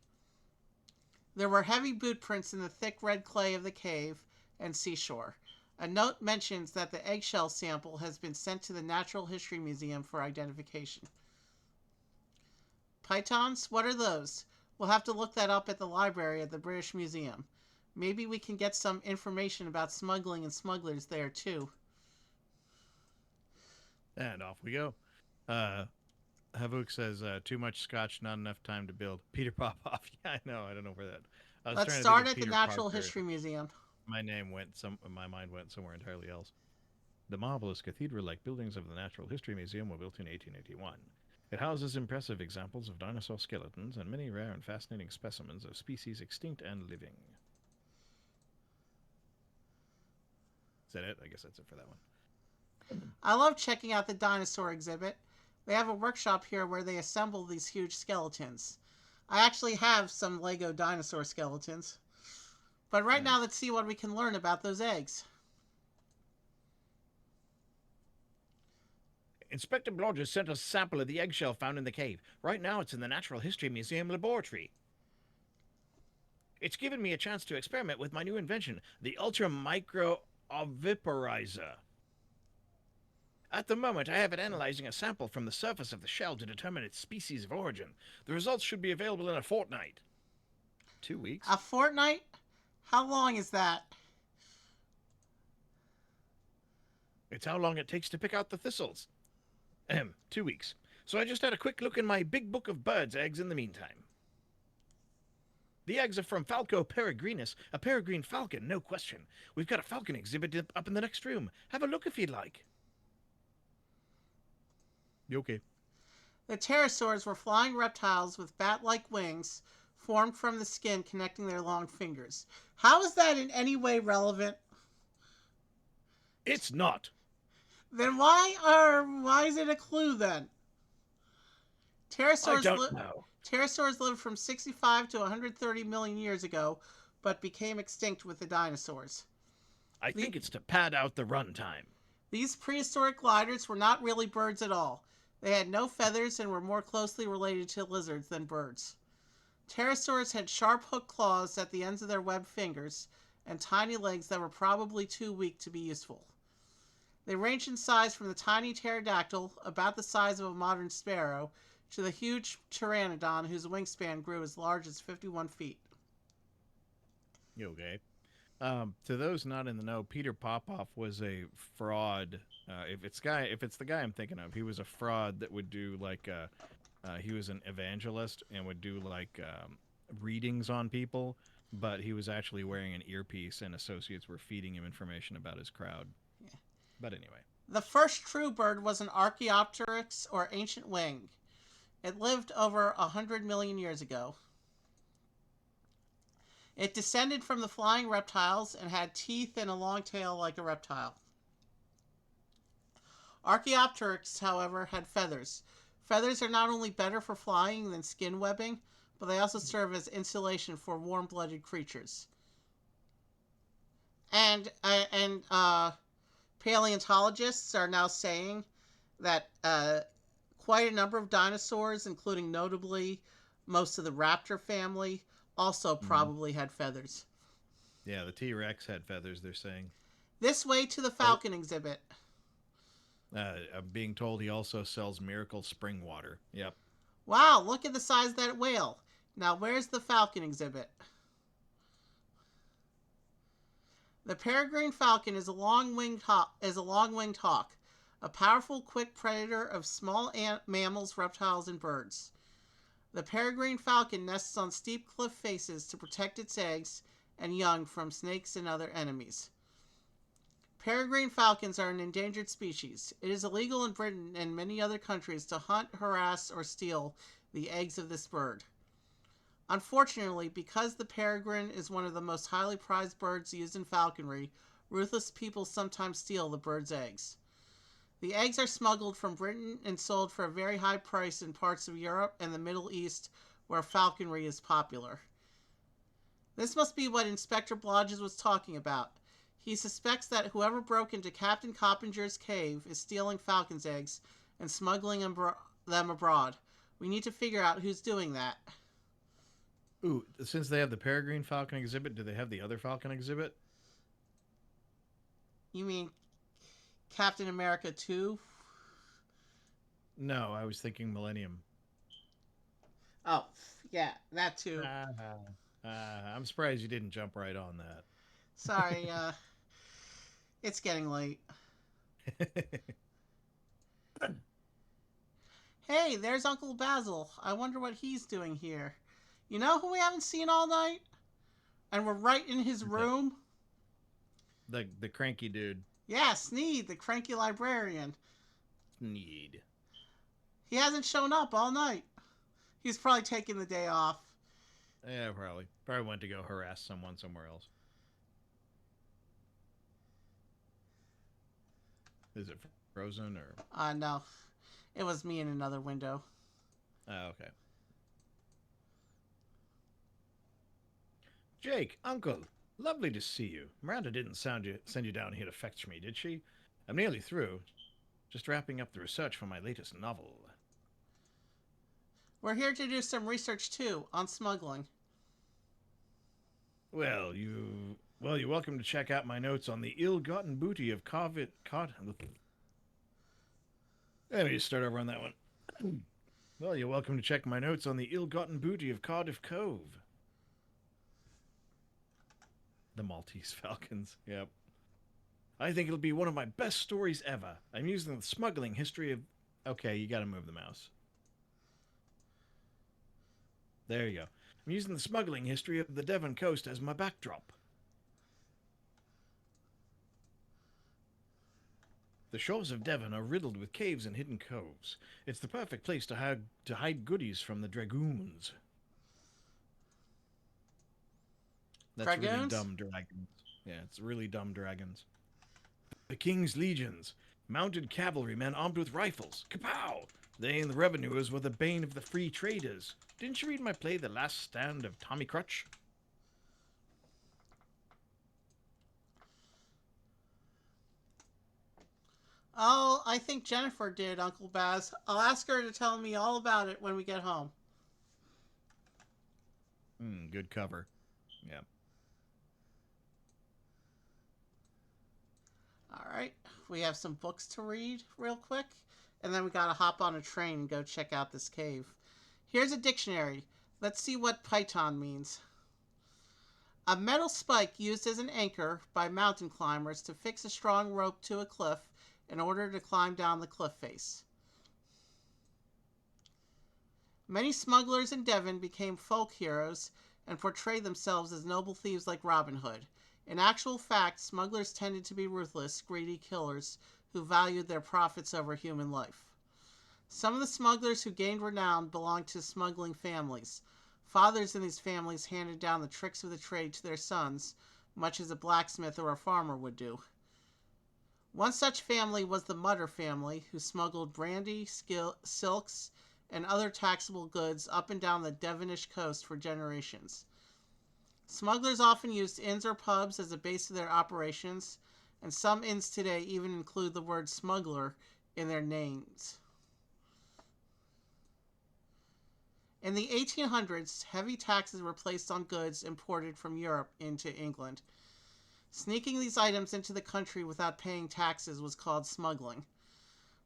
[SPEAKER 1] There were heavy boot prints in the thick red clay of the cave and seashore. A note mentions that the eggshell sample has been sent to the Natural History Museum for identification. Pythons? What are those? We'll have to look that up at the library at the British Museum. Maybe we can get some information about smuggling and smugglers there, too.
[SPEAKER 2] And off we go. Havuk says, too much scotch, not enough time to build. Peter Popoff. Yeah, I know. I don't know where that. I was
[SPEAKER 1] Let's
[SPEAKER 2] trying to
[SPEAKER 1] start
[SPEAKER 2] think of
[SPEAKER 1] at the
[SPEAKER 2] Peter
[SPEAKER 1] Natural
[SPEAKER 2] Parker.
[SPEAKER 1] History Museum.
[SPEAKER 2] My mind went somewhere entirely else. The marvelous cathedral-like buildings of the Natural History Museum were built in 1881. It houses impressive examples of dinosaur skeletons and many rare and fascinating specimens of species extinct and living. Is that it? I guess that's it for that one.
[SPEAKER 1] I love checking out the dinosaur exhibit. They have a workshop here where they assemble these huge skeletons. I actually have some Lego dinosaur skeletons. But right now, let's see what we can learn about those eggs.
[SPEAKER 6] Inspector Blodgers sent us a sample of the eggshell found in the cave. Right now, it's in the Natural History Museum laboratory. It's given me a chance to experiment with my new invention, the Ultra Micro Oviporizer. At the moment, I have it analyzing a sample from the surface of the shell to determine its species of origin. The results should be available in a fortnight.
[SPEAKER 2] 2 weeks?
[SPEAKER 1] A fortnight? How long is that?
[SPEAKER 6] It's how long it takes to pick out the thistles. 2 weeks. So I just had a quick look in my big book of birds' eggs in the meantime. The eggs are from Falco peregrinus, a peregrine falcon, no question. We've got a falcon exhibit up in the next room. Have a look if you'd like.
[SPEAKER 2] You okay?
[SPEAKER 1] The pterosaurs were flying reptiles with bat-like wings formed from the skin connecting their long fingers. How is that in any way relevant?
[SPEAKER 6] It's not.
[SPEAKER 1] Then why is it a clue then?
[SPEAKER 6] I don't know.
[SPEAKER 1] Pterosaurs lived from 65 to 130 million years ago, but became extinct with the dinosaurs.
[SPEAKER 6] I think it's to pad out the runtime.
[SPEAKER 1] These prehistoric gliders were not really birds at all. They had no feathers and were more closely related to lizards than birds. Pterosaurs had sharp hooked claws at the ends of their webbed fingers and tiny legs that were probably too weak to be useful. They ranged in size from the tiny pterodactyl, about the size of a modern sparrow, to the huge pteranodon whose wingspan grew as large as 51 feet.
[SPEAKER 2] You okay? To those not in the know, Peter Popoff was a fraud. If it's the guy I'm thinking of, he was a fraud that would do like he was an evangelist and would do like readings on people, but he was actually wearing an earpiece, and associates were feeding him information about his crowd.
[SPEAKER 1] Yeah.
[SPEAKER 2] But anyway,
[SPEAKER 1] The first true bird was an Archaeopteryx or ancient wing. It lived over 100 million years ago. It descended from the flying reptiles and had teeth and a long tail like a reptile. Archaeopteryx, however, had feathers. Feathers are not only better for flying than skin webbing, but they also serve as insulation for warm-blooded creatures. And paleontologists are now saying that quite a number of dinosaurs, including notably most of the raptor family, also probably had feathers.
[SPEAKER 2] yeah, the T-Rex had feathers, they're saying.
[SPEAKER 1] This way to the falcon exhibit.
[SPEAKER 2] I'm being told he also sells miracle spring water. Yep.
[SPEAKER 1] Wow, look at the size of that whale. Now, where's the falcon exhibit? The peregrine falcon is a long-winged hawk, a powerful, quick predator of small mammals, reptiles, and birds. The peregrine falcon nests on steep cliff faces to protect its eggs and young from snakes and other enemies. Peregrine falcons are an endangered species. It is illegal in Britain and many other countries to hunt, harass, or steal the eggs of this bird. Unfortunately, because the peregrine is one of the most highly prized birds used in falconry, ruthless people sometimes steal the bird's eggs. The eggs are smuggled from Britain and sold for a very high price in parts of Europe and the Middle East where falconry is popular. This must be what Inspector Blodgers was talking about. He suspects that whoever broke into Captain Coppinger's cave is stealing falcon's eggs and smuggling them abroad, We need to figure out who's doing that.
[SPEAKER 2] Ooh, since they have the Peregrine Falcon exhibit, do they have the other Falcon exhibit?
[SPEAKER 1] You mean Captain America 2?
[SPEAKER 2] No, I was thinking Millennium.
[SPEAKER 1] Oh, yeah, that too.
[SPEAKER 2] I'm surprised you didn't jump right on
[SPEAKER 1] Sorry, it's getting late.
[SPEAKER 2] that.
[SPEAKER 1] Hey, there's Uncle Basil. I wonder what he's doing here. You know who we haven't seen all night? And we're right in his room?
[SPEAKER 2] The cranky dude.
[SPEAKER 1] Yeah, Sneed, the cranky librarian.
[SPEAKER 2] Need.
[SPEAKER 1] He hasn't shown up all night. He's probably taking the day off.
[SPEAKER 2] Yeah, probably. Probably went to go harass someone somewhere else. Is it frozen or?
[SPEAKER 1] No. It was me in another window.
[SPEAKER 2] Oh, okay. Jake, Uncle, lovely to see you. Miranda didn't send you down here to fetch me, did she? I'm nearly through. Just wrapping up the research for my latest novel.
[SPEAKER 1] We're here to do some research too on smuggling.
[SPEAKER 2] Well, you're welcome to check out my notes on the ill-gotten booty of Let me just start over on that one. Well, you're welcome to check my notes on the ill-gotten booty of Cardiff Cove. The Maltese Falcons, yep. I think it'll be one of my best stories ever. I'm using the smuggling history of... Okay, you gotta move the mouse. There you go. I'm using the smuggling history of the Devon coast as my backdrop. The shores of Devon are riddled with caves and hidden coves. It's the perfect place to hide goodies from the dragoons. That's really
[SPEAKER 1] Dragoons?
[SPEAKER 2] dumb dragons. Yeah, it's really dumb dragons. The King's legions, mounted cavalrymen armed with rifles. Kapow! They and the revenuers were the bane of the free traders. Didn't you read my play, The Last Stand of Tommy Crutch?
[SPEAKER 1] Oh, I think Jennifer did, Uncle Baz. I'll ask her to tell me all about it when we get home.
[SPEAKER 2] Good cover. Yeah.
[SPEAKER 1] Alright, we have some books to read real quick, and then we gotta hop on a train and go check out this cave. Here's a dictionary. Let's see what python means. A metal spike used as an anchor by mountain climbers to fix a strong rope to a cliff in order to climb down the cliff face. Many smugglers in Devon became folk heroes and portrayed themselves as noble thieves like Robin Hood. In actual fact, smugglers tended to be ruthless, greedy killers who valued their profits over human life. Some of the smugglers who gained renown belonged to smuggling families. Fathers in these families handed down the tricks of the trade to their sons, much as a blacksmith or a farmer would do. One such family was the Mutter family, who smuggled brandy, silks, and other taxable goods up and down the Devonish coast for generations. Smugglers often used inns or pubs as a base of their operations, and some inns today even include the word smuggler in their names. In the 1800s, heavy taxes were placed on goods imported from Europe into England. Sneaking these items into the country without paying taxes was called smuggling.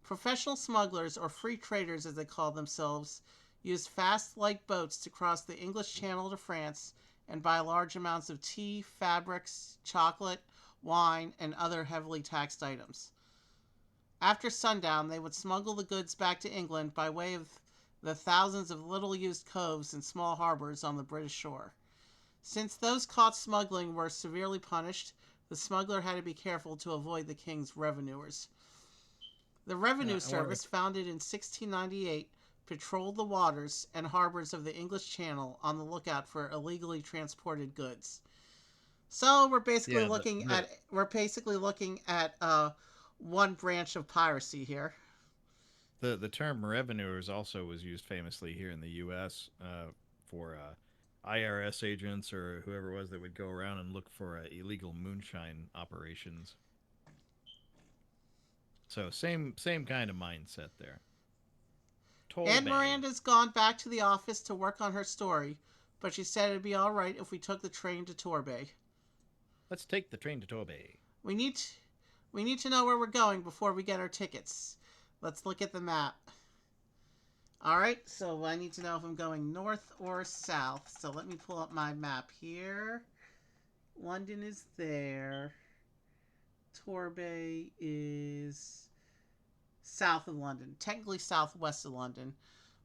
[SPEAKER 1] Professional smugglers, or free traders as they called themselves, used fast, light boats to cross the English Channel to France and buy large amounts of tea, fabrics, chocolate, wine, and other heavily taxed items. After sundown, they would smuggle the goods back to England by way of the thousands of little-used coves and small harbors on the British shore. Since those caught smuggling were severely punished, the smuggler had to be careful to avoid the king's revenuers. The Revenue Service, founded in 1698, patrolled the waters and harbors of the English Channel on the lookout for illegally transported goods. So we're basically looking at one branch of piracy here.
[SPEAKER 2] The term revenuers also was used famously here in the U.S. For IRS agents or whoever it was that would go around and look for illegal moonshine operations. So same kind of mindset there. Torbay.
[SPEAKER 1] Aunt Miranda's gone back to the office to work on her story, but she said it'd be all right if we took the train to Torbay.
[SPEAKER 2] Let's take the train to Torbay.
[SPEAKER 1] We need we need to know where we're going before we get our tickets. Let's look at the map. All right, so I need to know if I'm going north or south. So let me pull up my map here. London is there. Torbay is south of London. Technically southwest of London,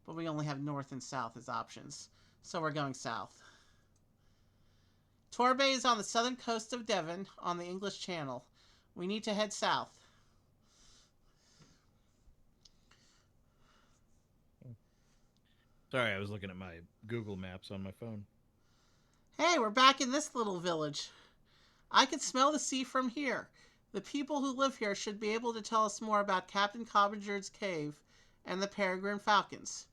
[SPEAKER 1] but we only have north and south as options. So we're going south. Torbay is on the southern coast of Devon on the English Channel. We need to head south.
[SPEAKER 2] Sorry, I was looking at my Google Maps on my phone.
[SPEAKER 1] Hey, we're back in this little village. I can smell the sea from here. The people who live here should be able to tell us more about Captain Cobbinger's cave and the Peregrine Falcons.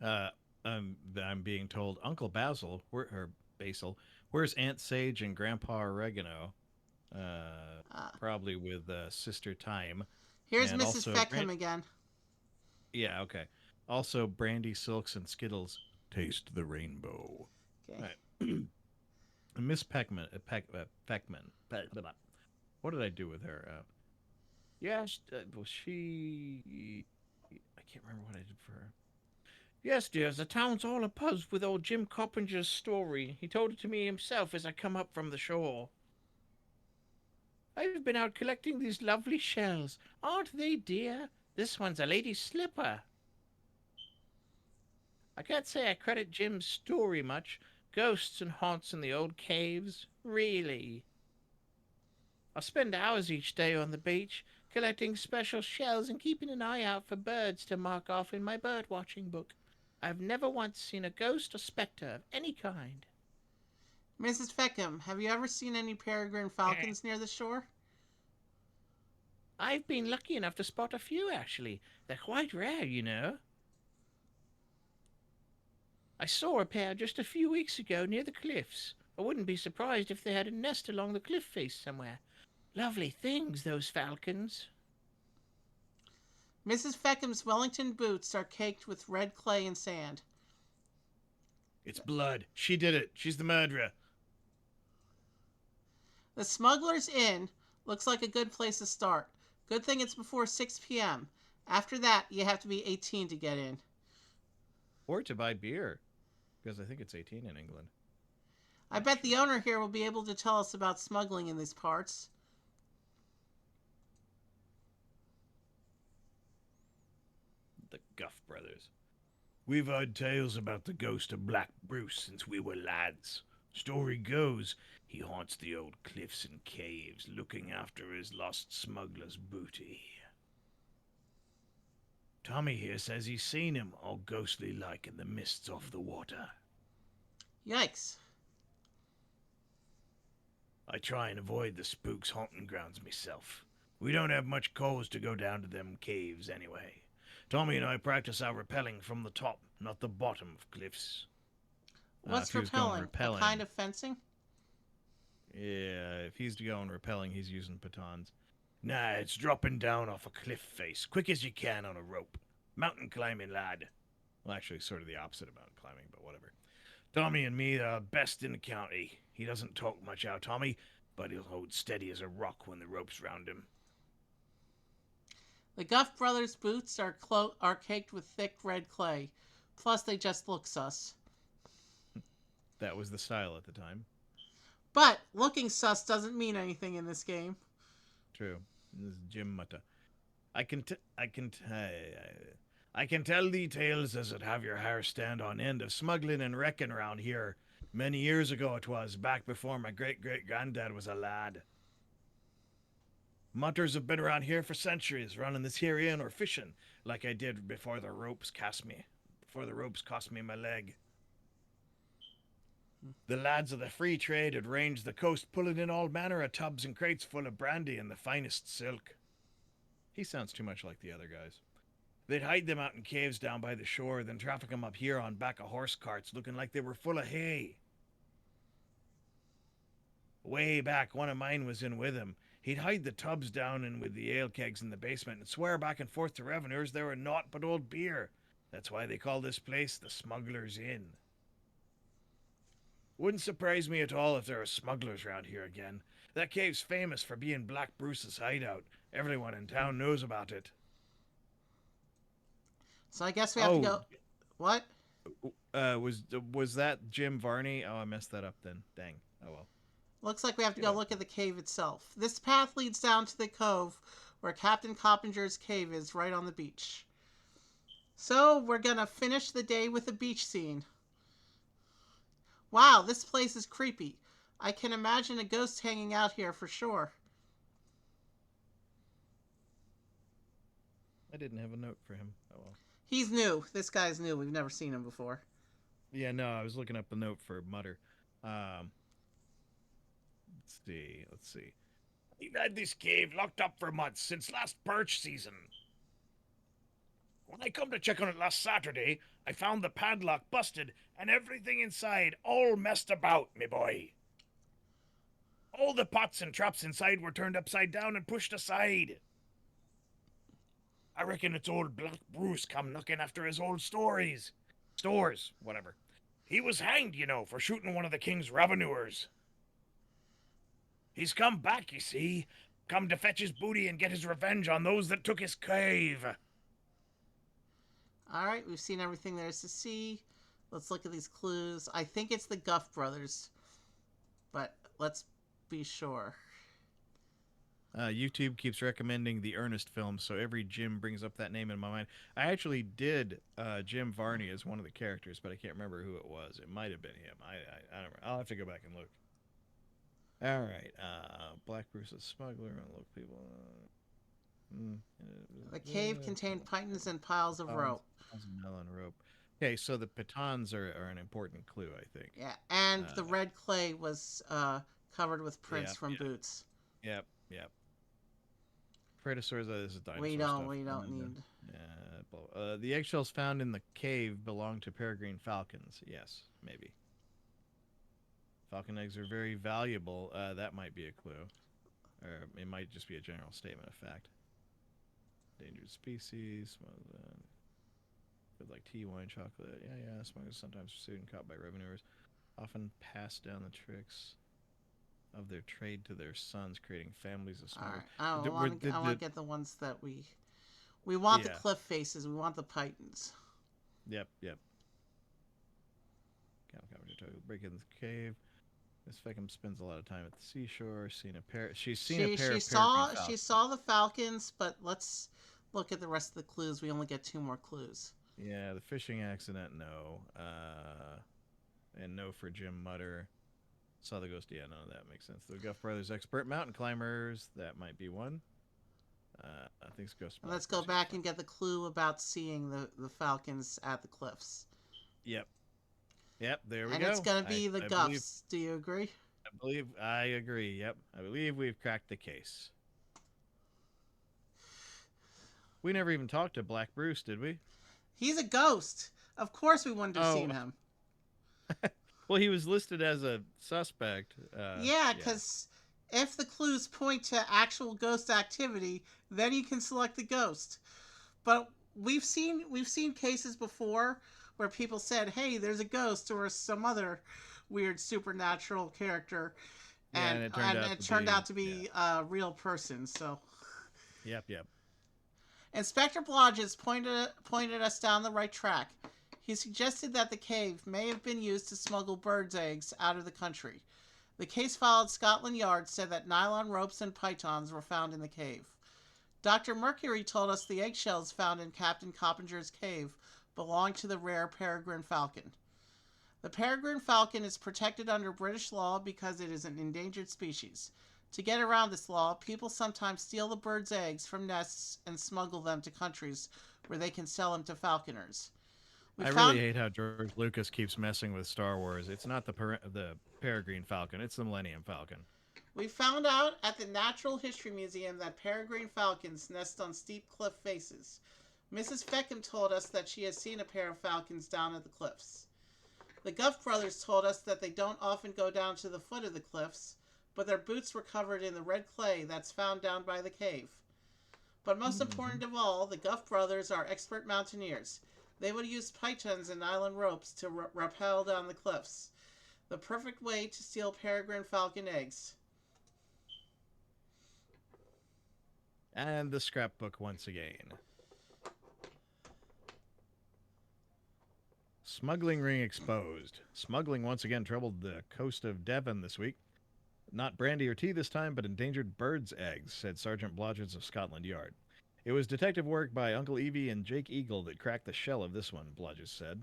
[SPEAKER 2] I'm being told Uncle Basil, Basil, where's Aunt Sage and Grandpa Oregano? Probably with Sister Time.
[SPEAKER 1] Here's
[SPEAKER 2] And
[SPEAKER 1] Mrs.
[SPEAKER 2] also
[SPEAKER 1] Feckham again.
[SPEAKER 2] Yeah, okay. Also, Brandy, Silks, and Skittles. Taste the rainbow.
[SPEAKER 1] Okay.
[SPEAKER 2] Right. Miss Peckman. Peckman. What did I do with her? Yes, well, she. I can't remember what I did for her.
[SPEAKER 5] Yes, dears, the town's all abuzz with old Jim Coppinger's story. He told it to me himself as I come up from the shore. I've been out collecting these lovely shells. Aren't they dear? This one's a lady's slipper. I can't say I credit Jim's story much. Ghosts and haunts in the old caves. Really. I spend hours each day on the beach, collecting special shells and keeping an eye out for birds to mark off in my bird-watching book. I've never once seen a ghost or spectre of any kind.
[SPEAKER 1] Mrs. Feckham, have you ever seen any peregrine falcons near the shore?
[SPEAKER 5] I've been lucky enough to spot a few, actually. They're quite rare, you know. I saw a pair just a few weeks ago near the cliffs. I wouldn't be surprised if they had a nest along the cliff face somewhere. Lovely things, those falcons.
[SPEAKER 1] Mrs. Feckham's Wellington boots are caked with red clay and sand.
[SPEAKER 6] It's blood. She did it. She's the murderer.
[SPEAKER 1] The Smuggler's Inn looks like a good place to start. Good thing it's before 6 p.m. After that, you have to be 18 to get in.
[SPEAKER 2] Or to buy beer, because I think it's 18 in England.
[SPEAKER 1] I bet the owner here will be able to tell us about smuggling in these parts.
[SPEAKER 2] The Guff brothers.
[SPEAKER 6] We've heard tales about the ghost of Black Bruce since we were lads. Story goes, he haunts the old cliffs and caves, looking after his lost smuggler's booty. Tommy here says he's seen him, all ghostly-like in the mists off the water.
[SPEAKER 1] Yikes.
[SPEAKER 6] I try and avoid the spooks' haunting grounds myself. We don't have much cause to go down to them caves anyway. Tommy and I practice our rappelling from the top, not the bottom of cliffs.
[SPEAKER 1] What's
[SPEAKER 2] if he was going
[SPEAKER 1] rappelling? A kind of fencing?
[SPEAKER 2] Yeah, if he's going rappelling, he's using batons.
[SPEAKER 6] Nah, it's dropping down off a cliff face, quick as you can on a rope. Mountain climbing, lad.
[SPEAKER 2] Well, actually, sort of the opposite of mountain climbing, but whatever.
[SPEAKER 6] Tommy and me are best in the county. He doesn't talk much out, Tommy, but he'll hold steady as a rock when the rope's round him.
[SPEAKER 1] The Guff brothers' boots are caked with thick red clay. Plus, they just look sus.
[SPEAKER 2] That was the style at the time.
[SPEAKER 1] But looking sus doesn't mean anything in this game.
[SPEAKER 2] True. This is Jim Mutta.
[SPEAKER 6] I can tell thee tales as 'd have your hair stand on end of smuggling and wrecking around here. Many years ago it was, back before my great-great-granddad was a lad. Mutters have been around here for centuries, running this here in or fishing, like I did before the ropes cost me my leg. The lads of the free trade had ranged the coast, pulling in all manner of tubs and crates full of brandy and the finest silk.
[SPEAKER 2] He sounds too much like the other guys.
[SPEAKER 6] They'd hide them out in caves down by the shore, then traffic them up here on back of horse carts, looking like they were full of hay. Way back, one of mine was in with him. He'd hide the tubs down in with the ale kegs in the basement and swear back and forth to revenuers they were naught but old beer. That's why they call this place the Smuggler's Inn. Wouldn't surprise me at all if there are smugglers round here again. That cave's famous for being Black Bruce's hideout. Everyone in town knows about it.
[SPEAKER 1] So I guess we have to
[SPEAKER 6] Oh,
[SPEAKER 1] go. What?
[SPEAKER 2] Was that Jim Varney? Oh, I messed that up then. Dang. Oh well.
[SPEAKER 1] Looks like we have to
[SPEAKER 6] Yeah.
[SPEAKER 1] go look at the cave itself. This path leads down to the cove where Captain Coppinger's cave is, right on the beach. So we're gonna finish the day with a beach scene. Wow, this place is creepy. I can imagine a ghost hanging out here for sure.
[SPEAKER 2] I didn't have a note for him. Oh well.
[SPEAKER 1] He's new. This guy's new. We've never seen him before.
[SPEAKER 2] Yeah, no, I was looking up the note for Mutter. Let's see.
[SPEAKER 6] We've had this cave locked up for months, since last perch season. When I come to check on it last Saturday, I found the padlock busted and everything inside all messed about, me boy. All the pots and traps inside were turned upside down and pushed aside. I reckon it's old Black Bruce come knocking after his old stores, whatever. He was hanged, you know, for shooting one of the king's revenuers. He's come back, you see, come to fetch his booty and get his revenge on those that took his cave.
[SPEAKER 1] All right, we've seen everything there is to see. Let's look at these clues. I think it's the Guff brothers, but let's be sure.
[SPEAKER 2] YouTube keeps recommending the Ernest films, so every Jim brings up that name in my mind. I actually did Jim Varney as one of the characters, but I can't remember who it was. It might have been him. I don't know. I'll have to go back and look. All right. Black Bruce, a smuggler, and look people.
[SPEAKER 1] The cave contained pythons and piles of rope.
[SPEAKER 2] Melon rope. Okay, so the pitons are an important clue, I think.
[SPEAKER 1] Yeah, and the red clay was covered with prints from
[SPEAKER 2] yeah.
[SPEAKER 1] boots.
[SPEAKER 2] Yep. Predators, this is dinosaur
[SPEAKER 1] We
[SPEAKER 2] stuff.
[SPEAKER 1] don't need.
[SPEAKER 2] The eggshells found in the cave belong to peregrine falcons. Yes, maybe. Falcon eggs are very valuable. That might be a clue. Or it might just be a general statement of fact. Endangered species. With like tea, wine, chocolate. Yeah. Smugglers sometimes pursued and caught by revenuers. Often pass down the tricks of their trade to their sons, creating families of smugglers.
[SPEAKER 1] All right. I want to get the ones that we want. The cliff faces. We want the pythons.
[SPEAKER 2] Yep. Break in the cave. Miss Feckham spends a lot of time at the seashore. She's seen a pair of falcons.
[SPEAKER 1] She saw the falcons, but let's look at the rest of the clues. We only get 2 more clues.
[SPEAKER 2] Yeah, the fishing accident, no. And no for Jim Mutter. Saw the ghost, yeah, no, that makes sense. The Guff brothers, expert mountain climbers, that might be one. I think it's ghost.
[SPEAKER 1] Let's go back and get the clue about seeing the falcons at the cliffs.
[SPEAKER 2] Yep, there we go.
[SPEAKER 1] And it's going to be the Guffs. Do you agree?
[SPEAKER 2] I agree, yep. I believe we've cracked the case. We never even talked to Black Bruce, did we?
[SPEAKER 1] He's a ghost. Of course we wouldn't have seen him.
[SPEAKER 2] Well, he was listed as a suspect.
[SPEAKER 1] Yeah, because if the clues point to actual ghost activity, then you can select the ghost. But we've seen cases before where people said, "Hey, there's a ghost," or some other weird supernatural character, and it turned out to be a real person. So.
[SPEAKER 2] Yep.
[SPEAKER 1] Inspector Blodgett pointed us down the right track. He suggested that the cave may have been used to smuggle birds' eggs out of the country. The case file at Scotland Yard said that nylon ropes and pythons were found in the cave. Dr. Mercury told us the eggshells found in Captain Coppinger's cave belonged to the rare peregrine falcon. The peregrine falcon is protected under British law because it is an endangered species. To get around this law, people sometimes steal the birds' eggs from nests and smuggle them to countries where they can sell them to falconers.
[SPEAKER 2] I really hate how George Lucas keeps messing with Star Wars. It's not the peregrine falcon, it's the Millennium Falcon.
[SPEAKER 1] We found out at the Natural History Museum that peregrine falcons nest on steep cliff faces. Mrs. Feckham told us that she has seen a pair of falcons down at the cliffs. The Guff brothers told us that they don't often go down to the foot of the cliffs, but their boots were covered in the red clay that's found down by the cave. But most important of all, the Guff brothers are expert mountaineers. They would use pythons and nylon ropes to rappel down the cliffs. The perfect way to steal peregrine falcon eggs.
[SPEAKER 2] And the scrapbook once again. Smuggling ring exposed. Smuggling once again troubled the coast of Devon this week. Not brandy or tea this time, but endangered birds' eggs, said Sergeant Blodgett of Scotland Yard. It was detective work by Uncle Evie and Jake Eagle that cracked the shell of this one, Blodgett said.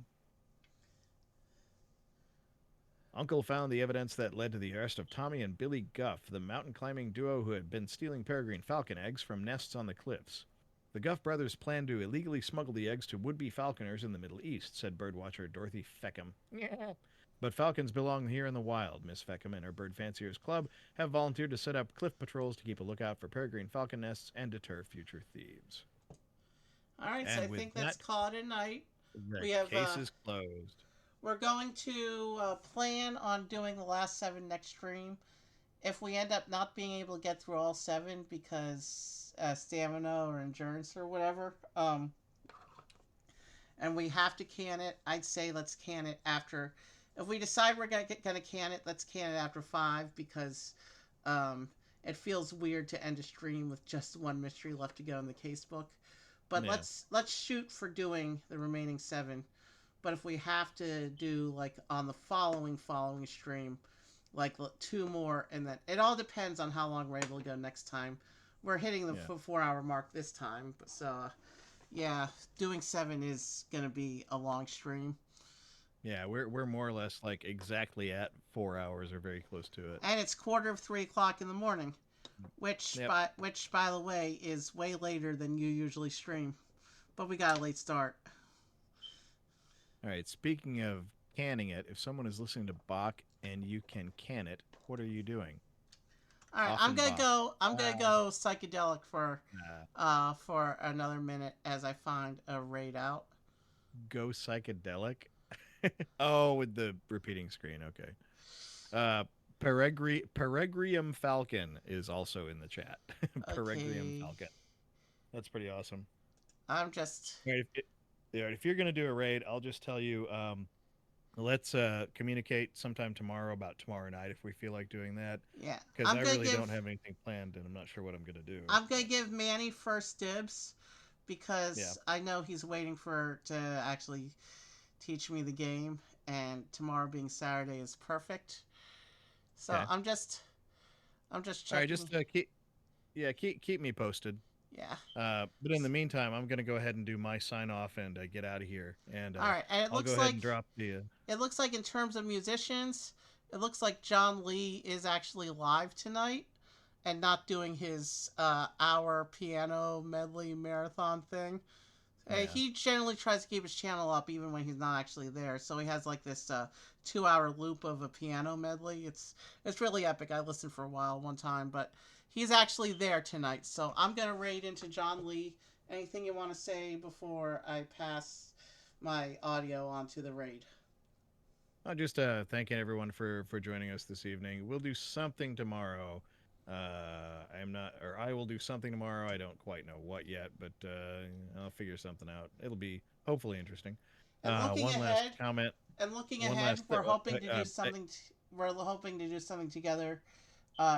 [SPEAKER 2] Uncle found the evidence that led to the arrest of Tommy and Billy Guff, the mountain climbing duo who had been stealing peregrine falcon eggs from nests on the cliffs. The Guff brothers planned to illegally smuggle the eggs to would-be falconers in the Middle East, said birdwatcher Dorothy Feckham. But falcons belong here in the wild. Miss Feckham and her Bird Fanciers Club have volunteered to set up cliff patrols to keep a lookout for peregrine falcon nests and deter future thieves.
[SPEAKER 1] All right, so I think that's called a night.
[SPEAKER 2] The
[SPEAKER 1] We have
[SPEAKER 2] case is closed.
[SPEAKER 1] we're going to plan on doing the last 7 next stream. If we end up not being able to get through all 7 because stamina or endurance or whatever, and we have to can it, I'd say let's can it after. If we decide we're gonna can it, let's can it after 5 because it feels weird to end a stream with just 1 mystery left to go in the casebook. But
[SPEAKER 2] Yeah.
[SPEAKER 1] let's shoot for doing the remaining 7. But if we have to do like on the following stream, like 2 more, and then it all depends on how long we're able to go next time. We're hitting the 4-hour mark this time, but so yeah, doing 7 is gonna be a long stream.
[SPEAKER 2] Yeah, we're more or less like exactly at 4 hours or very close to it.
[SPEAKER 1] And it's 2:45 in the morning, which by the way is way later than you usually stream, but we got a late start.
[SPEAKER 2] All right, speaking of canning it, if someone is listening to Bach and you can can it, what are you doing?
[SPEAKER 1] All right, I'm gonna go psychedelic for another minute as I find a raid out.
[SPEAKER 2] Go psychedelic? Oh, with the repeating screen. Okay. Peregrium Falcon is also in the chat. Peregrium Falcon. That's pretty awesome.
[SPEAKER 1] I'm just...
[SPEAKER 2] All right, if you're going to do a raid, I'll just tell you, let's communicate sometime tomorrow about tomorrow night if we feel like doing that.
[SPEAKER 1] Yeah.
[SPEAKER 2] Because I really don't have anything planned, and I'm not sure what I'm going to do.
[SPEAKER 1] I'm going to give Manny first dibs because I know he's waiting to actually teach me the game, and tomorrow being Saturday is perfect. So I'm just checking.
[SPEAKER 2] All right, just keep me posted.
[SPEAKER 1] Yeah.
[SPEAKER 2] But in the meantime, I'm gonna go ahead and do my sign off and get out of here. And
[SPEAKER 1] all right, and
[SPEAKER 2] I'll go ahead and drop the.
[SPEAKER 1] It looks like in terms of musicians, it looks like John Lee is actually live tonight, and not doing his hour piano medley marathon thing. Yeah. He generally tries to keep his channel up even when he's not actually there. So he has like this 2-hour loop of a piano medley. It's really epic. I listened for a while one time, but he's actually there tonight. So I'm going to raid into John Lee. Anything you want to say before I pass my audio onto the raid?
[SPEAKER 2] I'm just thanking everyone for joining us this evening. We'll do something tomorrow. I will do something tomorrow. I don't quite know what yet, but I'll figure something out. It'll be hopefully interesting. Last comment.
[SPEAKER 1] And looking ahead, we're hoping to do something. We're hoping to do something together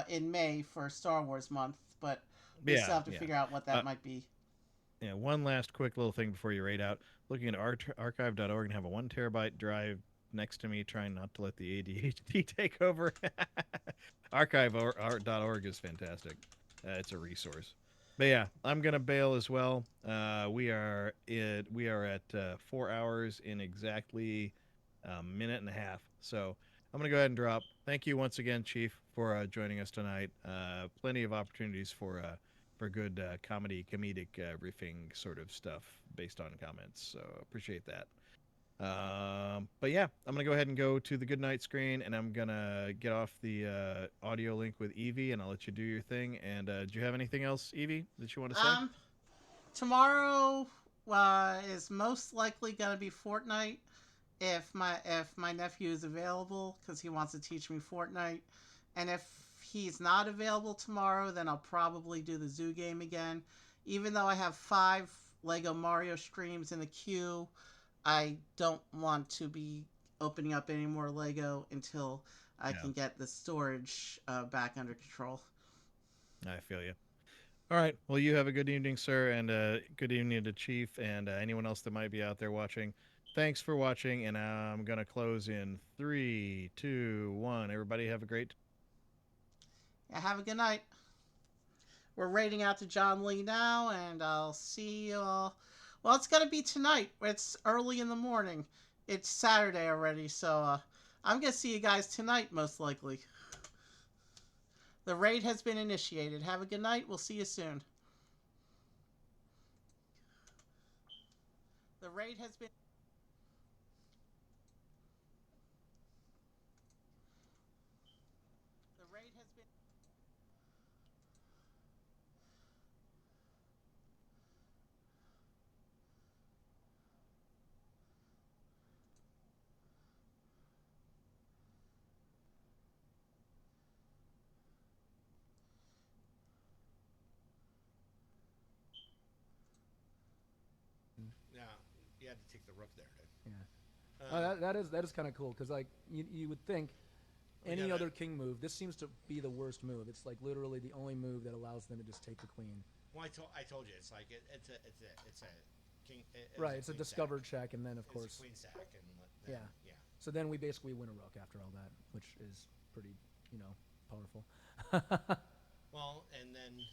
[SPEAKER 1] in May for Star Wars month, but we still have to figure out what that might be.
[SPEAKER 2] Yeah, one last quick little thing before you raid out. Looking at archive.org and have a 1 terabyte drive next to me, trying not to let the ADHD take over. Archive.org is fantastic. It's a resource. But yeah, I'm gonna bail as well. We are at 4 hours in exactly a minute and a half. So I'm gonna go ahead and drop. Thank you once again, Chief, for joining us tonight. Plenty of opportunities for good comedic riffing sort of stuff based on comments. So appreciate that. But yeah, I'm gonna go ahead and go to the good night screen, and I'm gonna get off the audio link with Evie, and I'll let you do your thing. And do you have anything else, Evie, that you want to say?
[SPEAKER 1] Tomorrow is most likely gonna be Fortnite if my nephew is available because he wants to teach me Fortnite, and if he's not available tomorrow, then I'll probably do the zoo game again. Even though I have 5 Lego Mario streams in the queue, I don't want to be opening up any more Lego until I
[SPEAKER 2] Yeah.
[SPEAKER 1] can get the storage back under control.
[SPEAKER 2] I feel you. All right. Well, you have a good evening, sir, and good evening to Chief and anyone else that might be out there watching. Thanks for watching, and I'm gonna close in 3, 2, 1. Everybody have a great.
[SPEAKER 1] Yeah, have a good night. We're raiding out to John Lee now, and I'll see you all. Well, it's going to be tonight. It's early in the morning. It's Saturday already, so I'm going to see you guys tonight, most likely. The raid has been initiated. Have a good night. We'll see you soon. The raid has been... The raid has been...
[SPEAKER 7] Yeah, you had to take the rook there.
[SPEAKER 8] Yeah.
[SPEAKER 7] Uh,
[SPEAKER 8] That is kind of cool because like you would think
[SPEAKER 7] We
[SPEAKER 8] any
[SPEAKER 7] gotta-
[SPEAKER 8] other king move, this seems to be the worst move. It's like literally the only move that allows them to just take the queen.
[SPEAKER 7] Well, I told you, it's like it's a king.
[SPEAKER 8] Right, it's a
[SPEAKER 7] queen
[SPEAKER 8] discover
[SPEAKER 7] sack.
[SPEAKER 8] check, and then of
[SPEAKER 7] It's
[SPEAKER 8] course,
[SPEAKER 7] a queen sack, and then,
[SPEAKER 8] Yeah. so then we basically win a rook after all that, which is pretty, powerful.
[SPEAKER 7] Well, and then